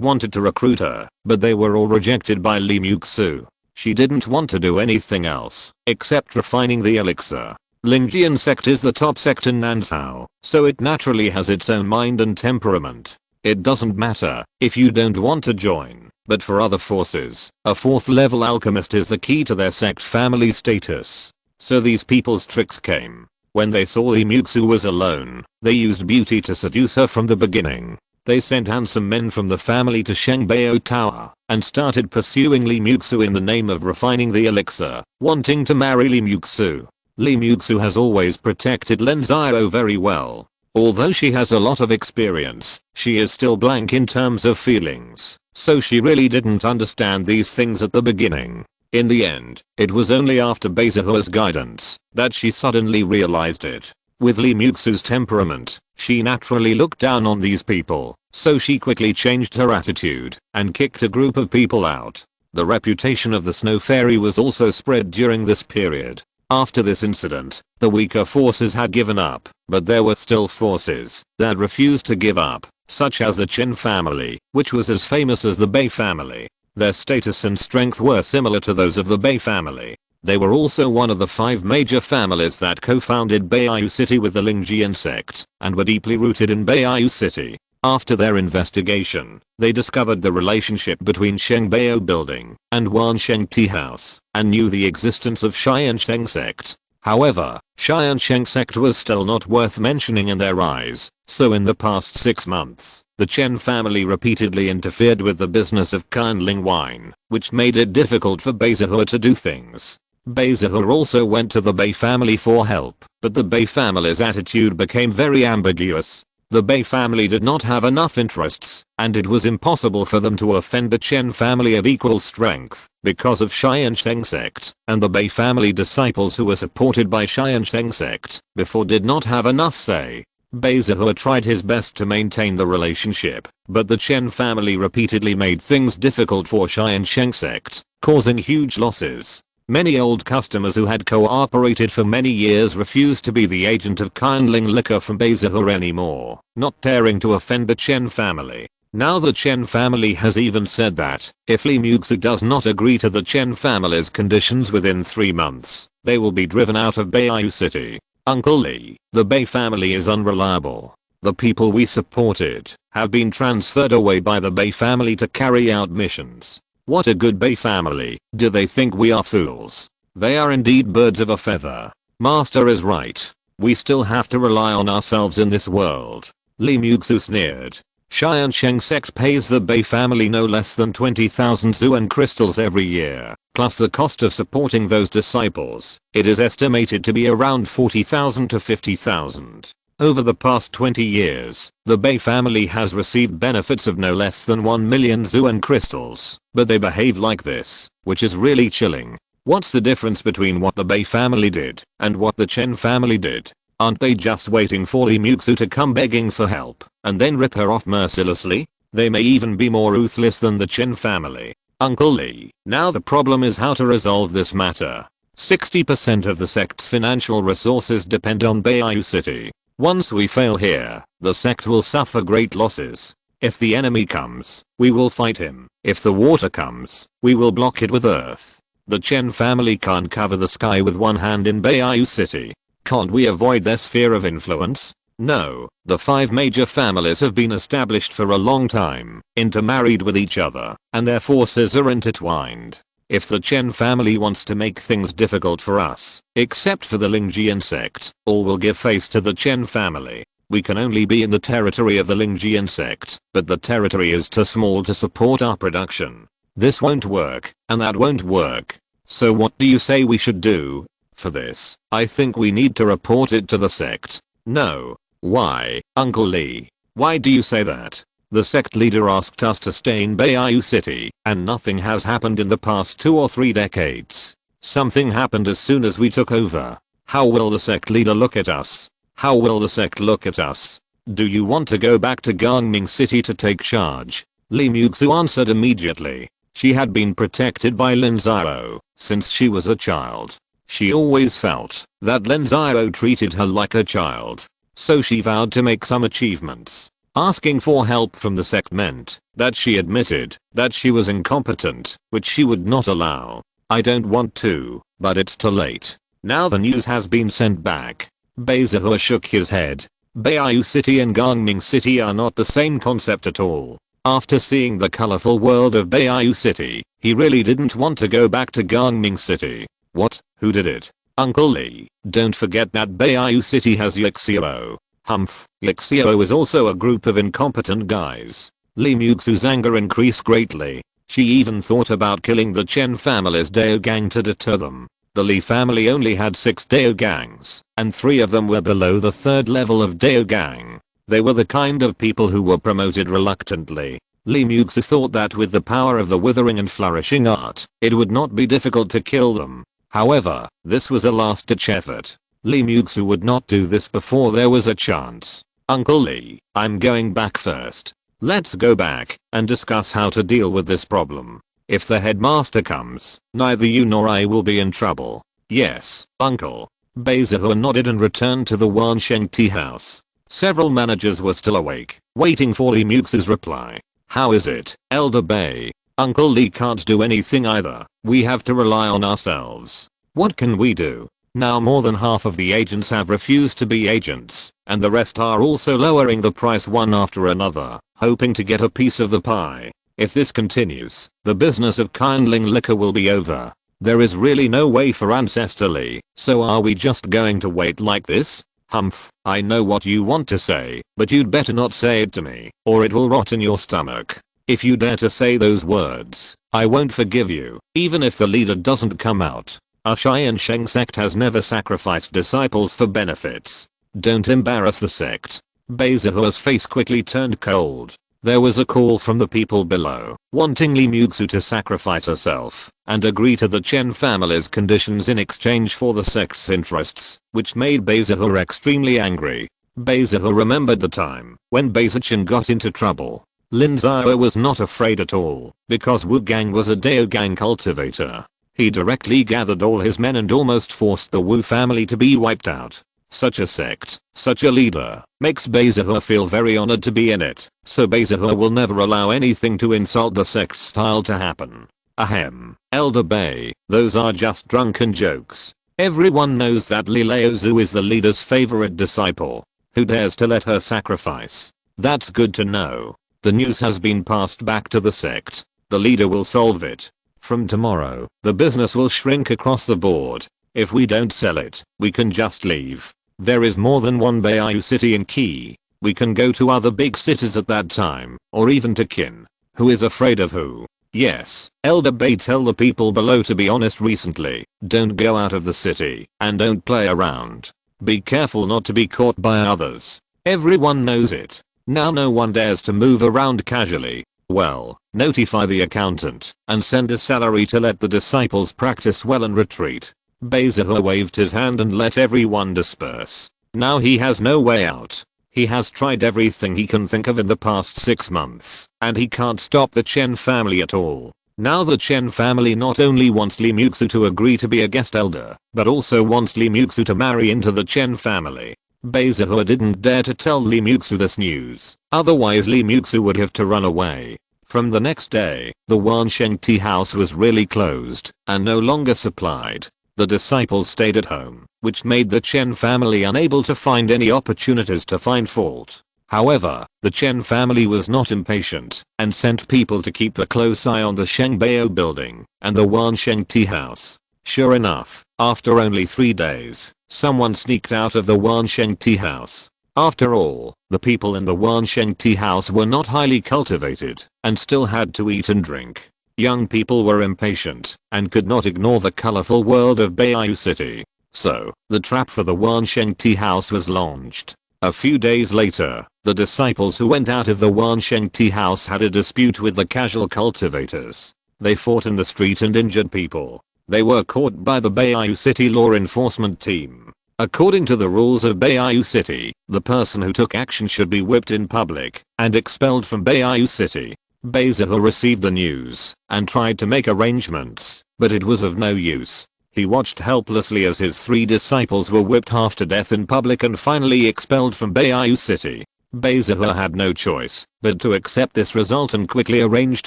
wanted to recruit her, but they were all rejected by Li Muxu. She didn't want to do anything else except refining the elixir. Lin Sect is the top sect in Nanzhao, so it naturally has its own mind and temperament. It doesn't matter if you don't want to join, But for other forces, a 4th level alchemist is the key to their sect family status. So these people's tricks came. When they saw Li Muxu was alone, they used beauty to seduce her from the beginning. They sent handsome men from the family to Shengbao Tower and started pursuing Li Muxu in the name of refining the elixir, wanting to marry Li Muxu. Li Muxu has always protected Lin Xiao very well. Although she has a lot of experience, she is still blank in terms of feelings, so she really didn't understand these things at the beginning. In the end, it was only after Beizihua's guidance that she suddenly realized it. With Li Muxu's temperament, she naturally looked down on these people, so she quickly changed her attitude and kicked a group of people out. The reputation of the Snow Fairy was also spread during this period. After this incident, the weaker forces had given up, but there were still forces that refused to give up, such as the Chen family, which was as famous as the Bei family. Their status and strength were similar to those of the Bei family. They were also one of the 5 major families that co-founded Beiyu City with the Lin Sect and were deeply rooted in Beiyu City. After their investigation, they discovered the relationship between Shengbao Building and Wansheng Tea House and knew the existence of Tiansheng Sect. However, Tiansheng Sect was still not worth mentioning in their eyes, so in the past 6 months, the Chen family repeatedly interfered with the business of kindling wine, which made it difficult for Beizihua to do things. Beizihua also went to the Bei family for help, but the Bei family's attitude became very ambiguous. The Bei family did not have enough interests, and it was impossible for them to offend the Chen family of equal strength because of Tiansheng Sect, and the Bei family disciples who were supported by Tiansheng Sect before did not have enough say. Beizihua tried his best to maintain the relationship, but the Chen family repeatedly made things difficult for Tiansheng Sect, causing huge losses. Many old customers who had cooperated for many years refused to be the agent of kindling liquor from Beizihua anymore, not daring to offend the Chen family. Now the Chen family has even said that, if Li Muxu does not agree to the Chen family's conditions within 3 months, they will be driven out of Beiyu City. Uncle Li, the Bei family is unreliable. The people we supported have been transferred away by the Bei family to carry out missions. What a good Bei family. Do they think we are fools? They are indeed birds of a feather. Master is right. We still have to rely on ourselves in this world. Li Muxu sneered. Tiansheng Sect pays the Bei family no less than 20,000 Zuan crystals every year, plus the cost of supporting those disciples. It is estimated to be around 40,000 to 50,000. Over the past 20 years, the Bei family has received benefits of no less than 1 million Zuan crystals, but they behave like this, which is really chilling. What's the difference between what the Bei family did and what the Chen family did? Aren't they just waiting for Li Muxu to come begging for help and then rip her off mercilessly? They may even be more ruthless than the Chen family. Uncle Li, now the problem is how to resolve this matter. 60% of the sect's financial resources depend on Beiyu City. Once we fail here, the sect will suffer great losses. If the enemy comes, we will fight him. If the water comes, we will block it with earth. The Chen family can't cover the sky with one hand in Beiyu City. Can't we avoid their sphere of influence? No, the 5 major families have been established for a long time, intermarried with each other, and their forces are intertwined. If the Chen family wants to make things difficult for us, except for the Lin Sect, all will give face to the Chen family. We can only be in the territory of the Lin Sect, but the territory is too small to support our production. This won't work, and that won't work. So what do you say we should do? For this, I think we need to report it to the sect. No. Why, Uncle Li? Why do you say that? The sect leader asked us to stay in Beiyu City, and nothing has happened in the past 2 or 3 decades. Something happened as soon as we took over. How will the sect leader look at us? How will the sect look at us? Do you want to go back to Gangming City to take charge? Li Muxu answered immediately. She had been protected by Lin Xiao since she was a child. She always felt that Lin Xiao treated her like a child, so she vowed to make some achievements. Asking for help from the sect meant that she admitted that she was incompetent, which she would not allow. I don't want to, but it's too late. Now the news has been sent back. Beizihua shook his head. Beiyu City and Gangming City are not the same concept at all. After seeing the colorful world of Beiyu City, he really didn't want to go back to Gangming City. What? Who did it? Uncle Lee, don't forget that Beiyu City has Lin Xiao. Humph, Lin Xiao is also a group of incompetent guys. Li Muxu's anger increased greatly. She even thought about killing the Chen family's Dao gang to deter them. The Li family only had 6 Dao gangs, and 3 of them were below the 3rd level of Dao gang. They were the kind of people who were promoted reluctantly. Li Muxu thought that with the power of the withering and flourishing art, it would not be difficult to kill them. However, this was a last-ditch effort. Li Muxu would not do this before there was a chance. Uncle Lee, I'm going back first. Let's go back and discuss how to deal with this problem. If the headmaster comes, neither you nor I will be in trouble. Yes, uncle. Beizahua nodded and returned to the Wansheng tea house. Several managers were still awake, waiting for Li Muxu's reply. How is it, Elder Bei? Uncle Lee can't do anything either. We have to rely on ourselves. What can we do? Now more than half of the agents have refused to be agents, and the rest are also lowering the price one after another, hoping to get a piece of the pie. If this continues, the business of kindling liquor will be over. There is really no way for Ancestor Lee, so are we just going to wait like this? Humph, I know what you want to say, but you'd better not say it to me, or it will rot in your stomach. If you dare to say those words, I won't forgive you, even if the leader doesn't come out. Our Tiansheng Sect has never sacrificed disciples for benefits. Don't embarrass the sect. Beizahua's face quickly turned cold. There was a call from the people below, wanting Li Muxu to sacrifice herself and agree to the Chen family's conditions in exchange for the sect's interests, which made Beizahua extremely angry. Beizahua remembered the time when Beizachen got into trouble. Lin Xiao was not afraid at all, because Wu Gang was a Dao Gang cultivator. He directly gathered all his men and almost forced the Wu family to be wiped out. Such a sect, such a leader, makes Beizahua feel very honored to be in it, so Beizahua will never allow anything to insult the sect's style to happen. Ahem, Elder Bei, those are just drunken jokes. Everyone knows that Li Laozu is the leader's favorite disciple. Who dares to let her sacrifice? That's good to know. The news has been passed back to the sect. The leader will solve it. From tomorrow, the business will shrink across the board. If we don't sell it, we can just leave. There is more than one Beiyu city in Qi. We can go to other big cities at that time, or even to Qin. Who is afraid of who? Yes, Elder Bei, tell the people below to be honest recently. Don't go out of the city, and don't play around. Be careful not to be caught by others. Everyone knows it. Now no one dares to move around casually. Well, notify the accountant and send a salary to let the disciples practice well and retreat. Beizahua waved his hand and let everyone disperse. Now he has no way out. He has tried everything he can think of in the past 6 months, and he can't stop the Chen family at all. Now the Chen family not only wants Li Muxu to agree to be a guest elder, but also wants Li Muxu to marry into the Chen family. Beizahua didn't dare to tell Li Muxu this news, otherwise Li Muxu would have to run away. From the next day, the Wansheng tea house was really closed and no longer supplied. The disciples stayed at home, which made the Chen family unable to find any opportunities to find fault. However, the Chen family was not impatient and sent people to keep a close eye on the Shengbao building and the Wansheng tea house. Sure enough, after only 3 days, someone sneaked out of the Wansheng tea house. After all, the people in the Wansheng tea house were not highly cultivated and still had to eat and drink. Young people were impatient and could not ignore the colorful world of Beiyu City. So, the trap for the Wansheng tea house was launched. A few days later, the disciples who went out of the Wansheng tea house had a dispute with the casual cultivators. They fought in the street and injured people. They were caught by the Beiyu City law enforcement team. According to the rules of Beiyu City, the person who took action should be whipped in public and expelled from Beiyu City. Beizahua received the news and tried to make arrangements, but it was of no use. He watched helplessly as his 3 disciples were whipped half to death in public and finally expelled from Beiyu City. Beizahua had no choice but to accept this result and quickly arranged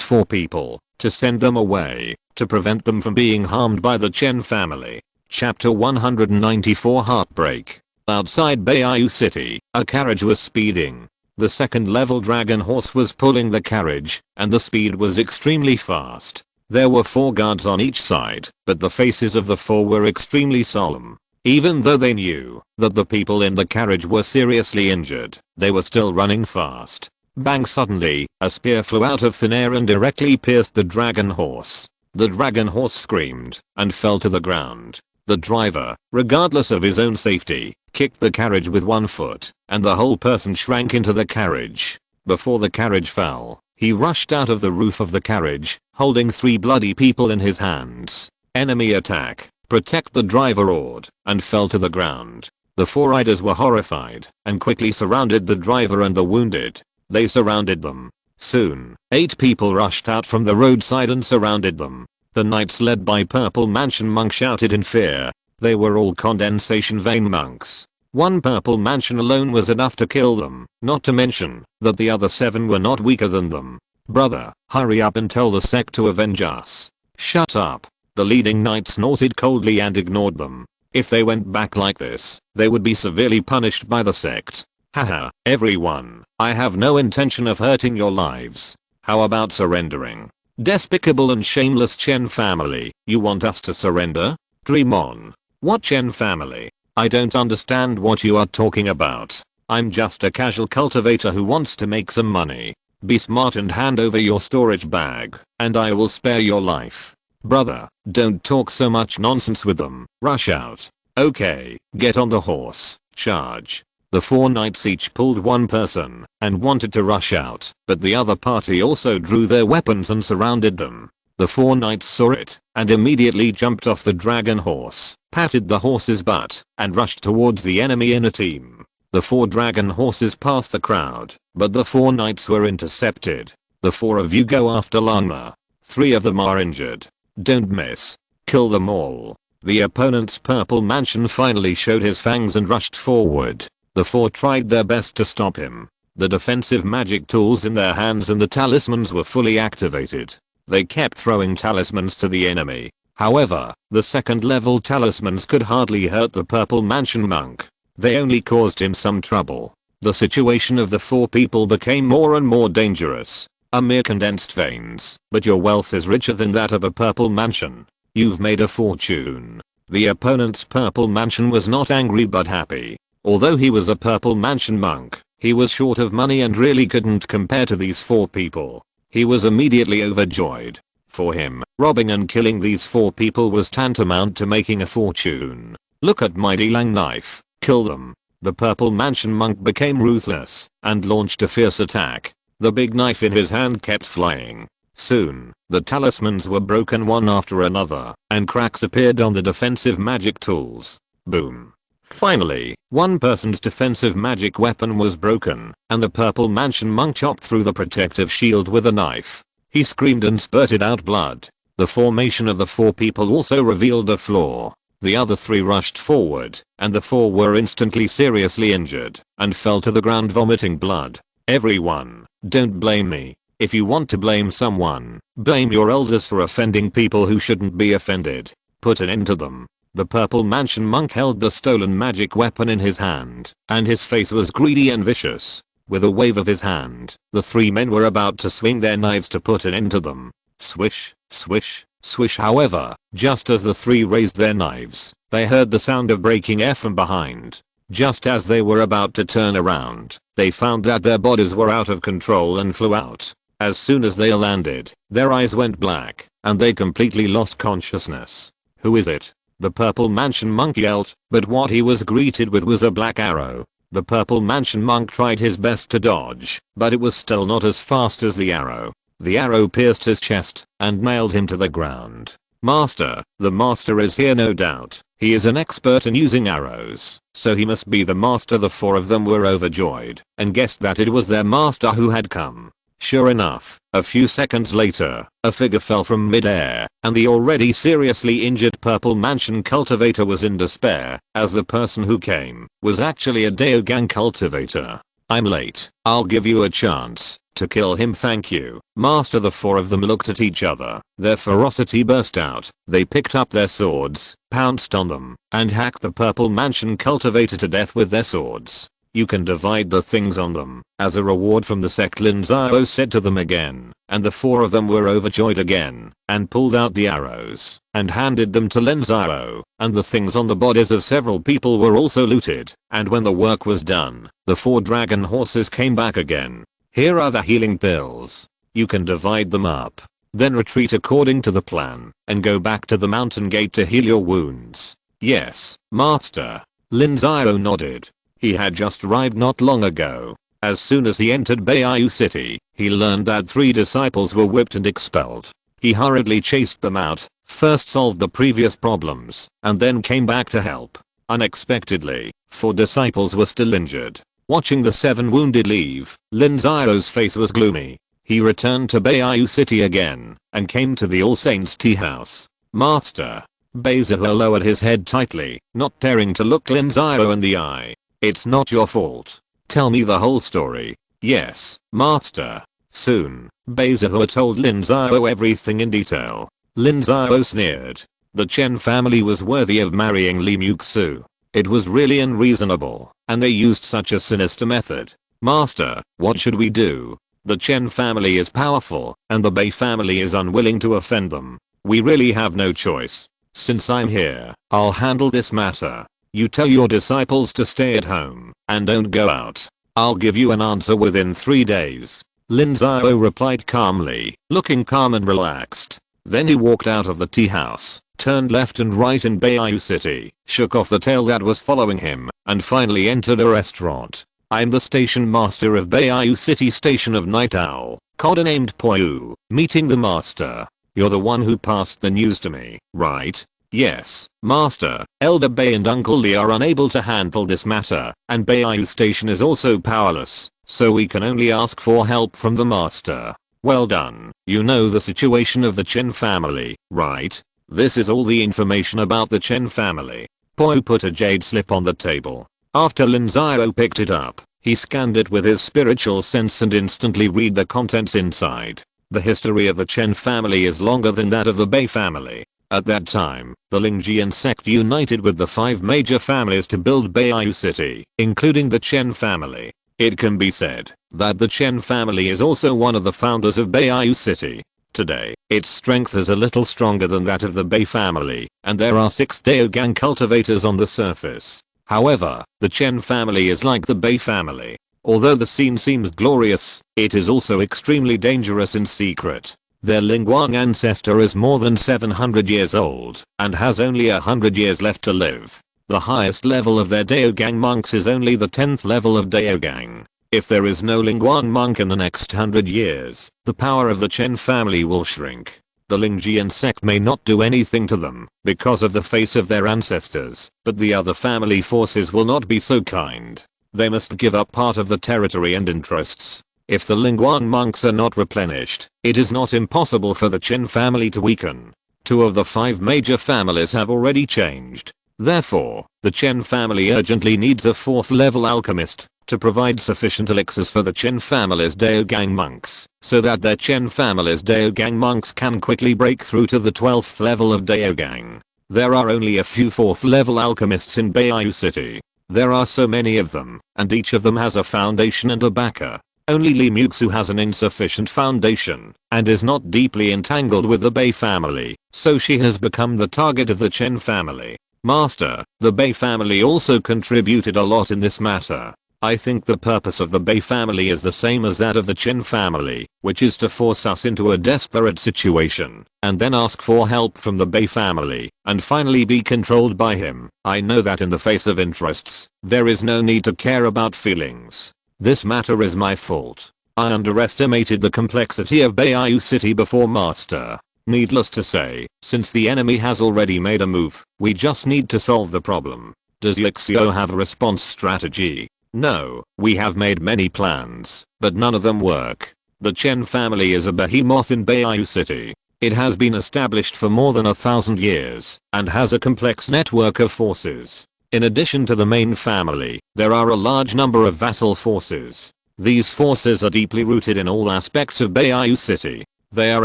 4 people to send them away to prevent them from being harmed by the Chen family. Chapter 194 Heartbreak. Outside Beiyu City, a carriage was speeding. The second level dragon horse was pulling the carriage, and the speed was extremely fast. There were 4 guards on each side, but the faces of the 4 were extremely solemn. Even though they knew that the people in the carriage were seriously injured, they were still running fast. Bang! Suddenly, a spear flew out of thin air and directly pierced the dragon horse. The dragon horse screamed and fell to the ground. The driver, regardless of his own safety, kicked the carriage with one foot, and the whole person shrank into the carriage. Before the carriage fell, he rushed out of the roof of the carriage, holding 3 bloody people in his hands. Enemy attack! Protect, the driver roared, and fell to the ground. The 4 riders were horrified and quickly surrounded the driver and the wounded. They surrounded them. Soon, 8 people rushed out from the roadside and surrounded them. The knights led by Purple Mansion Monk shouted in fear. They were all condensation vein monks. 1 Purple Mansion alone was enough to kill them, not to mention that the other 7 were not weaker than them. Brother, hurry up and tell the sect to avenge us. Shut up. The leading knight snorted coldly and ignored them. If they went back like this, they would be severely punished by the sect. Haha, everyone, I have no intention of hurting your lives. How about surrendering? Despicable and shameless Chen family, you want us to surrender? Dream on. What Chen family? I don't understand what you are talking about. I'm just a casual cultivator who wants to make some money. Be smart and hand over your storage bag, and I will spare your life. Brother, don't talk so much nonsense with them. Rush out. Okay, get on the horse. Charge. The 4 knights each pulled 1 person and wanted to rush out, but the other party also drew their weapons and surrounded them. The 4 knights saw it and immediately jumped off the dragon horse, patted the horse's butt, and rushed towards the enemy in a team. The 4 dragon horses passed the crowd, but the 4 knights were intercepted. The 4 of you go after Langma. 3 of them are injured. Don't miss. Kill them all. The opponent's Purple Mansion finally showed his fangs and rushed forward. The 4 tried their best to stop him. The defensive magic tools in their hands and the talismans were fully activated. They kept throwing talismans to the enemy. However, the 2nd level talismans could hardly hurt the Purple Mansion monk. They only caused him some trouble. The situation of the 4 people became more and more dangerous. A mere condensed veins, but your wealth is richer than that of a Purple Mansion. You've made a fortune. The opponent's Purple Mansion was not angry but happy. Although he was a Purple Mansion monk, he was short of money and really couldn't compare to these 4 people. He was immediately overjoyed. For him, robbing and killing these 4 people was tantamount to making a fortune. Look at my Dilang knife. Kill them. The Purple Mansion monk became ruthless and launched a fierce attack. The big knife in his hand kept flying. Soon, the talismans were broken one after another, and cracks appeared on the defensive magic tools. Boom. Finally, 1 person's defensive magic weapon was broken, and the Purple Mansion monk chopped through the protective shield with a knife. He screamed and spurted out blood. The formation of the 4 people also revealed a flaw. The other 3 rushed forward, and the 4 were instantly seriously injured, and fell to the ground vomiting blood. Everyone, don't blame me. If you want to blame someone, blame your elders for offending people who shouldn't be offended. Put an end to them. The Purple Mansion monk held the stolen magic weapon in his hand, and his face was greedy and vicious. With a wave of his hand, the 3 men were about to swing their knives to put an end to them. Swish, swish, swish. However, just as the 3 raised their knives, they heard the sound of breaking air from behind. Just as they were about to turn around, they found that their bodies were out of control and flew out. As soon as they landed, their eyes went black, and they completely lost consciousness. Who is it? The Purple Mansion monk yelled, but what he was greeted with was a black arrow. The Purple Mansion monk tried his best to dodge, but it was still not as fast as the arrow. The arrow pierced his chest and nailed him to the ground. Master, the master is here no doubt. He is an expert in using arrows, so he must be the master. The 4 of them were overjoyed and guessed that it was their master who had come. Sure enough, a few seconds later, a figure fell from mid-air, and the already seriously injured Purple Mansion cultivator was in despair, as the person who came was actually a Daogang cultivator. I'm late. I'll give you a chance to kill him, thank you, master. The 4 of them looked at each other. Their ferocity burst out. They picked up their swords, pounced on them, and hacked the Purple Mansion cultivator to death with their swords. You can divide the things on them as a reward from the sect, Lin Xiao said to them again, and the four of them were overjoyed again and pulled out the arrows and handed them to Lin Xiao, and the things on the bodies of several people were also looted, and when the work was done, the 4 dragon horses came back again. Here are the healing pills. You can divide them up, then retreat according to the plan and go back to the mountain gate to heal your wounds. Yes, master. Lin Xiao nodded. He had just arrived not long ago. As soon as he entered Beiyu City, he learned that 3 disciples were whipped and expelled. He hurriedly chased them out, first solved the previous problems, and then came back to help. Unexpectedly, 4 disciples were still injured. Watching the 7 wounded leave, Lin Xiao's face was gloomy. He returned to Beiyu City again and came to the All Saints tea house. Master. Beizihu lowered his head tightly, not daring to look Lin Xiao in the eye. It's not your fault. Tell me the whole story. Yes, master. Soon, Beizihu told Lin Xiao everything in detail. Lin Xiao sneered. The Chen family was worthy of marrying Li Muxu. It was really unreasonable, and they used such a sinister method. Master, what should we do? The Chen family is powerful, and the Bei family is unwilling to offend them. We really have no choice. Since I'm here, I'll handle this matter. You tell your disciples to stay at home and don't go out. I'll give you an answer within 3 days. Lin Xiao replied calmly, looking calm and relaxed. Then he walked out of the tea house, turned left and right in Beiyu City, shook off the tail that was following him, and finally entered a restaurant. I'm the station master of Beiyu City Station of Night Owl, codenamed Poyu, meeting the master. You're the one who passed the news to me, right? Yes, master. Elder Bei and Uncle Li are unable to handle this matter, and Beiyu Station is also powerless, so we can only ask for help from the master. Well done. You know the situation of the Chen family, right? This is all the information about the Chen family. Poyu put a jade slip on the table. After Lin Xiao picked it up, he scanned it with his spiritual sense and instantly read the contents inside. The history of the Chen family is longer than that of the Bei family. At that time, the Tiansheng Sect united with the 5 major families to build Beiyu City, including the Chen family. It can be said that the Chen family is also one of the founders of Beiyu City. Today, its strength is a little stronger than that of the Bei family, and there are 6 Daogang cultivators on the surface. However, the Chen family is like the Bei family. Although the scene seems glorious, it is also extremely dangerous in secret. Their Lingguang ancestor is more than 700 years old and has only 100 years left to live. The highest level of their Daogang monks is only the 10th level of Daogang. If there is no Lingguang monk in the next 100 years, the power of the Chen family will shrink. The Tiansheng Sect may not do anything to them because of the face of their ancestors, but the other family forces will not be so kind. They must give up part of the territory and interests. If the Lingguang monks are not replenished, it is not impossible for the Chen family to weaken. 2 of the 5 major families have already changed. Therefore, the Chen family urgently needs a 4th level alchemist to provide sufficient elixirs for the Chen family's Daogang monks, so that their Chen family's Daogang monks can quickly break through to the 12th level of Daogang. There are only a few 4th level alchemists in Beiyu City. There are so many of them, and each of them has a foundation and a backer. Only Li Muxu has an insufficient foundation and is not deeply entangled with the Bei family, so she has become the target of the Chen family. Master, the Bei family also contributed a lot in this matter. I think the purpose of the Bei family is the same as that of the Chen family, which is to force us into a desperate situation, and then ask for help from the Bei family, and finally be controlled by him. I know that in the face of interests, there is no need to care about feelings. This matter is my fault. I underestimated the complexity of Beiyu City before master. Needless to say, since the enemy has already made a move, we just need to solve the problem. Does Lin Xiao have a response strategy? No, we have made many plans, but none of them work. The Chen family is a behemoth in Beiyu City. It has been established for more than 1,000 years, and has a complex network of forces. In addition to the main family, there are a large number of vassal forces. These forces are deeply rooted in all aspects of Beiyu City. They are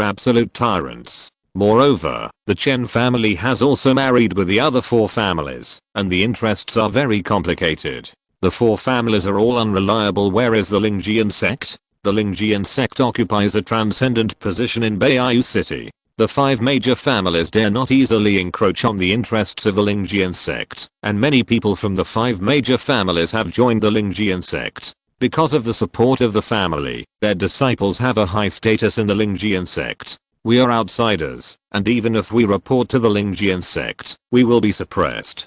absolute tyrants. Moreover, the Chen family has also married with the other 4 families, and the interests are very complicated. The 4 families are all unreliable. Where is the Lin Xiao sect? The Lin Xiao sect occupies a transcendent position in Bayou City. The 5 major families dare not easily encroach on the interests of the Lin Xiao sect, and many people from the 5 major families have joined the Lin Xiao sect. Because of the support of the family, their disciples have a high status in the Lin Xiao sect. We are outsiders, and even if we report to the Lin Xiao sect, we will be suppressed.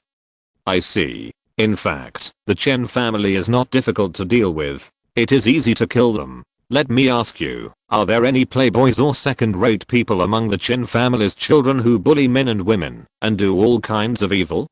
I see. In fact, the Chen family is not difficult to deal with. It is easy to kill them. Let me ask you, are there any playboys or second-rate people among the Chen family's children who bully men and women, and do all kinds of evil?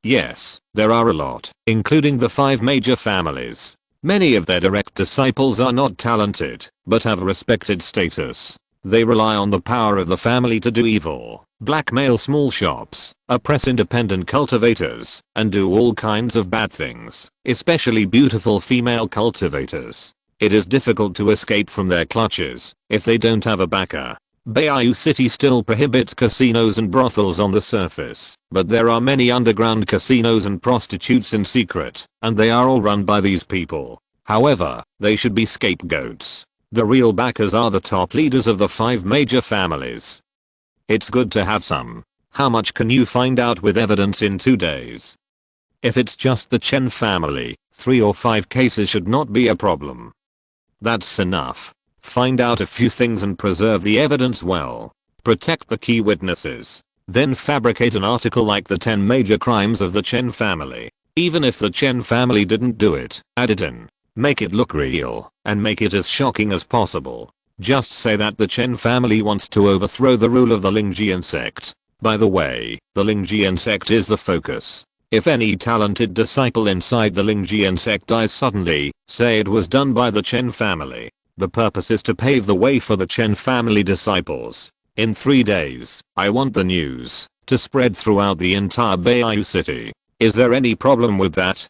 Yes, there are a lot, including the 5 major families. Many of their direct disciples are not talented, but have respected status. They rely on the power of the family to do evil, blackmail small shops, oppress independent cultivators, and do all kinds of bad things, especially beautiful female cultivators. It is difficult to escape from their clutches if they don't have a backer. Bayou City still prohibits casinos and brothels on the surface, but there are many underground casinos and prostitutes in secret, and they are all run by these people. However, they should be scapegoats. The real backers are the top leaders of the 5 major families. It's good to have some. How much can you find out with evidence in 2 days? If it's just the Chen family, 3 or 5 cases should not be a problem. That's enough. Find out a few things and preserve the evidence well. Protect the key witnesses. Then fabricate an article like the 10 major crimes of the Chen family. Even if the Chen family didn't do it, add it in. Make it look real, and make it as shocking as possible. Just say that the Chen family wants to overthrow the rule of the Lin Xiao sect. By the way, the Lin Xiao sect is the focus. If any talented disciple inside the Lin Xiao sect dies suddenly, say it was done by the Chen family. The purpose is to pave the way for the Chen family disciples. In 3 days, I want the news to spread throughout the entire Bayou City. Is there any problem with that?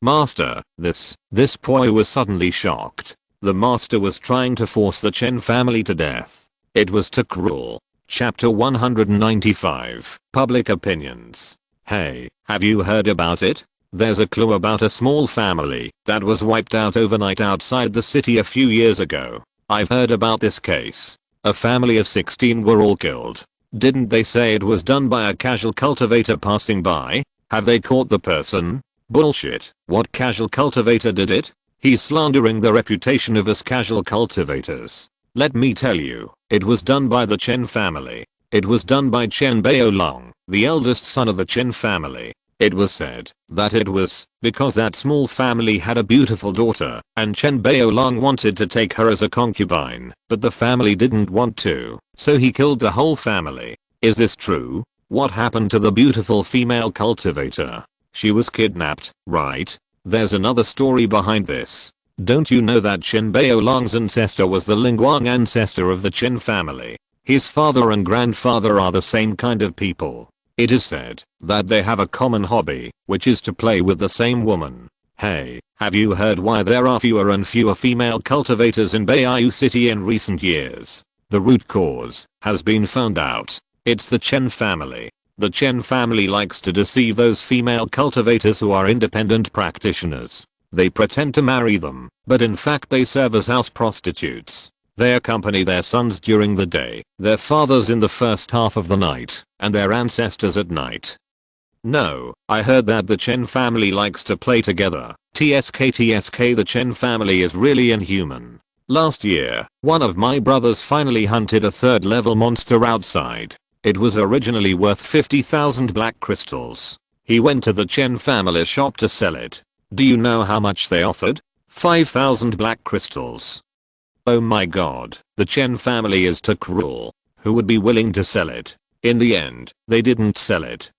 Master, this boy was suddenly shocked. The master was trying to force the Chen family to death. It was too cruel. Chapter 195, Public Opinions. Hey, have you heard about it? There's a clue about a small family that was wiped out overnight outside the city a few years ago. I've heard about this case. A family of 16 were all killed. Didn't they say it was done by a casual cultivator passing by? Have they caught the person? Bullshit. What casual cultivator did it? He's slandering the reputation of us casual cultivators. Let me tell you, it was done by the Chen family. It was done by Chen Baolong, the eldest son of the Chen family. It was said that it was because that small family had a beautiful daughter, and Chen Baolong wanted to take her as a concubine, but the family didn't want to, so he killed the whole family. Is this true? What happened to the beautiful female cultivator? She was kidnapped, right? There's another story behind this. Don't you know that Chen Baolong's ancestor was the Lingguang ancestor of the Chen family? His father and grandfather are the same kind of people. It is said that they have a common hobby, which is to play with the same woman. Hey, have you heard why there are fewer and fewer female cultivators in Bayou City in recent years? The root cause has been found out. It's the Chen family. The Chen family likes to deceive those female cultivators who are independent practitioners. They pretend to marry them, but in fact they serve as house prostitutes. They accompany their sons during the day, their fathers in the first half of the night, and their ancestors at night. No, I heard that the Chen family likes to play together. TSK the Chen family is really inhuman. Last year, one of my brothers finally hunted a 3rd level monster outside. It was originally worth 50,000 black crystals. He went to the Chen family shop to sell it. Do you know how much they offered? 5,000 black crystals. Oh my god, the Chen family is too cruel. Who would be willing to sell it? In the end, they didn't sell it.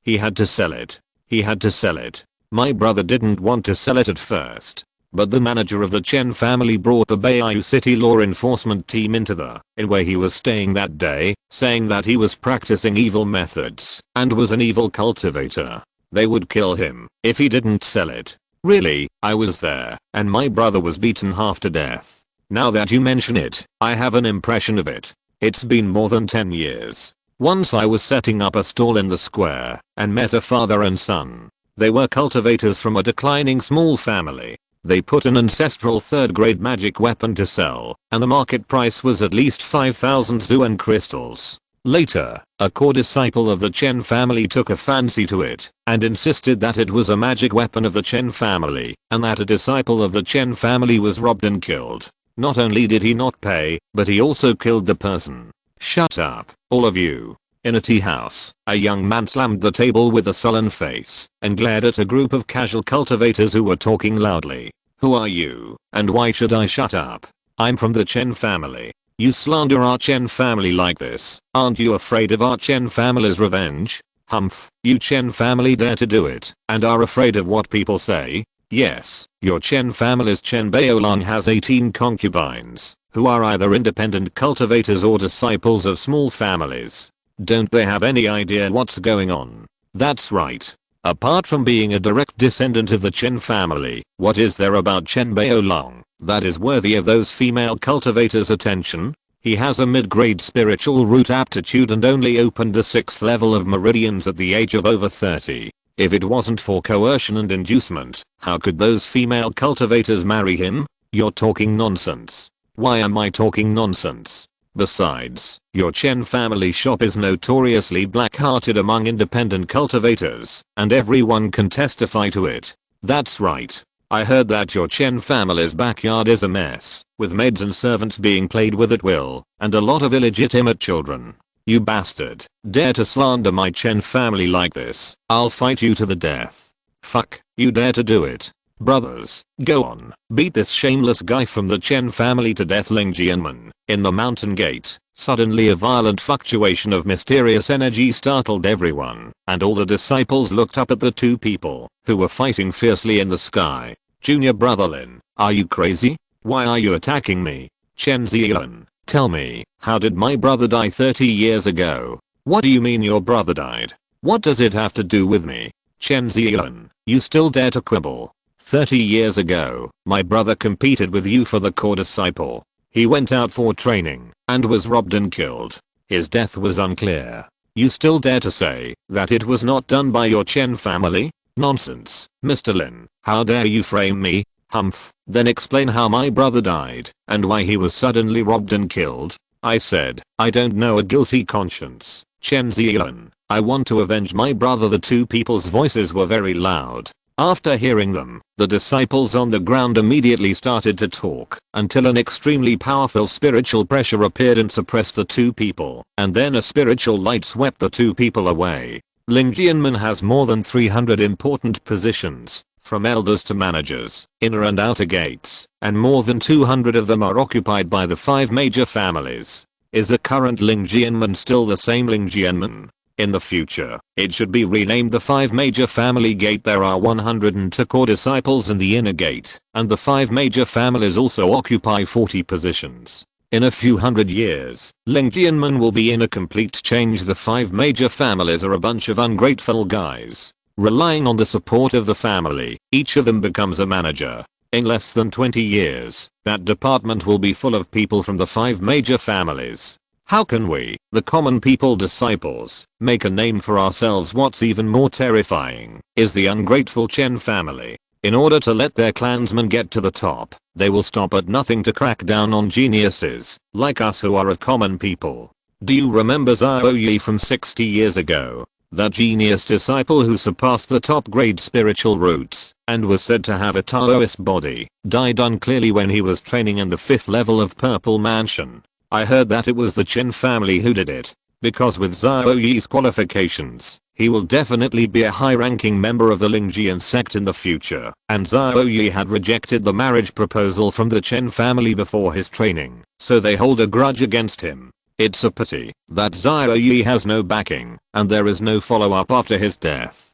He had to sell it. He had to sell it. My brother didn't want to sell it at first. But the manager of the Chen family brought the Bayou City law enforcement team into the inn where he was staying that day, saying that he was practicing evil methods and was an evil cultivator. They would kill him if he didn't sell it. Really, I was there, and my brother was beaten half to death. Now that you mention it, I have an impression of it. It's been more than 10 years. Once I was setting up a stall in the square and met a father and son. They were cultivators from a declining small family. They put an ancestral 3rd grade magic weapon to sell, and the market price was at least 5,000 Zuan crystals. Later, a core disciple of the Chen family took a fancy to it, and insisted that it was a magic weapon of the Chen family, and that a disciple of the Chen family was robbed and killed. Not only did he not pay, but he also killed the person. Shut up, all of you. In a tea house, a young man slammed the table with a sullen face, and glared at a group of casual cultivators who were talking loudly. Who are you, and why should I shut up? I'm from the Chen family. You slander our Chen family like this. Aren't you afraid of our Chen family's revenge? Humph, you Chen family dare to do it, and are afraid of what people say? Yes, your Chen family's Chen Baolang has 18 concubines, who are either independent cultivators or disciples of small families. Don't they have any idea what's going on? That's right. Apart from being a direct descendant of the Chen family, what is there about Chen Baolang that is worthy of those female cultivators' attention? He has a mid-grade spiritual root aptitude and only opened the 6th level of meridians at the age of over 30. If it wasn't for coercion and inducement, how could those female cultivators marry him? You're talking nonsense. Why am I talking nonsense? Besides, your Chen family shop is notoriously black-hearted among independent cultivators, and everyone can testify to it. That's right. I heard that your Chen family's backyard is a mess, with maids and servants being played with at will, and a lot of illegitimate children. You bastard, dare to slander my Chen family like this, I'll fight you to the death. Fuck, you dare to do it. Brothers, go on, beat this shameless guy from the Chen family to death. Ling Jianmen, in the mountain gate, suddenly a violent fluctuation of mysterious energy startled everyone, and all the disciples looked up at the two people, who were fighting fiercely in the sky. Junior brother Lin, are you crazy? Why are you attacking me? Chen Zilan, tell me, how did my brother die 30 years ago? What do you mean your brother died? What does it have to do with me? Chen Zilan, you still dare to quibble? 30 years ago, my brother competed with you for the core disciple. He went out for training, and was robbed and killed. His death was unclear. You still dare to say that it was not done by your Chen family? Nonsense, Mr. Lin, how dare you frame me? Humph, then explain how my brother died, and why he was suddenly robbed and killed. I said, I don't know a guilty conscience. Chen Zilan, I want to avenge my brother. The two people's voices were very loud. After hearing them, the disciples on the ground immediately started to talk, until an extremely powerful spiritual pressure appeared and suppressed the two people, and then a spiritual light swept the two people away. Ling Jianmen has more than 300 important positions, from elders to managers, inner and outer gates, and more than 200 of them are occupied by the 5 major families. Is the current Ling Jianmen still the same Ling Jianmen? In the future, it should be renamed the 5 major family gate. There are 102 core disciples in the inner gate, and the 5 major families also occupy 40 positions. In a few hundred years, Ling Jianmen will be in a complete change. The 5 major families are a bunch of ungrateful guys. Relying on the support of the family, each of them becomes a manager. In less than 20 years, that department will be full of people from the 5 major families. How can we, the common people disciples, make a name for ourselves? What's even more terrifying is the ungrateful Chen family. In order to let their clansmen get to the top, they will stop at nothing to crack down on geniuses like us who are a common people. Do you remember Zhao Yi from 60 years ago? That genius disciple who surpassed the top grade spiritual roots and was said to have a Taoist body, died unclearly when he was training in the 5th level of Purple Mansion. I heard that it was the Chen family who did it, because with Zhao Yi's qualifications, he will definitely be a high-ranking member of the Lin Sect in the future, and Zhao Yi had rejected the marriage proposal from the Chen family before his training, so they hold a grudge against him. It's a pity that Zhao Yi has no backing, and there is no follow-up after his death.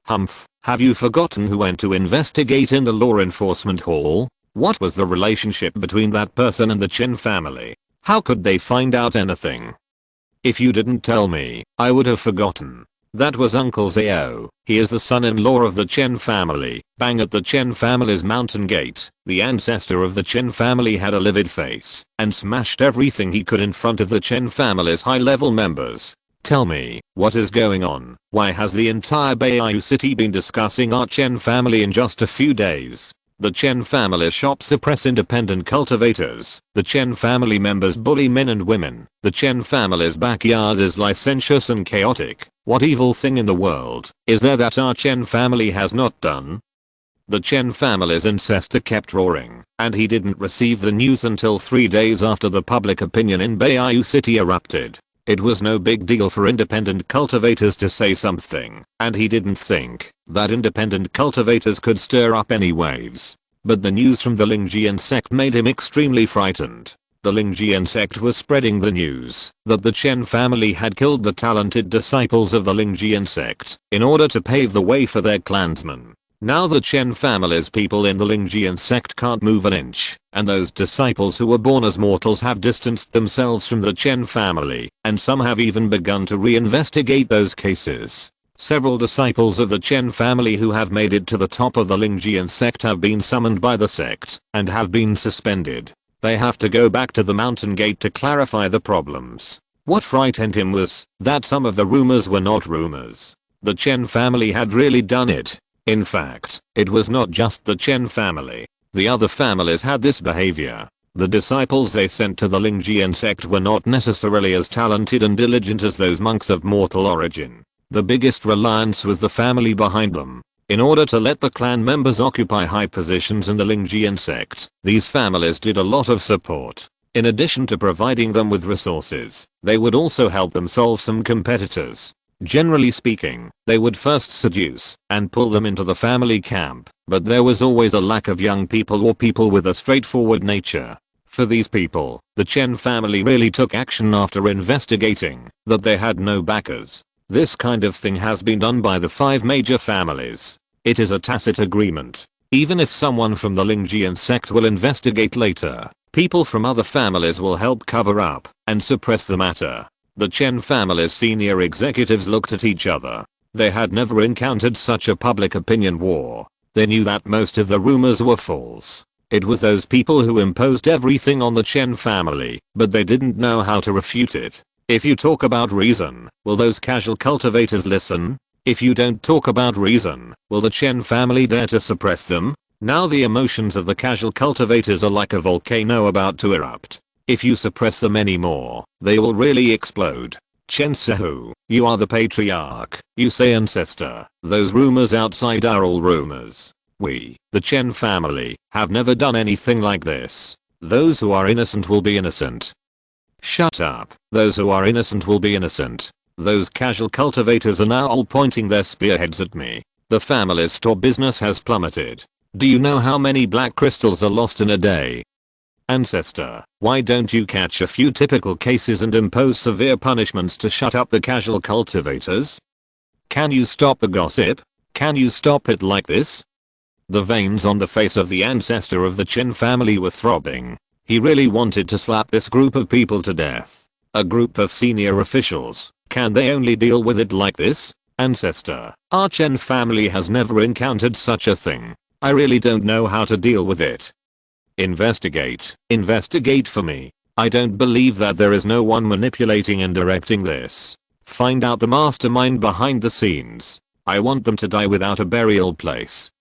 Humph, have you forgotten who went to investigate in the law enforcement hall? What was the relationship between that person and the Chen family? How could they find out anything? If you didn't tell me, I would have forgotten. That was Uncle Xiao. He is the son-in-law of the Chen family. Bang at the Chen family's mountain gate. The ancestor of the Chen family had a livid face and smashed everything he could in front of the Chen family's high-level members. Tell me, what is going on? Why has the entire Beiyu city been discussing our Chen family in just a few days? The Chen family shop suppress independent cultivators. The Chen family members bully men and women. The Chen family's backyard is licentious and chaotic. What evil thing in the world is there that our Chen family has not done? The Chen family's ancestor kept roaring, and he didn't receive the news until 3 days after the public opinion in Beiyu city erupted. It was no big deal for independent cultivators to say something, and he didn't think that independent cultivators could stir up any waves. But the news from the Lin Xiao sect made him extremely frightened. The Lin Xiao sect was spreading the news that the Chen family had killed the talented disciples of the Lin Xiao sect in order to pave the way for their clansmen. Now the Chen family's people in the Lin Xiao sect can't move an inch, and those disciples who were born as mortals have distanced themselves from the Chen family, and some have even begun to reinvestigate those cases. Several disciples of the Chen family who have made it to the top of the Lin Xiao sect have been summoned by the sect and have been suspended. They have to go back to the mountain gate to clarify the problems. What frightened him was that some of the rumors were not rumors. The Chen family had really done it. In fact, it was not just the Chen family. The other families had this behavior. The disciples they sent to the Lin Xiao sect were not necessarily as talented and diligent as those monks of mortal origin. The biggest reliance was the family behind them. In order to let the clan members occupy high positions in the Lin Xiao sect, these families did a lot of support. In addition to providing them with resources, they would also help them solve some competitors. Generally speaking, they would first seduce and pull them into the family camp, but there was always a lack of young people or people with a straightforward nature. For these people, the Chen family really took action after investigating that they had no backers. This kind of thing has been done by the 5 major families. It is a tacit agreement. Even if someone from the Lin Xiao sect will investigate later, people from other families will help cover up and suppress the matter. The Chen family's senior executives looked at each other. They had never encountered such a public opinion war. They knew that most of the rumors were false. It was those people who imposed everything on the Chen family, but they didn't know how to refute it. If you talk about reason, will those casual cultivators listen? If you don't talk about reason, will the Chen family dare to suppress them? Now the emotions of the casual cultivators are like a volcano about to erupt. If you suppress them anymore, they will really explode. Chen Sehu, you are the patriarch. You say ancestor. Those rumors outside are all rumors. We, the Chen family, have never done anything like this. Those who are innocent will be innocent. Shut up. Those who are innocent will be innocent. Those casual cultivators are now all pointing their spearheads at me. The family's store business has plummeted. Do you know how many black crystals are lost in a day? Ancestor, why don't you catch a few typical cases and impose severe punishments to shut up the casual cultivators? Can you stop the gossip? Can you stop it like this? The veins on the face of the ancestor of the Chen family were throbbing. He really wanted to slap this group of people to death. A group of senior officials. Can they only deal with it like this? Ancestor, our Chen family has never encountered such a thing. I really don't know how to deal with it. Investigate. Investigate for me. I don't believe that there is no one manipulating and directing this. Find out the mastermind behind the scenes. I want them to die without a burial place.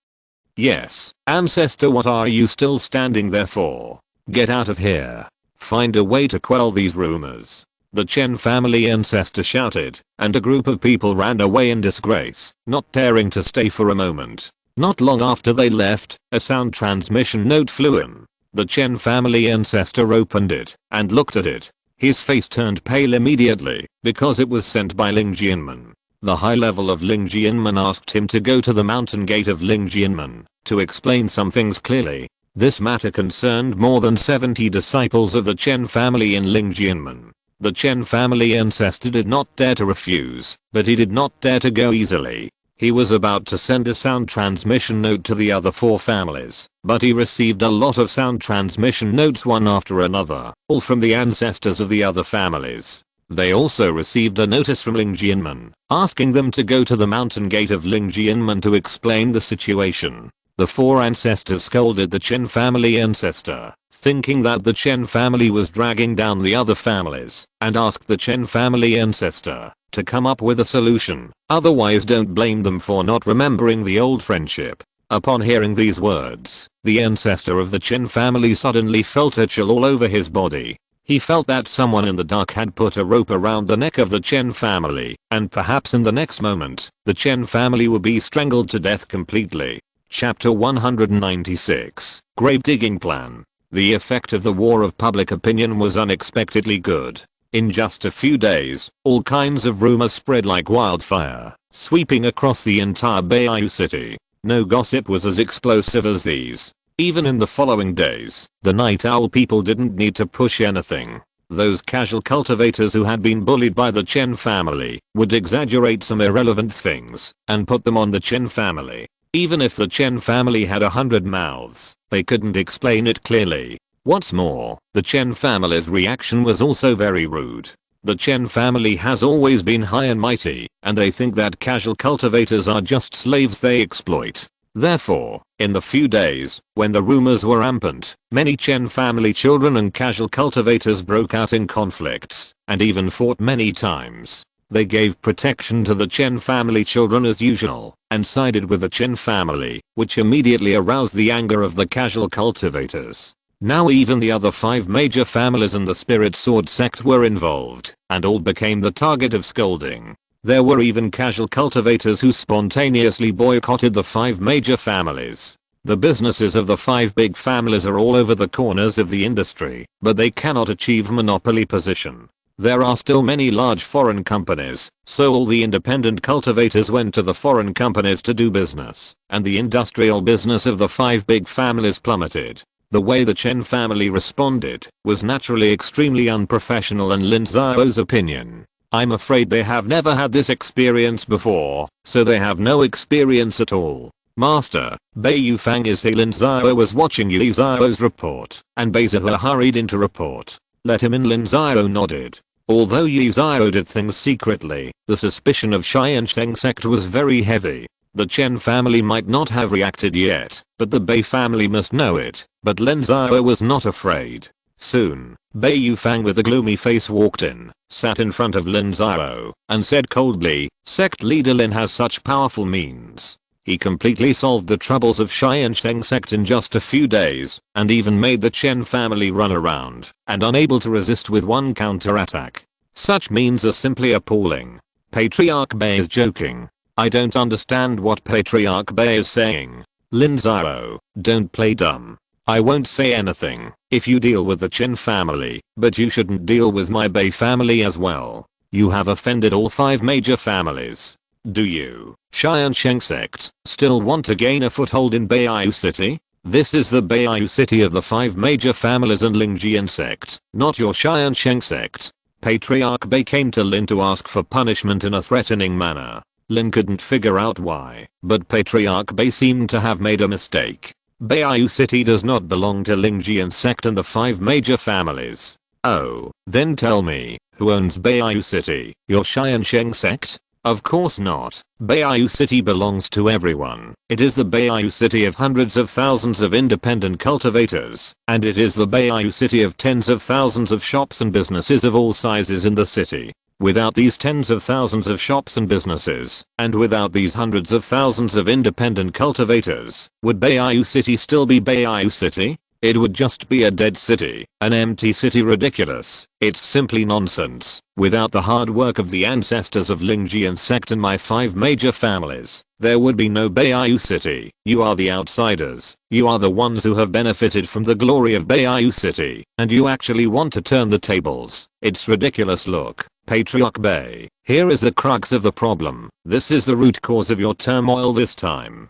Yes, ancestor, what are you still standing there for? Get out of here. Find a way to quell these rumors. The Chen family ancestor shouted, and a group of people ran away in disgrace, not daring to stay for a moment. Not long after they left, a sound transmission note flew in. The Chen family ancestor opened it and looked at it. His face turned pale immediately because it was sent by Lin Xianmen. The high level of Lin Xianmen asked him to go to the mountain gate of Lin Xianmen to explain some things clearly. This matter concerned more than 70 disciples of the Chen family in Lin Xianmen. The Chen family ancestor did not dare to refuse, but he did not dare to go easily. He was about to send a sound transmission note to the other 4 families, but he received a lot of sound transmission notes one after another, all from the ancestors of the other families. They also received a notice from Lin Xianmen, asking them to go to the mountain gate of Lin Xianmen to explain the situation. The 4 ancestors scolded the Chen family ancestor, thinking that the Chen family was dragging down the other families, and asked the Chen family ancestor to come up with a solution. Otherwise don't blame them for not remembering the old friendship. Upon hearing these words, the ancestor of the Chen family suddenly felt a chill all over his body. He felt that someone in the dark had put a rope around the neck of the Chen family, and perhaps in the next moment, the Chen family would be strangled to death completely. Chapter 196, Grave Digging Plan. The effect of the war of public opinion was unexpectedly good. In just a few days, all kinds of rumors spread like wildfire, sweeping across the entire Beiyu city. No gossip was as explosive as these. Even in the following days, the night owl people didn't need to push anything. Those casual cultivators who had been bullied by the Chen family would exaggerate some irrelevant things and put them on the Chen family. Even if the Chen family had 100 mouths, they couldn't explain it clearly. What's more, the Chen family's reaction was also very rude. The Chen family has always been high and mighty, and they think that casual cultivators are just slaves they exploit. Therefore, in the few days, when the rumors were rampant, many Chen family children and casual cultivators broke out in conflicts, and even fought many times. They gave protection to the Chen family children as usual, and sided with the Chen family, which immediately aroused the anger of the casual cultivators. Now even the other 5 major families in the Spirit Sword sect were involved, and all became the target of scolding. There were even casual cultivators who spontaneously boycotted the 5 major families. The businesses of the 5 big families are all over the corners of the industry, but they cannot achieve monopoly position. There are still many large foreign companies, so all the independent cultivators went to the foreign companies to do business, and the industrial business of the 5 big families plummeted. The way the Chen family responded was naturally extremely unprofessional in Lin Xiao's opinion. I'm afraid they have never had this experience before, so they have no experience at all. Master, Bei Yufang is here. Lin Xiao was watching Yi Xiao's report, and Bei Zhe hurried in to report. Let him in. Lin Xiao nodded. Although Yi Xiao did things secretly, the suspicion of Tiansheng Sect was very heavy. The Chen family might not have reacted yet, but the Bei family must know it. But Lin Xiao was not afraid. Soon, Bei Yufang with a gloomy face walked in, sat in front of Lin Xiao, and said coldly, "Sect leader Lin has such powerful means. He completely solved the troubles of Tiansheng Sect in just a few days, and even made the Chen family run around, and unable to resist with one counterattack. Such means are simply appalling." Patriarch Bei is joking. I don't understand what Patriarch Bei is saying. Lin Xiao, don't play dumb. I won't say anything if you deal with the Chen family, but you shouldn't deal with my Bei family as well. You have offended all 5 major families. Do you, Tiansheng Sect, still want to gain a foothold in Beiyu City? This is the Beiyu City of the 5 major families and Lingjian Sect, not your Tiansheng Sect. Patriarch Bei came to Lin to ask for punishment in a threatening manner. Lin couldn't figure out why, but Patriarch Bei seemed to have made a mistake. Beiyu City does not belong to Lingjian Sect and the 5 major families. Oh, then tell me, who owns Beiyu City? Your Tiansheng Sect? Of course not. Beiyu City belongs to everyone. It is the Beiyu City of hundreds of thousands of independent cultivators, and it is the Beiyu City of tens of thousands of shops and businesses of all sizes in the city. Without these tens of thousands of shops and businesses, and without these hundreds of thousands of independent cultivators, would Beiyu City still be Beiyu City? It would just be a dead city, an empty city. Ridiculous. It's simply nonsense. Without the hard work of the ancestors of Lingjian Sect and my 5 major families, there would be no Beiyu City. You are the outsiders. You are the ones who have benefited from the glory of Beiyu City, and you actually want to turn the tables. It's ridiculous. Look, Patriarch Bei, here is the crux of the problem. This is the root cause of your turmoil this time.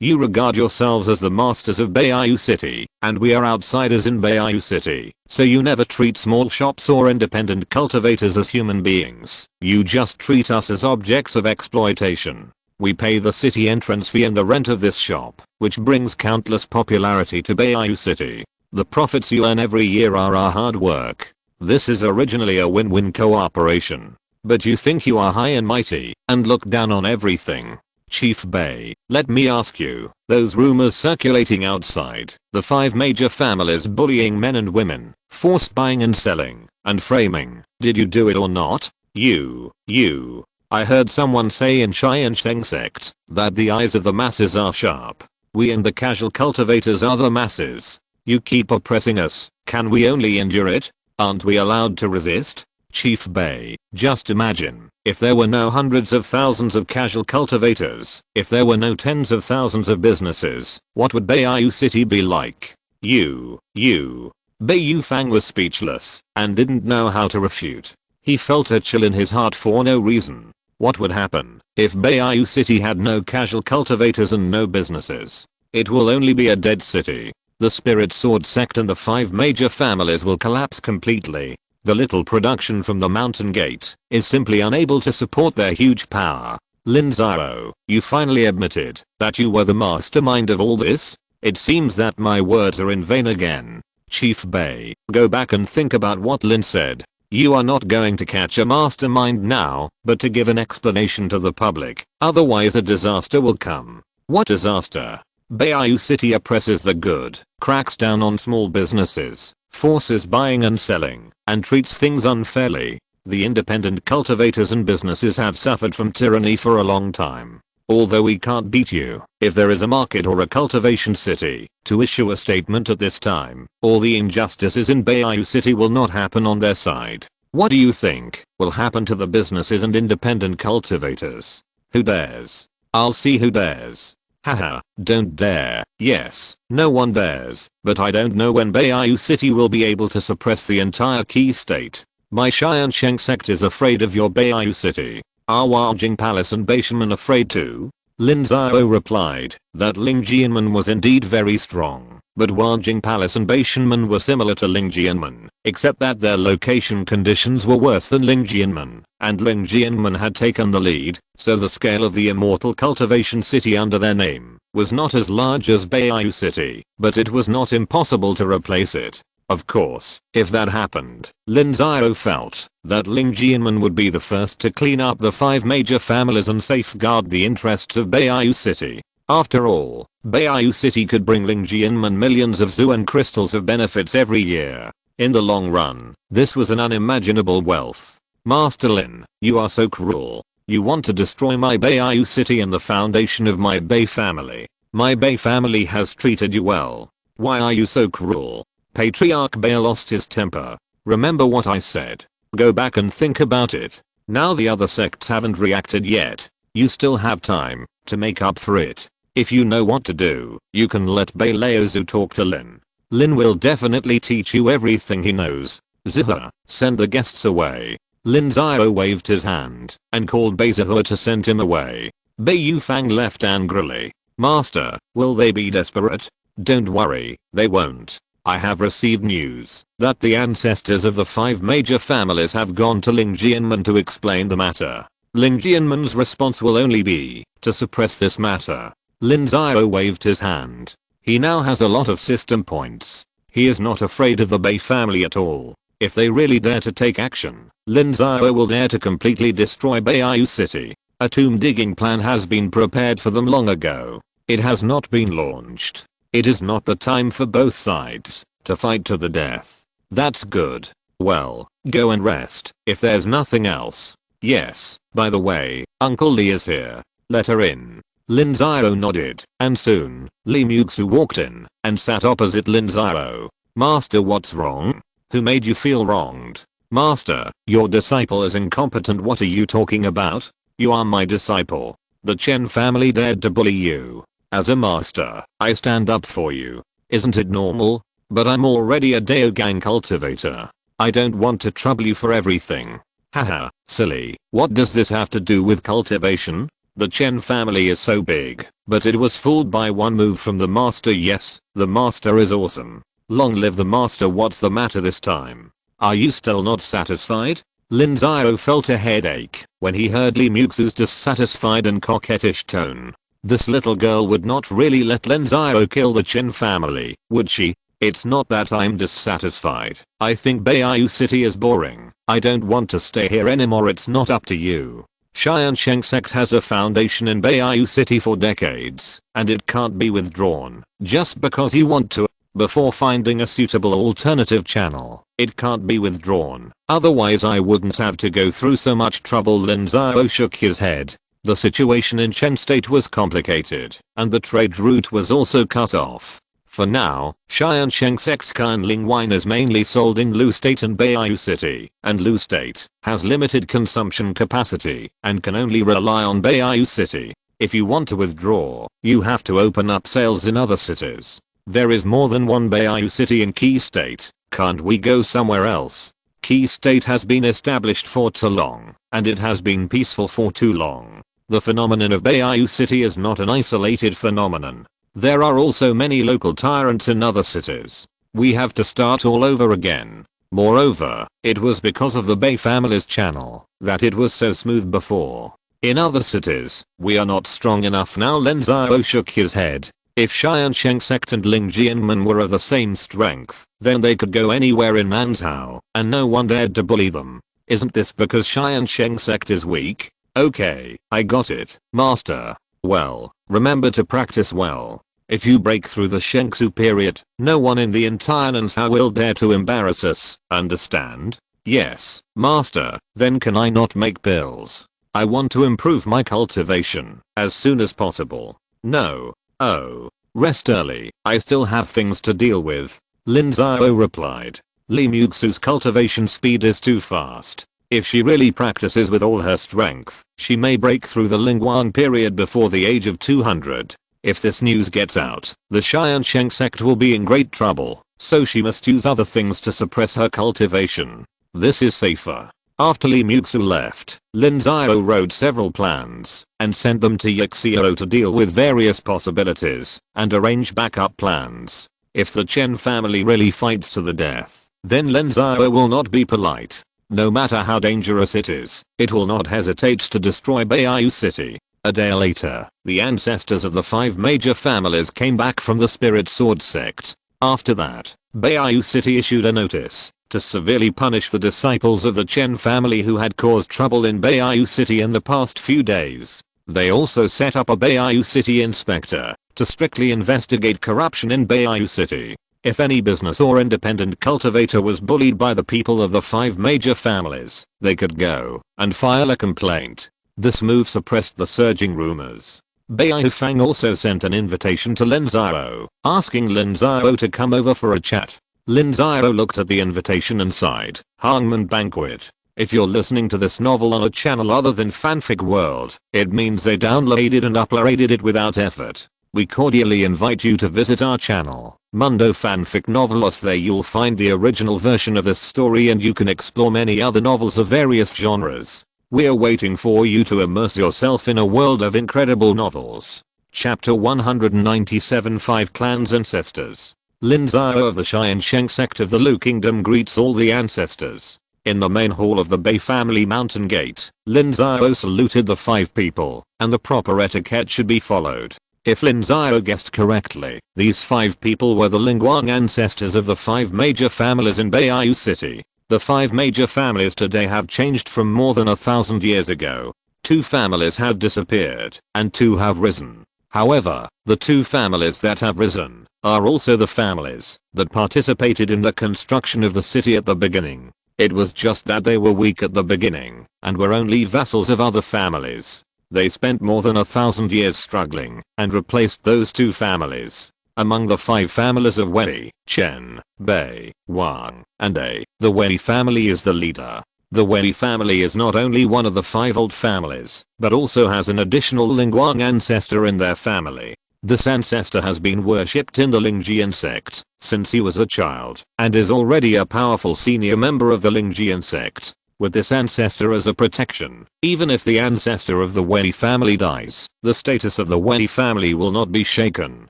You regard yourselves as the masters of Beiyu City, and we are outsiders in Beiyu City, so you never treat small shops or independent cultivators as human beings. You just treat us as objects of exploitation. We pay the city entrance fee and the rent of this shop, which brings countless popularity to Beiyu City. The profits you earn every year are our hard work. This is originally a win-win cooperation. But you think you are high and mighty, and look down on everything. Chief Bei, let me ask you, those rumors circulating outside, the 5 major families bullying men and women, force buying and selling, and framing, did you do it or not? I heard someone say in Tiansheng Sect that the eyes of the masses are sharp. We and the casual cultivators are the masses. You keep oppressing us. Can we only endure it? Aren't we allowed to resist? Chief Bey, just imagine, if there were no hundreds of thousands of casual cultivators, if there were no tens of thousands of businesses, what would Beiyu City be like? Bei Yufang was speechless and didn't know how to refute. He felt a chill in his heart for no reason. What would happen if Beiyu City had no casual cultivators and no businesses? It will only be a dead city. The Spirit Sword Sect and the 5 major families will collapse completely. The little production from the Mountain Gate is simply unable to support their huge power. Lin Xiao, you finally admitted that you were the mastermind of all this? It seems that my words are in vain again. Chief Bey, go back and think about what Lin said. You are not going to catch a mastermind now, but to give an explanation to the public. Otherwise a disaster will come. What disaster? Beiyu City oppresses the good, cracks down on small businesses, forces buying and selling, and treats things unfairly. The independent cultivators and businesses have suffered from tyranny for a long time. Although we can't beat you, if there is a market or a cultivation city, to issue a statement at this time, all the injustices in Beiyu City will not happen on their side. What do you think will happen to the businesses and independent cultivators? Who dares? I'll see who dares. Haha, don't dare. Yes, no one dares, but I don't know when Beiyu City will be able to suppress the entire key state. My Tiansheng Sect is afraid of your Beiyu City. Are Waljing Palace and Beishanman afraid too? Lin Xiao replied that Ling Jianmen was indeed very strong, but Waljing Palace and Beishanman were similar to Ling Jianmen, except that their location conditions were worse than Ling Jianmen, and Ling Jianmen had taken the lead, so the scale of the immortal cultivation city under their name was not as large as Beiyu City, but it was not impossible to replace it. Of course, if that happened, Lin Xiao felt that Ling Jianmen would be the first to clean up the 5 major families and safeguard the interests of Beiyu City. After all, Beiyu City could bring Ling Jianmen millions of Zuan crystals of benefits every year. In the long run, this was an unimaginable wealth. Master Lin, you are so cruel. You want to destroy my Beiyu City and the foundation of my Bei family. My Bei family has treated you well. Why are you so cruel? Patriarch Bei lost his temper. Remember what I said. Go back and think about it. Now the other sects haven't reacted yet. You still have time to make up for it. If you know what to do, you can let Bei Laozu talk to Lin. Lin will definitely teach you everything he knows. Ziha, send the guests away. Lin Xiao waved his hand and called Bei Zihua to send him away. Bei Yufang left angrily. Master, will they be desperate? Don't worry, they won't. I have received news that the ancestors of the 5 major families have gone to Ling Jianmen to explain the matter. Ling Jianmen's response will only be to suppress this matter. Lin Xiao waved his hand. He now has a lot of system points. He is not afraid of the Bei family at all. If they really dare to take action, Lin Xiao will dare to completely destroy Beiyu City. A tomb digging plan has been prepared for them long ago. It has not been launched. It is not the time for both sides to fight to the death. That's good. Well, go and rest if there's nothing else. Yes, by the way, Uncle Li is here. Let her in. Lin Xiao nodded, and soon, Li Muxu walked in and sat opposite Lin Xiao. Master, what's wrong? Who made you feel wronged? Master, your disciple is incompetent. What are you talking about? You are my disciple. The Chen family dared to bully you. As a master, I stand up for you. Isn't it normal? But I'm already a Daogang cultivator. I don't want to trouble you for everything. Haha, silly. What does this have to do with cultivation? The Chen family is so big, but it was fooled by one move from the master. Yes, the master is awesome. Long live the master. What's the matter this time? Are you still not satisfied? Lin Xiao felt a headache when he heard Li Muxu's dissatisfied and coquettish tone. This little girl would not really let Lin Xiao kill the Chen family, would she? It's not that I'm dissatisfied. I think Beiyu City is boring. I don't want to stay here anymore. It's not up to you. Tiansheng Sect has a foundation in Beiyu City for decades, and it can't be withdrawn just because you want to. before finding a suitable alternative channel. It can't be withdrawn, otherwise I wouldn't have to go through so much trouble. Lin Xiao shook his head. The situation in Chen State was complicated, and the trade route was also cut off. For now, Tiansheng Sect's kindling wine is mainly sold in Lu State and Beiyu City, and Lu State has limited consumption capacity and can only rely on Beiyu City. If you want to withdraw, you have to open up sales in other cities. There is more than one Beiyu City in Qi State. Can't we go somewhere else? Qi State has been established for too long, and it has been peaceful for too long. The phenomenon of Beiyu City is not an isolated phenomenon. There are also many local tyrants in other cities. We have to start all over again. Moreover, it was because of the Bei family's channel that it was so smooth before. In other cities, we are not strong enough now. Lin Xiao shook his head. If Tiansheng Sect and Ling Jianmen were of the same strength, then they could go anywhere in Nanzhao, and no one dared to bully them. Isn't this because Tiansheng Sect is weak? Okay, I got it, master. Well, remember to practice well. If you break through the Shengsu period, no one in the entire Nanzhao will dare to embarrass us, understand? Yes, master. Then can I not make pills? I want to improve my cultivation as soon as possible. No. Oh, rest early. I still have things to deal with. Lin Xiao replied. Li Muxu's cultivation speed is too fast. If she really practices with all her strength, she may break through the Lingguang period before the age of 200. If this news gets out, the Tiansheng Sect will be in great trouble, so she must use other things to suppress her cultivation. This is safer. After Li Muxu left, Lin Xiao wrote several plans and sent them to Xiao to deal with various possibilities and arrange backup plans. If the Chen family really fights to the death, then Lin Xiao will not be polite. No matter how dangerous it will not hesitate to destroy Beiyu City. A day later, the ancestors of the 5 major families came back from the Spirit Sword Sect. After that, Beiyu City issued a notice to severely punish the disciples of the Chen family who had caused trouble in Beiyu City in the past few days. They also set up a Beiyu City inspector to strictly investigate corruption in Beiyu City. If any business or independent cultivator was bullied by the people of the 5 major families, they could go and file a complaint. This move suppressed the surging rumors. Beiyu Fang also sent an invitation to Lin Xiao, asking Lin Xiao to come over for a chat. Lin Xiao looked at the invitation and sighed. Hangman Banquet. If you're listening to this novel on a channel other than Fanfic World, it means they downloaded and uploaded it without effort. We cordially invite you to visit our channel, Mundo Fanfic Novelos. There you'll find the original version of this story and you can explore many other novels of various genres. We're waiting for you to immerse yourself in a world of incredible novels. Chapter 197 5 Clans Ancestors. Lin Xiao of the Tiansheng Sect of the Lu Kingdom greets all the ancestors. In the main hall of the Bei family mountain gate, Lin Xiao saluted the 5 people, and the proper etiquette should be followed. If Lin Xiao guessed correctly, these 5 people were the Lingguang ancestors of the 5 major families in Beiyu City. The 5 major families today have changed from more than 1,000 years ago. 2 families have disappeared, and 2 have risen. However, the 2 families that have risen are also the families that participated in the construction of the city at the beginning. It was just that they were weak at the beginning and were only vassals of other families. They spent more than 1,000 years struggling and replaced those 2 families. Among the 5 families of Wei, Chen, Bei, Wang, and A, the Wei family is the leader. The Wei family is not only one of the 5 old families, but also has an additional Lingguang ancestor in their family. This ancestor has been worshipped in the Lingjian sect since he was a child and is already a powerful senior member of the Lingjian sect. With this ancestor as a protection, even if the ancestor of the Wei family dies, the status of the Wei family will not be shaken.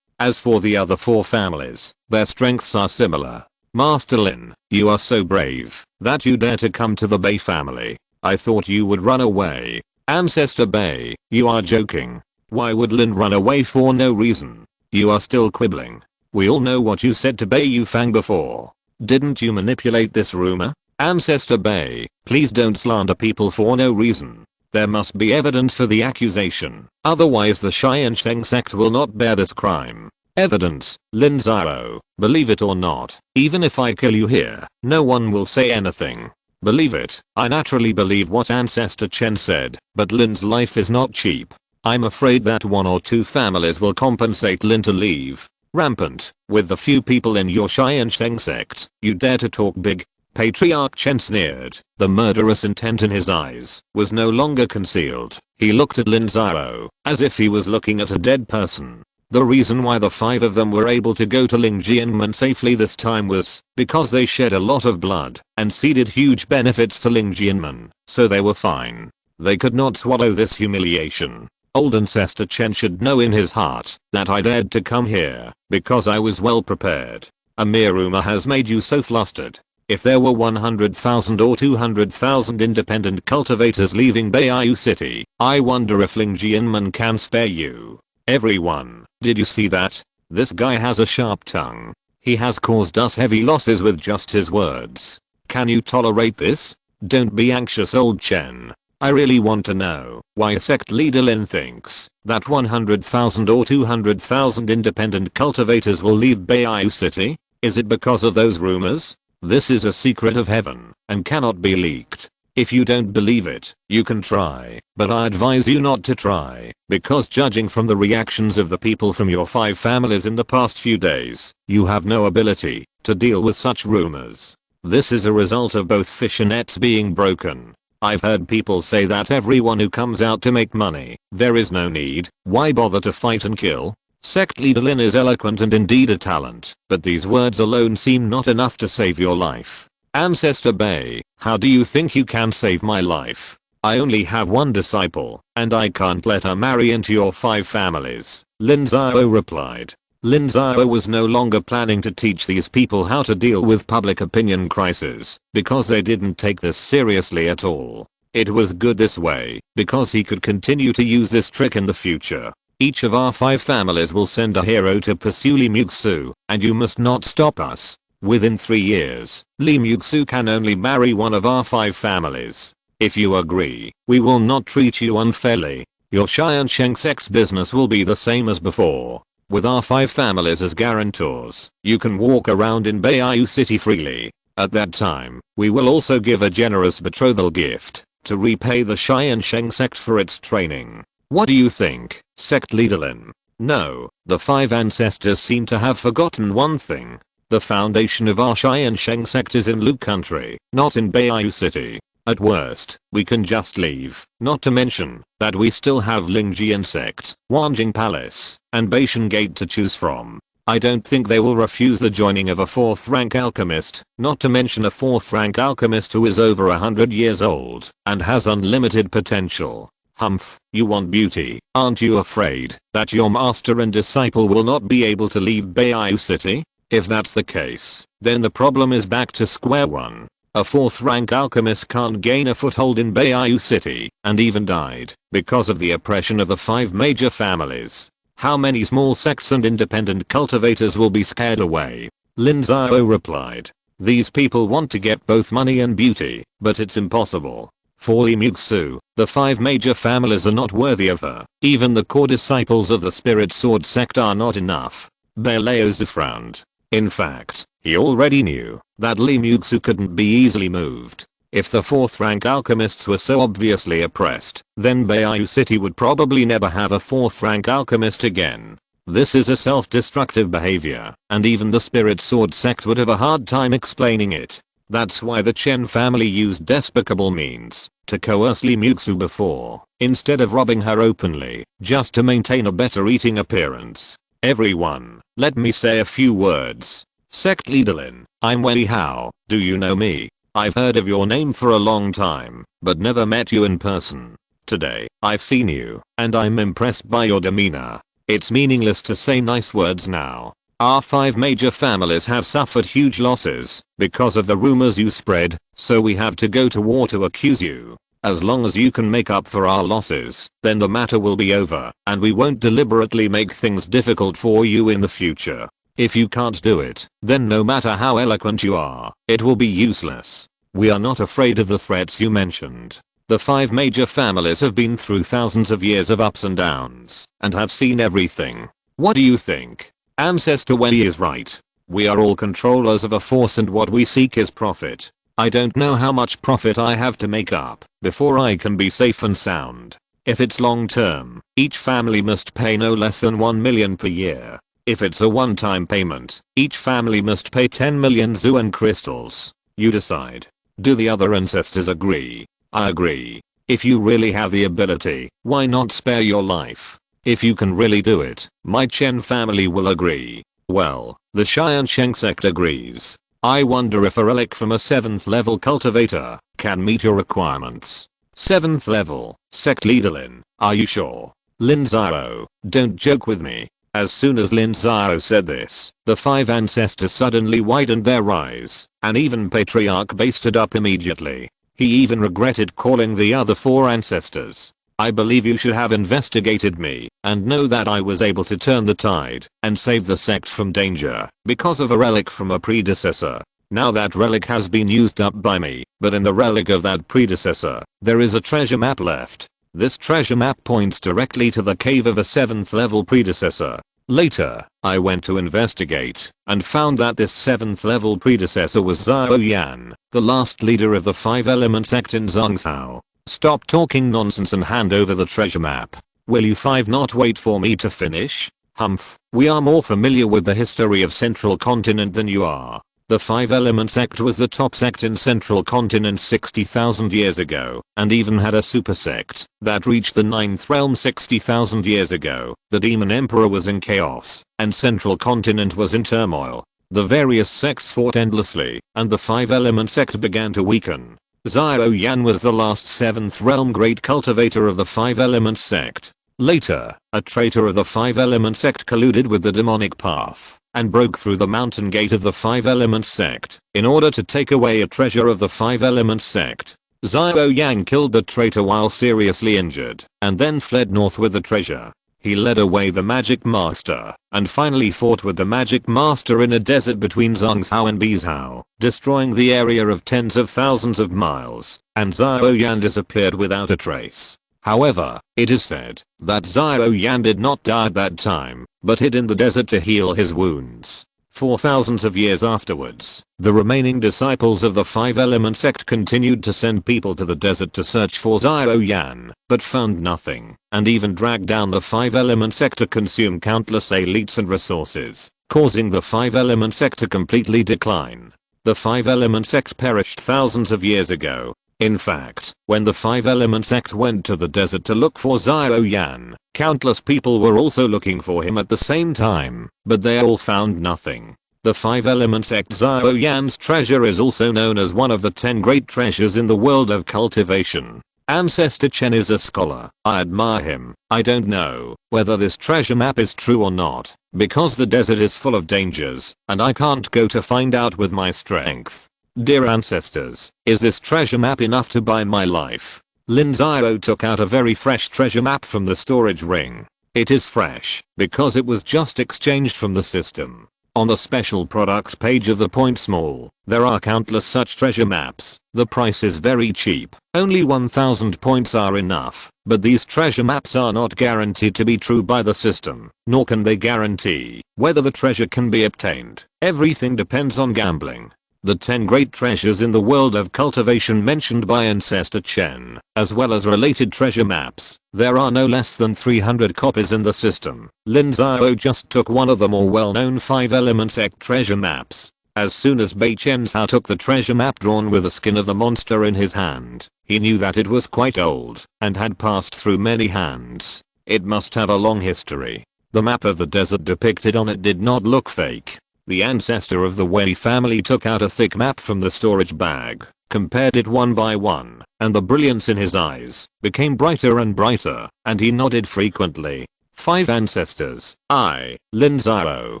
As for the other 4 families, their strengths are similar. Master Lin, you are so brave that you dare to come to the Bei family. I thought you would run away. Ancestor Bei, you are joking. Why would Lin run away for no reason? You are still quibbling. We all know what you said to Beiyu Fang before. Didn't you manipulate this rumor? Ancestor Bei, please don't slander people for no reason. There must be evidence for the accusation. Otherwise the Tiansheng Sect will not bear this crime. Evidence, Lin Xiao. Believe it or not, even if I kill you here, no one will say anything. Believe it, I naturally believe what Ancestor Chen said, but Lin's life is not cheap. I'm afraid that 1 or 2 families will compensate Lin to leave. Rampant, with the few people in your Tiansheng Sect, you dare to talk big? Patriarch Chen sneered. The murderous intent in his eyes was no longer concealed. He looked at Lin Xiao as if he was looking at a dead person. The reason why the 5 of them were able to go to Lingjianmen safely this time was because they shed a lot of blood and ceded huge benefits to Lingjianmen, so they were fine. They could not swallow this humiliation. Old Ancestor Chen should know in his heart that I dared to come here because I was well prepared. A mere rumor has made you so flustered. If there were 100,000 or 200,000 independent cultivators leaving Beiyu City, I wonder if Lingjianmen can spare you. Everyone, did you see that? This guy has a sharp tongue. He has caused us heavy losses with just his words. Can you tolerate this? Don't be anxious, old Chen. I really want to know why sect leader Lin thinks that 100,000 or 200,000 independent cultivators will leave Beiyu City. Is it because of those rumors? This is a secret of heaven and cannot be leaked. If you don't believe it, you can try, but I advise you not to try, because judging from the reactions of the people from your 5 families in the past few days, you have no ability to deal with such rumors. This is a result of both fishnets being broken. I've heard people say that everyone who comes out to make money, there is no need, why bother to fight and kill? Sect leader Lin is eloquent and indeed a talent, but these words alone seem not enough to save your life. Ancestor Bei, how do you think you can save my life? I only have 1 disciple, and I can't let her marry into your 5 families, Lin Xiao replied. Lin Xiao was no longer planning to teach these people how to deal with public opinion crises, because they didn't take this seriously at all. It was good this way, because he could continue to use this trick in the future. Each of our 5 families will send a hero to pursue Li Muxu, and you must not stop us. Within 3 years, Li Muxu can only marry one of our 5 families. If you agree, we will not treat you unfairly. Your Tiansheng Sect's business will be the same as before. With our 5 families as guarantors, you can walk around in Beiyu City freely. At that time, we will also give a generous betrothal gift to repay the Tiansheng Sect for its training. What do you think, Sect leader Lin? No, the 5 ancestors seem to have forgotten one thing. The foundation of our Tiansheng Sect is in Lu country, not in Beiyu City. At worst, we can just leave, not to mention that we still have Lingjian Sect, Wanjing Palace, and Beishan Gate to choose from. I don't think they will refuse the joining of a 4th rank alchemist, not to mention a 4th rank alchemist who is over 100 years old and has unlimited potential. Humph, you want beauty, aren't you afraid that your master and disciple will not be able to leave Beiyu City? If that's the case, then the problem is back to square one. A 4th rank alchemist can't gain a foothold in Beiyu City, and even died because of the oppression of the 5 major families. How many small sects and independent cultivators will be scared away? Lin Xiao replied. These people want to get both money and beauty, but it's impossible. For Li Muxu, the 5 major families are not worthy of her. Even the core disciples of the Spirit Sword Sect are not enough. Beleozu frowned. In fact, he already knew that Li Muxu couldn't be easily moved. If the 4th rank alchemists were so obviously oppressed, then Beiyu City would probably never have a 4th rank alchemist again. This is a self-destructive behavior, and even the Spirit Sword Sect would have a hard time explaining it. That's why the Chen family used despicable means to coerce Li Muxu before, instead of robbing her openly, just to maintain a better eating appearance. Everyone, let me say a few words. Sect leader Lin, I'm Wei Hao, do you know me? I've heard of your name for a long time, but never met you in person. Today, I've seen you, and I'm impressed by your demeanor. It's meaningless to say nice words now. Our 5 major families have suffered huge losses because of the rumors you spread, so we have to go to war to accuse you. As long as you can make up for our losses, then the matter will be over, and we won't deliberately make things difficult for you in the future. If you can't do it, then no matter how eloquent you are, it will be useless. We are not afraid of the threats you mentioned. The 5 major families have been through thousands of years of ups and downs, and have seen everything. What do you think? Ancestor Wei is right. We are all controllers of a force and what we seek is profit. I don't know how much profit I have to make up before I can be safe and sound. If it's long term, each family must pay no less than 1 million per year. If it's a one-time payment, each family must pay 10 million Zuan crystals. You decide. Do the other ancestors agree? I agree. If you really have the ability, why not spare your life? If you can really do it, my Chen family will agree. Well, the Tiansheng Sect agrees. I wonder if a relic from a 7th level cultivator can meet your requirements. 7th level, sect leader Lin, are you sure? Lin Xiao, don't joke with me. As soon as Lin Xiao said this, the 5 ancestors suddenly widened their eyes, and even Patriarch basted up immediately. He even regretted calling the other 4 ancestors. I believe you should have investigated me and know that I was able to turn the tide and save the sect from danger because of a relic from a predecessor. Now that relic has been used up by me, but in the relic of that predecessor, there is a treasure map left. This treasure map points directly to the cave of a 7th level predecessor. Later, I went to investigate and found that this 7th level predecessor was Xiao Yan, the last leader of the 5 element sect in Zhongzhou. Stop talking nonsense and hand over the treasure map. Will you 5 not wait for me to finish? Humph, we are more familiar with the history of Central Continent than you are. The 5 element sect was the top sect in Central Continent 60,000 years ago, and even had a super sect that reached the 9th realm 60,000 years ago. The Demon Emperor was in chaos, and Central Continent was in turmoil. The various sects fought endlessly, and the 5 element sect began to weaken. Xiao Yan was the last 7th realm great cultivator of the 5 element sect. Later, a traitor of the 5 element sect colluded with the demonic path and broke through the mountain gate of the 5 element sect in order to take away a treasure of the 5 element sect. Xiao Yang killed the traitor while seriously injured and then fled north with the treasure. He led away the magic master and finally fought with the magic master in a desert between Zhongzhou and Bizhou, destroying the area of tens of thousands of miles, and Xiao Yan disappeared without a trace. However, it is said that Xiao Yan did not die at that time, but hid in the desert to heal his wounds. For thousands of years afterwards, the remaining disciples of the 5 element sect continued to send people to the desert to search for Xiao Yan, but found nothing, and even dragged down the 5 element sect to consume countless elites and resources, causing the 5 element sect to completely decline. The 5 element sect perished thousands of years ago. In fact, when the 5 element sect went to the desert to look for Xiao Yan, countless people were also looking for him at the same time, but they all found nothing. The 5 element sect Xiao Yan's treasure is also known as one of the 10 great treasures in the world of cultivation. Ancestor Chen is a scholar. I admire him. I don't know whether this treasure map is true or not, because the desert is full of dangers, and I can't go to find out with my strength. Dear ancestors, is this treasure map enough to buy my life? Lin Xiao took out a very fresh treasure map from the storage ring. It is fresh because it was just exchanged from the system. On the special product page of the Point Mall, there are countless such treasure maps. The price is very cheap. Only 1000 points are enough, but these treasure maps are not guaranteed to be true by the system, nor can they guarantee whether the treasure can be obtained. Everything depends on gambling. The 10 great treasures in the world of cultivation mentioned by Ancestor Chen, as well as related treasure maps. There are no less than 300 copies in the system. Lin Xiao just took one of the more well-known 5 element sect treasure maps. As soon as Bei Chen-Hao took the treasure map drawn with the skin of the monster in his hand, he knew that it was quite old and had passed through many hands. It must have a long history. The map of the desert depicted on it did not look fake. The ancestor of the Wei family took out a thick map from the storage bag, compared it one by one, and the brilliance in his eyes became brighter and brighter, and he nodded frequently. 5 ancestors, I, Lin Xiao,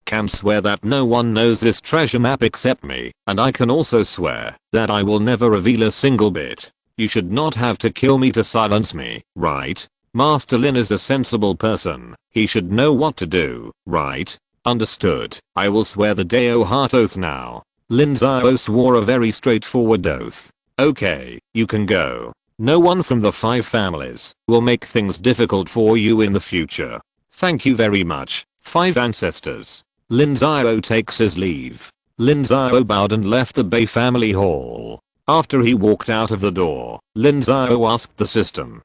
can swear that no one knows this treasure map except me, and I can also swear that I will never reveal a single bit. You should not have to kill me to silence me, right? Master Lin is a sensible person. He should know what to do, right? Understood. I will swear the Dao Heart Oath now. Lin Xiao swore a very straightforward oath. Okay, you can go. No one from the 5 families will make things difficult for you in the future. Thank you very much, 5 ancestors. Lin Xiao takes his leave. Lin Xiao bowed and left the Bei family hall. After he walked out of the door, Lin Xiao asked the system,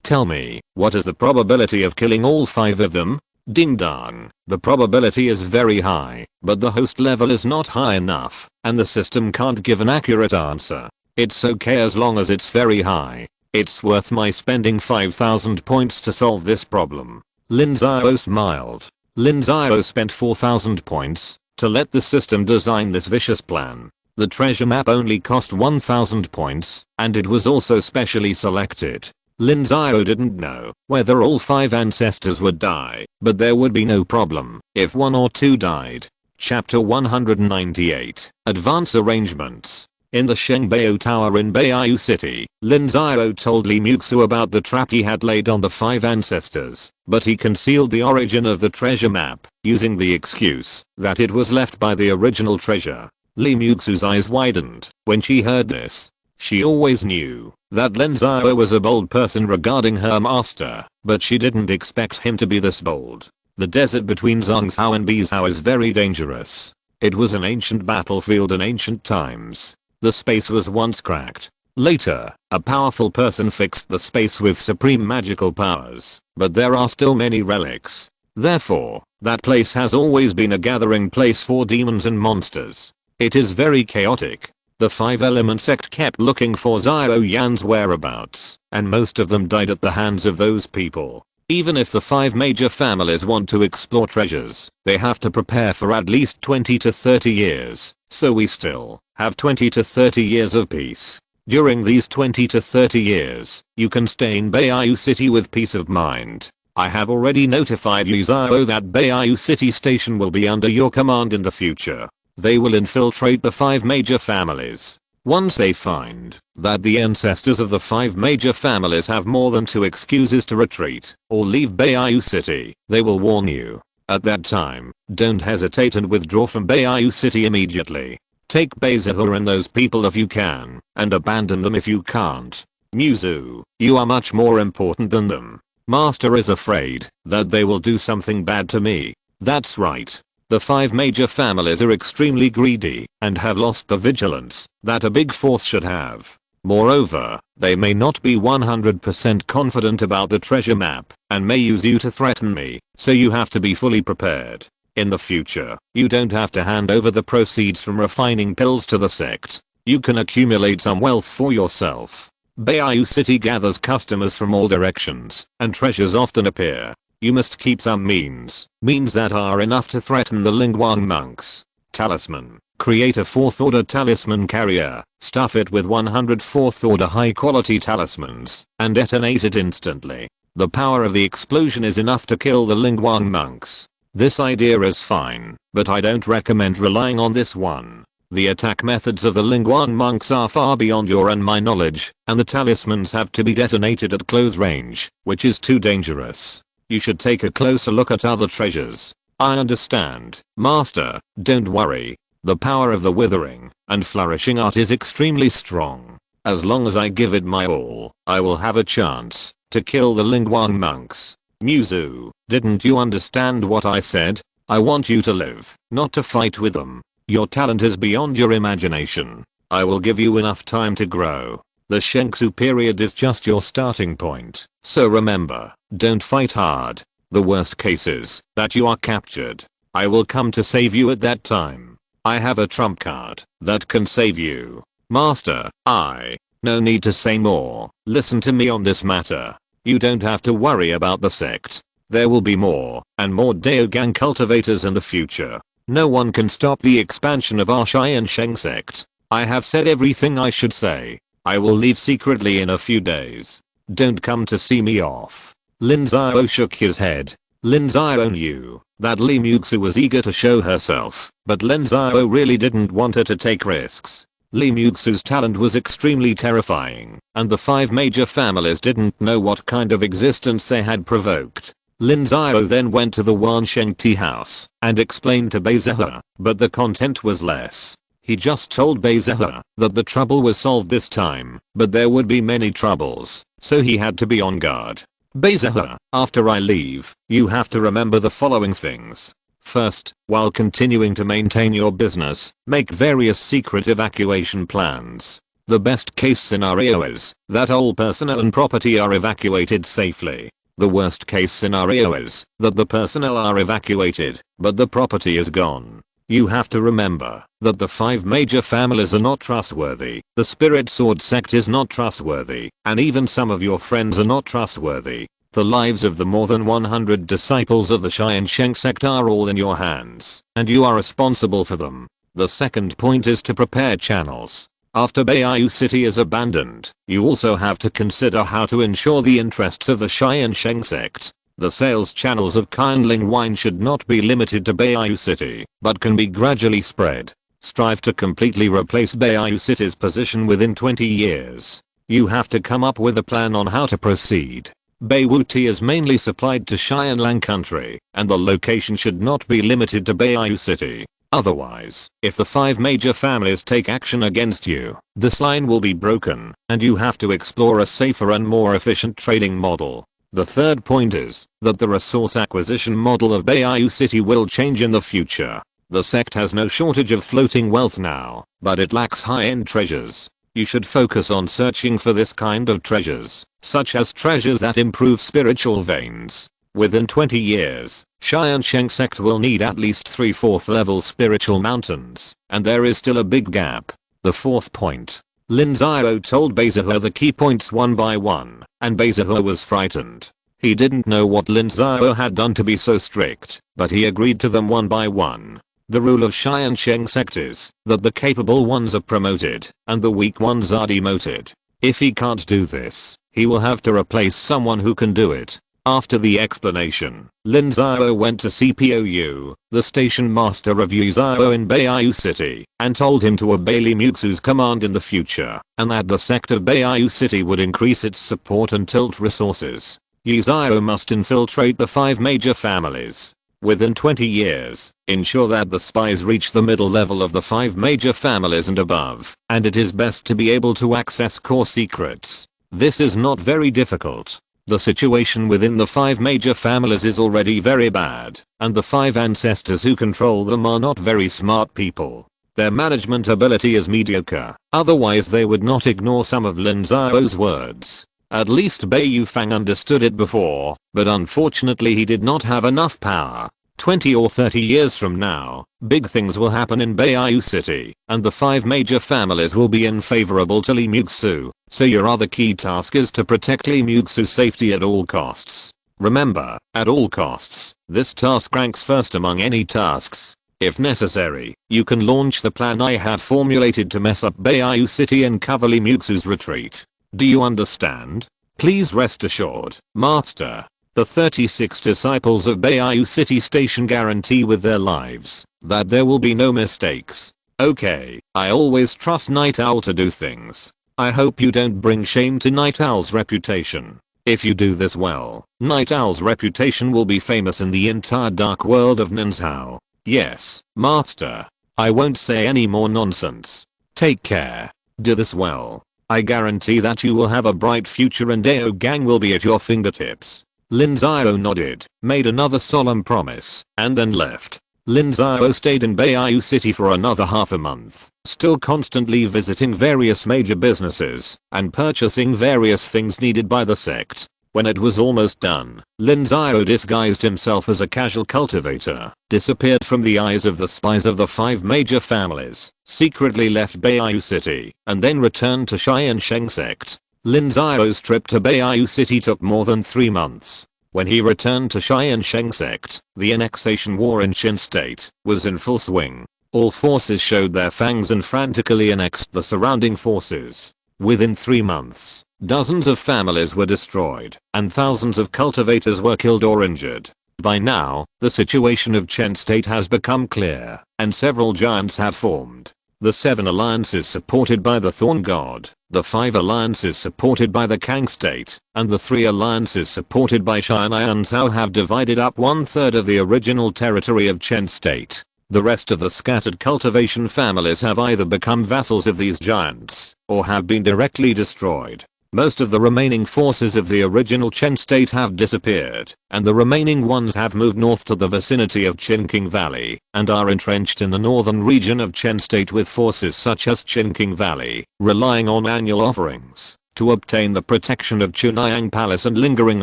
tell me, what is the probability of killing all 5 of them? Ding dong, the probability is very high, but the host level is not high enough, and the system can't give an accurate answer. It's okay as long as it's very high. It's worth my spending 5,000 points to solve this problem. Lin Xiao smiled. Lin Xiao spent 4,000 points to let the system design this vicious plan. The treasure map only cost 1000 points, and it was also specially selected. Lin Xiao didn't know whether all 5 ancestors would die, but there would be no problem if 1 or 2 died. Chapter 198, Advance Arrangements. In the Shengbao Tower in Beiyu City, Lin Xiao told Li Muxu about the trap he had laid on the 5 ancestors, but he concealed the origin of the treasure map, using the excuse that it was left by the original treasure. Li Muxu's eyes widened when she heard this. She always knew that Lin Xiao was a bold person regarding her master, but she didn't expect him to be this bold. The desert between Zhongzhou and Bizhou is very dangerous. It was an ancient battlefield in ancient times. The space was once cracked. Later, a powerful person fixed the space with supreme magical powers, but there are still many relics. Therefore, that place has always been a gathering place for demons and monsters. It is very chaotic. The 5-element sect kept looking for Xiao Yan's whereabouts, and most of them died at the hands of those people. Even if the 5 major families want to explore treasures, they have to prepare for at least 20 to 30 years, so we still have 20 to 30 years of peace. During these 20 to 30 years, you can stay in Beiyu City with peace of mind. I have already notified Li Xiao that Beiyu City Station will be under your command in the future. They will infiltrate the 5 major families. Once they find that the ancestors of the 5 major families have more than 2 excuses to retreat or leave Beiyu City, they will warn you. At that time, don't hesitate and withdraw from Beiyu City immediately. Take Beizahur and those people if you can, and abandon them if you can't. Muzu, you are much more important than them. Master is afraid that they will do something bad to me. That's right. The 5 major families are extremely greedy and have lost the vigilance that a big force should have. Moreover, they may not be 100% confident about the treasure map and may use you to threaten me, so you have to be fully prepared. In the future, you don't have to hand over the proceeds from refining pills to the sect. You can accumulate some wealth for yourself. Beiyu City gathers customers from all directions, and treasures often appear. You must keep some means that are enough to threaten the Lingguang monks. Talisman. Create a 4th order talisman carrier, stuff it with 100 4th order high quality talismans, and detonate it instantly. The power of the explosion is enough to kill the Lingguang monks. This idea is fine, but I don't recommend relying on this one. The attack methods of the Lingguang monks are far beyond your and my knowledge, and the talismans have to be detonated at close range, which is too dangerous. You should take a closer look at other treasures. I understand, Master, don't worry. The power of the withering and flourishing art is extremely strong. As long as I give it my all, I will have a chance to kill the Lingguang monks. Muzu, didn't you understand what I said? I want you to live, not to fight with them. Your talent is beyond your imagination. I will give you enough time to grow. The Shengsu period is just your starting point, so remember, don't fight hard. The worst case is that you are captured. I will come to save you at that time. I have a trump card that can save you. Master, no need to say more. Listen to me on this matter. You don't have to worry about the sect. There will be more and more Daogang cultivators in the future. No one can stop the expansion of our Tiansheng Sect. I have said everything I should say. I will leave secretly in a few days. Don't come to see me off. Lin Xiao shook his head. Lin Xiao knew that Li Muxu was eager to show herself, but Lin Xiao really didn't want her to take risks. Li Muxu's talent was extremely terrifying, and the 5 major families didn't know what kind of existence they had provoked. Lin Xiao then went to the Wansheng tea house and explained to Beizahur, but the content was less. He just told Beizahur that the trouble was solved this time, but there would be many troubles, so he had to be on guard. Beizahur, after I leave, you have to remember the following things. First, while continuing to maintain your business, make various secret evacuation plans. The best case scenario is that all personnel and property are evacuated safely. The worst case scenario is that the personnel are evacuated, but the property is gone. You have to remember that the 5 major families are not trustworthy, the Spirit Sword sect is not trustworthy, and even some of your friends are not trustworthy. The lives of the more than 100 disciples of the Tiansheng Sect are all in your hands, and you are responsible for them. The second point is to prepare channels. After Beiyu City is abandoned, you also have to consider how to ensure the interests of the Tiansheng Sect. The sales channels of kindling wine should not be limited to Beiyu City, but can be gradually spread. Strive to completely replace Beiyu City's position within 20 years. You have to come up with a plan on how to proceed. Beiyu tea is mainly supplied to Xianlang country, and the location should not be limited to Beiyu City. Otherwise, if the 5 major families take action against you, this line will be broken, and you have to explore a safer and more efficient trading model. The third point is that the resource acquisition model of Beiyu City will change in the future. The sect has no shortage of floating wealth now, but it lacks high-end treasures. You should focus on searching for this kind of treasures, such as treasures that improve spiritual veins. Within 20 years, Tiansheng Sect will need at least 3 4th level spiritual mountains, and there is still a big gap. The fourth point. Lin Xiao told Beizhe the key points one by one, and Beizhe was frightened. He didn't know what Lin Xiao had done to be so strict, but he agreed to them one by one. The rule of Tiansheng Sect is that the capable ones are promoted and the weak ones are demoted. If he can't do this, he will have to replace someone who can do it. After the explanation, Lin Xiao went to CPOU, the station master of Yu Xiao in Beiyu City, and told him to obey Li Muxu's command in the future, and that the sect of Beiyu City would increase its support and tilt resources. Yu Xiao must infiltrate the 5 major families. Within 20 years, ensure that the spies reach the middle level of the 5 major families and above, and it is best to be able to access core secrets. This is not very difficult. The situation within the 5 major families is already very bad, and the 5 ancestors who control them are not very smart people. Their management ability is mediocre, otherwise they would not ignore some of Lin Xiao's words. At least Bei Yufang understood it before, but unfortunately he did not have enough power. 20 or 30 years from now, big things will happen in Beiyu City, and the 5 major families will be unfavorable to Li Muxu, so your other key task is to protect Li Muxu's safety at all costs. Remember, at all costs, this task ranks first among any tasks. If necessary, you can launch the plan I have formulated to mess up Beiyu City and cover Li Muxu's retreat. Do you understand? Please rest assured, Master. The 36 disciples of Beiyu City Station guarantee with their lives that there will be no mistakes. Okay, I always trust Night Owl to do things. I hope you don't bring shame to Night Owl's reputation. If you do this well, Night Owl's reputation will be famous in the entire dark world of Ninzhao. Yes, Master. I won't say any more nonsense. Take care. Do this well. I guarantee that you will have a bright future and Dao Gang will be at your fingertips. Lin Xiao nodded, made another solemn promise, and then left. Lin Xiao stayed in Beiyu City for another half a month, still constantly visiting various major businesses and purchasing various things needed by the sect. When it was almost done, Lin Xiao disguised himself as a casual cultivator, disappeared from the eyes of the spies of the 5 major families, secretly left Beiyu City, and then returned to Tiansheng Sect. Lin Xiao's trip to Beiyu City took more than 3 months. When he returned to Tiansheng Sect, the annexation war in Qin State was in full swing. All forces showed their fangs and frantically annexed the surrounding forces. Within 3 months, dozens of families were destroyed, and thousands of cultivators were killed or injured. By now, the situation of Qin State has become clear, and several giants have formed. The 7 alliances supported by the Thorn God, the 5 alliances supported by the Kang State, and the 3 alliances supported by Xian'an have divided up 1/3 of the original territory of Qin State. The rest of the scattered cultivation families have either become vassals of these giants, or have been directly destroyed. Most of the remaining forces of the original Chen state have disappeared, and the remaining ones have moved north to the vicinity of Qinking Valley, and are entrenched in the northern region of Chen state with forces such as Qinking Valley, relying on annual offerings to obtain the protection of Chunhyang Palace and lingering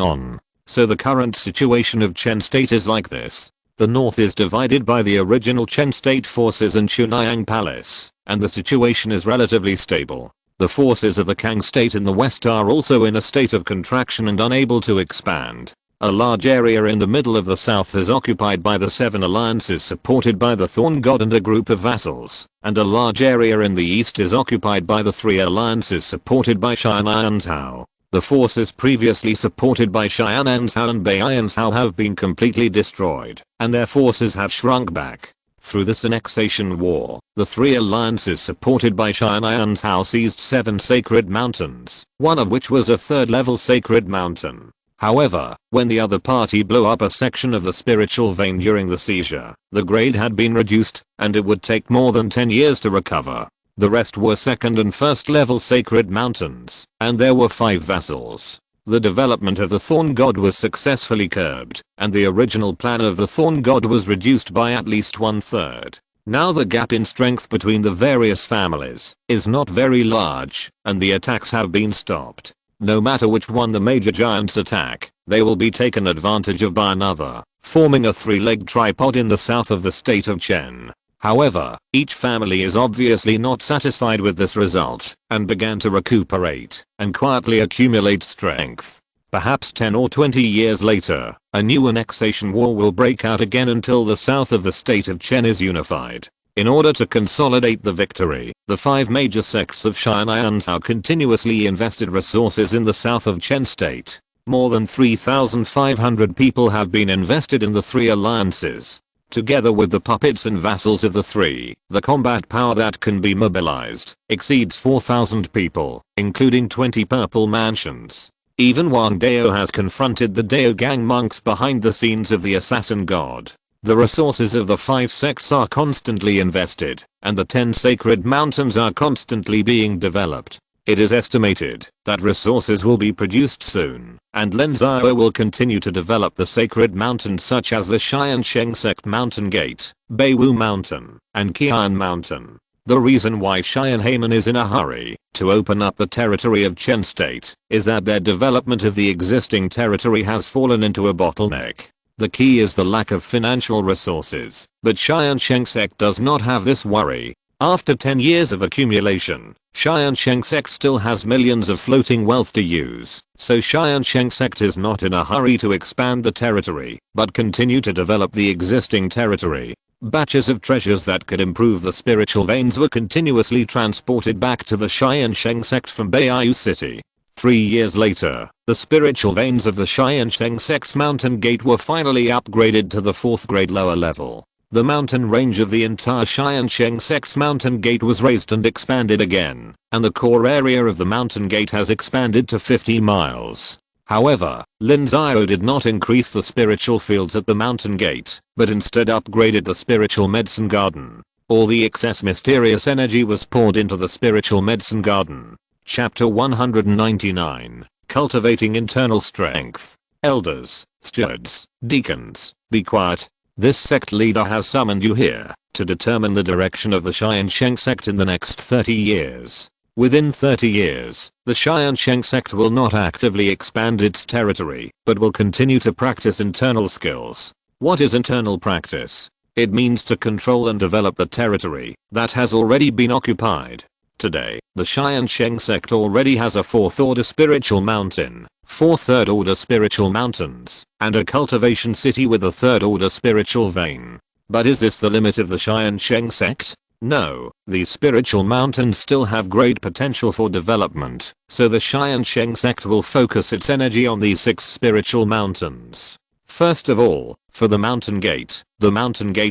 on. So the current situation of Chen state is like this. The north is divided by the original Chen state forces and Chunhyang Palace, and the situation is relatively stable. The forces of the Kang state in the west are also in a state of contraction and unable to expand. A large area in the middle of the south is occupied by the 7 alliances supported by the Thorn God and a group of vassals, and a large area in the east is occupied by the 3 alliances supported by Tiansheng. The forces previously supported by Tiansheng and Tiansheng have been completely destroyed, and their forces have shrunk back. Through this annexation war, the 3 alliances supported by Tiansheng seized 7 sacred mountains, one of which was a 3rd level sacred mountain. However, when the other party blew up a section of the spiritual vein during the seizure, the grade had been reduced, and it would take more than 10 years to recover. The rest were 2nd and 1st level sacred mountains, and there were 5 vassals. The development of the Thorn God was successfully curbed, and the original plan of the Thorn God was reduced by at least 1/3. Now the gap in strength between the various families is not very large, and the attacks have been stopped. No matter which one the major giants attack, they will be taken advantage of by another, forming a 3-legged tripod in the south of the state of Chen. However, each family is obviously not satisfied with this result, and began to recuperate and quietly accumulate strength. Perhaps 10 or 20 years later, a new annexation war will break out again until the south of the state of Chen is unified. In order to consolidate the victory, the 5 major sects of Tiansheng continuously invested resources in the south of Chen state. More than 3,500 people have been invested in the 3 alliances. Together with the puppets and vassals of the 3, the combat power that can be mobilized exceeds 4,000 people, including 20 purple mansions. Even Wang Dao has confronted the Dao gang monks behind the scenes of the assassin god. The resources of the 5 sects are constantly invested, and the 10 sacred mountains are constantly being developed. It is estimated that resources will be produced soon, and Lin Xiao will continue to develop the sacred mountains such as the Tiansheng Sect Mountain Gate, Beiwu Mountain, and Qian Mountain. The reason why Xianheimen is in a hurry to open up the territory of Chen State is that their development of the existing territory has fallen into a bottleneck. The key is the lack of financial resources, but Tiansheng Sect does not have this worry. After 10 years of accumulation, Tiansheng Sect still has millions of floating wealth to use, so Tiansheng Sect is not in a hurry to expand the territory, but continue to develop the existing territory. Batches of treasures that could improve the spiritual veins were continuously transported back to the Tiansheng Sect from Beiyu City. 3 years later, the spiritual veins of the Tiansheng Sect's mountain gate were finally upgraded to the 4th grade lower level. The mountain range of the entire Tiansheng Sect's mountain gate was raised and expanded again, and the core area of the mountain gate has expanded to 50 miles. However, Lin Xiao did not increase the spiritual fields at the mountain gate, but instead upgraded the spiritual medicine garden. All the excess mysterious energy was poured into the spiritual medicine garden. Chapter 199, Cultivating Internal Strength. Elders, stewards, deacons, be quiet. This sect leader has summoned you here to determine the direction of the Tiansheng Sect in the next 30 years. Within 30 years, the Tiansheng Sect will not actively expand its territory, but will continue to practice internal skills. What is internal practice? It means to control and develop the territory that has already been occupied. Today, the Tiansheng Sect already has a 4th order spiritual mountain, 4 3rd order spiritual mountains, and a cultivation city with a 3rd order spiritual vein. But is this the limit of the Tiansheng Sect? No, these spiritual mountains still have great potential for development, so the Tiansheng Sect will focus its energy on these 6 spiritual mountains. First of all, for the mountain gate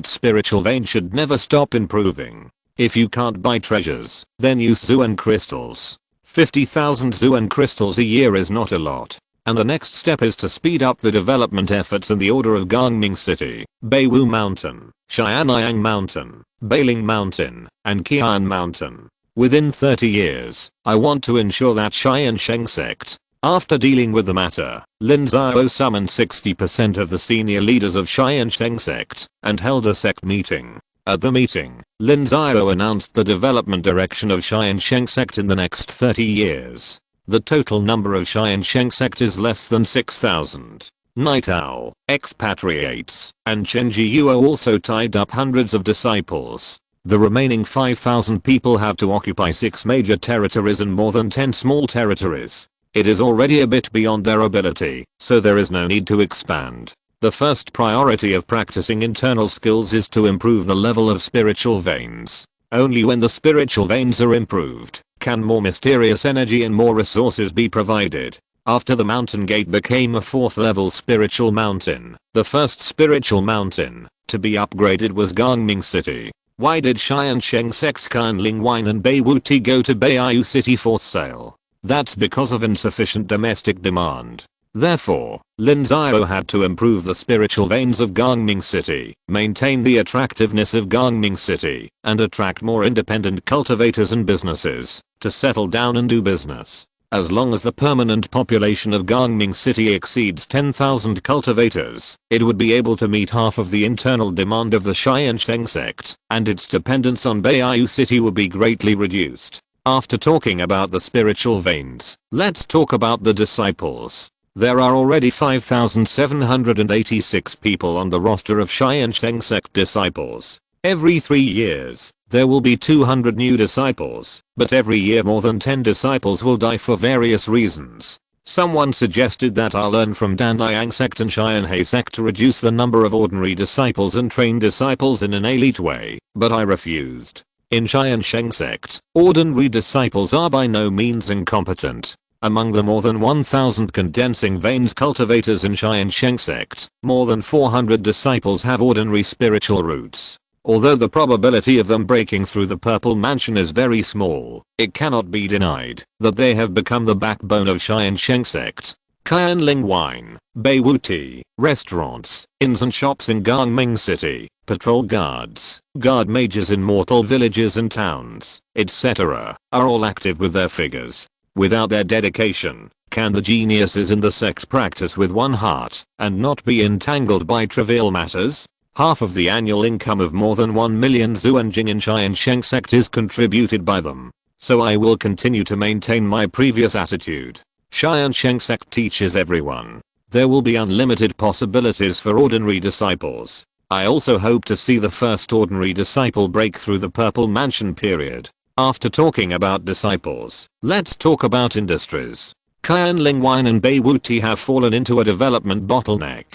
spiritual vein should never stop improving. If you can't buy treasures, then use Zuan crystals. 50,000 Zuan crystals a year is not a lot. And the next step is to speed up the development efforts in the order of Gangming City, Beiwu Mountain, Xianyang Mountain, Beiling Mountain, and Qian Mountain. Within 30 years, I want to ensure that Tiansheng Sect. After dealing with the matter, Lin Xiao summoned 60% of the senior leaders of Tiansheng Sect and held a sect meeting. At the meeting, Lin Xiao announced the development direction of Tiansheng Sect in the next 30 years. The total number of Tiansheng Sect is less than 6,000. Night Owl, expatriates, and Chen Jiyuo also tied up hundreds of disciples. The remaining 5,000 people have to occupy 6 major territories and more than 10 small territories. It is already a bit beyond their ability, so there is no need to expand. The first priority of practicing internal skills is to improve the level of spiritual veins. Only when the spiritual veins are improved, can more mysterious energy and more resources be provided. After the mountain gate became a 4th level spiritual mountain, the first spiritual mountain to be upgraded was Gangming City. Why did Tiansheng Sect's Qianling Wine and Beiwuti go to Beiyu City for sale? That's because of insufficient domestic demand. Therefore, Lin Xiao had to improve the spiritual veins of Gangming City, maintain the attractiveness of Gangming City, and attract more independent cultivators and businesses to settle down and do business. As long as the permanent population of Gangming City exceeds 10,000 cultivators, it would be able to meet half of the internal demand of the Tiansheng Sect, and its dependence on Beiyu City would be greatly reduced. After talking about the spiritual veins, let's talk about the disciples. There are already 5,786 people on the roster of Tiansheng Sect disciples. Every 3 years, there will be 200 new disciples, but every year more than 10 disciples will die for various reasons. Someone suggested that I learn from Danliang Sect and Qianhe Sect to reduce the number of ordinary disciples and train disciples in an elite way, but I refused. In Tiansheng Sect, ordinary disciples are by no means incompetent. Among the more than 1,000 condensing veins cultivators in Tiansheng Sect, more than 400 disciples have ordinary spiritual roots. Although the probability of them breaking through the Purple Mansion is very small, it cannot be denied that they have become the backbone of Tiansheng Sect. Qianling Wine, Beiwuti, restaurants, inns and shops in Gangming City, patrol guards, guard majors in mortal villages and towns, etc., are all active with their figures. Without their dedication, can the geniuses in the sect practice with one heart and not be entangled by trivial matters? Half of the annual income of more than 1 million Zuanjing in Tiansheng Sect is contributed by them. So I will continue to maintain my previous attitude. Tiansheng Sect teaches everyone. There will be unlimited possibilities for ordinary disciples. I also hope to see the first ordinary disciple break through the Purple Mansion period. After talking about disciples, let's talk about industries. Qianling Wine and Beiwuti have fallen into a development bottleneck.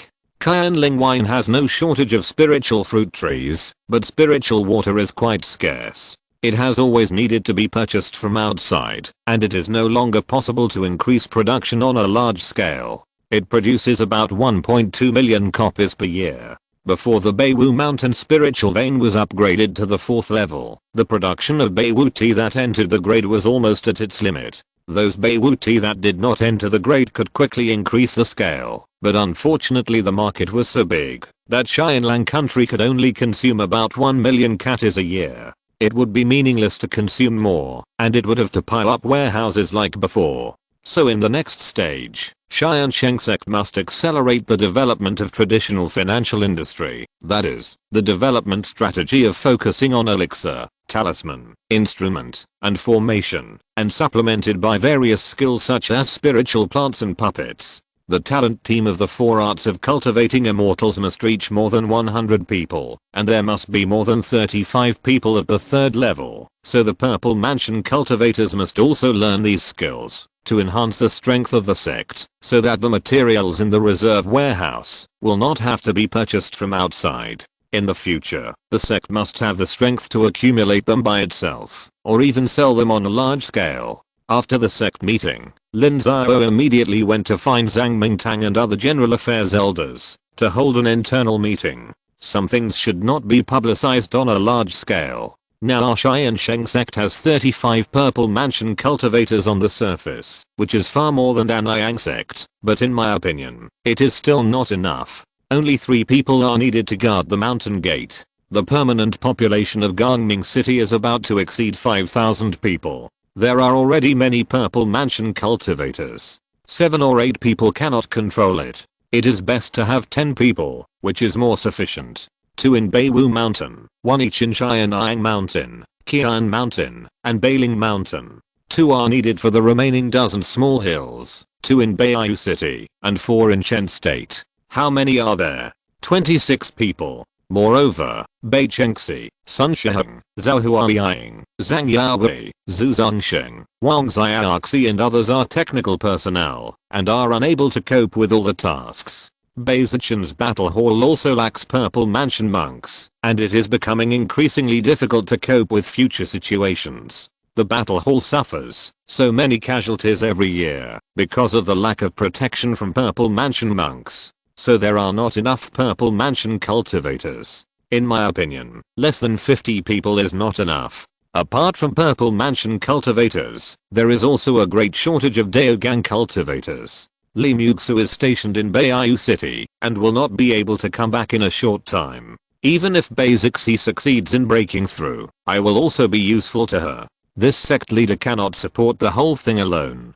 Qianling Wine has no shortage of spiritual fruit trees, but spiritual water is quite scarce. It has always needed to be purchased from outside, and it is no longer possible to increase production on a large scale. It produces about 1.2 million copies per year. Before the Beiwu Mountain spiritual vein was upgraded to the 4th level, the production of Beiwuti that entered the grade was almost at its limit. Those Beiwuti that did not enter the grade could quickly increase the scale, but unfortunately the market was so big that Qianlang country could only consume about 1 million catties a year. It would be meaningless to consume more, and it would have to pile up warehouses like before. So in the next stage, Tiansheng Sect must accelerate the development of traditional financial industry, that is, the development strategy of focusing on elixir, talisman, instrument, and formation, and supplemented by various skills such as spiritual plants and puppets. The talent team of the 4 arts of cultivating immortals must reach more than 100 people, and there must be more than 35 people at the 3rd level, so the Purple Mansion cultivators must also learn these skills to enhance the strength of the sect, so that the materials in the reserve warehouse will not have to be purchased from outside. In the future, the sect must have the strength to accumulate them by itself, or even sell them on a large scale. After the sect meeting, Lin Xiao immediately went to find Zhang Mingtang and other general affairs elders to hold an internal meeting. Some things should not be publicized on a large scale. Now our Tiansheng Sect has 35 Purple Mansion cultivators on the surface, which is far more than Danliang Sect, but in my opinion, it is still not enough. Only 3 people are needed to guard the mountain gate. The permanent population of Gangming City is about to exceed 5,000 people. There are already many purple mansion cultivators. 7 or 8 people cannot control it. It is best to have 10 people, which is more sufficient. 2 in Beiwu Mountain, 1 each in Xianyang Mountain, Qian Mountain, and Bailing Mountain. 2 are needed for the remaining dozen small hills, 2 in Beiyu City, and 4 in Chen State. How many are there? 26 people. Moreover, Beichengxi, Sunsheng, Zhaohuaying, Zhang Yaowei, Zhu Zhongsheng, Wang Xiaoxi and others are technical personnel, and are unable to cope with all the tasks. Beizichen's battle hall also lacks purple mansion monks, and it is becoming increasingly difficult to cope with future situations. The battle hall suffers so many casualties every year because of the lack of protection from purple mansion monks. So there are not enough purple mansion cultivators. In my opinion, less than 50 people is not enough. Apart from purple mansion cultivators, there is also a great shortage of Daogang cultivators. Li Muxu is stationed in Beiyu City and will not be able to come back in a short time. Even if Beizixi succeeds in breaking through, I will also be useful to her. This sect leader cannot support the whole thing alone.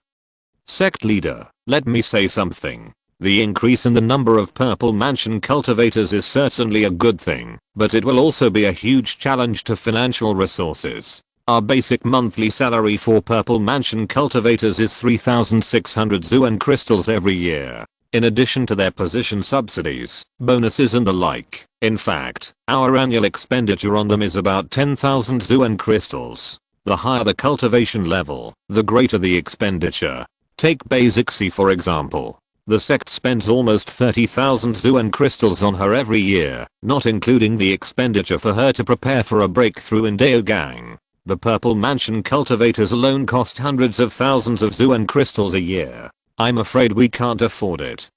Sect leader, let me say something. The increase in the number of purple mansion cultivators is certainly a good thing, but it will also be a huge challenge to financial resources. Our basic monthly salary for purple mansion cultivators is 3,600 Zuan crystals every year, in addition to their position subsidies, bonuses and the like. In fact, our annual expenditure on them is about 10,000 Zuan crystals. The higher the cultivation level, the greater the expenditure. Take Beizixi for example. The sect spends almost 30,000 Zuan crystals on her every year, not including the expenditure for her to prepare for a breakthrough in Daogang. The purple mansion cultivators alone cost hundreds of thousands of Zuan crystals a year. I'm afraid we can't afford it.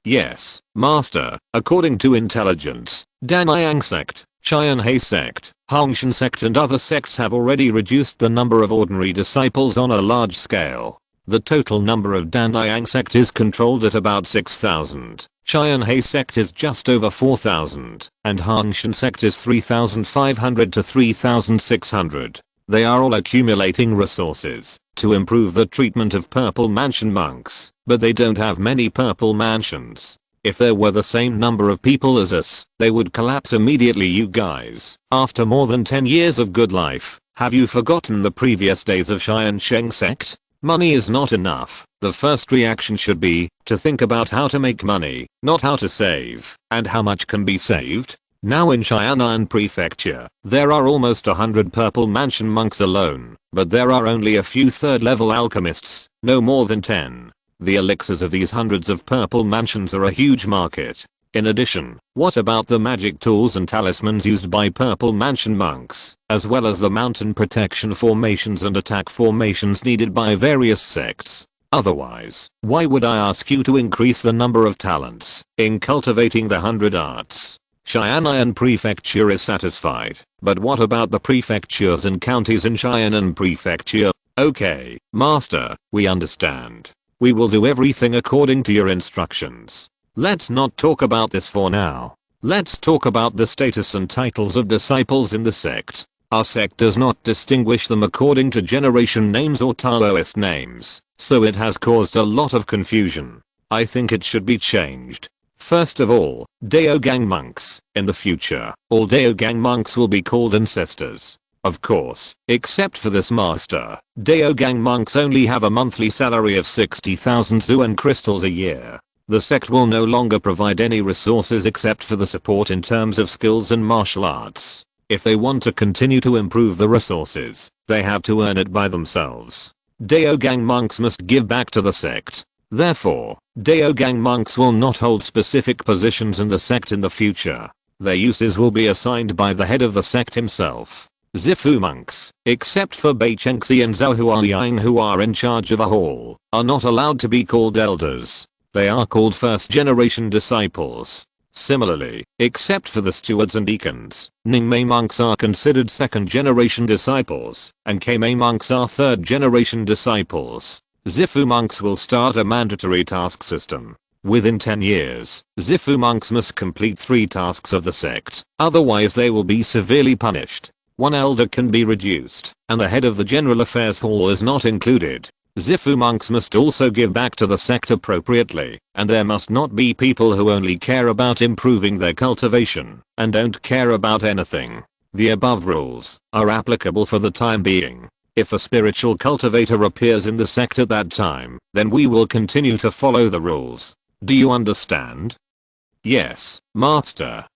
Yes, Master, according to intelligence, Tiansheng Sect, Tiansheng Sect, Hongshan Sect and other sects have already reduced the number of ordinary disciples on a large scale. The total number of Tiansheng Sect is controlled at about 6,000, Tiansheng Sect is just over 4,000, and Hongshan Sect is 3,500 to 3,600. They are all accumulating resources to improve the treatment of purple mansion monks, but they don't have many purple mansions. If there were the same number of people as us, they would collapse immediately. You guys, after more than 10 years of good life, have you forgotten the previous days of Tiansheng Sect? Money is not enough. The first reaction should be to think about how to make money, not how to save. And how much can be saved? Now in Xianan Prefecture, there are almost 100 purple mansion monks alone, but there are only a few third level alchemists, no more than 10. The elixirs of these hundreds of purple mansions are a huge market. In addition, what about the magic tools and talismans used by purple mansion monks, as well as the mountain protection formations and attack formations needed by various sects? Otherwise, why would I ask you to increase the number of talents in cultivating the 100 arts? Xianan Prefecture is satisfied, but what about the prefectures and counties in Xianan Prefecture? Okay, Master, we understand. We will do everything according to your instructions. Let's not talk about this for now. Let's talk about the status and titles of disciples in the sect. Our sect does not distinguish them according to generation names or Taoist names, so it has caused a lot of confusion. I think it should be changed. First of all, Daogang monks. In the future, all Daogang monks will be called ancestors. Of course, except for this master, Daogang monks only have a monthly salary of 60,000 Zuan crystals a year. The sect will no longer provide any resources except for the support in terms of skills and martial arts. If they want to continue to improve the resources, they have to earn it by themselves. Daogang monks must give back to the sect. Therefore, Daogang monks will not hold specific positions in the sect in the future. Their uses will be assigned by the head of the sect himself. Zifu monks, except for Beichengxi and Zhaohuaying who are in charge of a hall, are not allowed to be called elders. They are called first generation disciples. Similarly, except for the stewards and deacons, Ningmei monks are considered second generation disciples, and Keimei monks are third generation disciples. Zifu monks will start a mandatory task system. Within 10 years, Zifu monks must complete 3 tasks of the sect, otherwise they will be severely punished. 1 elder can be reduced, and the head of the General Affairs Hall is not included. Zifu monks must also give back to the sect appropriately, and there must not be people who only care about improving their cultivation, and don't care about anything. The above rules are applicable for the time being. If a spiritual cultivator appears in the sect at that time, then we will continue to follow the rules. Do you understand? Yes, Master.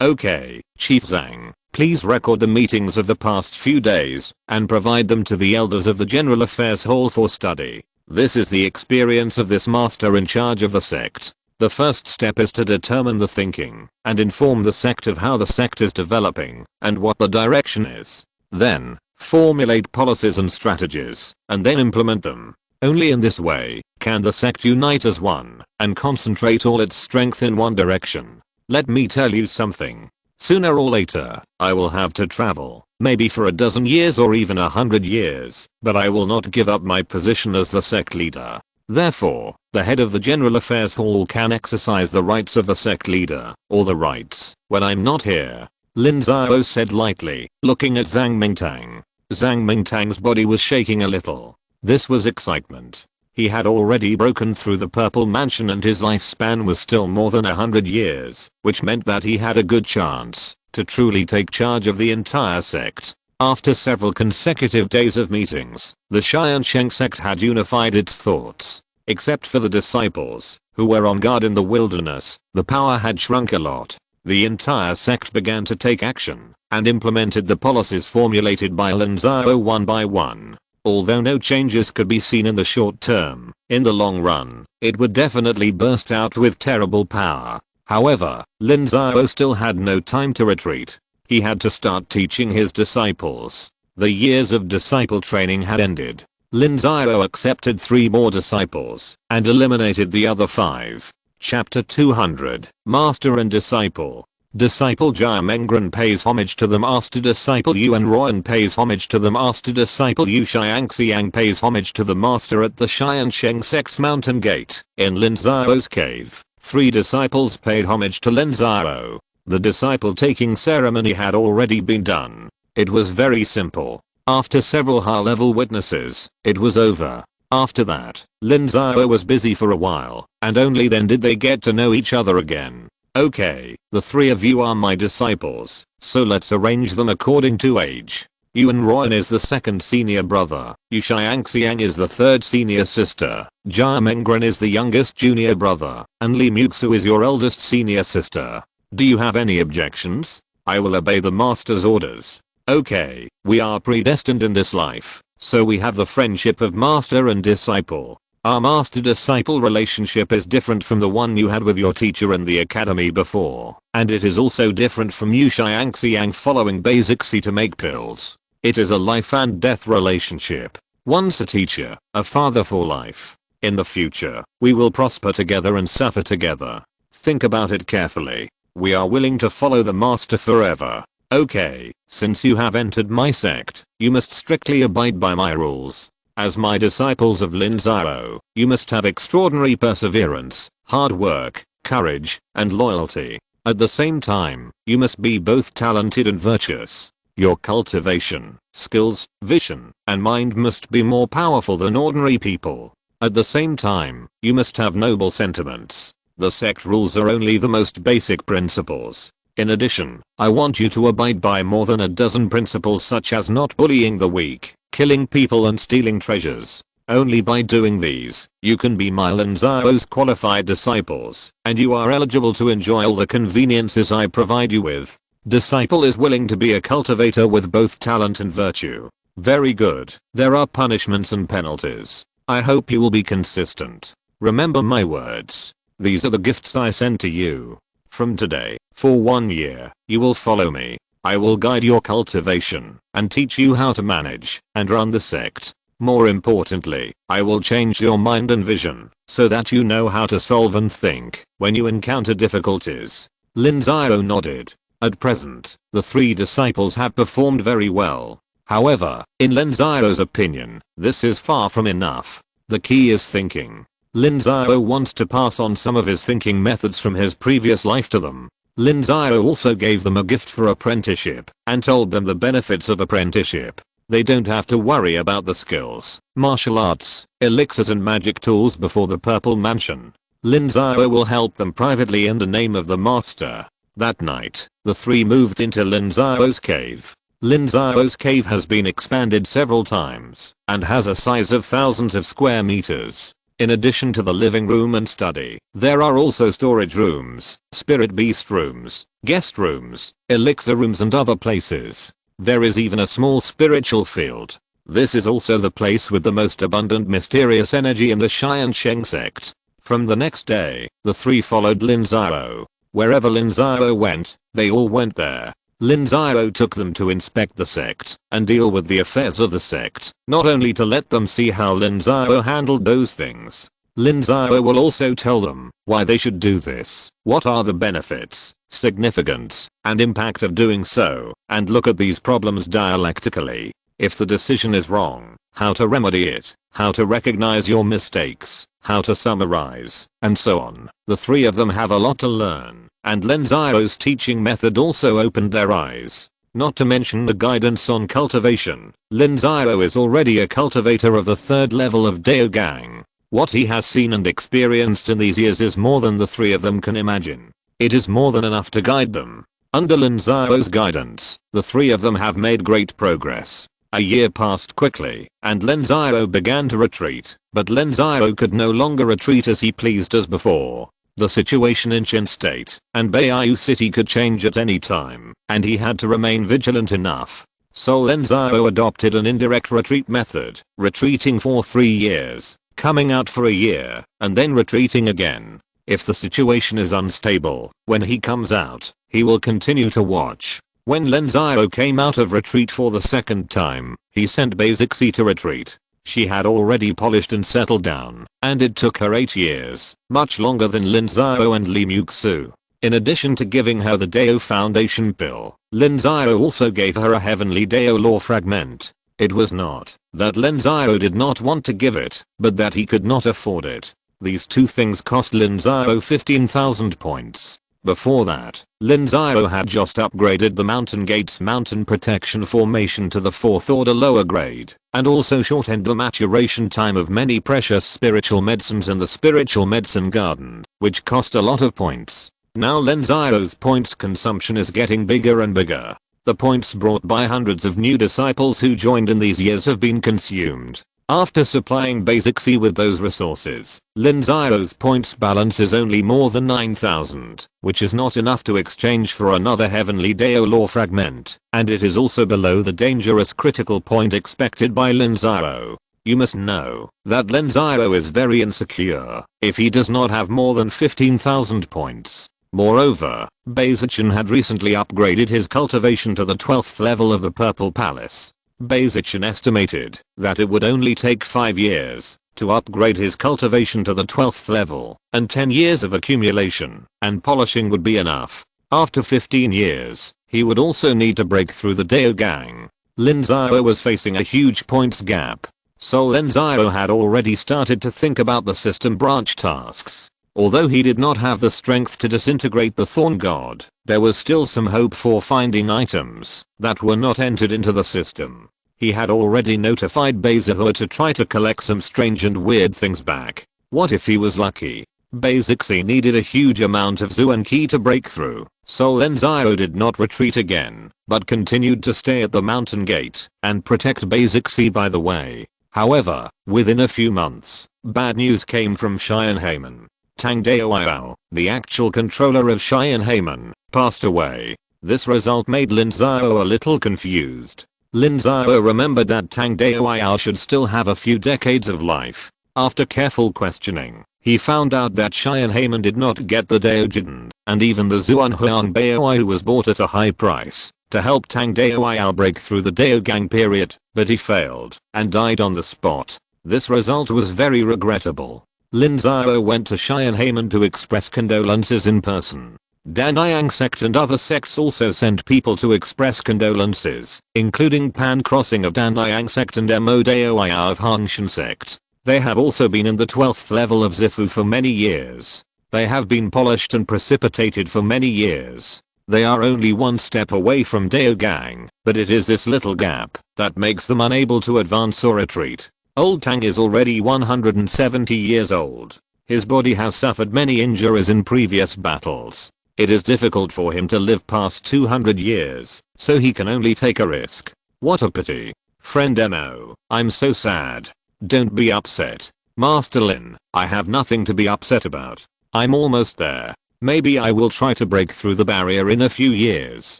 Okay, Chief Zhang, please record the meetings of the past few days, and provide them to the elders of the General Affairs Hall for study. This is the experience of this master in charge of the sect. The first step is to determine the thinking, and inform the sect of how the sect is developing, and what the direction is. Then, formulate policies and strategies, and then implement them. Only in this way can the sect unite as one, and concentrate all its strength in one direction. Let me tell you something. Sooner or later, I will have to travel, maybe for a dozen years or even 100 years, but I will not give up my position as the sect leader. Therefore, the head of the General Affairs Hall can exercise the rights of a sect leader, or the rights, when I'm not here. Lin Xiao said lightly, looking at Zhang Mingtang. Zhang Mingtang's body was shaking a little. This was excitement. He had already broken through the Purple Mansion and his lifespan was still more than 100 years, which meant that he had a good chance to truly take charge of the entire sect. After several consecutive days of meetings, the Tiansheng Sect had unified its thoughts. Except for the disciples, who were on guard in the wilderness, the power had shrunk a lot. The entire sect began to take action, and implemented the policies formulated by Lin Xiao one by one. Although no changes could be seen in the short term, in the long run, it would definitely burst out with terrible power. However, Lin Xiao still had no time to retreat. He had to start teaching his disciples. The years of disciple training had ended. Lin Xiao accepted 3 more disciples, and eliminated the other 5. Chapter 200, Master and Disciple. Disciple Jia Mengren pays homage to the master. Disciple Yuan Ruan pays homage to the master. Disciple Yu Xiangxiang pays homage to the master at the Tiansheng Sect's mountain gate. In Lin Xiao's cave, 3 disciples paid homage to Lin Xiao. The disciple taking ceremony had already been done. It was very simple. After several high-level witnesses, it was over. After that, Lin Xiao was busy for a while, and only then did they get to know each other again. Okay, the 3 of you are my disciples, so let's arrange them according to age. Yuan Ruan is the 2nd senior brother, Yu Xiangxiang is the 3rd senior sister, Jia Mengren is the youngest junior brother, and Li Muxu is your eldest senior sister. Do you have any objections? I will obey the master's orders. Okay, we are predestined in this life, so we have the friendship of master and disciple. Our master-disciple relationship is different from the one you had with your teacher in the academy before, and it is also different from Yu Xiangxiang following basic C to make pills. It is a life and death relationship. Once a teacher, a father for life. In the future, we will prosper together and suffer together. Think about it carefully. We are willing to follow the master forever. Okay, since you have entered my sect, you must strictly abide by my rules. As my disciples of Lin Xiao, you must have extraordinary perseverance, hard work, courage, and loyalty. At the same time, you must be both talented and virtuous. Your cultivation, skills, vision, and mind must be more powerful than ordinary people. At the same time, you must have noble sentiments. The sect rules are only the most basic principles. In addition, I want you to abide by more than a dozen principles such as not bullying the weak, killing people and stealing treasures. Only by doing these, you can be my Lin Xiao's qualified disciples, and you are eligible to enjoy all the conveniences I provide you with. Disciple is willing to be a cultivator with both talent and virtue. Very good. There are punishments and penalties. I hope you will be consistent. Remember my words. These are the gifts I send to you. From today, for 1 year, you will follow me. I will guide your cultivation and teach you how to manage and run the sect. More importantly, I will change your mind and vision so that you know how to solve and think when you encounter difficulties. Lin Xiao nodded. At present, the 3 disciples have performed very well. However, in Lin Xiao's opinion, this is far from enough. The key is thinking. Lin Xiao wants to pass on some of his thinking methods from his previous life to them. Lin Xiao also gave them a gift for apprenticeship and told them the benefits of apprenticeship. They don't have to worry about the skills, martial arts, elixirs and magic tools before the Purple Mansion. Lin Xiao will help them privately in the name of the master. That night, the three moved into Lin Xiao's cave. Lin Xiao's cave has been expanded several times and has a size of thousands of square meters. In addition to the living room and study, there are also storage rooms, spirit beast rooms, guest rooms, elixir rooms and other places. There is even a small spiritual field. This is also the place with the most abundant mysterious energy in the Tiansheng Sect. From the next day, the three followed Lin Xiao. Wherever Lin Xiao went, they all went there. Lin Xiao took them to inspect the sect and deal with the affairs of the sect, not only to let them see how Lin Xiao handled those things. Lin Xiao will also tell them why they should do this, what are the benefits, significance, and impact of doing so, and look at these problems dialectically. If the decision is wrong, how to remedy it, how to recognize your mistakes, how to summarize, and so on. The three of them have a lot to learn, and Lin Xiao's teaching method also opened their eyes. Not to mention the guidance on cultivation. Lin Xiao is already a cultivator of the third level of Daogang. What he has seen and experienced in these years is more than the three of them can imagine. It is more than enough to guide them. Under Lin Xiao's guidance, the three of them have made great progress. A year passed quickly, and Lin Xiao began to retreat, but Lin Xiao could no longer retreat as he pleased as before. The situation in Qin State and Beiyu City could change at any time, and he had to remain vigilant enough. So Lin Xiao adopted an indirect retreat method, retreating for 3 years, coming out for a year, and then retreating again. If the situation is unstable, when he comes out, he will continue to watch. When Lin Xiao came out of retreat for the second time, he sent Basixi to retreat. She had already polished and settled down, and it took her 8 years, much longer than Lin Xiao and Li Muxu. In addition to giving her the Dao Foundation pill, Lin Xiao also gave her a heavenly Dao law fragment. It was not that Lin Xiao did not want to give it, but that he could not afford it. These two things cost Lin Xiao 15,000 points. Before that, Lin Xiao had just upgraded the Mountain Gate's Mountain Protection Formation to the 4th order lower grade, and also shortened the maturation time of many precious spiritual medicines in the Spiritual Medicine Garden, which cost a lot of points. Now Lin Xiao's points consumption is getting bigger and bigger. The points brought by hundreds of new disciples who joined in these years have been consumed. After supplying Basixi with those resources, Lin Xiao's points balance is only more than 9,000, which is not enough to exchange for another heavenly Dao law fragment, and it is also below the dangerous critical point expected by Lin Xiao. You must know that Lin Xiao is very insecure if he does not have more than 15,000 points. Moreover, Basichin had recently upgraded his cultivation to the 12th level of the Purple Palace. Basichin estimated that it would only take 5 years to upgrade his cultivation to the 12th level, and 10 years of accumulation and polishing would be enough. After 15 years, he would also need to break through the Daogang. Lin Xiao was facing a huge points gap, so Lin Xiao had already started to think about the system branch tasks. Although he did not have the strength to disintegrate the Thorn God, there was still some hope for finding items that were not entered into the system. He had already notified Beizahua to try to collect some strange and weird things back. What if he was lucky? Basixi needed a huge amount of Zuan Qi to break through, so Lin Xiao did not retreat again, but continued to stay at the mountain gate and protect Basixi by the way. However, within a few months, bad news came from Cheyenne Tang Daoyao, the actual controller of Cheyenne, passed away. This result made Lin Xiao a little confused. Lin Xiao remembered that Tang Daoyao should still have a few decades of life. After careful questioning, he found out that Cheyenne did not get the Daojin, and even the Zuan Huang Baoai was bought at a high price to help Tang Daoyao break through the Daogang period, but he failed and died on the spot. This result was very regrettable. Lin Xiao went to Cheyenne to express condolences in person. Danliang Sect and other sects also sent people to express condolences, including Pan Crossing of Danliang Sect and Mo Daoyao of Hangshan Sect. They have also been in the 12th level of Zifu for many years. They have been polished and precipitated for many years. They are only one step away from Daogang, but it is this little gap that makes them unable to advance or retreat. Old Tang is already 170 years old. His body has suffered many injuries in previous battles. It is difficult for him to live past 200 years, so he can only take a risk. What a pity. Friend Mo, I'm so sad. Don't be upset. Master Lin, I have nothing to be upset about. I'm almost there. Maybe I will try to break through the barrier in a few years.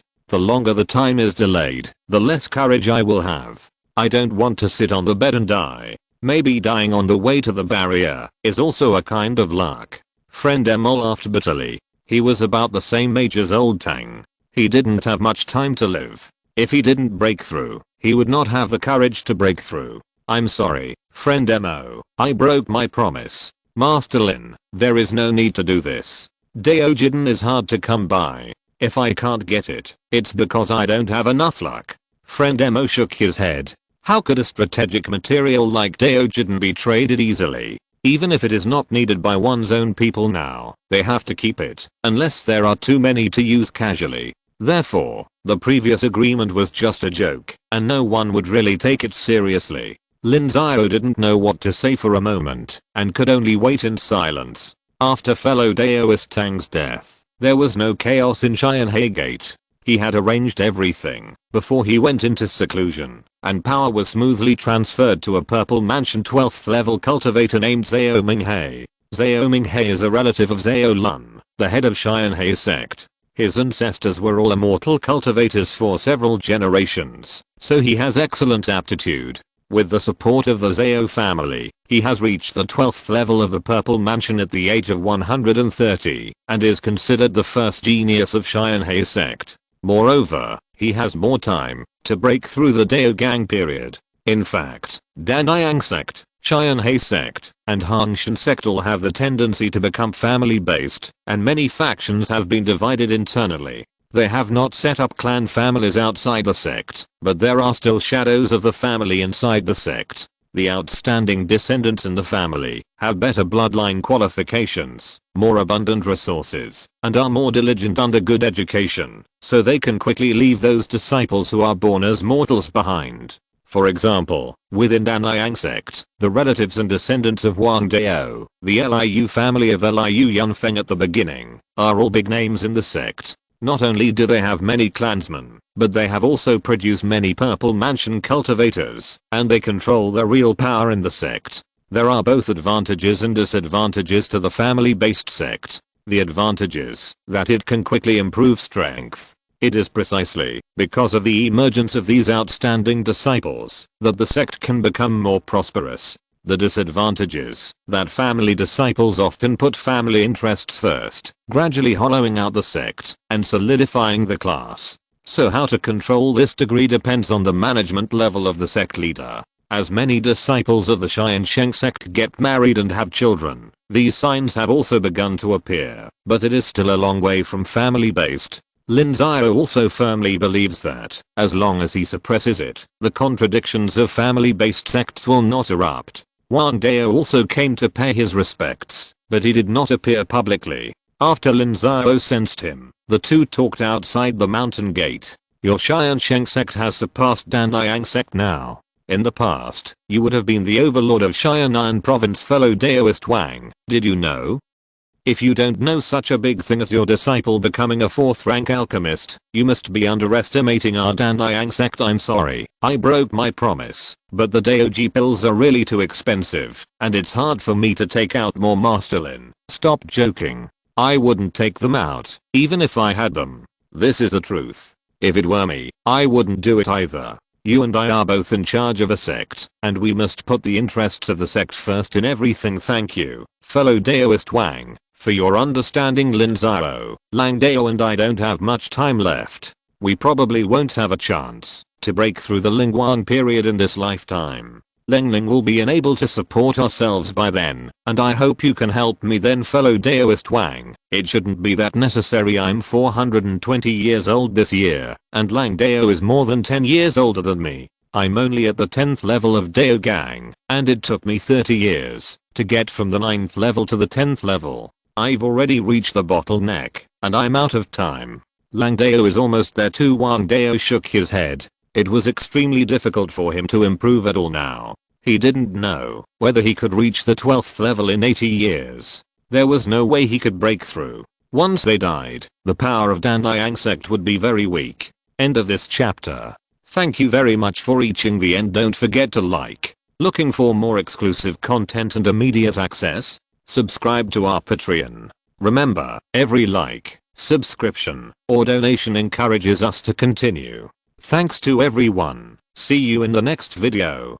The longer the time is delayed, the less courage I will have. I don't want to sit on the bed and die. Maybe dying on the way to the barrier is also a kind of luck. Friend Mo laughed bitterly. He was about the same age as old Tang. He didn't have much time to live. If he didn't break through, he would not have the courage to break through. I'm sorry, friend Mo. I broke my promise. Master Lin, there is no need to do this. Daojin is hard to come by. If I can't get it, it's because I don't have enough luck. Friend Mo shook his head. How could a strategic material like Daojin be traded easily? Even if it is not needed by one's own people now, they have to keep it, unless there are too many to use casually. Therefore, the previous agreement was just a joke, and no one would really take it seriously. Lin Xiao didn't know what to say for a moment, and could only wait in silence. After fellow Daoist Tang's death, there was no chaos in Xianhei Gate. He had arranged everything before he went into seclusion, and power was smoothly transferred to a purple mansion 12th level cultivator named Xiao Minghei. Xiao Minghei is a relative of Xiao Lun, the head of Tiansheng Sect. His ancestors were all immortal cultivators for several generations, so he has excellent aptitude. With the support of the Xiao family, he has reached the 12th level of the Purple Mansion at the age of 130, and is considered the first genius of Tiansheng Sect. Moreover, he has more time to break through the Daogang period. In fact, Danliang Sect, Tiansheng Sect, and Hanshan Sect all have the tendency to become family-based, and many factions have been divided internally. They have not set up clan families outside the sect, but there are still shadows of the family inside the sect. The outstanding descendants in the family have better bloodline qualifications, more abundant resources, and are more diligent under good education, so they can quickly leave those disciples who are born as mortals behind. For example, within Danliang Sect, the relatives and descendants of Wang Dao, the Liu family of Liu Yunfeng at the beginning, are all big names in the sect. Not only do they have many clansmen, but they have also produced many Purple Mansion cultivators, and they control the real power in the sect. There are both advantages and disadvantages to the family-based sect. The advantages, that it can quickly improve strength. It is precisely because of the emergence of these outstanding disciples that the sect can become more prosperous. The disadvantages, that family disciples often put family interests first, gradually hollowing out the sect and solidifying the class. So how to control this degree depends on the management level of the sect leader. As many disciples of the Tiansheng Sect get married and have children, these signs have also begun to appear, but it is still a long way from family-based. Lin Xiao also firmly believes that, as long as he suppresses it, the contradictions of family-based sects will not erupt. Wang Dao also came to pay his respects, but he did not appear publicly. After Lin Xiao sensed him, the two talked outside the mountain gate. Your Tiansheng Sect has surpassed Danliang Sect now. In the past, you would have been the overlord of Xianan province, fellow Daoist Wang, did you know? If you don't know such a big thing as your disciple becoming a 4th rank alchemist, you must be underestimating our Danliang Sect. I'm sorry, I broke my promise, but the Daoji pills are really too expensive, and it's hard for me to take out more. Master Lin, stop joking. I wouldn't take them out, even if I had them. This is the truth. If it were me, I wouldn't do it either. You and I are both in charge of a sect, and we must put the interests of the sect first in everything. Thank you, fellow Daoist Wang, for your understanding. Lin Xiao, Lang Dao and I don't have much time left. We probably won't have a chance to break through the Lingguang period in this lifetime. Lengling will be unable to support ourselves by then, and I hope you can help me then, fellow Daoist Wang. It shouldn't be that necessary. I'm 420 years old this year, and Lang Dao is more than 10 years older than me. I'm only at the 10th level of Dao Gang, and it took me 30 years to get from the 9th level to the 10th level. I've already reached the bottleneck, and I'm out of time. Lang Dao is almost there too. Wang Dao shook his head. It was extremely difficult for him to improve at all now. He didn't know whether he could reach the 12th level in 80 years. There was no way he could break through. Once they died, the power of Tiansheng Sect would be very weak. End of this chapter. Thank you very much for reaching the end. Don't forget to like. Looking for more exclusive content and immediate access? Subscribe to our Patreon. Remember, every like, subscription, or donation encourages us to continue. Thanks to everyone. See you in the next video.